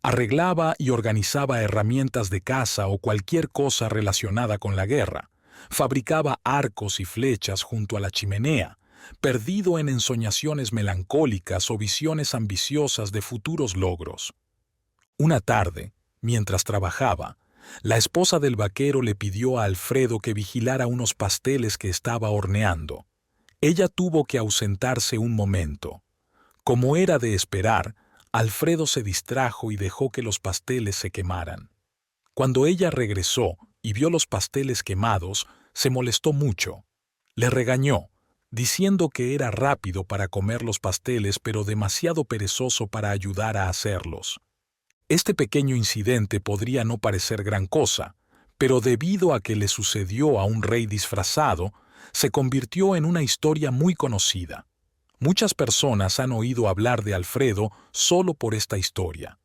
Arreglaba y organizaba herramientas de caza o cualquier cosa relacionada con la guerra. Fabricaba arcos y flechas junto a la chimenea, perdido en ensoñaciones melancólicas o visiones ambiciosas de futuros logros. Una tarde, mientras trabajaba, la esposa del vaquero le pidió a Alfredo que vigilara unos pasteles que estaba horneando. Ella tuvo que ausentarse un momento. Como era de esperar, Alfredo se distrajo y dejó que los pasteles se quemaran. Cuando ella regresó y vio los pasteles quemados, se molestó mucho. Le regañó, diciendo que era rápido para comer los pasteles pero demasiado perezoso para ayudar a hacerlos. Este pequeño incidente podría no parecer gran cosa, pero debido a que le sucedió a un rey disfrazado, se convirtió en una historia muy conocida. Muchas personas han oído hablar de Alfredo solo por esta historia.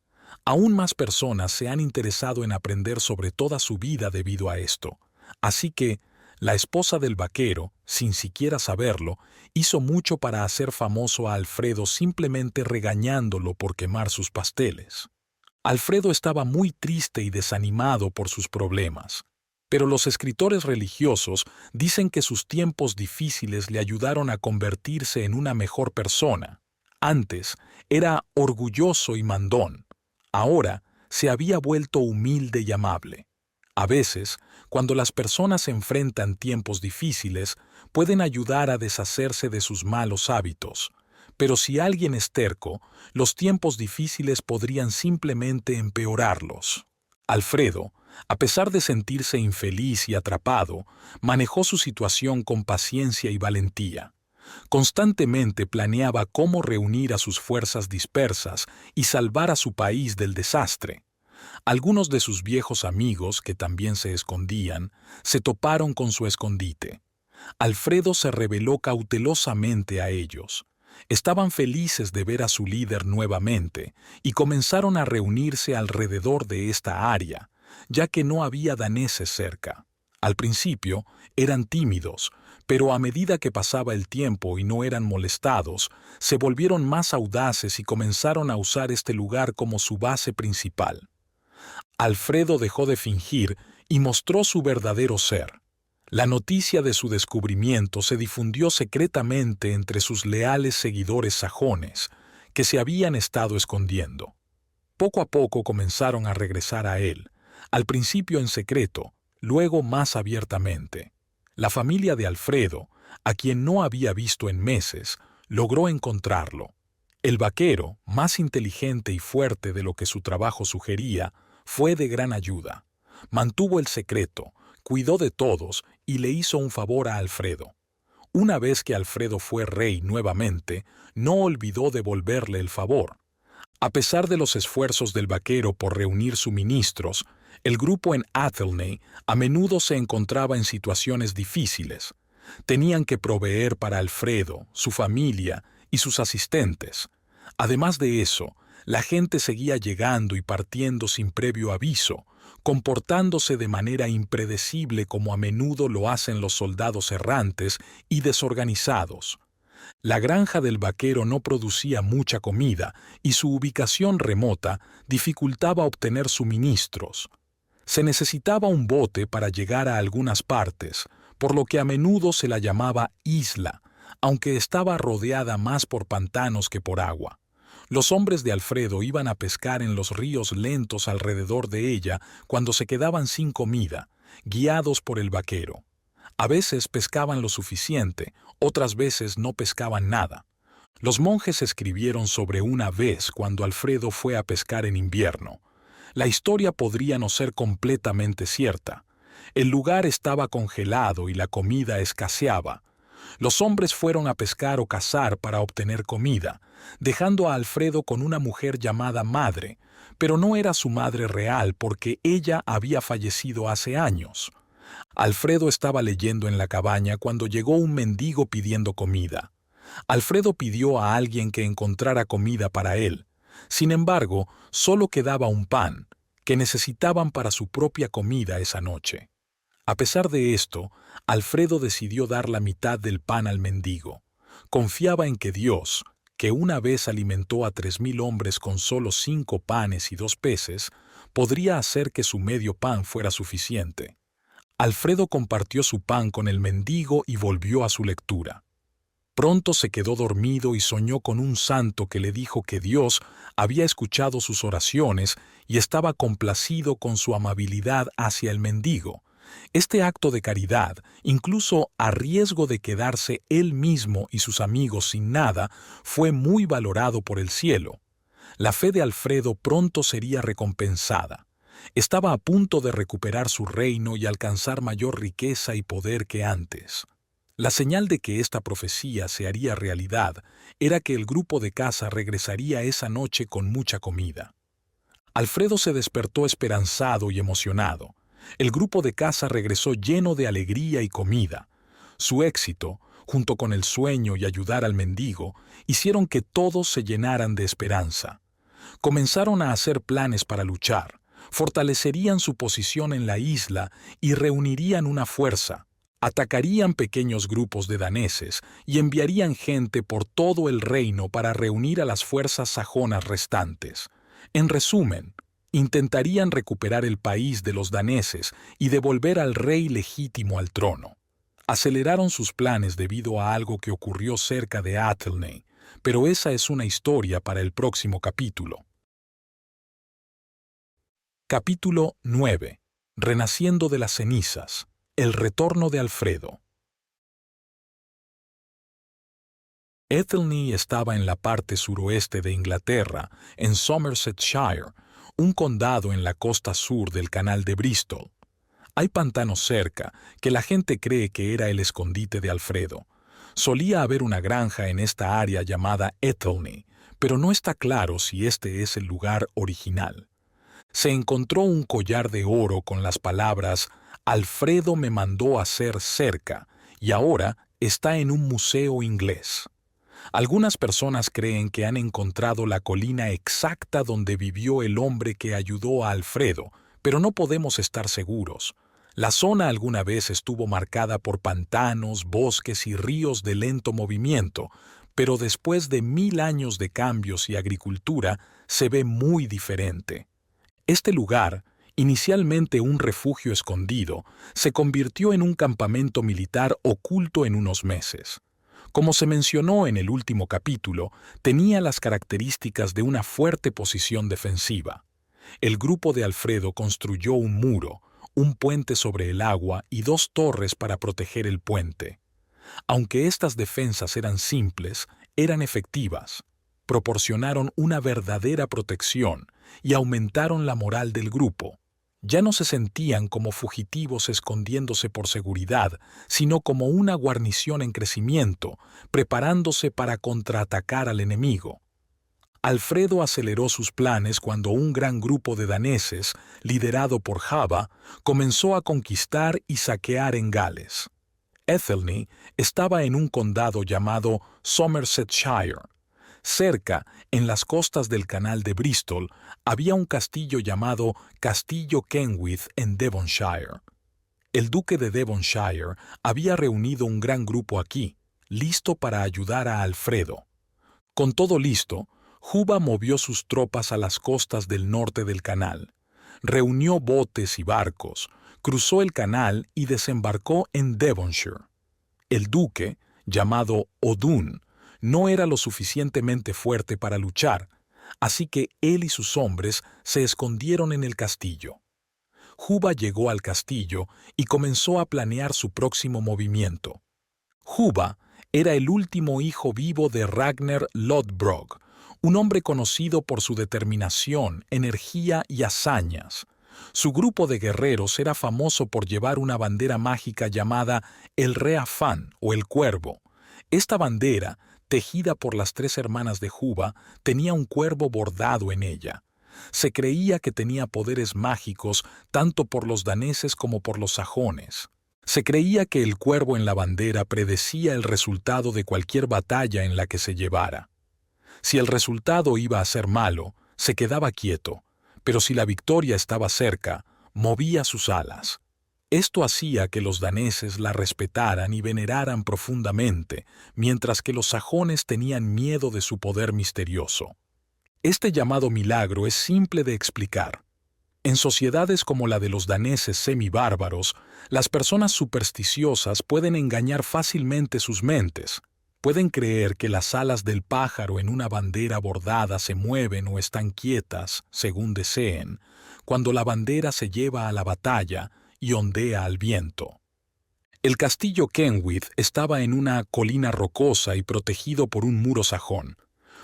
Aún más personas se han interesado en aprender sobre toda su vida debido a esto. Así que, la esposa del vaquero, sin siquiera saberlo, hizo mucho para hacer famoso a Alfredo simplemente regañándolo por quemar sus pasteles. Alfredo estaba muy triste y desanimado por sus problemas, pero los escritores religiosos dicen que sus tiempos difíciles le ayudaron a convertirse en una mejor persona. Antes era orgulloso y mandón. Ahora se había vuelto humilde y amable. A veces, cuando las personas enfrentan tiempos difíciles, pueden ayudar a deshacerse de sus malos hábitos. Pero si alguien es terco, los tiempos difíciles podrían simplemente empeorarlos. Alfredo, a pesar de sentirse infeliz y atrapado, manejó su situación con paciencia y valentía. Constantemente planeaba cómo reunir a sus fuerzas dispersas y salvar a su país del desastre. Algunos de sus viejos amigos, que también se escondían, se toparon con su escondite. Alfredo se reveló cautelosamente a ellos. Estaban felices de ver a su líder nuevamente y comenzaron a reunirse alrededor de esta área, ya que no había daneses cerca. Al principio eran tímidos, pero a medida que pasaba el tiempo y no eran molestados, se volvieron más audaces y comenzaron a usar este lugar como su base principal. Alfredo dejó de fingir y mostró su verdadero ser. La noticia de su descubrimiento se difundió secretamente entre sus leales seguidores sajones, que se habían estado escondiendo. Poco a poco comenzaron a regresar a él, al principio en secreto, luego más abiertamente. La familia de Alfredo, a quien no había visto en meses, logró encontrarlo. El vaquero, más inteligente y fuerte de lo que su trabajo sugería, fue de gran ayuda. Mantuvo el secreto, cuidó de todos y le hizo un favor a Alfredo. Una vez que Alfredo fue rey nuevamente, no olvidó devolverle el favor. A pesar de los esfuerzos del vaquero por reunir suministros, el grupo en Athelney a menudo se encontraba en situaciones difíciles. Tenían que proveer para Alfredo, su familia y sus asistentes. Además de eso, la gente seguía llegando y partiendo sin previo aviso, comportándose de manera impredecible como a menudo lo hacen los soldados errantes y desorganizados. La granja del vaquero no producía mucha comida y su ubicación remota dificultaba obtener suministros. Se necesitaba un bote para llegar a algunas partes, por lo que a menudo se la llamaba isla, aunque estaba rodeada más por pantanos que por agua. Los hombres de Alfredo iban a pescar en los ríos lentos alrededor de ella cuando se quedaban sin comida, guiados por el vaquero. A veces pescaban lo suficiente, otras veces no pescaban nada. Los monjes escribieron sobre una vez cuando Alfredo fue a pescar en invierno. La historia podría no ser completamente cierta. El lugar estaba congelado y la comida escaseaba. Los hombres fueron a pescar o cazar para obtener comida, dejando a Alfredo con una mujer llamada madre, pero no era su madre real porque ella había fallecido hace años. Alfredo estaba leyendo en la cabaña cuando llegó un mendigo pidiendo comida. Alfredo pidió a alguien que encontrara comida para él. Sin embargo, solo quedaba un pan, que necesitaban para su propia comida esa noche. A pesar de esto, Alfredo decidió dar la mitad del pan al mendigo. Confiaba en que Dios, que una vez alimentó a 3.000 hombres con solo 5 panes y 2 peces, podría hacer que su medio pan fuera suficiente. Alfredo compartió su pan con el mendigo y volvió a su lectura. Pronto se quedó dormido y soñó con un santo que le dijo que Dios había escuchado sus oraciones y estaba complacido con su amabilidad hacia el mendigo. Este acto de caridad, incluso a riesgo de quedarse él mismo y sus amigos sin nada, fue muy valorado por el cielo. La fe de Alfredo pronto sería recompensada. Estaba a punto de recuperar su reino y alcanzar mayor riqueza y poder que antes. La señal de que esta profecía se haría realidad era que el grupo de caza regresaría esa noche con mucha comida. Alfredo se despertó esperanzado y emocionado. El grupo de caza regresó lleno de alegría y comida. Su éxito, junto con el sueño y ayudar al mendigo, hicieron que todos se llenaran de esperanza. Comenzaron a hacer planes para luchar, fortalecerían su posición en la isla y reunirían una fuerza. Atacarían pequeños grupos de daneses y enviarían gente por todo el reino para reunir a las fuerzas sajonas restantes. En resumen, intentarían recuperar el país de los daneses y devolver al rey legítimo al trono. Aceleraron sus planes debido a algo que ocurrió cerca de Athelney, pero esa es una historia para el próximo capítulo. Capítulo 9. Renaciendo de las cenizas. El retorno de Alfredo. Athelney estaba en la parte suroeste de Inglaterra, en Somersetshire, un condado en la costa sur del canal de Bristol. Hay pantanos cerca, que la gente cree que era el escondite de Alfredo. Solía haber una granja en esta área llamada Athelney, pero no está claro si este es el lugar original. Se encontró un collar de oro con las palabras «Alfredo me mandó hacer cerca» y ahora está en un museo inglés. Algunas personas creen que han encontrado la colina exacta donde vivió el hombre que ayudó a Alfredo, pero no podemos estar seguros. La zona alguna vez estuvo marcada por pantanos, bosques y ríos de lento movimiento, pero después de 1000 años de cambios y agricultura se ve muy diferente. Este lugar, inicialmente un refugio escondido, se convirtió en un campamento militar oculto en unos meses. Como se mencionó en el último capítulo, tenía las características de una fuerte posición defensiva. El grupo de Alfredo construyó un muro, un puente sobre el agua y 2 torres para proteger el puente. Aunque estas defensas eran simples, eran efectivas. Proporcionaron una verdadera protección y aumentaron la moral del grupo. Ya no se sentían como fugitivos escondiéndose por seguridad, sino como una guarnición en crecimiento, preparándose para contraatacar al enemigo. Alfredo aceleró sus planes cuando un gran grupo de daneses, liderado por Java, comenzó a conquistar y saquear en Gales. Athelney estaba en un condado llamado Somersetshire. Cerca, en las costas del canal de Bristol, había un castillo llamado Castillo Kenwith en Devonshire. El duque de Devonshire había reunido un gran grupo aquí, listo para ayudar a Alfredo. Con todo listo, Juba movió sus tropas a las costas del norte del canal. Reunió botes y barcos, cruzó el canal y desembarcó en Devonshire. El duque, llamado Odun, no era lo suficientemente fuerte para luchar, así que él y sus hombres se escondieron en el castillo. Juba llegó al castillo y comenzó a planear su próximo movimiento. Juba era el último hijo vivo de Ragnar Lodbrok, un hombre conocido por su determinación, energía y hazañas. Su grupo de guerreros era famoso por llevar una bandera mágica llamada el Reafán o el Cuervo. Esta bandera, tejida por las 3 hermanas de Juba, tenía un cuervo bordado en ella. Se creía que tenía poderes mágicos tanto por los daneses como por los sajones. Se creía que el cuervo en la bandera predecía el resultado de cualquier batalla en la que se llevara. Si el resultado iba a ser malo, se quedaba quieto, pero si la victoria estaba cerca, movía sus alas. Esto hacía que los daneses la respetaran y veneraran profundamente, mientras que los sajones tenían miedo de su poder misterioso. Este llamado milagro es simple de explicar. En sociedades como la de los daneses semibárbaros, las personas supersticiosas pueden engañar fácilmente sus mentes. Pueden creer que las alas del pájaro en una bandera bordada se mueven o están quietas, según deseen, cuando la bandera se lleva a la batalla y ondea al viento. El castillo Kenwith estaba en una colina rocosa y protegido por un muro sajón.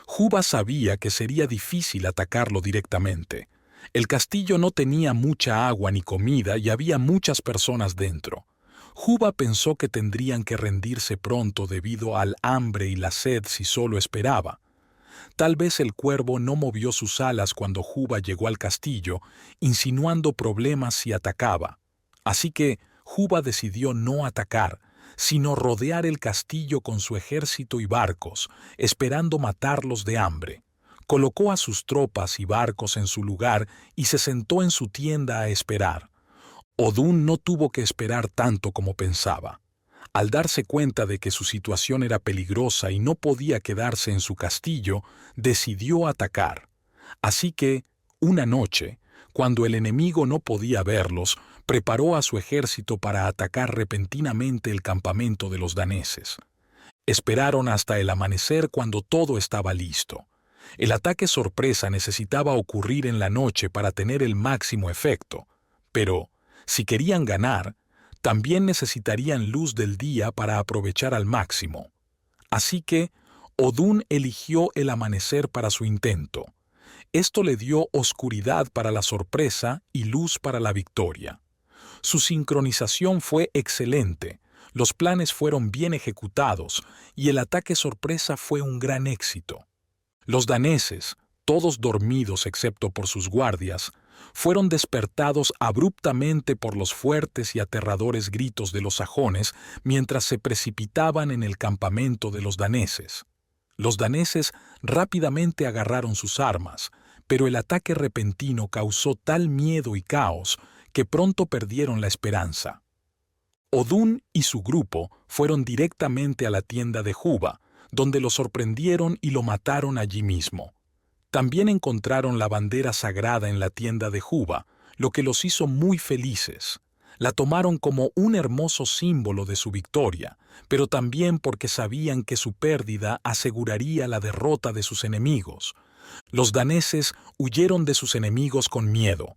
Juba sabía que sería difícil atacarlo directamente. El castillo no tenía mucha agua ni comida y había muchas personas dentro. Juba pensó que tendrían que rendirse pronto debido al hambre y la sed si solo esperaba. Tal vez el cuervo no movió sus alas cuando Juba llegó al castillo, insinuando problemas si atacaba. Así que Juba decidió no atacar, sino rodear el castillo con su ejército y barcos, esperando matarlos de hambre. Colocó a sus tropas y barcos en su lugar y se sentó en su tienda a esperar. Odún no tuvo que esperar tanto como pensaba. Al darse cuenta de que su situación era peligrosa y no podía quedarse en su castillo, decidió atacar. Así que, una noche, cuando el enemigo no podía verlos, preparó a su ejército para atacar repentinamente el campamento de los daneses. Esperaron hasta el amanecer cuando todo estaba listo. El ataque sorpresa necesitaba ocurrir en la noche para tener el máximo efecto, pero, si querían ganar, también necesitarían luz del día para aprovechar al máximo. Así que, Odún eligió el amanecer para su intento. Esto le dio oscuridad para la sorpresa y luz para la victoria. Su sincronización fue excelente, los planes fueron bien ejecutados y el ataque sorpresa fue un gran éxito. Los daneses, todos dormidos excepto por sus guardias, fueron despertados abruptamente por los fuertes y aterradores gritos de los sajones mientras se precipitaban en el campamento de los daneses. Los daneses rápidamente agarraron sus armas, pero el ataque repentino causó tal miedo y caos que pronto perdieron la esperanza. Odún y su grupo fueron directamente a la tienda de Juba, donde lo sorprendieron y lo mataron allí mismo. También encontraron la bandera sagrada en la tienda de Juba, lo que los hizo muy felices. La tomaron como un hermoso símbolo de su victoria, pero también porque sabían que su pérdida aseguraría la derrota de sus enemigos. Los daneses huyeron de sus enemigos con miedo.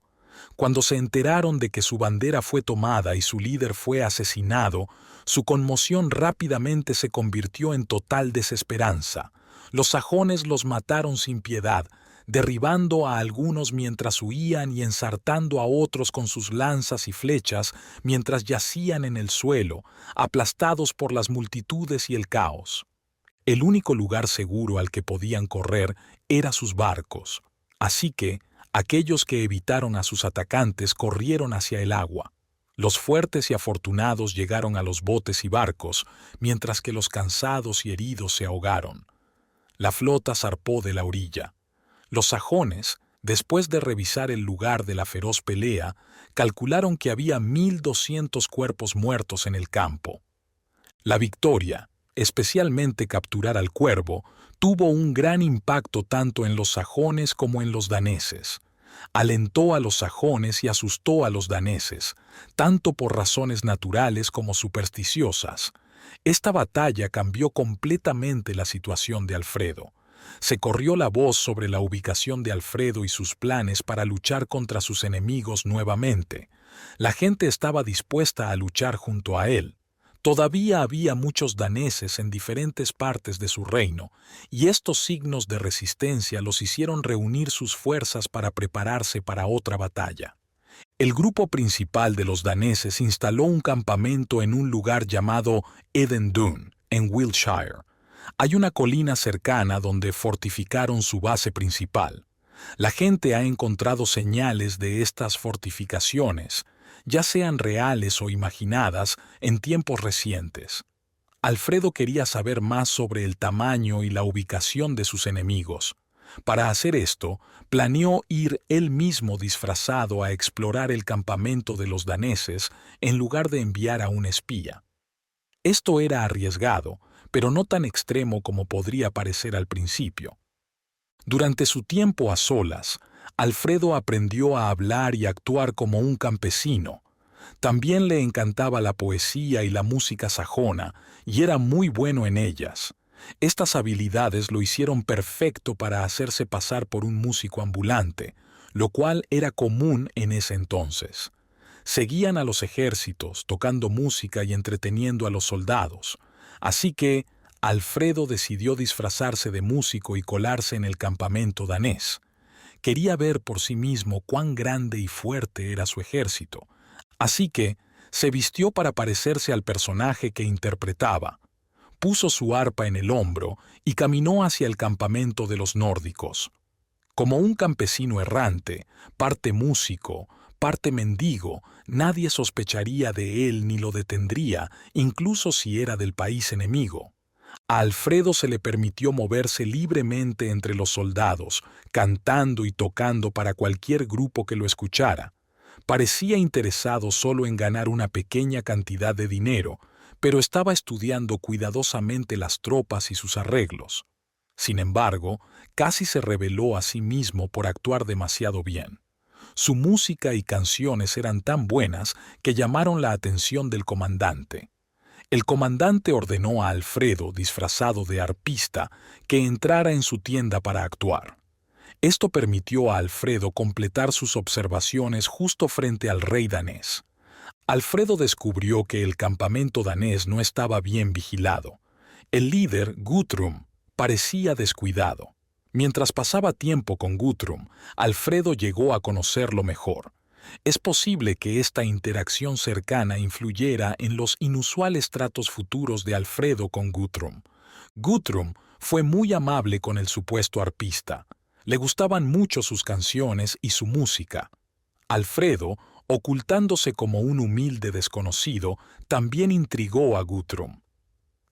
Cuando se enteraron de que su bandera fue tomada y su líder fue asesinado, su conmoción rápidamente se convirtió en total desesperanza. Los sajones los mataron sin piedad, derribando a algunos mientras huían y ensartando a otros con sus lanzas y flechas mientras yacían en el suelo, aplastados por las multitudes y el caos. El único lugar seguro al que podían correr era sus barcos. Así que, aquellos que evitaron a sus atacantes corrieron hacia el agua. Los fuertes y afortunados llegaron a los botes y barcos, mientras que los cansados y heridos se ahogaron. La flota zarpó de la orilla. Los sajones, después de revisar el lugar de la feroz pelea, calcularon que había 1.200 cuerpos muertos en el campo. La victoria, especialmente capturar al cuervo, tuvo un gran impacto tanto en los sajones como en los daneses. Alentó a los sajones y asustó a los daneses, tanto por razones naturales como supersticiosas. Esta batalla cambió completamente la situación de Alfredo. Se corrió la voz sobre la ubicación de Alfredo y sus planes para luchar contra sus enemigos nuevamente. La gente estaba dispuesta a luchar junto a él. Todavía había muchos daneses en diferentes partes de su reino, y estos signos de resistencia los hicieron reunir sus fuerzas para prepararse para otra batalla. El grupo principal de los daneses instaló un campamento en un lugar llamado Eden Dune, en Wiltshire. Hay una colina cercana donde fortificaron su base principal. La gente ha encontrado señales de estas fortificaciones, ya sean reales o imaginadas, en tiempos recientes. Alfredo quería saber más sobre el tamaño y la ubicación de sus enemigos. Para hacer esto, planeó ir él mismo disfrazado a explorar el campamento de los daneses en lugar de enviar a un espía. Esto era arriesgado, pero no tan extremo como podría parecer al principio. Durante su tiempo a solas, Alfredo aprendió a hablar y actuar como un campesino. También le encantaba la poesía y la música sajona, y era muy bueno en ellas. Estas habilidades lo hicieron perfecto para hacerse pasar por un músico ambulante, lo cual era común en ese entonces. Seguían a los ejércitos, tocando música y entreteniendo a los soldados. Así que Alfredo decidió disfrazarse de músico y colarse en el campamento danés. Quería ver por sí mismo cuán grande y fuerte era su ejército. Así que se vistió para parecerse al personaje que interpretaba. Puso su arpa en el hombro y caminó hacia el campamento de los nórdicos. Como un campesino errante, parte músico, parte mendigo, nadie sospecharía de él ni lo detendría, incluso si era del país enemigo. A Alfredo se le permitió moverse libremente entre los soldados, cantando y tocando para cualquier grupo que lo escuchara. Parecía interesado solo en ganar una pequeña cantidad de dinero, pero estaba estudiando cuidadosamente las tropas y sus arreglos. Sin embargo, casi se rebeló a sí mismo por actuar demasiado bien. Su música y canciones eran tan buenas que llamaron la atención del comandante. El comandante ordenó a Alfredo, disfrazado de arpista, que entrara en su tienda para actuar. Esto permitió a Alfredo completar sus observaciones justo frente al rey danés. Alfredo descubrió que el campamento danés no estaba bien vigilado. El líder, Guthrum, parecía descuidado. Mientras pasaba tiempo con Guthrum, Alfredo llegó a conocerlo mejor. Es posible que esta interacción cercana influyera en los inusuales tratos futuros de Alfredo con Guthrum. Guthrum fue muy amable con el supuesto arpista. Le gustaban mucho sus canciones y su música. Alfredo, ocultándose como un humilde desconocido, también intrigó a Guthrum.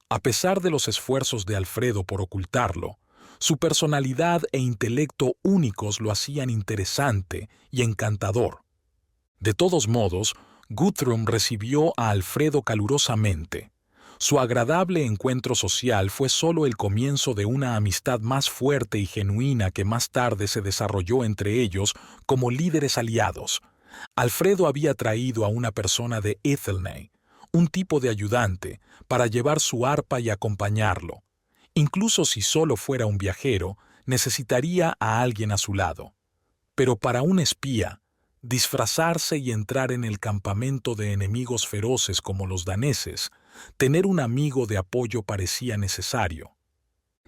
A pesar de los esfuerzos de Alfredo por ocultarlo, su personalidad e intelecto únicos lo hacían interesante y encantador. De todos modos, Guthrum recibió a Alfredo calurosamente. Su agradable encuentro social fue solo el comienzo de una amistad más fuerte y genuina que más tarde se desarrolló entre ellos como líderes aliados. Alfredo había traído a una persona de Athelney, un tipo de ayudante, para llevar su arpa y acompañarlo. Incluso si solo fuera un viajero, necesitaría a alguien a su lado. Pero para un espía, disfrazarse y entrar en el campamento de enemigos feroces como los daneses, tener un amigo de apoyo parecía necesario.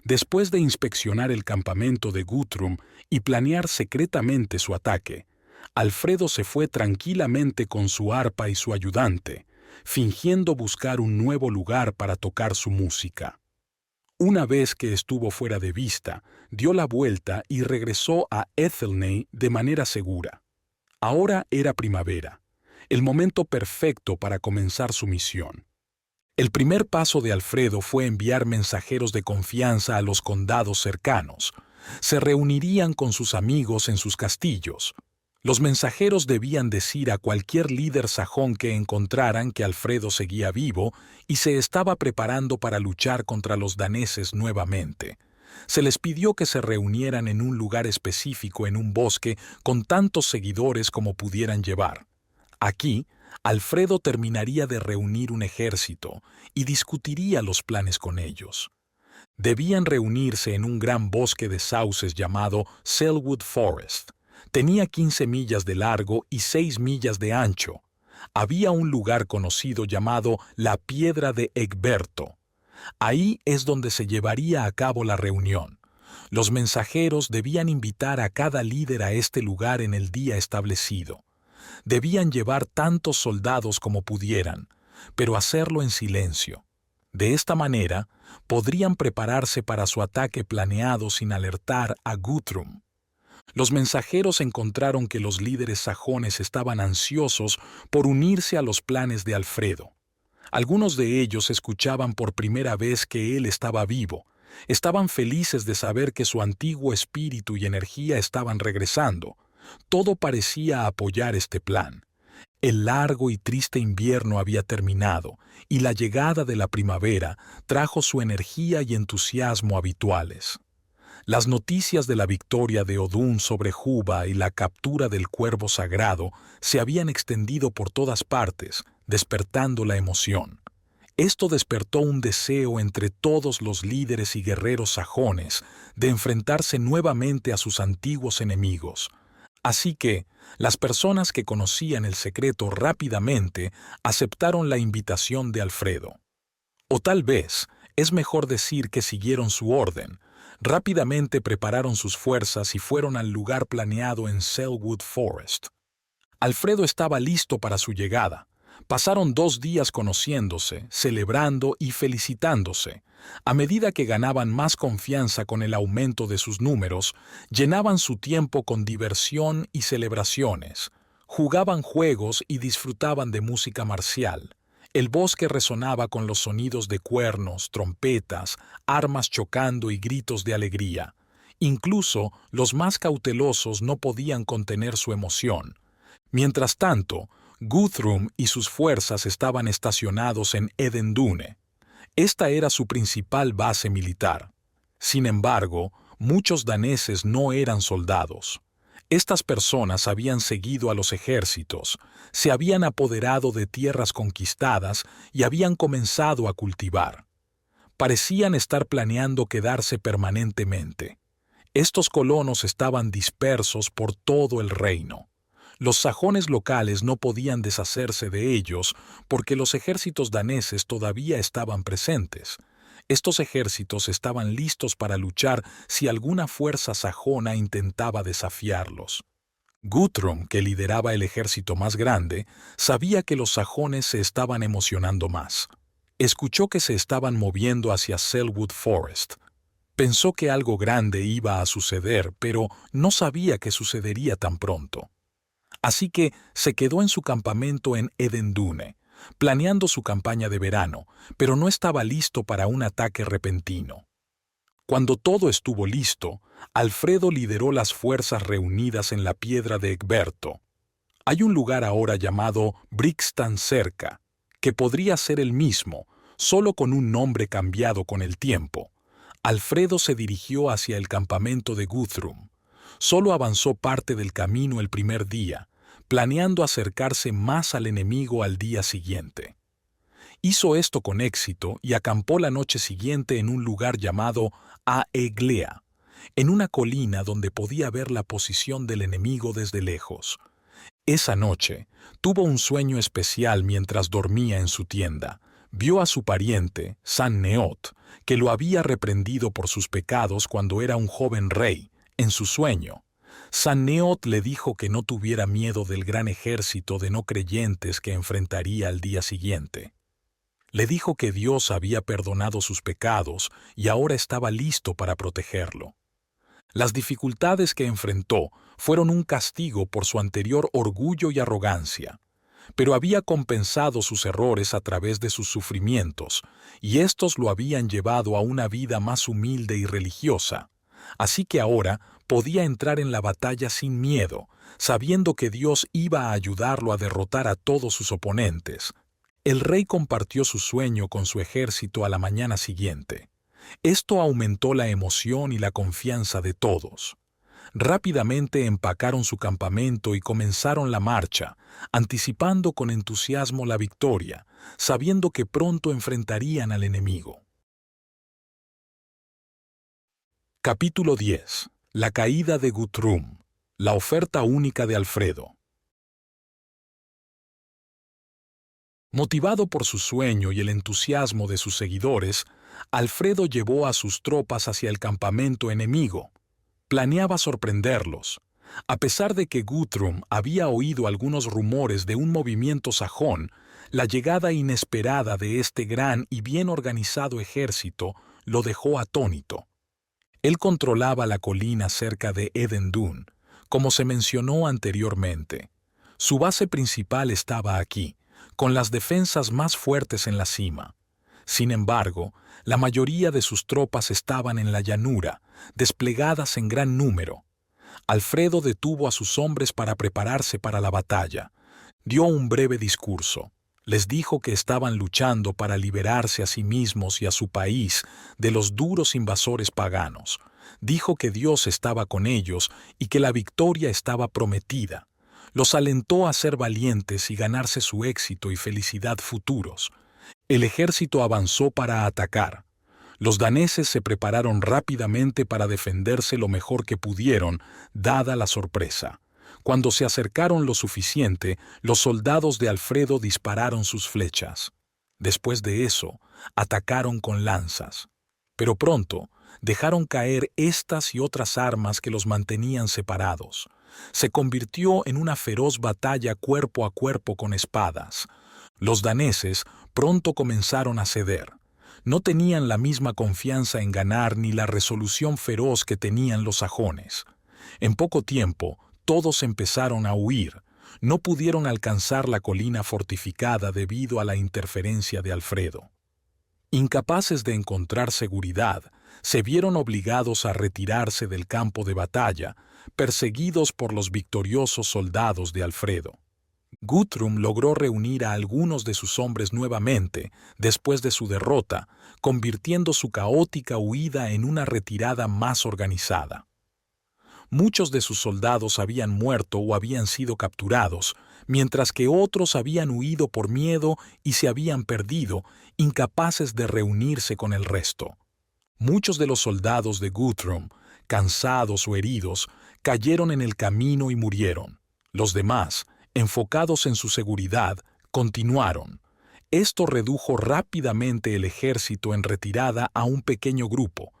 Después de inspeccionar el campamento de Guthrum y planear secretamente su ataque, Alfredo se fue tranquilamente con su arpa y su ayudante, fingiendo buscar un nuevo lugar para tocar su música. Una vez que estuvo fuera de vista, dio la vuelta y regresó a Athelney de manera segura. Ahora era primavera, el momento perfecto para comenzar su misión. El primer paso de Alfredo fue enviar mensajeros de confianza a los condados cercanos. Se reunirían con sus amigos en sus castillos. Los mensajeros debían decir a cualquier líder sajón que encontraran que Alfredo seguía vivo y se estaba preparando para luchar contra los daneses nuevamente. Se les pidió que se reunieran en un lugar específico en un bosque con tantos seguidores como pudieran llevar. Aquí, Alfredo terminaría de reunir un ejército y discutiría los planes con ellos. Debían reunirse en un gran bosque de sauces llamado Selwood Forest. Tenía 15 millas de largo y 6 millas de ancho. Había un lugar conocido llamado la Piedra de Egberto. Ahí es donde se llevaría a cabo la reunión. Los mensajeros debían invitar a cada líder a este lugar en el día establecido. Debían llevar tantos soldados como pudieran, pero hacerlo en silencio. De esta manera, podrían prepararse para su ataque planeado sin alertar a Guthrum. Los mensajeros encontraron que los líderes sajones estaban ansiosos por unirse a los planes de Alfredo. Algunos de ellos escuchaban por primera vez que él estaba vivo, Estaban felices de saber que su antiguo espíritu y energía estaban regresando. Todo parecía apoyar este plan. El largo y triste invierno había terminado, y la llegada de la primavera trajo su energía y entusiasmo habituales. Las noticias de la victoria de Odún sobre Juba y la captura del cuervo sagrado se habían extendido por todas partes, despertando la emoción. Esto despertó un deseo entre todos los líderes y guerreros sajones de enfrentarse nuevamente a sus antiguos enemigos. Así que, las personas que conocían el secreto rápidamente aceptaron la invitación de Alfredo. O tal vez, es mejor decir que siguieron su orden. Rápidamente prepararon sus fuerzas y fueron al lugar planeado en Selwood Forest. Alfredo estaba listo para su llegada. Pasaron 2 días conociéndose, celebrando y felicitándose. A medida que ganaban más confianza con el aumento de sus números, llenaban su tiempo con diversión y celebraciones. Jugaban juegos y disfrutaban de música marcial. El bosque resonaba con los sonidos de cuernos, trompetas, armas chocando y gritos de alegría. Incluso los más cautelosos no podían contener su emoción. Mientras tanto, Guthrum y sus fuerzas estaban estacionados en Edendune. Esta era su principal base militar. Sin embargo, muchos daneses no eran soldados. Estas personas habían seguido a los ejércitos, se habían apoderado de tierras conquistadas y habían comenzado a cultivar. Parecían estar planeando quedarse permanentemente. Estos colonos estaban dispersos por todo el reino. Los sajones locales no podían deshacerse de ellos porque los ejércitos daneses todavía estaban presentes. Estos ejércitos estaban listos para luchar si alguna fuerza sajona intentaba desafiarlos. Guthrum, que lideraba el ejército más grande, sabía que los sajones se estaban emocionando más. Escuchó que se estaban moviendo hacia Selwood Forest. Pensó que algo grande iba a suceder, pero no sabía que sucedería tan pronto. Así que se quedó en su campamento en Edendune, planeando su campaña de verano, pero no estaba listo para un ataque repentino. Cuando todo estuvo listo, Alfredo lideró las fuerzas reunidas en la piedra de Egberto. Hay un lugar ahora llamado Brixton cerca, que podría ser el mismo, solo con un nombre cambiado con el tiempo. Alfredo se dirigió hacia el campamento de Guthrum. Solo avanzó parte del camino el primer día, planeando acercarse más al enemigo al día siguiente. Hizo esto con éxito y acampó la noche siguiente en un lugar llamado Aeglea, en una colina donde podía ver la posición del enemigo desde lejos. Esa noche, tuvo un sueño especial mientras dormía en su tienda. Vio a su pariente, San Neot, que lo había reprendido por sus pecados cuando era un joven rey, en su sueño. San Neot le dijo que no tuviera miedo del gran ejército de no creyentes que enfrentaría al día siguiente. Le dijo que Dios había perdonado sus pecados y ahora estaba listo para protegerlo. Las dificultades que enfrentó fueron un castigo por su anterior orgullo y arrogancia, pero había compensado sus errores a través de sus sufrimientos, y estos lo habían llevado a una vida más humilde y religiosa. Así que ahora podía entrar en la batalla sin miedo, sabiendo que Dios iba a ayudarlo a derrotar a todos sus oponentes. El rey compartió su sueño con su ejército a la mañana siguiente. Esto aumentó la emoción y la confianza de todos. Rápidamente empacaron su campamento y comenzaron la marcha, anticipando con entusiasmo la victoria, sabiendo que pronto enfrentarían al enemigo. Capítulo 10. La caída de Guthrum. La oferta única de Alfredo. Motivado por su sueño y el entusiasmo de sus seguidores, Alfredo llevó a sus tropas hacia el campamento enemigo. Planeaba sorprenderlos. A pesar de que Guthrum había oído algunos rumores de un movimiento sajón, la llegada inesperada de este gran y bien organizado ejército lo dejó atónito. Él controlaba la colina cerca de Edendune, como se mencionó anteriormente. Su base principal estaba aquí, con las defensas más fuertes en la cima. Sin embargo, la mayoría de sus tropas estaban en la llanura, desplegadas en gran número. Alfredo detuvo a sus hombres para prepararse para la batalla. Dio un breve discurso. Les dijo que estaban luchando para liberarse a sí mismos y a su país de los duros invasores paganos. Dijo que Dios estaba con ellos y que la victoria estaba prometida. Los alentó a ser valientes y ganarse su éxito y felicidad futuros. El ejército avanzó para atacar. Los daneses se prepararon rápidamente para defenderse lo mejor que pudieron, dada la sorpresa. Cuando se acercaron lo suficiente, los soldados de Alfredo dispararon sus flechas. Después de eso, atacaron con lanzas. Pero pronto, dejaron caer estas y otras armas que los mantenían separados. Se convirtió en una feroz batalla cuerpo a cuerpo con espadas. Los daneses pronto comenzaron a ceder. No tenían la misma confianza en ganar ni la resolución feroz que tenían los sajones. En poco tiempo, todos empezaron a huir. No pudieron alcanzar la colina fortificada debido a la interferencia de Alfredo. Incapaces de encontrar seguridad, se vieron obligados a retirarse del campo de batalla, perseguidos por los victoriosos soldados de Alfredo. Guthrum logró reunir a algunos de sus hombres nuevamente después de su derrota, convirtiendo su caótica huida en una retirada más organizada. Muchos de sus soldados habían muerto o habían sido capturados, mientras que otros habían huido por miedo y se habían perdido, incapaces de reunirse con el resto. Muchos de los soldados de Guthrum, cansados o heridos, cayeron en el camino y murieron. Los demás, enfocados en su seguridad, continuaron. Esto redujo rápidamente el ejército en retirada a un pequeño grupo.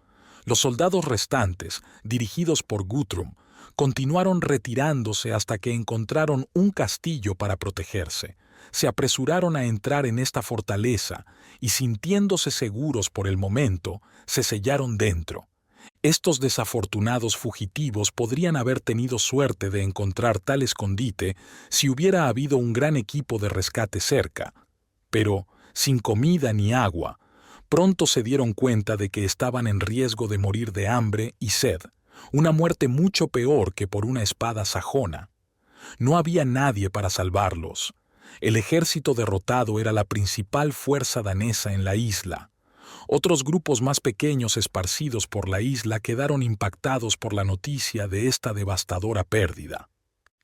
Los soldados restantes, dirigidos por Guthrum, continuaron retirándose hasta que encontraron un castillo para protegerse. Se apresuraron a entrar en esta fortaleza y, sintiéndose seguros por el momento, se sellaron dentro. Estos desafortunados fugitivos podrían haber tenido suerte de encontrar tal escondite si hubiera habido un gran equipo de rescate cerca. Pero, sin comida ni agua, pronto se dieron cuenta de que estaban en riesgo de morir de hambre y sed, una muerte mucho peor que por una espada sajona. No había nadie para salvarlos. El ejército derrotado era la principal fuerza danesa en la isla. Otros grupos más pequeños esparcidos por la isla quedaron impactados por la noticia de esta devastadora pérdida.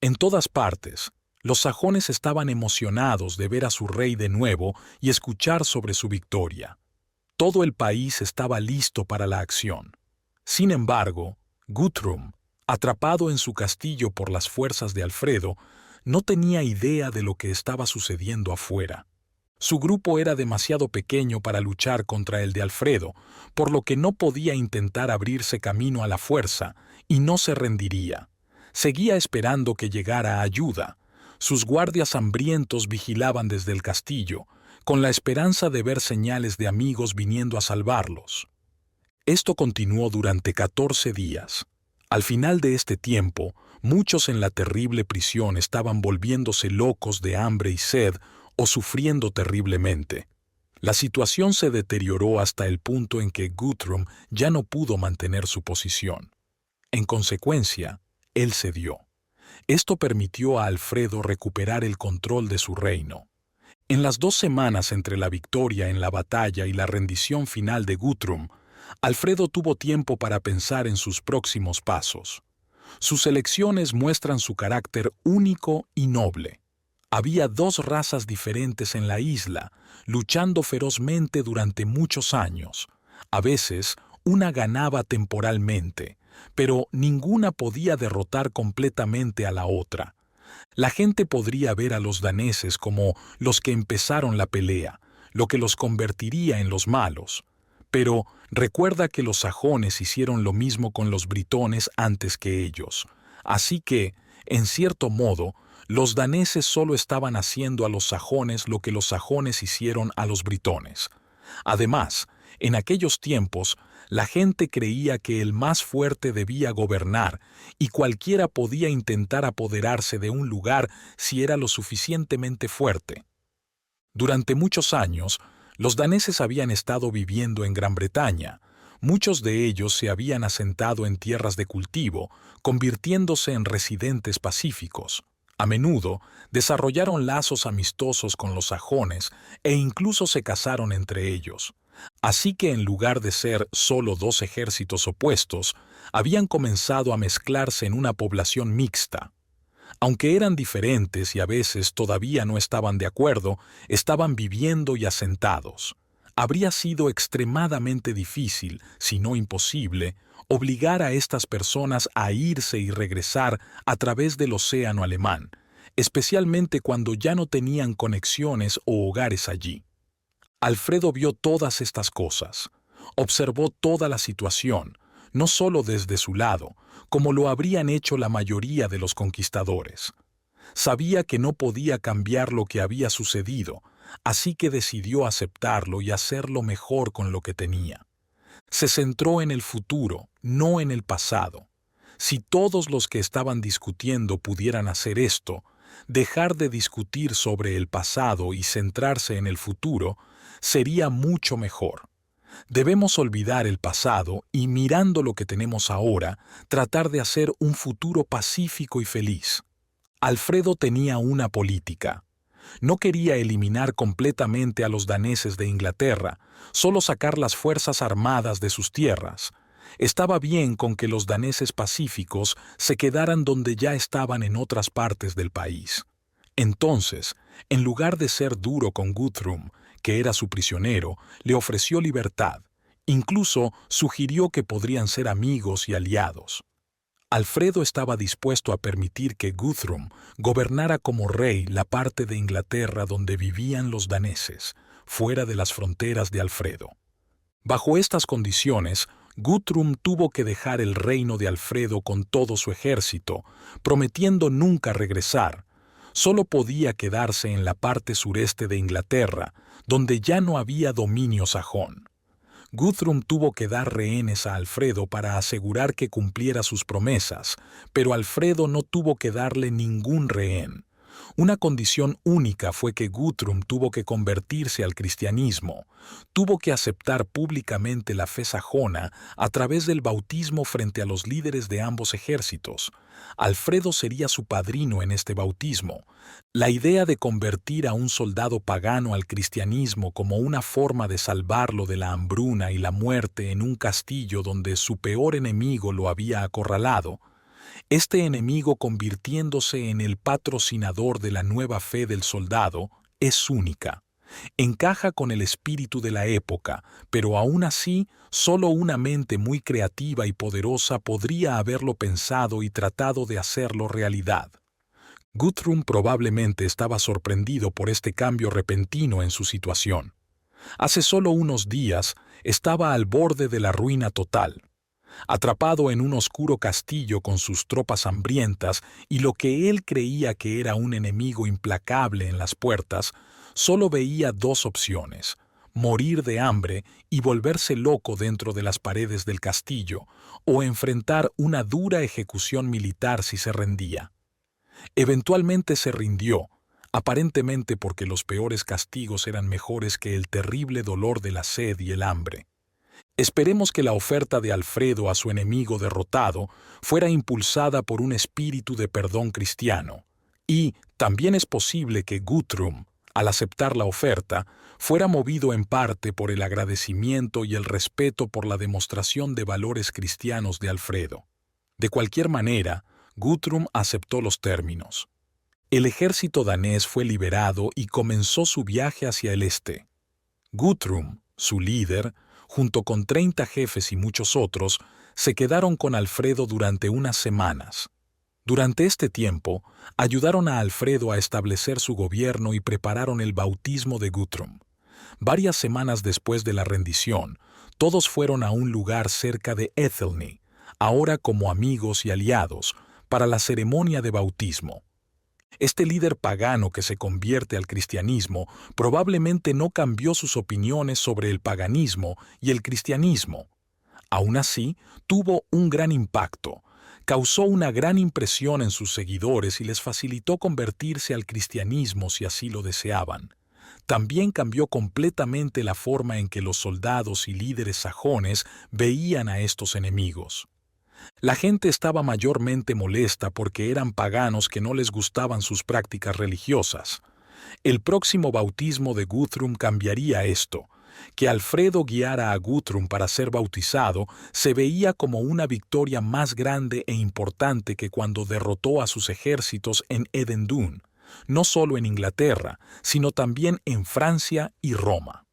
En todas partes, los sajones estaban emocionados de ver a su rey de nuevo y escuchar sobre su victoria. Todo el país estaba listo para la acción. Sin embargo, Guthrum, atrapado en su castillo por las fuerzas de Alfredo, no tenía idea de lo que estaba sucediendo afuera. Su grupo era demasiado pequeño para luchar contra el de Alfredo, por lo que no podía intentar abrirse camino a la fuerza y no se rendiría. Seguía esperando que llegara ayuda. Sus guardias hambrientos vigilaban desde el castillo, con la esperanza de ver señales de amigos viniendo a salvarlos. Esto continuó durante 14 días. Al final de este tiempo, muchos en la terrible prisión estaban volviéndose locos de hambre y sed o sufriendo terriblemente. La situación se deterioró hasta el punto en que Guthrum ya no pudo mantener su posición. En consecuencia, él cedió. Esto permitió a Alfredo recuperar el control de su reino. En las 2 semanas entre la victoria en la batalla y la rendición final de Guthrum, Alfredo tuvo tiempo para pensar en sus próximos pasos. Sus elecciones muestran su carácter único y noble. Había 2 razas diferentes en la isla, luchando ferozmente durante muchos años. A veces, una ganaba temporalmente, pero ninguna podía derrotar completamente a la otra. La gente podría ver a los daneses como los que empezaron la pelea, lo que los convertiría en los malos. Pero recuerda que los sajones hicieron lo mismo con los britones antes que ellos. Así que, en cierto modo, los daneses solo estaban haciendo a los sajones lo que los sajones hicieron a los britones. Además, en aquellos tiempos, la gente creía que el más fuerte debía gobernar y cualquiera podía intentar apoderarse de un lugar si era lo suficientemente fuerte. Durante muchos años, Los daneses habían estado viviendo en Gran Bretaña. Muchos de ellos se habían asentado en tierras de cultivo, convirtiéndose en residentes pacíficos. A menudo desarrollaron lazos amistosos con los sajones e incluso se casaron entre ellos. Así que en lugar de ser solo dos ejércitos opuestos, habían comenzado a mezclarse en una población mixta. Aunque eran diferentes y a veces todavía no estaban de acuerdo, estaban viviendo y asentados. Habría sido extremadamente difícil, si no imposible, obligar a estas personas a irse y regresar a través del océano alemán, especialmente cuando ya no tenían conexiones o hogares allí. Alfredo vio todas estas cosas, observó toda la situación, no solo desde su lado, como lo habrían hecho la mayoría de los conquistadores. Sabía que no podía cambiar lo que había sucedido, así que decidió aceptarlo y hacerlo mejor con lo que tenía. Se centró en el futuro, no en el pasado. Si todos los que estaban discutiendo pudieran hacer esto, dejar de discutir sobre el pasado y centrarse en el futuro, sería mucho mejor. Debemos olvidar el pasado y, mirando lo que tenemos ahora, tratar de hacer un futuro pacífico y feliz. Alfredo tenía una política. No quería eliminar completamente a los daneses de Inglaterra, solo sacar las fuerzas armadas de sus tierras. Estaba bien con que los daneses pacíficos se quedaran donde ya estaban en otras partes del país. Entonces, en lugar de ser duro con Guthrum, que era su prisionero, le ofreció libertad. Incluso sugirió que podrían ser amigos y aliados. Alfredo estaba dispuesto a permitir que Guthrum gobernara como rey la parte de Inglaterra donde vivían los daneses, fuera de las fronteras de Alfredo. Bajo estas condiciones, Guthrum tuvo que dejar el reino de Alfredo con todo su ejército, prometiendo nunca regresar. Solo podía quedarse en la parte sureste de Inglaterra, donde ya no había dominio sajón. Guthrum tuvo que dar rehenes a Alfredo para asegurar que cumpliera sus promesas, pero Alfredo no tuvo que darle ningún rehén. Una condición única fue que Guthrum tuvo que convertirse al cristianismo, tuvo que aceptar públicamente la fe sajona a través del bautismo frente a los líderes de ambos ejércitos. Alfredo sería su padrino en este bautismo. La idea de convertir a un soldado pagano al cristianismo como una forma de salvarlo de la hambruna y la muerte en un castillo donde su peor enemigo lo había acorralado, este enemigo convirtiéndose en el patrocinador de la nueva fe del soldado, es única. Encaja con el espíritu de la época, pero aún así, solo una mente muy creativa y poderosa podría haberlo pensado y tratado de hacerlo realidad. Guthrum probablemente estaba sorprendido por este cambio repentino en su situación. Hace solo unos días estaba al borde de la ruina total. Atrapado en un oscuro castillo con sus tropas hambrientas y lo que él creía que era un enemigo implacable en las puertas, solo veía dos opciones: morir de hambre y volverse loco dentro de las paredes del castillo, o enfrentar una dura ejecución militar si se rendía. Eventualmente se rindió, aparentemente porque los peores castigos eran mejores que el terrible dolor de la sed y el hambre. Esperemos que la oferta de Alfredo a su enemigo derrotado fuera impulsada por un espíritu de perdón cristiano, y también es posible que Guthrum, al aceptar la oferta, fuera movido en parte por el agradecimiento y el respeto por la demostración de valores cristianos de Alfredo. De cualquier manera, Guthrum aceptó los términos. El ejército danés fue liberado y comenzó su viaje hacia el este. Guthrum, su líder, junto con 30 jefes y muchos otros, se quedaron con Alfredo durante unas semanas. Durante este tiempo, ayudaron a Alfredo a establecer su gobierno y prepararon el bautismo de Guthrum. Varias semanas después de la rendición, todos fueron a un lugar cerca de Athelney, ahora como amigos y aliados, para la ceremonia de bautismo. Este líder pagano que se convierte al cristianismo probablemente no cambió sus opiniones sobre el paganismo y el cristianismo. Aún así, tuvo un gran impacto, causó una gran impresión en sus seguidores y les facilitó convertirse al cristianismo si así lo deseaban. también cambió completamente la forma en que los soldados y líderes sajones veían a estos enemigos. La gente estaba mayormente molesta porque eran paganos que no les gustaban sus prácticas religiosas. El próximo bautismo de Guthrum cambiaría esto. Que Alfredo guiara a Guthrum para ser bautizado se veía como una victoria más grande e importante que cuando derrotó a sus ejércitos en Edendún, no solo en Inglaterra, sino también en Francia y Roma.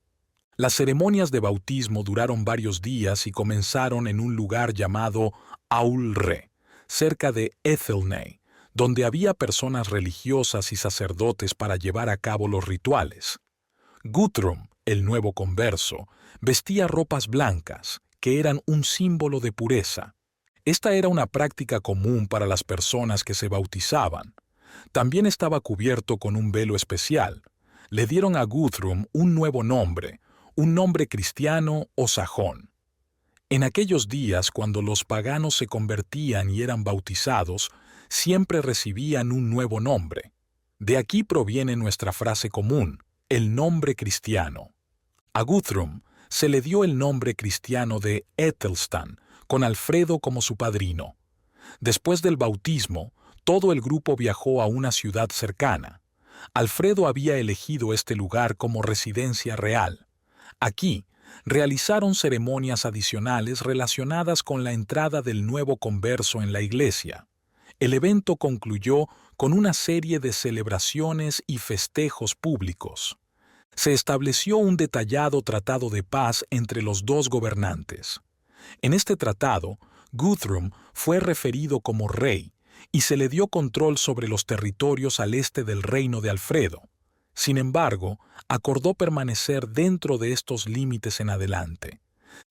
Las ceremonias de bautismo duraron varios días y comenzaron en un lugar llamado Aulre, cerca de Athelney, donde había personas religiosas y sacerdotes para llevar a cabo los rituales. Guthrum, el nuevo converso, vestía ropas blancas, que eran un símbolo de pureza. Esta era una práctica común para las personas que se bautizaban. También estaba cubierto con un velo especial. Le dieron a Guthrum un nuevo nombre, un nombre cristiano o sajón. En aquellos días, cuando los paganos se convertían y eran bautizados, siempre recibían un nuevo nombre. De aquí proviene nuestra frase común, el nombre cristiano. A Guthrum se le dio el nombre cristiano de Ethelstan, con Alfredo como su padrino. Después del bautismo, todo el grupo viajó a una ciudad cercana. Alfredo había elegido este lugar como residencia real. Aquí, realizaron ceremonias adicionales relacionadas con la entrada del nuevo converso en la iglesia. El evento concluyó con una serie de celebraciones y festejos públicos. Se estableció un detallado tratado de paz entre los dos gobernantes. En este tratado, Guthrum fue referido como rey y se le dio control sobre los territorios al este del reino de Alfredo. Sin embargo, acordó permanecer dentro de estos límites en adelante.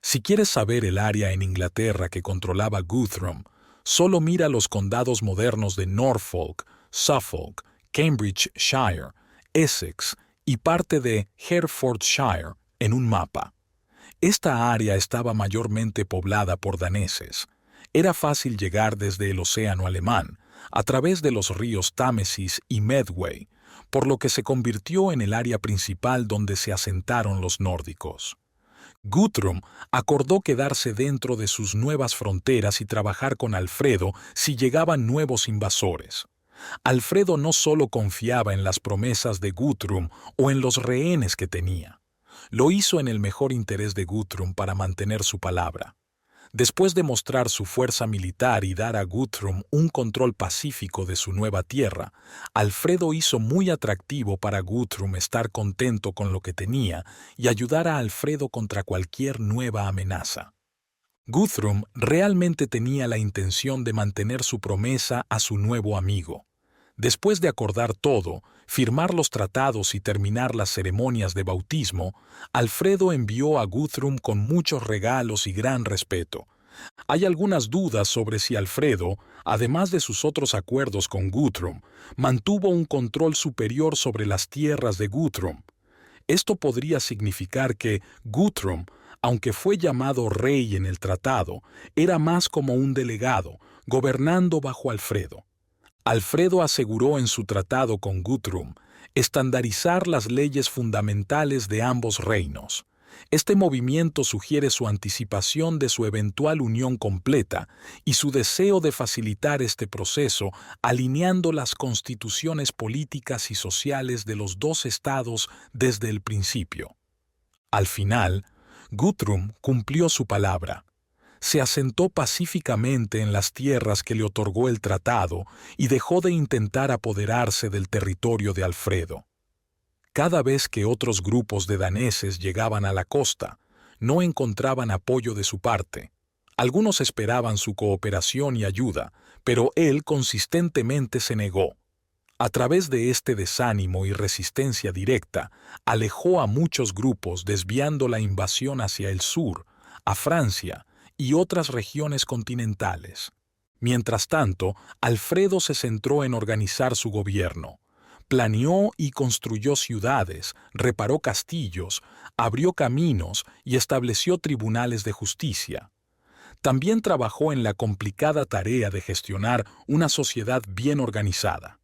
Si quieres saber el área en Inglaterra que controlaba Guthrum, solo mira los condados modernos de Norfolk, Suffolk, Cambridgeshire, Essex y parte de Herefordshire en un mapa. Esta área estaba mayormente poblada por daneses. Era fácil llegar desde el Océano Alemán, a través de los ríos Támesis y Medway, por lo que se convirtió en el área principal donde se asentaron los nórdicos. Guthrum acordó quedarse dentro de sus nuevas fronteras y trabajar con Alfredo si llegaban nuevos invasores. Alfredo no solo confiaba en las promesas de Guthrum o en los rehenes que tenía. Lo hizo en el mejor interés de Guthrum para mantener su palabra. Después de mostrar su fuerza militar y dar a Guthrum un control pacífico de su nueva tierra, Alfredo hizo muy atractivo para Guthrum estar contento con lo que tenía y ayudar a Alfredo contra cualquier nueva amenaza. Guthrum realmente tenía la intención de mantener su promesa a su nuevo amigo. Después de acordar todo, firmar los tratados y terminar las ceremonias de bautismo, Alfredo envió a Guthrum con muchos regalos y gran respeto. Hay algunas dudas sobre si Alfredo, además de sus otros acuerdos con Guthrum, mantuvo un control superior sobre las tierras de Guthrum. Esto podría significar que Guthrum, aunque fue llamado rey en el tratado, era más como un delegado, gobernando bajo Alfredo. Alfredo aseguró en su tratado con Guthrum estandarizar las leyes fundamentales de ambos reinos. Este movimiento sugiere su anticipación de su eventual unión completa y su deseo de facilitar este proceso alineando las constituciones políticas y sociales de los dos estados desde el principio. Al final, Guthrum cumplió su palabra. Se asentó pacíficamente en las tierras que le otorgó el tratado y dejó de intentar apoderarse del territorio de Alfredo. Cada vez que otros grupos de daneses llegaban a la costa, no encontraban apoyo de su parte. Algunos esperaban su cooperación y ayuda, pero él consistentemente se negó. A través de este desánimo y resistencia directa, alejó a muchos grupos desviando la invasión hacia el sur, a Francia y otras regiones continentales. Mientras tanto, Alfredo se centró en organizar su gobierno. Planeó y construyó ciudades, reparó castillos, abrió caminos y estableció tribunales de justicia. También trabajó en la complicada tarea de gestionar una sociedad bien organizada.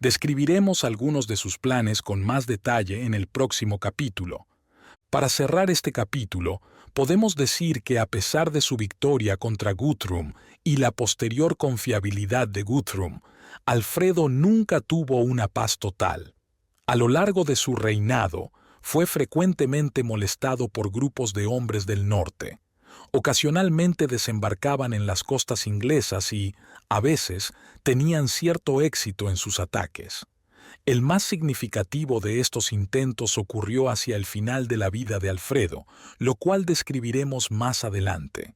Describiremos algunos de sus planes con más detalle en el próximo capítulo. Para cerrar este capítulo, podemos decir que a pesar de su victoria contra Guthrum y la posterior confiabilidad de Guthrum, Alfredo nunca tuvo una paz total. A lo largo de su reinado, fue frecuentemente molestado por grupos de hombres del norte. Ocasionalmente desembarcaban en las costas inglesas y, a veces, tenían cierto éxito en sus ataques. El más significativo de estos intentos ocurrió hacia el final de la vida de Alfredo, lo cual describiremos más adelante.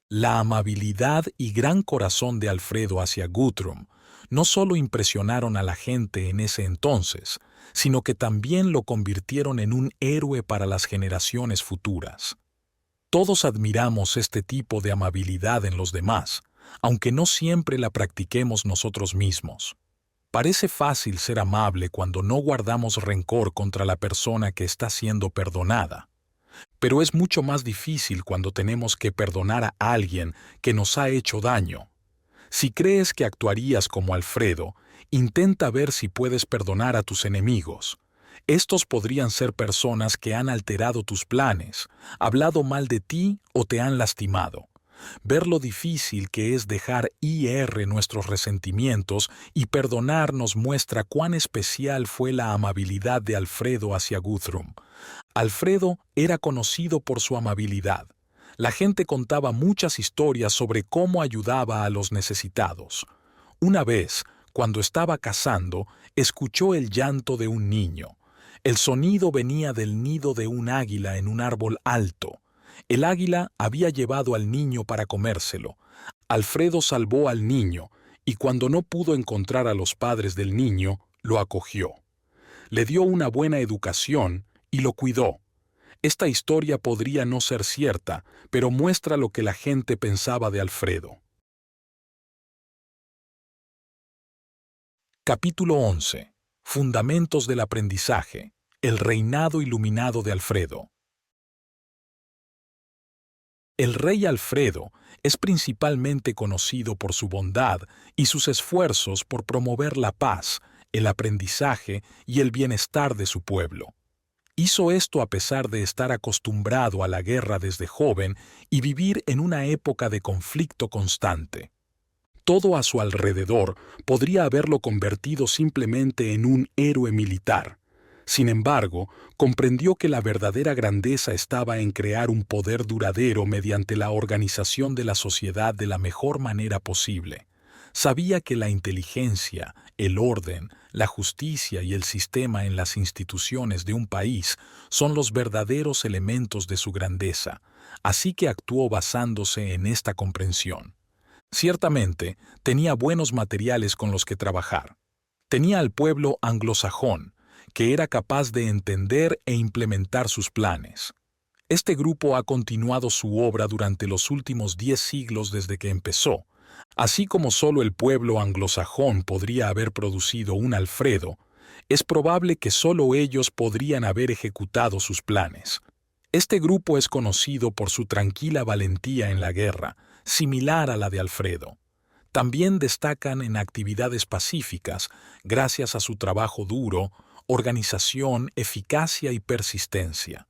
La amabilidad y gran corazón de Alfredo hacia Guthrum no solo impresionaron a la gente en ese entonces, sino que también lo convirtieron en un héroe para las generaciones futuras. Todos admiramos este tipo de amabilidad en los demás, aunque no siempre la practiquemos nosotros mismos. Parece fácil ser amable cuando no guardamos rencor contra la persona que está siendo perdonada. Pero es mucho más difícil cuando tenemos que perdonar a alguien que nos ha hecho daño. Si crees que actuarías como Alfredo, intenta ver si puedes perdonar a tus enemigos. Estos podrían ser personas que han alterado tus planes, hablado mal de ti o te han lastimado. Ver lo difícil que es dejar ir nuestros resentimientos y perdonar nos muestra cuán especial fue la amabilidad de Alfredo hacia Guthrum. Alfredo era conocido por su amabilidad. La gente contaba muchas historias sobre cómo ayudaba a los necesitados. Una vez, cuando estaba cazando, escuchó el llanto de un niño. El sonido venía del nido de un águila en un árbol alto. El águila había llevado al niño para comérselo. Alfredo salvó al niño y cuando no pudo encontrar a los padres del niño, lo acogió. Le dio una buena educación y lo cuidó. Esta historia podría no ser cierta, pero muestra lo que la gente pensaba de Alfredo. Capítulo 11. Fundamentos del aprendizaje. El reinado iluminado de Alfredo. El rey Alfredo es principalmente conocido por su bondad y sus esfuerzos por promover la paz, el aprendizaje y el bienestar de su pueblo. Hizo esto a pesar de estar acostumbrado a la guerra desde joven y vivir en una época de conflicto constante. Todo a su alrededor podría haberlo convertido simplemente en un héroe militar. Sin embargo, comprendió que la verdadera grandeza estaba en crear un poder duradero mediante la organización de la sociedad de la mejor manera posible. Sabía que la inteligencia, el orden, la justicia y el sistema en las instituciones de un país son los verdaderos elementos de su grandeza, así que actuó basándose en esta comprensión. Ciertamente, tenía buenos materiales con los que trabajar. Tenía al pueblo anglosajón, que era capaz de entender e implementar sus planes. Este grupo ha continuado su obra durante los últimos 10 siglos desde que empezó. Así como solo el pueblo anglosajón podría haber producido un Alfredo, es probable que solo ellos podrían haber ejecutado sus planes. Este grupo es conocido por su tranquila valentía en la guerra, similar a la de Alfredo. También destacan en actividades pacíficas, gracias a su trabajo duro, organización, eficacia y persistencia.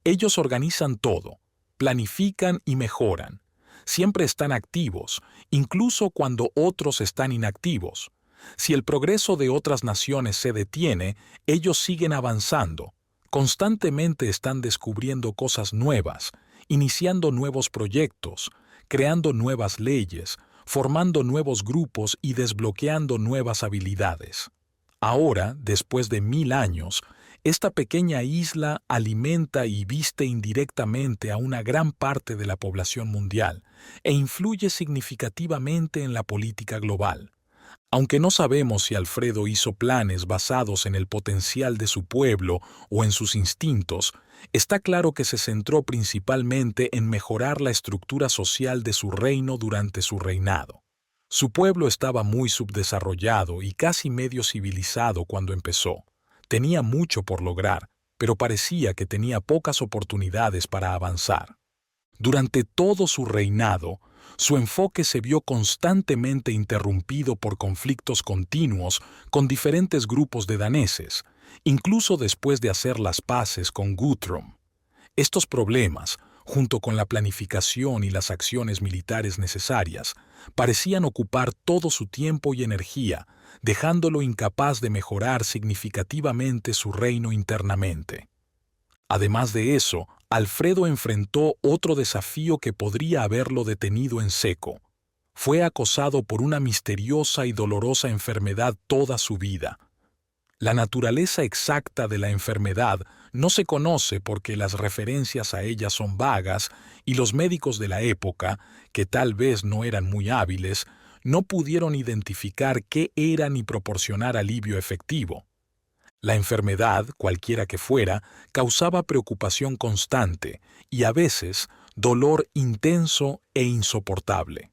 Ellos organizan todo, planifican y mejoran. Siempre están activos, incluso cuando otros están inactivos. Si el progreso de otras naciones se detiene, ellos siguen avanzando. Constantemente están descubriendo cosas nuevas, iniciando nuevos proyectos, creando nuevas leyes, formando nuevos grupos y desbloqueando nuevas habilidades. Ahora, después de 1000 años, esta pequeña isla alimenta y viste indirectamente a una gran parte de la población mundial e influye significativamente en la política global. Aunque no sabemos si Alfredo hizo planes basados en el potencial de su pueblo o en sus instintos, está claro que se centró principalmente en mejorar la estructura social de su reino durante su reinado. Su pueblo estaba muy subdesarrollado y casi medio civilizado cuando empezó. Tenía mucho por lograr, pero parecía que tenía pocas oportunidades para avanzar. Durante todo su reinado, Su enfoque se vio constantemente interrumpido por conflictos continuos con diferentes grupos de daneses, incluso después de hacer las paces con Guthrum. Estos problemas, junto con la planificación y las acciones militares necesarias, parecían ocupar todo su tiempo y energía, dejándolo incapaz de mejorar significativamente su reino internamente. Además de eso, Alfredo enfrentó otro desafío que podría haberlo detenido en seco. Fue acosado por una misteriosa y dolorosa enfermedad toda su vida. La naturaleza exacta de la enfermedad no se conoce porque las referencias a ella son vagas y los médicos de la época, que tal vez no eran muy hábiles, no pudieron identificar qué era ni proporcionar alivio efectivo. La enfermedad, cualquiera que fuera, causaba preocupación constante y a veces dolor intenso e insoportable.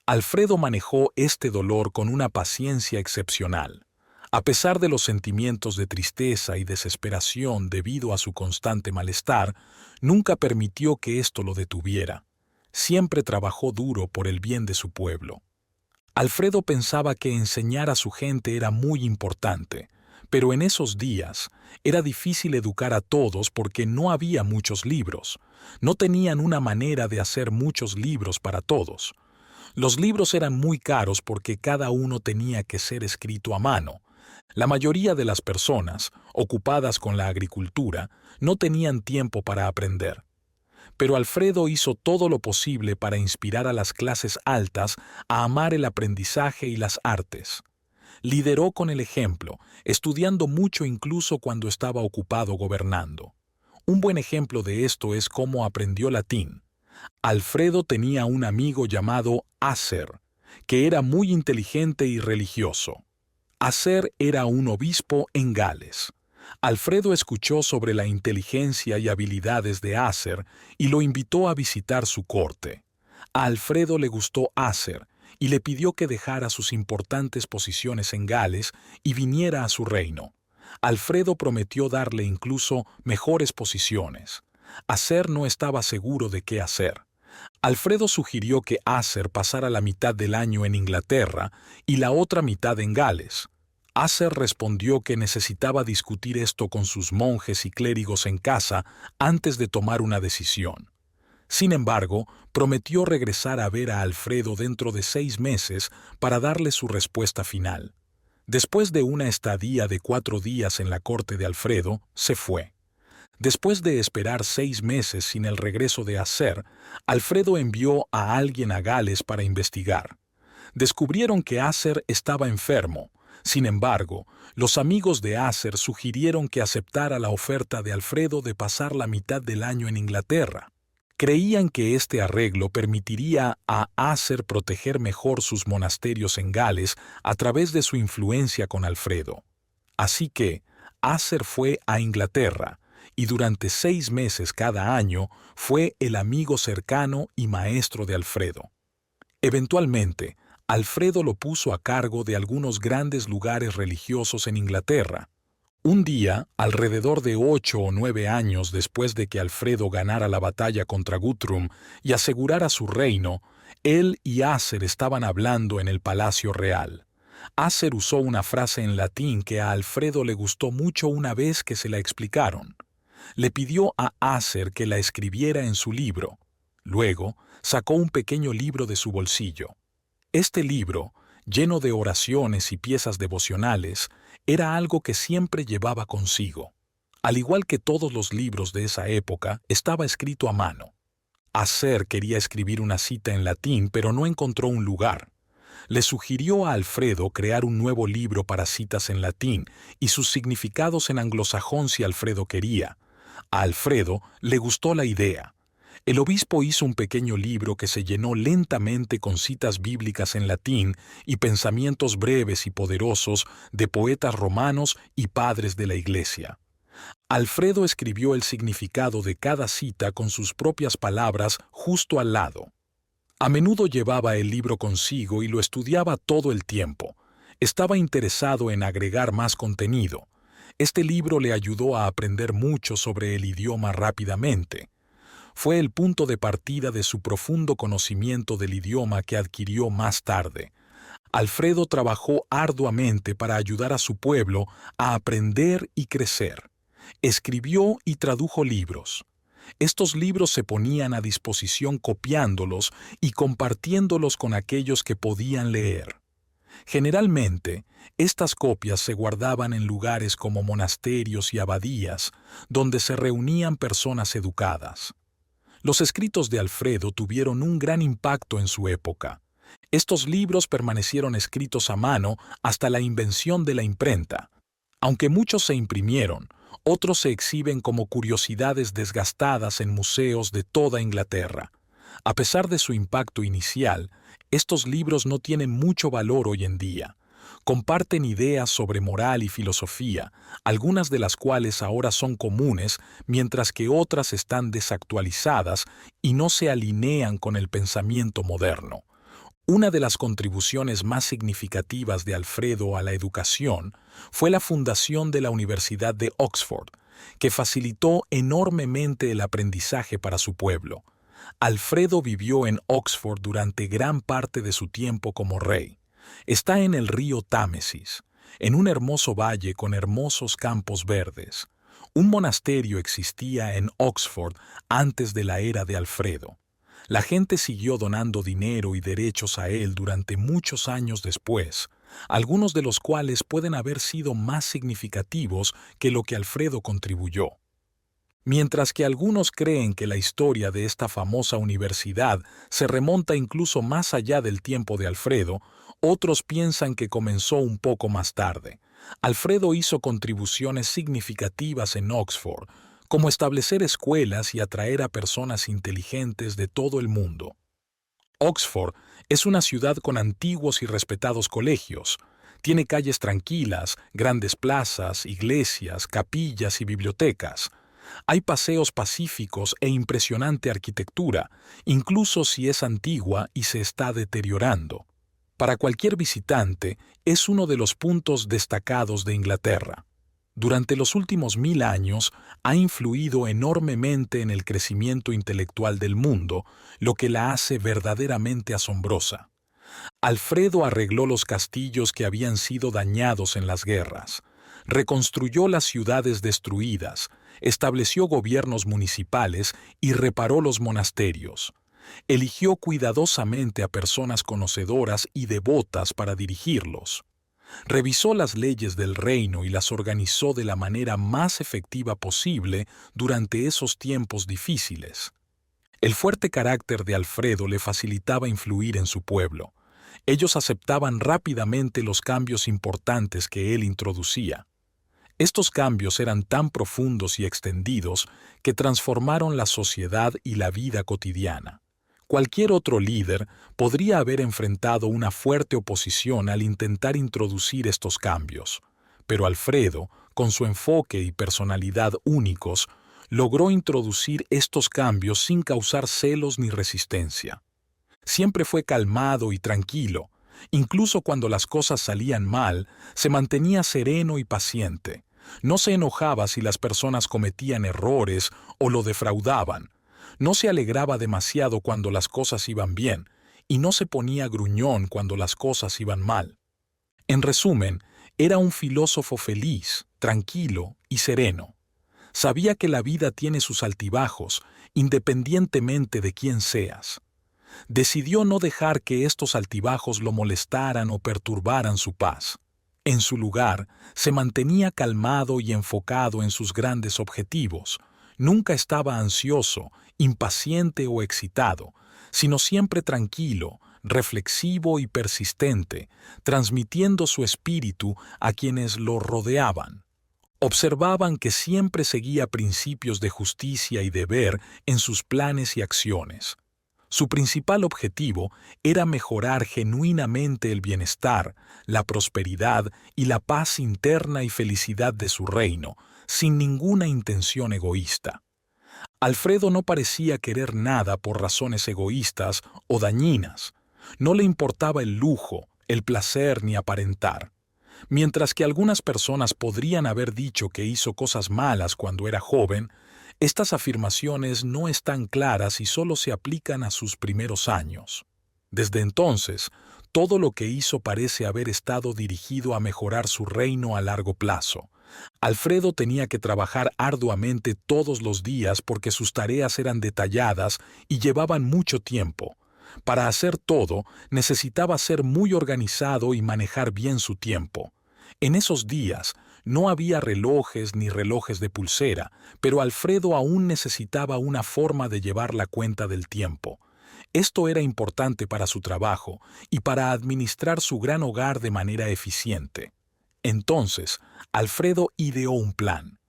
Alfredo manejó este dolor con una paciencia excepcional. A pesar de los sentimientos de tristeza y desesperación debido a su constante malestar, nunca permitió que esto lo detuviera. Siempre trabajó duro por el bien de su pueblo. Alfredo pensaba que enseñar a su gente era muy importante, pero en esos días era difícil educar a todos porque no había muchos libros. No tenían una manera de hacer muchos libros para todos. Los libros eran muy caros porque cada uno tenía que ser escrito a mano. La mayoría de las personas, ocupadas con la agricultura, no tenían tiempo para aprender. Pero Alfredo hizo todo lo posible para inspirar a las clases altas a amar el aprendizaje y las artes. Lideró con el ejemplo, estudiando mucho incluso cuando estaba ocupado gobernando. Un buen ejemplo de esto es cómo aprendió latín. Alfredo tenía un amigo llamado Acer, que era muy inteligente y religioso. Acer era un obispo en Gales. Alfredo escuchó sobre la inteligencia y habilidades de Acer y lo invitó a visitar su corte. A Alfredo le gustó Acer y le pidió que dejara sus importantes posiciones en Gales y viniera a su reino. Alfredo prometió darle incluso mejores posiciones. Acer no estaba seguro de qué hacer. Alfredo sugirió que Acer pasara la mitad del año en Inglaterra y la otra mitad en Gales. Acer respondió que necesitaba discutir esto con sus monjes y clérigos en casa antes de tomar una decisión. Sin embargo, prometió regresar a ver a Alfredo dentro de 6 meses para darle su respuesta final. Después de una estadía de 4 días en la corte de Alfredo, se fue. Después de esperar 6 meses sin el regreso de Acer, Alfredo envió a alguien a Gales para investigar. Descubrieron que Acer estaba enfermo. Sin embargo, los amigos de Acer sugirieron que aceptara la oferta de Alfredo de pasar la mitad del año en Inglaterra. Creían que este arreglo permitiría a Acer proteger mejor sus monasterios en Gales a través de su influencia con Alfredo. Así que Acer fue a Inglaterra y durante 6 meses cada año fue el amigo cercano y maestro de Alfredo. Eventualmente, Alfredo lo puso a cargo de algunos grandes lugares religiosos en Inglaterra. Un día, alrededor de 8 o 9 años después de que Alfredo ganara la batalla contra Guthrum y asegurara su reino, él y Acer estaban hablando en el Palacio Real. Acer usó una frase en latín que a Alfredo le gustó mucho una vez que se la explicaron. Le pidió a Acer que la escribiera en su libro. Luego, sacó un pequeño libro de su bolsillo. Este libro, lleno de oraciones y piezas devocionales, era algo que siempre llevaba consigo. Al igual que todos los libros de esa época, estaba escrito a mano. Acer quería escribir una cita en latín, pero no encontró un lugar. Le sugirió a Alfredo crear un nuevo libro para citas en latín y sus significados en anglosajón si Alfredo quería. A Alfredo le gustó la idea. El obispo hizo un pequeño libro que se llenó lentamente con citas bíblicas en latín y pensamientos breves y poderosos de poetas romanos y padres de la Iglesia. Alfredo escribió el significado de cada cita con sus propias palabras justo al lado. A menudo llevaba el libro consigo y lo estudiaba todo el tiempo. Estaba interesado en agregar más contenido. Este libro le ayudó a aprender mucho sobre el idioma rápidamente. fue el punto de partida de su profundo conocimiento del idioma que adquirió más tarde. Alfredo trabajó arduamente para ayudar a su pueblo a aprender y crecer. Escribió y tradujo libros. Estos libros se ponían a disposición copiándolos y compartiéndolos con aquellos que podían leer. Generalmente, estas copias se guardaban en lugares como monasterios y abadías, donde se reunían personas educadas. Los escritos de Alfredo tuvieron un gran impacto en su época. Estos libros permanecieron escritos a mano hasta la invención de la imprenta. Aunque muchos se imprimieron, otros se exhiben como curiosidades desgastadas en museos de toda Inglaterra. A pesar de su impacto inicial, estos libros no tienen mucho valor hoy en día. Comparten ideas sobre moral y filosofía, algunas de las cuales ahora son comunes, mientras que otras están desactualizadas y no se alinean con el pensamiento moderno. Una de las contribuciones más significativas de Alfredo a la educación fue la fundación de la Universidad de Oxford, que facilitó enormemente el aprendizaje para su pueblo. Alfredo vivió en Oxford durante gran parte de su tiempo como rey. Está en el río Támesis, en un hermoso valle con hermosos campos verdes. Un monasterio existía en Oxford antes de la era de Alfredo. La gente siguió donando dinero y derechos a él durante muchos años después, algunos de los cuales pueden haber sido más significativos que lo que Alfredo contribuyó. Mientras que algunos creen que la historia de esta famosa universidad se remonta incluso más allá del tiempo de Alfredo, otros piensan que comenzó un poco más tarde. Alfredo hizo contribuciones significativas en Oxford, como establecer escuelas y atraer a personas inteligentes de todo el mundo. Oxford es una ciudad con antiguos y respetados colegios. Tiene calles tranquilas, grandes plazas, iglesias, capillas y bibliotecas. Hay paseos pacíficos e impresionante arquitectura, incluso si es antigua y se está deteriorando. Para cualquier visitante, es uno de los puntos destacados de Inglaterra. Durante los últimos 1000 años ha influido enormemente en el crecimiento intelectual del mundo, lo que la hace verdaderamente asombrosa. Alfredo arregló los castillos que habían sido dañados en las guerras, reconstruyó las ciudades destruidas, estableció gobiernos municipales y reparó los monasterios. Eligió cuidadosamente a personas conocedoras y devotas para dirigirlos. Revisó las leyes del reino y las organizó de la manera más efectiva posible durante esos tiempos difíciles. El fuerte carácter de Alfredo le facilitaba influir en su pueblo. Ellos aceptaban rápidamente los cambios importantes que él introducía. Estos cambios eran tan profundos y extendidos que transformaron la sociedad y la vida cotidiana. Cualquier otro líder podría haber enfrentado una fuerte oposición al intentar introducir estos cambios, pero Alfredo, con su enfoque y personalidad únicos, logró introducir estos cambios sin causar celos ni resistencia. Siempre fue calmado y tranquilo. Incluso cuando las cosas salían mal, se mantenía sereno y paciente. No se enojaba si las personas cometían errores o lo defraudaban. No se alegraba demasiado cuando las cosas iban bien y no se ponía gruñón cuando las cosas iban mal. En resumen, era un filósofo feliz, tranquilo y sereno. Sabía que la vida tiene sus altibajos, independientemente de quién seas. Decidió no dejar que estos altibajos lo molestaran o perturbaran su paz. En su lugar, se mantenía calmado y enfocado en sus grandes objetivos. Nunca estaba ansioso, impaciente o excitado, sino siempre tranquilo, reflexivo y persistente, transmitiendo su espíritu a quienes lo rodeaban. Observaban que siempre seguía principios de justicia y deber en sus planes y acciones. Su principal objetivo era mejorar genuinamente el bienestar, la prosperidad y la paz interna y felicidad de su reino, sin ninguna intención egoísta. Alfredo no parecía querer nada por razones egoístas o dañinas. No le importaba el lujo, el placer ni aparentar. Mientras que algunas personas podrían haber dicho que hizo cosas malas cuando era joven, Estas afirmaciones no están claras y solo se aplican a sus primeros años. Desde entonces, todo lo que hizo parece haber estado dirigido a mejorar su reino a largo plazo. Alfredo tenía que trabajar arduamente todos los días porque sus tareas eran detalladas y llevaban mucho tiempo. Para hacer todo, necesitaba ser muy organizado y manejar bien su tiempo. En esos días, no había relojes ni relojes de pulsera, pero Alfredo aún necesitaba una forma de llevar la cuenta del tiempo. Esto era importante para su trabajo y para administrar su gran hogar de manera eficiente. Entonces, Alfredo ideó un plan.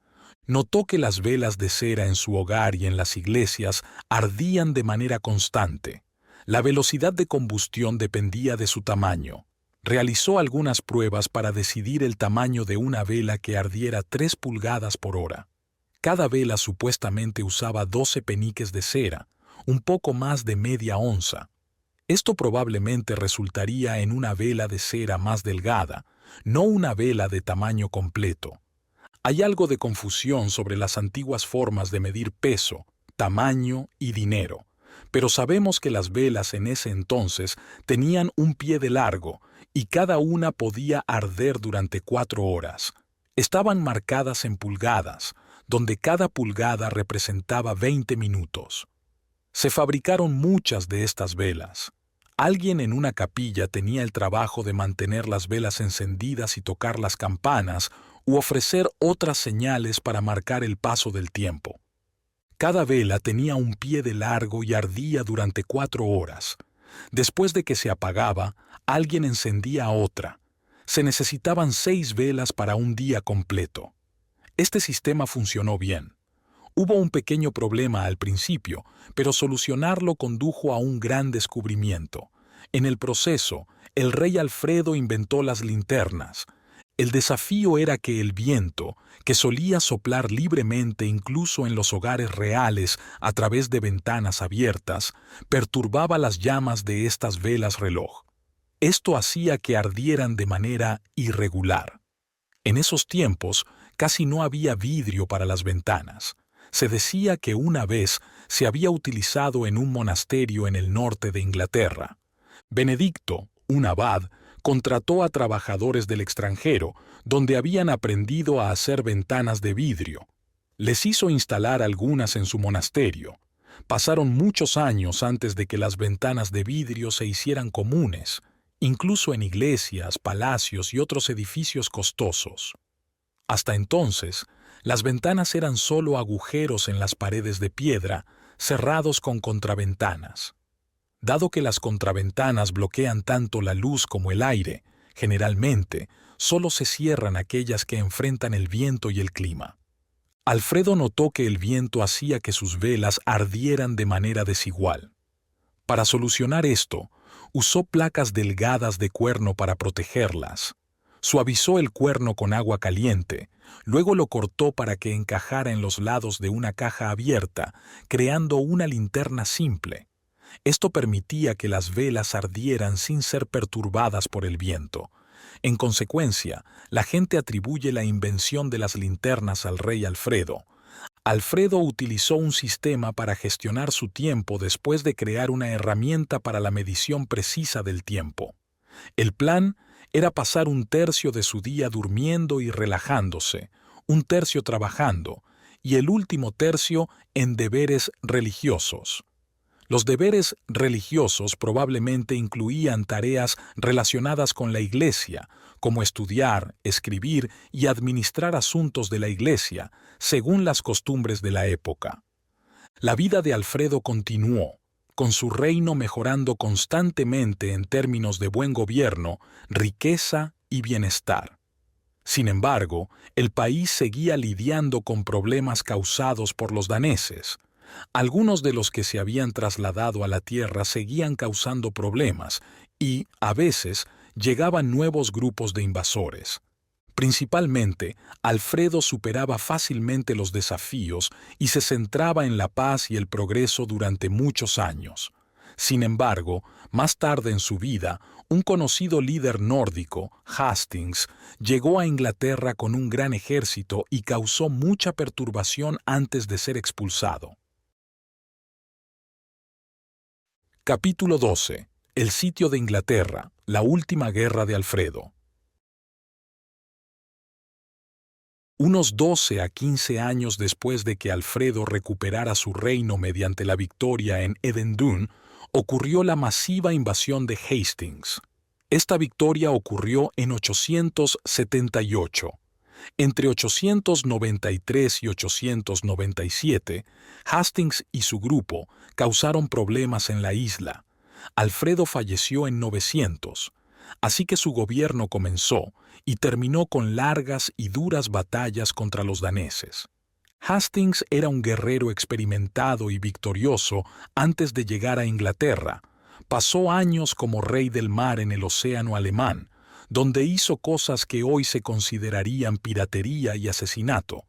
Notó que las velas de cera en su hogar y en las iglesias ardían de manera constante. La velocidad de combustión dependía de su tamaño. Realizó algunas pruebas para decidir el tamaño de una vela que ardiera 3 pulgadas por hora. Cada vela supuestamente usaba 12 peniques de cera, un poco más de media onza. Esto probablemente resultaría en una vela de cera más delgada, no una vela de tamaño completo. Hay algo de confusión sobre las antiguas formas de medir peso, tamaño y dinero, pero sabemos que las velas en ese entonces tenían un pie de largo y cada una podía arder durante 4 horas. Estaban marcadas en pulgadas, donde cada pulgada representaba 20 minutos. Se fabricaron muchas de estas velas. Alguien en una capilla tenía el trabajo de mantener las velas encendidas y tocar las campanas u ofrecer otras señales para marcar el paso del tiempo. Cada vela tenía un pie de largo y ardía durante 4 horas. Después de que se apagaba, alguien encendía otra. Se necesitaban 6 velas para un día completo. Este sistema funcionó bien. Hubo un pequeño problema al principio, pero solucionarlo condujo a un gran descubrimiento. En el proceso, el rey Alfredo inventó las linternas. El desafío era que el viento, que solía soplar libremente incluso en los hogares reales a través de ventanas abiertas, perturbaba las llamas de estas velas reloj. Esto hacía que ardieran de manera irregular. En esos tiempos, casi no había vidrio para las ventanas. Se decía que una vez se había utilizado en un monasterio en el norte de Inglaterra. Benedicto, un abad, contrató a trabajadores del extranjero, donde habían aprendido a hacer ventanas de vidrio. Les hizo instalar algunas en su monasterio. Pasaron muchos años antes de que las ventanas de vidrio se hicieran comunes, incluso en iglesias, palacios y otros edificios costosos. Hasta entonces, las ventanas eran solo agujeros en las paredes de piedra, cerrados con contraventanas. Dado que las contraventanas bloquean tanto la luz como el aire, generalmente solo se cierran aquellas que enfrentan el viento y el clima. Alfredo notó que el viento hacía que sus velas ardieran de manera desigual. Para solucionar esto, usó placas delgadas de cuerno para protegerlas. Suavizó el cuerno con agua caliente, luego lo cortó para que encajara en los lados de una caja abierta, creando una linterna simple. Esto permitía que las velas ardieran sin ser perturbadas por el viento. En consecuencia, la gente atribuye la invención de las linternas al rey Alfredo. Alfredo utilizó un sistema para gestionar su tiempo después de crear una herramienta para la medición precisa del tiempo. El plan era pasar 1/3 de su día durmiendo y relajándose, 1/3 trabajando, y el último tercio en deberes religiosos. Los deberes religiosos probablemente incluían tareas relacionadas con la iglesia, como estudiar, escribir y administrar asuntos de la iglesia, según las costumbres de la época. La vida de Alfredo continuó, con su reino mejorando constantemente en términos de buen gobierno, riqueza y bienestar. Sin embargo, el país seguía lidiando con problemas causados por los daneses. Algunos de los que se habían trasladado a la tierra seguían causando problemas y, a veces, llegaban nuevos grupos de invasores. Principalmente, Alfredo superaba fácilmente los desafíos y se centraba en la paz y el progreso durante muchos años. Sin embargo, más tarde en su vida, un conocido líder nórdico, Hastings, llegó a Inglaterra con un gran ejército y causó mucha perturbación antes de ser expulsado. Capítulo 12. El sitio de Inglaterra, la última guerra de Alfredo. Unos 12 a 15 años después de que Alfredo recuperara su reino mediante la victoria en Edendune, ocurrió la masiva invasión de Hastings. Esta victoria ocurrió en 878. Entre 893 y 897, Hastings y su grupo causaron problemas en la isla. Alfredo falleció en 900, así que su gobierno comenzó y terminó con largas y duras batallas contra los daneses. Hastings era un guerrero experimentado y victorioso antes de llegar a Inglaterra. Pasó años como rey del mar en el océano alemán, donde hizo cosas que hoy se considerarían piratería y asesinato.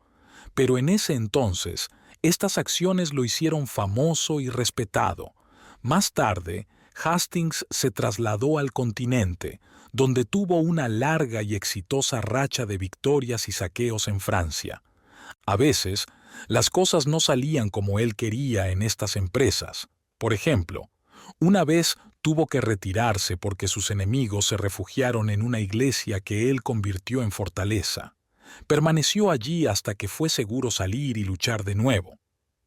Pero en ese entonces, estas acciones lo hicieron famoso y respetado. Más tarde, Hastings se trasladó al continente, donde tuvo una larga y exitosa racha de victorias y saqueos en Francia. A veces, las cosas no salían como él quería en estas empresas. Por ejemplo, una vez tuvo que retirarse porque sus enemigos se refugiaron en una iglesia que él convirtió en fortaleza. Permaneció allí hasta que fue seguro salir y luchar de nuevo.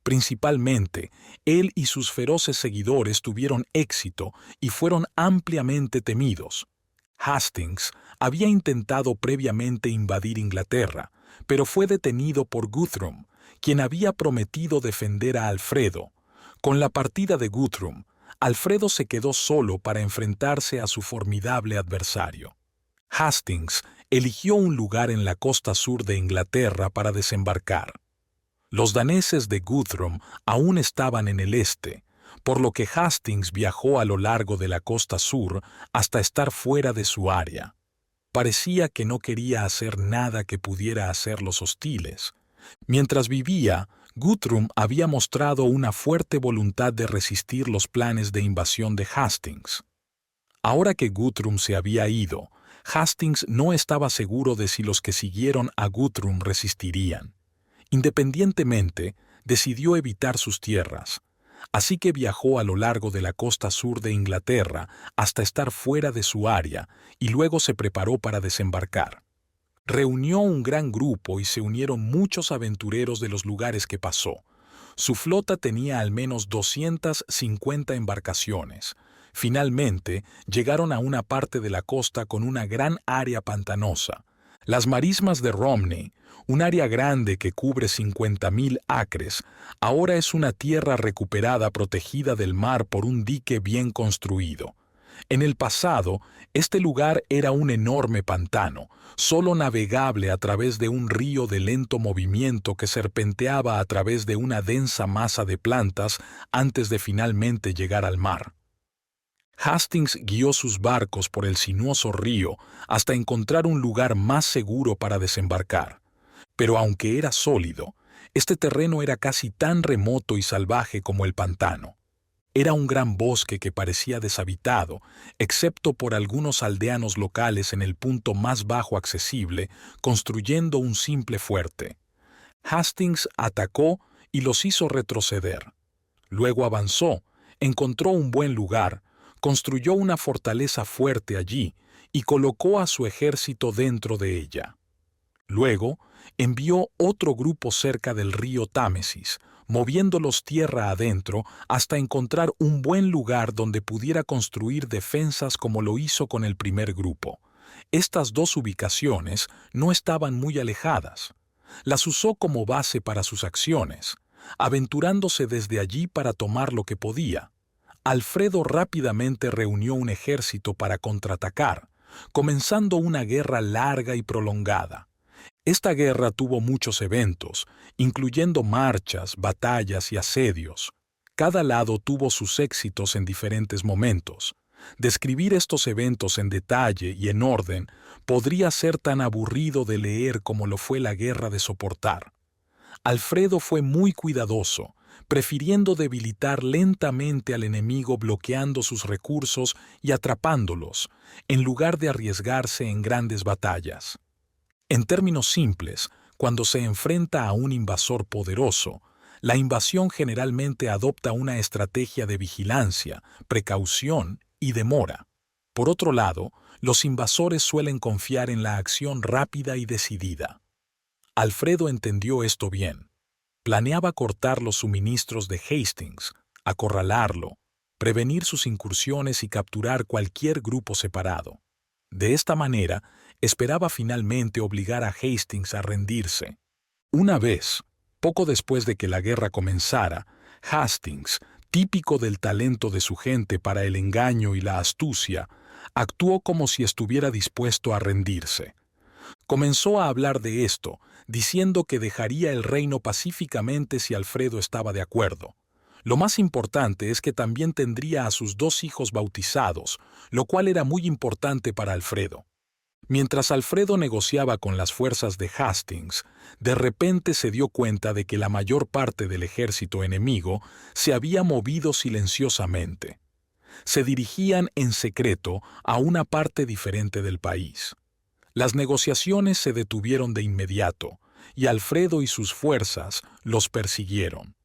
Principalmente, él y sus feroces seguidores tuvieron éxito y fueron ampliamente temidos. Hastings había intentado previamente invadir Inglaterra, pero fue detenido por Guthrum, quien había prometido defender a Alfredo. Con la partida de Guthrum, Alfredo se quedó solo para enfrentarse a su formidable adversario. Hastings eligió un lugar en la costa sur de Inglaterra para desembarcar. Los daneses de Guthrum aún estaban en el este, por lo que Hastings viajó a lo largo de la costa sur hasta estar fuera de su área. Parecía que no quería hacer nada que pudiera hacerlos hostiles. Mientras vivía, Guthrum había mostrado una fuerte voluntad de resistir los planes de invasión de Hastings. Ahora que Guthrum se había ido, Hastings no estaba seguro de si los que siguieron a Guthrum resistirían. Independientemente, decidió evitar sus tierras. Así que viajó a lo largo de la costa sur de Inglaterra hasta estar fuera de su área y luego se preparó para desembarcar. Reunió un gran grupo y se unieron muchos aventureros de los lugares que pasó. Su flota tenía al menos 250 embarcaciones. Finalmente, llegaron a una parte de la costa con una gran área pantanosa. Las marismas de Romney, un área grande que cubre 50.000 acres, ahora es una tierra recuperada protegida del mar por un dique bien construido. En el pasado, este lugar era un enorme pantano, solo navegable a través de un río de lento movimiento que serpenteaba a través de una densa masa de plantas antes de finalmente llegar al mar. Hastings guió sus barcos por el sinuoso río hasta encontrar un lugar más seguro para desembarcar. Pero aunque era sólido, este terreno era casi tan remoto y salvaje como el pantano. Era un gran bosque que parecía deshabitado, excepto por algunos aldeanos locales en el punto más bajo accesible, construyendo un simple fuerte. Hastings atacó y los hizo retroceder. Luego avanzó, encontró un buen lugar, construyó una fortaleza fuerte allí y colocó a su ejército dentro de ella. Luego, envió otro grupo cerca del río Támesis, moviéndolos tierra adentro hasta encontrar un buen lugar donde pudiera construir defensas como lo hizo con el primer grupo. Estas dos ubicaciones no estaban muy alejadas. Las usó como base para sus acciones, aventurándose desde allí para tomar lo que podía. Alfredo rápidamente reunió un ejército para contraatacar, comenzando una guerra larga y prolongada. Esta guerra tuvo muchos eventos, incluyendo marchas, batallas y asedios. Cada lado tuvo sus éxitos en diferentes momentos. Describir estos eventos en detalle y en orden podría ser tan aburrido de leer como lo fue la guerra de soportar. Alfredo fue muy cuidadoso, prefiriendo debilitar lentamente al enemigo bloqueando sus recursos y atrapándolos, en lugar de arriesgarse en grandes batallas. En términos simples, cuando se enfrenta a un invasor poderoso, la invasión generalmente adopta una estrategia de vigilancia, precaución y demora. Por otro lado, los invasores suelen confiar en la acción rápida y decidida. Alfredo entendió esto bien. Planeaba cortar los suministros de Hastings, acorralarlo, prevenir sus incursiones y capturar cualquier grupo separado. De esta manera, esperaba finalmente obligar a Hastings a rendirse. Una vez, poco después de que la guerra comenzara, Hastings, típico del talento de su gente para el engaño y la astucia, actuó como si estuviera dispuesto a rendirse. Comenzó a hablar de esto, diciendo que dejaría el reino pacíficamente si Alfredo estaba de acuerdo. Lo más importante es que también tendría a sus 2 hijos bautizados, lo cual era muy importante para Alfredo. Mientras Alfredo negociaba con las fuerzas de Hastings, de repente se dio cuenta de que la mayor parte del ejército enemigo se había movido silenciosamente. Se dirigían en secreto a una parte diferente del país. Las negociaciones se detuvieron de inmediato, y Alfredo y sus fuerzas los persiguieron.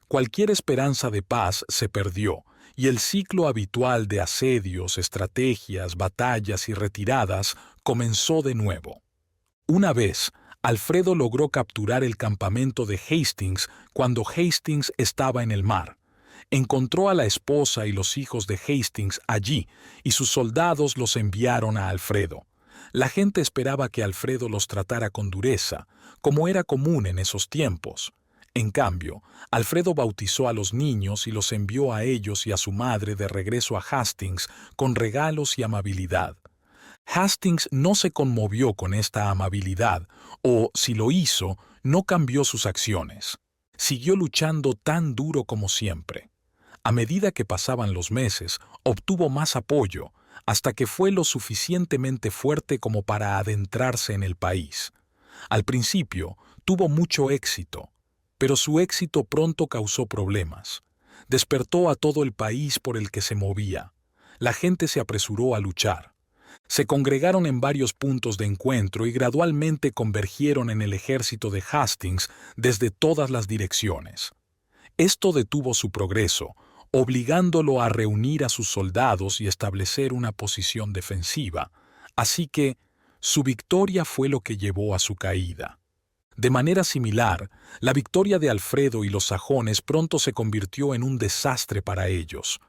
Cualquier esperanza de paz se perdió, y el ciclo habitual de asedios, estrategias, batallas y retiradas comenzó de nuevo. Una vez, Alfredo logró capturar el campamento de Hastings cuando Hastings estaba en el mar. Encontró a la esposa y los hijos de Hastings allí, y sus soldados los enviaron a Alfredo. La gente esperaba que Alfredo los tratara con dureza, como era común en esos tiempos. En cambio, Alfredo bautizó a los niños y los envió a ellos y a su madre de regreso a Hastings con regalos y amabilidad. Hastings no se conmovió con esta amabilidad, o, si lo hizo, no cambió sus acciones. Siguió luchando tan duro como siempre. A medida que pasaban los meses, obtuvo más apoyo, hasta que fue lo suficientemente fuerte como para adentrarse en el país. Al principio, tuvo mucho éxito, pero su éxito pronto causó problemas. Despertó a todo el país por el que se movía. La gente se apresuró a luchar. Se congregaron en varios puntos de encuentro y gradualmente convergieron en el ejército de Hastings desde todas las direcciones. Esto detuvo su progreso, obligándolo a reunir a sus soldados y establecer una posición defensiva, así que su victoria fue lo que llevó a su caída. De manera similar, la victoria de Alfredo y los sajones pronto se convirtió en un desastre para ellos.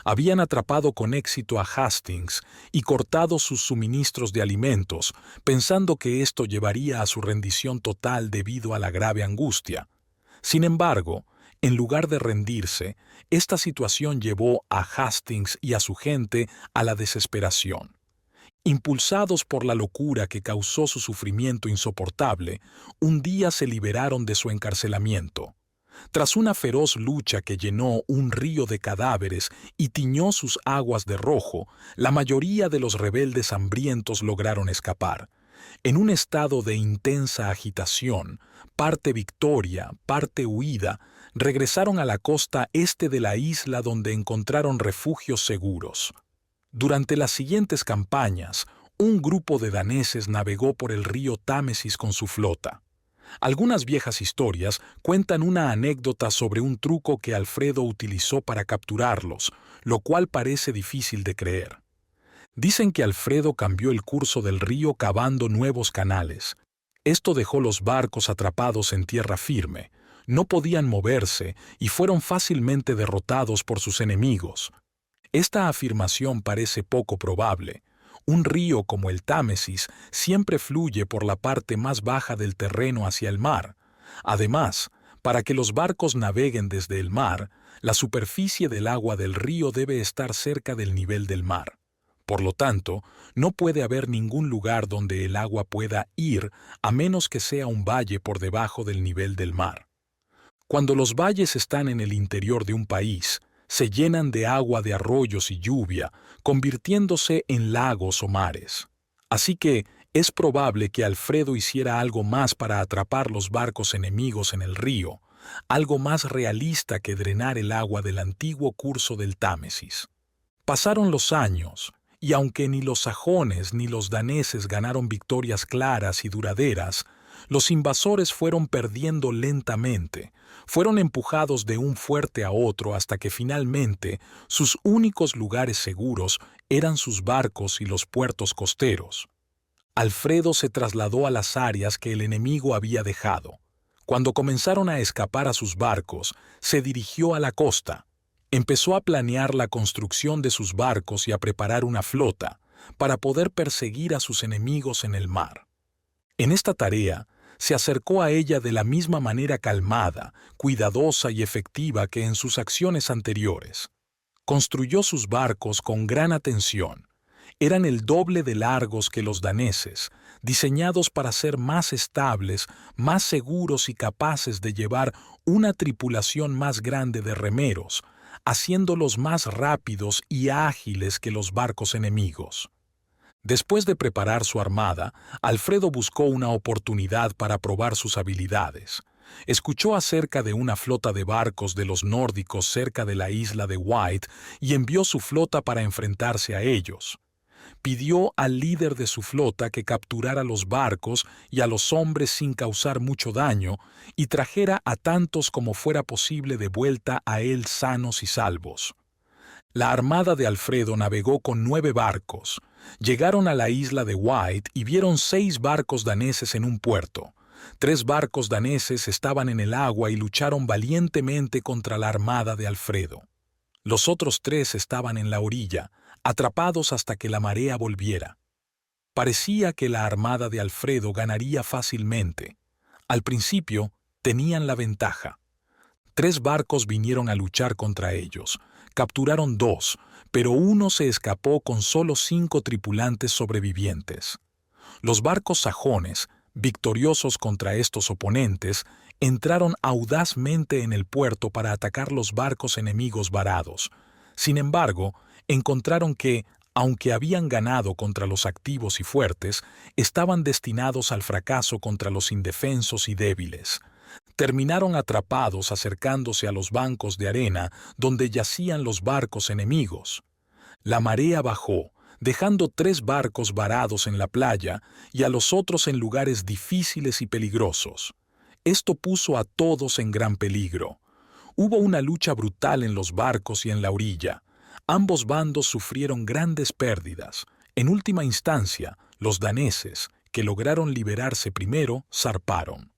Habían atrapado con éxito a Hastings y cortado sus suministros de alimentos, pensando que esto llevaría a su rendición total debido a la grave angustia. Sin embargo, en lugar de rendirse, esta situación llevó a Hastings y a su gente a la desesperación. Impulsados por la locura que causó su sufrimiento insoportable, un día se liberaron de su encarcelamiento. Tras una feroz lucha que llenó un río de cadáveres y tiñó sus aguas de rojo, la mayoría de los rebeldes hambrientos lograron escapar. En un estado de intensa agitación, parte victoria, parte huida, regresaron a la costa este de la isla donde encontraron refugios seguros. Durante las siguientes campañas, un grupo de daneses navegó por el río Támesis con su flota. Algunas viejas historias cuentan una anécdota sobre un truco que Alfredo utilizó para capturarlos, lo cual parece difícil de creer. Dicen que Alfredo cambió el curso del río cavando nuevos canales. Esto dejó los barcos atrapados en tierra firme, no podían moverse y fueron fácilmente derrotados por sus enemigos. Esta afirmación parece poco probable. Un río como el Támesis siempre fluye por la parte más baja del terreno hacia el mar. Además, para que los barcos naveguen desde el mar, la superficie del agua del río debe estar cerca del nivel del mar. Por lo tanto, no puede haber ningún lugar donde el agua pueda ir a menos que sea un valle por debajo del nivel del mar. Cuando los valles están en el interior de un país, se llenan de agua de arroyos y lluvia, convirtiéndose en lagos o mares. Así que es probable que Alfredo hiciera algo más para atrapar los barcos enemigos en el río, algo más realista que drenar el agua del antiguo curso del Támesis. Pasaron los años, y aunque ni los sajones ni los daneses ganaron victorias claras y duraderas, los invasores fueron perdiendo lentamente, fueron empujados de un fuerte a otro hasta que finalmente sus únicos lugares seguros eran sus barcos y los puertos costeros. Alfredo se trasladó a las áreas que el enemigo había dejado. Cuando comenzaron a escapar a sus barcos, se dirigió a la costa. Empezó a planear la construcción de sus barcos y a preparar una flota para poder perseguir a sus enemigos en el mar. En esta tarea, se acercó a ella de la misma manera calmada, cuidadosa y efectiva que en sus acciones anteriores. Construyó sus barcos con gran atención. Eran el doble de largos que los daneses, diseñados para ser más estables, más seguros y capaces de llevar una tripulación más grande de remeros, haciéndolos más rápidos y ágiles que los barcos enemigos. Después de preparar su armada, Alfredo buscó una oportunidad para probar sus habilidades. Escuchó acerca de una flota de barcos de los nórdicos cerca de la isla de Wight y envió su flota para enfrentarse a ellos. Pidió al líder de su flota que capturara los barcos y a los hombres sin causar mucho daño y trajera a tantos como fuera posible de vuelta a él sanos y salvos. La armada de Alfredo navegó con 9 barcos. Llegaron a la isla de Wight y vieron 6 barcos daneses en un puerto. 3 barcos daneses estaban en el agua y lucharon valientemente contra la armada de Alfredo. Los otros 3 estaban en la orilla, atrapados hasta que la marea volviera. Parecía que la armada de Alfredo ganaría fácilmente. Al principio, tenían la ventaja. 3 barcos vinieron a luchar contra ellos. Capturaron 2, pero uno se escapó con solo 5 tripulantes sobrevivientes. Los barcos sajones, victoriosos contra estos oponentes, entraron audazmente en el puerto para atacar los barcos enemigos varados. Sin embargo, encontraron que, aunque habían ganado contra los activos y fuertes, estaban destinados al fracaso contra los indefensos y débiles. Terminaron atrapados acercándose a los bancos de arena donde yacían los barcos enemigos. La marea bajó, dejando 3 barcos varados en la playa y a los otros en lugares difíciles y peligrosos. Esto puso a todos en gran peligro. Hubo una lucha brutal en los barcos y en la orilla. Ambos bandos sufrieron grandes pérdidas. En última instancia, los daneses, que lograron liberarse primero, zarparon.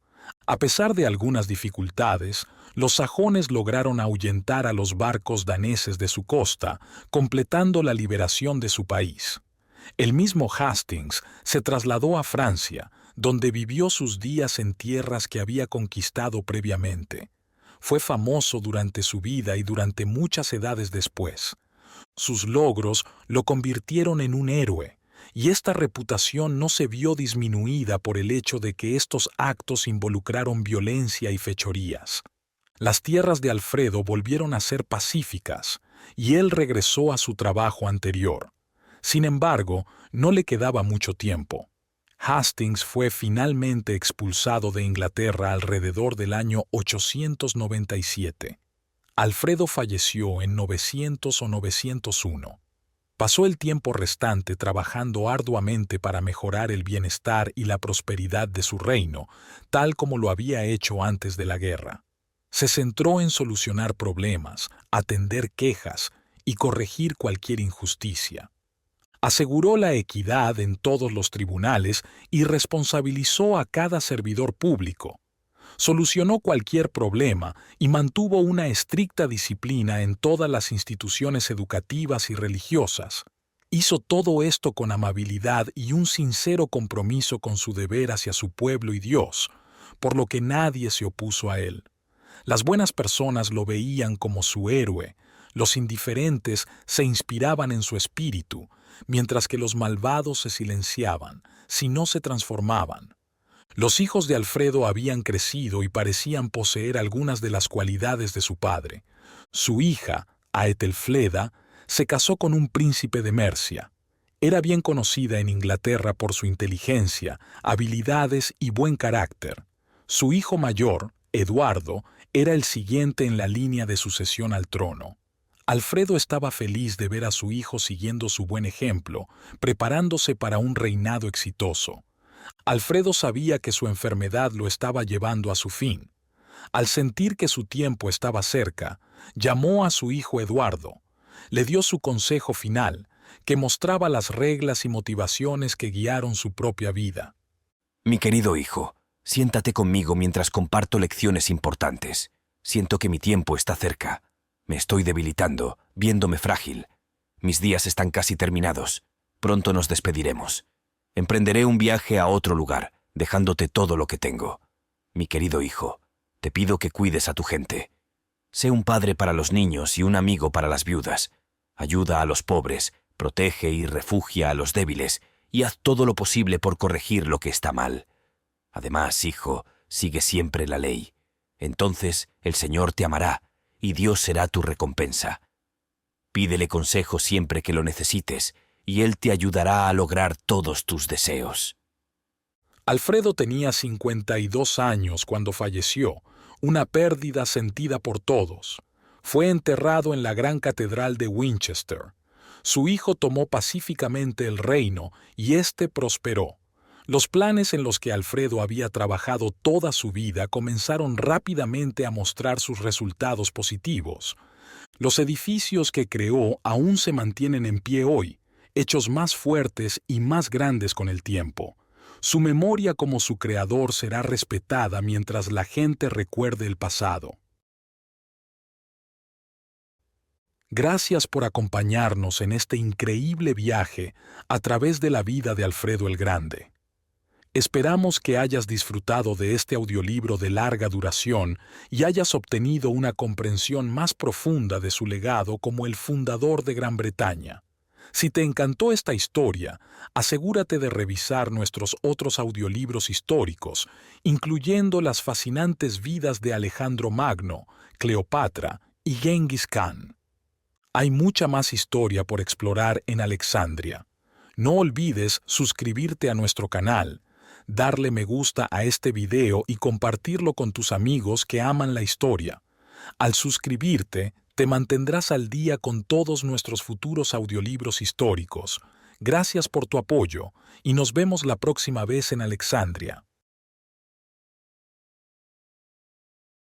A pesar de algunas dificultades, los sajones lograron ahuyentar a los barcos daneses de su costa, completando la liberación de su país. El mismo Hastings se trasladó a Francia, donde vivió sus días en tierras que había conquistado previamente. Fue famoso durante su vida y durante muchas edades después. Sus logros lo convirtieron en un héroe, y esta reputación no se vio disminuida por el hecho de que estos actos involucraron violencia y fechorías. Las tierras de Alfredo volvieron a ser pacíficas, y él regresó a su trabajo anterior. Sin embargo, no le quedaba mucho tiempo. Hastings fue finalmente expulsado de Inglaterra alrededor del año 897. Alfredo falleció en 900 o 901. Pasó el tiempo restante trabajando arduamente para mejorar el bienestar y la prosperidad de su reino, tal como lo había hecho antes de la guerra. Se centró en solucionar problemas, atender quejas y corregir cualquier injusticia. Aseguró la equidad en todos los tribunales y responsabilizó a cada servidor público. Solucionó cualquier problema y mantuvo una estricta disciplina en todas las instituciones educativas y religiosas. Hizo todo esto con amabilidad y un sincero compromiso con su deber hacia su pueblo y Dios, por lo que nadie se opuso a él. Las buenas personas lo veían como su héroe, los indiferentes se inspiraban en su espíritu, mientras que los malvados se silenciaban, si no se transformaban. Los hijos de Alfredo habían crecido y parecían poseer algunas de las cualidades de su padre. Su hija, Aetelfleda, se casó con un príncipe de Mercia. Era bien conocida en Inglaterra por su inteligencia, habilidades y buen carácter. Su hijo mayor, Eduardo era el siguiente en la línea de sucesión al trono. Alfredo estaba feliz de ver a su hijo siguiendo su buen ejemplo, preparándose para un reinado exitoso. Alfredo sabía que su enfermedad lo estaba llevando a su fin. Al sentir que su tiempo estaba cerca, llamó a su hijo Eduardo. Le dio su consejo final, que mostraba las reglas y motivaciones que guiaron su propia vida. Mi querido hijo, siéntate conmigo mientras comparto lecciones importantes. Siento que mi tiempo está cerca. Me estoy debilitando, viéndome frágil. Mis días están casi terminados. Pronto nos despediremos. Emprenderé un viaje a otro lugar, dejándote todo lo que tengo. Mi querido hijo, te pido que cuides a tu gente. Sé un padre para los niños y un amigo para las viudas. Ayuda a los pobres, protege y refugia a los débiles, y haz todo lo posible por corregir lo que está mal. Además, hijo, sigue siempre la ley. Entonces el Señor te amará, y Dios será tu recompensa. Pídele consejo siempre que lo necesites, y Él te ayudará a lograr todos tus deseos. Alfredo tenía 52 años cuando falleció, una pérdida sentida por todos. Fue enterrado en la gran catedral de Winchester. Su hijo tomó pacíficamente el reino y éste prosperó. Los planes en los que Alfredo había trabajado toda su vida comenzaron rápidamente a mostrar sus resultados positivos. Los edificios que creó aún se mantienen en pie hoy, hechos más fuertes y más grandes con el tiempo. Su memoria como su creador será respetada mientras la gente recuerde el pasado. Gracias por acompañarnos en este increíble viaje a través de la vida de Alfredo el Grande. Esperamos que hayas disfrutado de este audiolibro de larga duración y hayas obtenido una comprensión más profunda de su legado como el fundador de Gran Bretaña. Si te encantó esta historia, asegúrate de revisar nuestros otros audiolibros históricos, incluyendo las fascinantes vidas de Alejandro Magno, Cleopatra y Genghis Khan. Hay mucha más historia por explorar en Alexandria. No olvides suscribirte a nuestro canal, darle me gusta a este video y compartirlo con tus amigos que aman la historia. Al suscribirte, te mantendrás al día con todos nuestros futuros audiolibros históricos. Gracias por tu apoyo y nos vemos la próxima vez en Alexandria.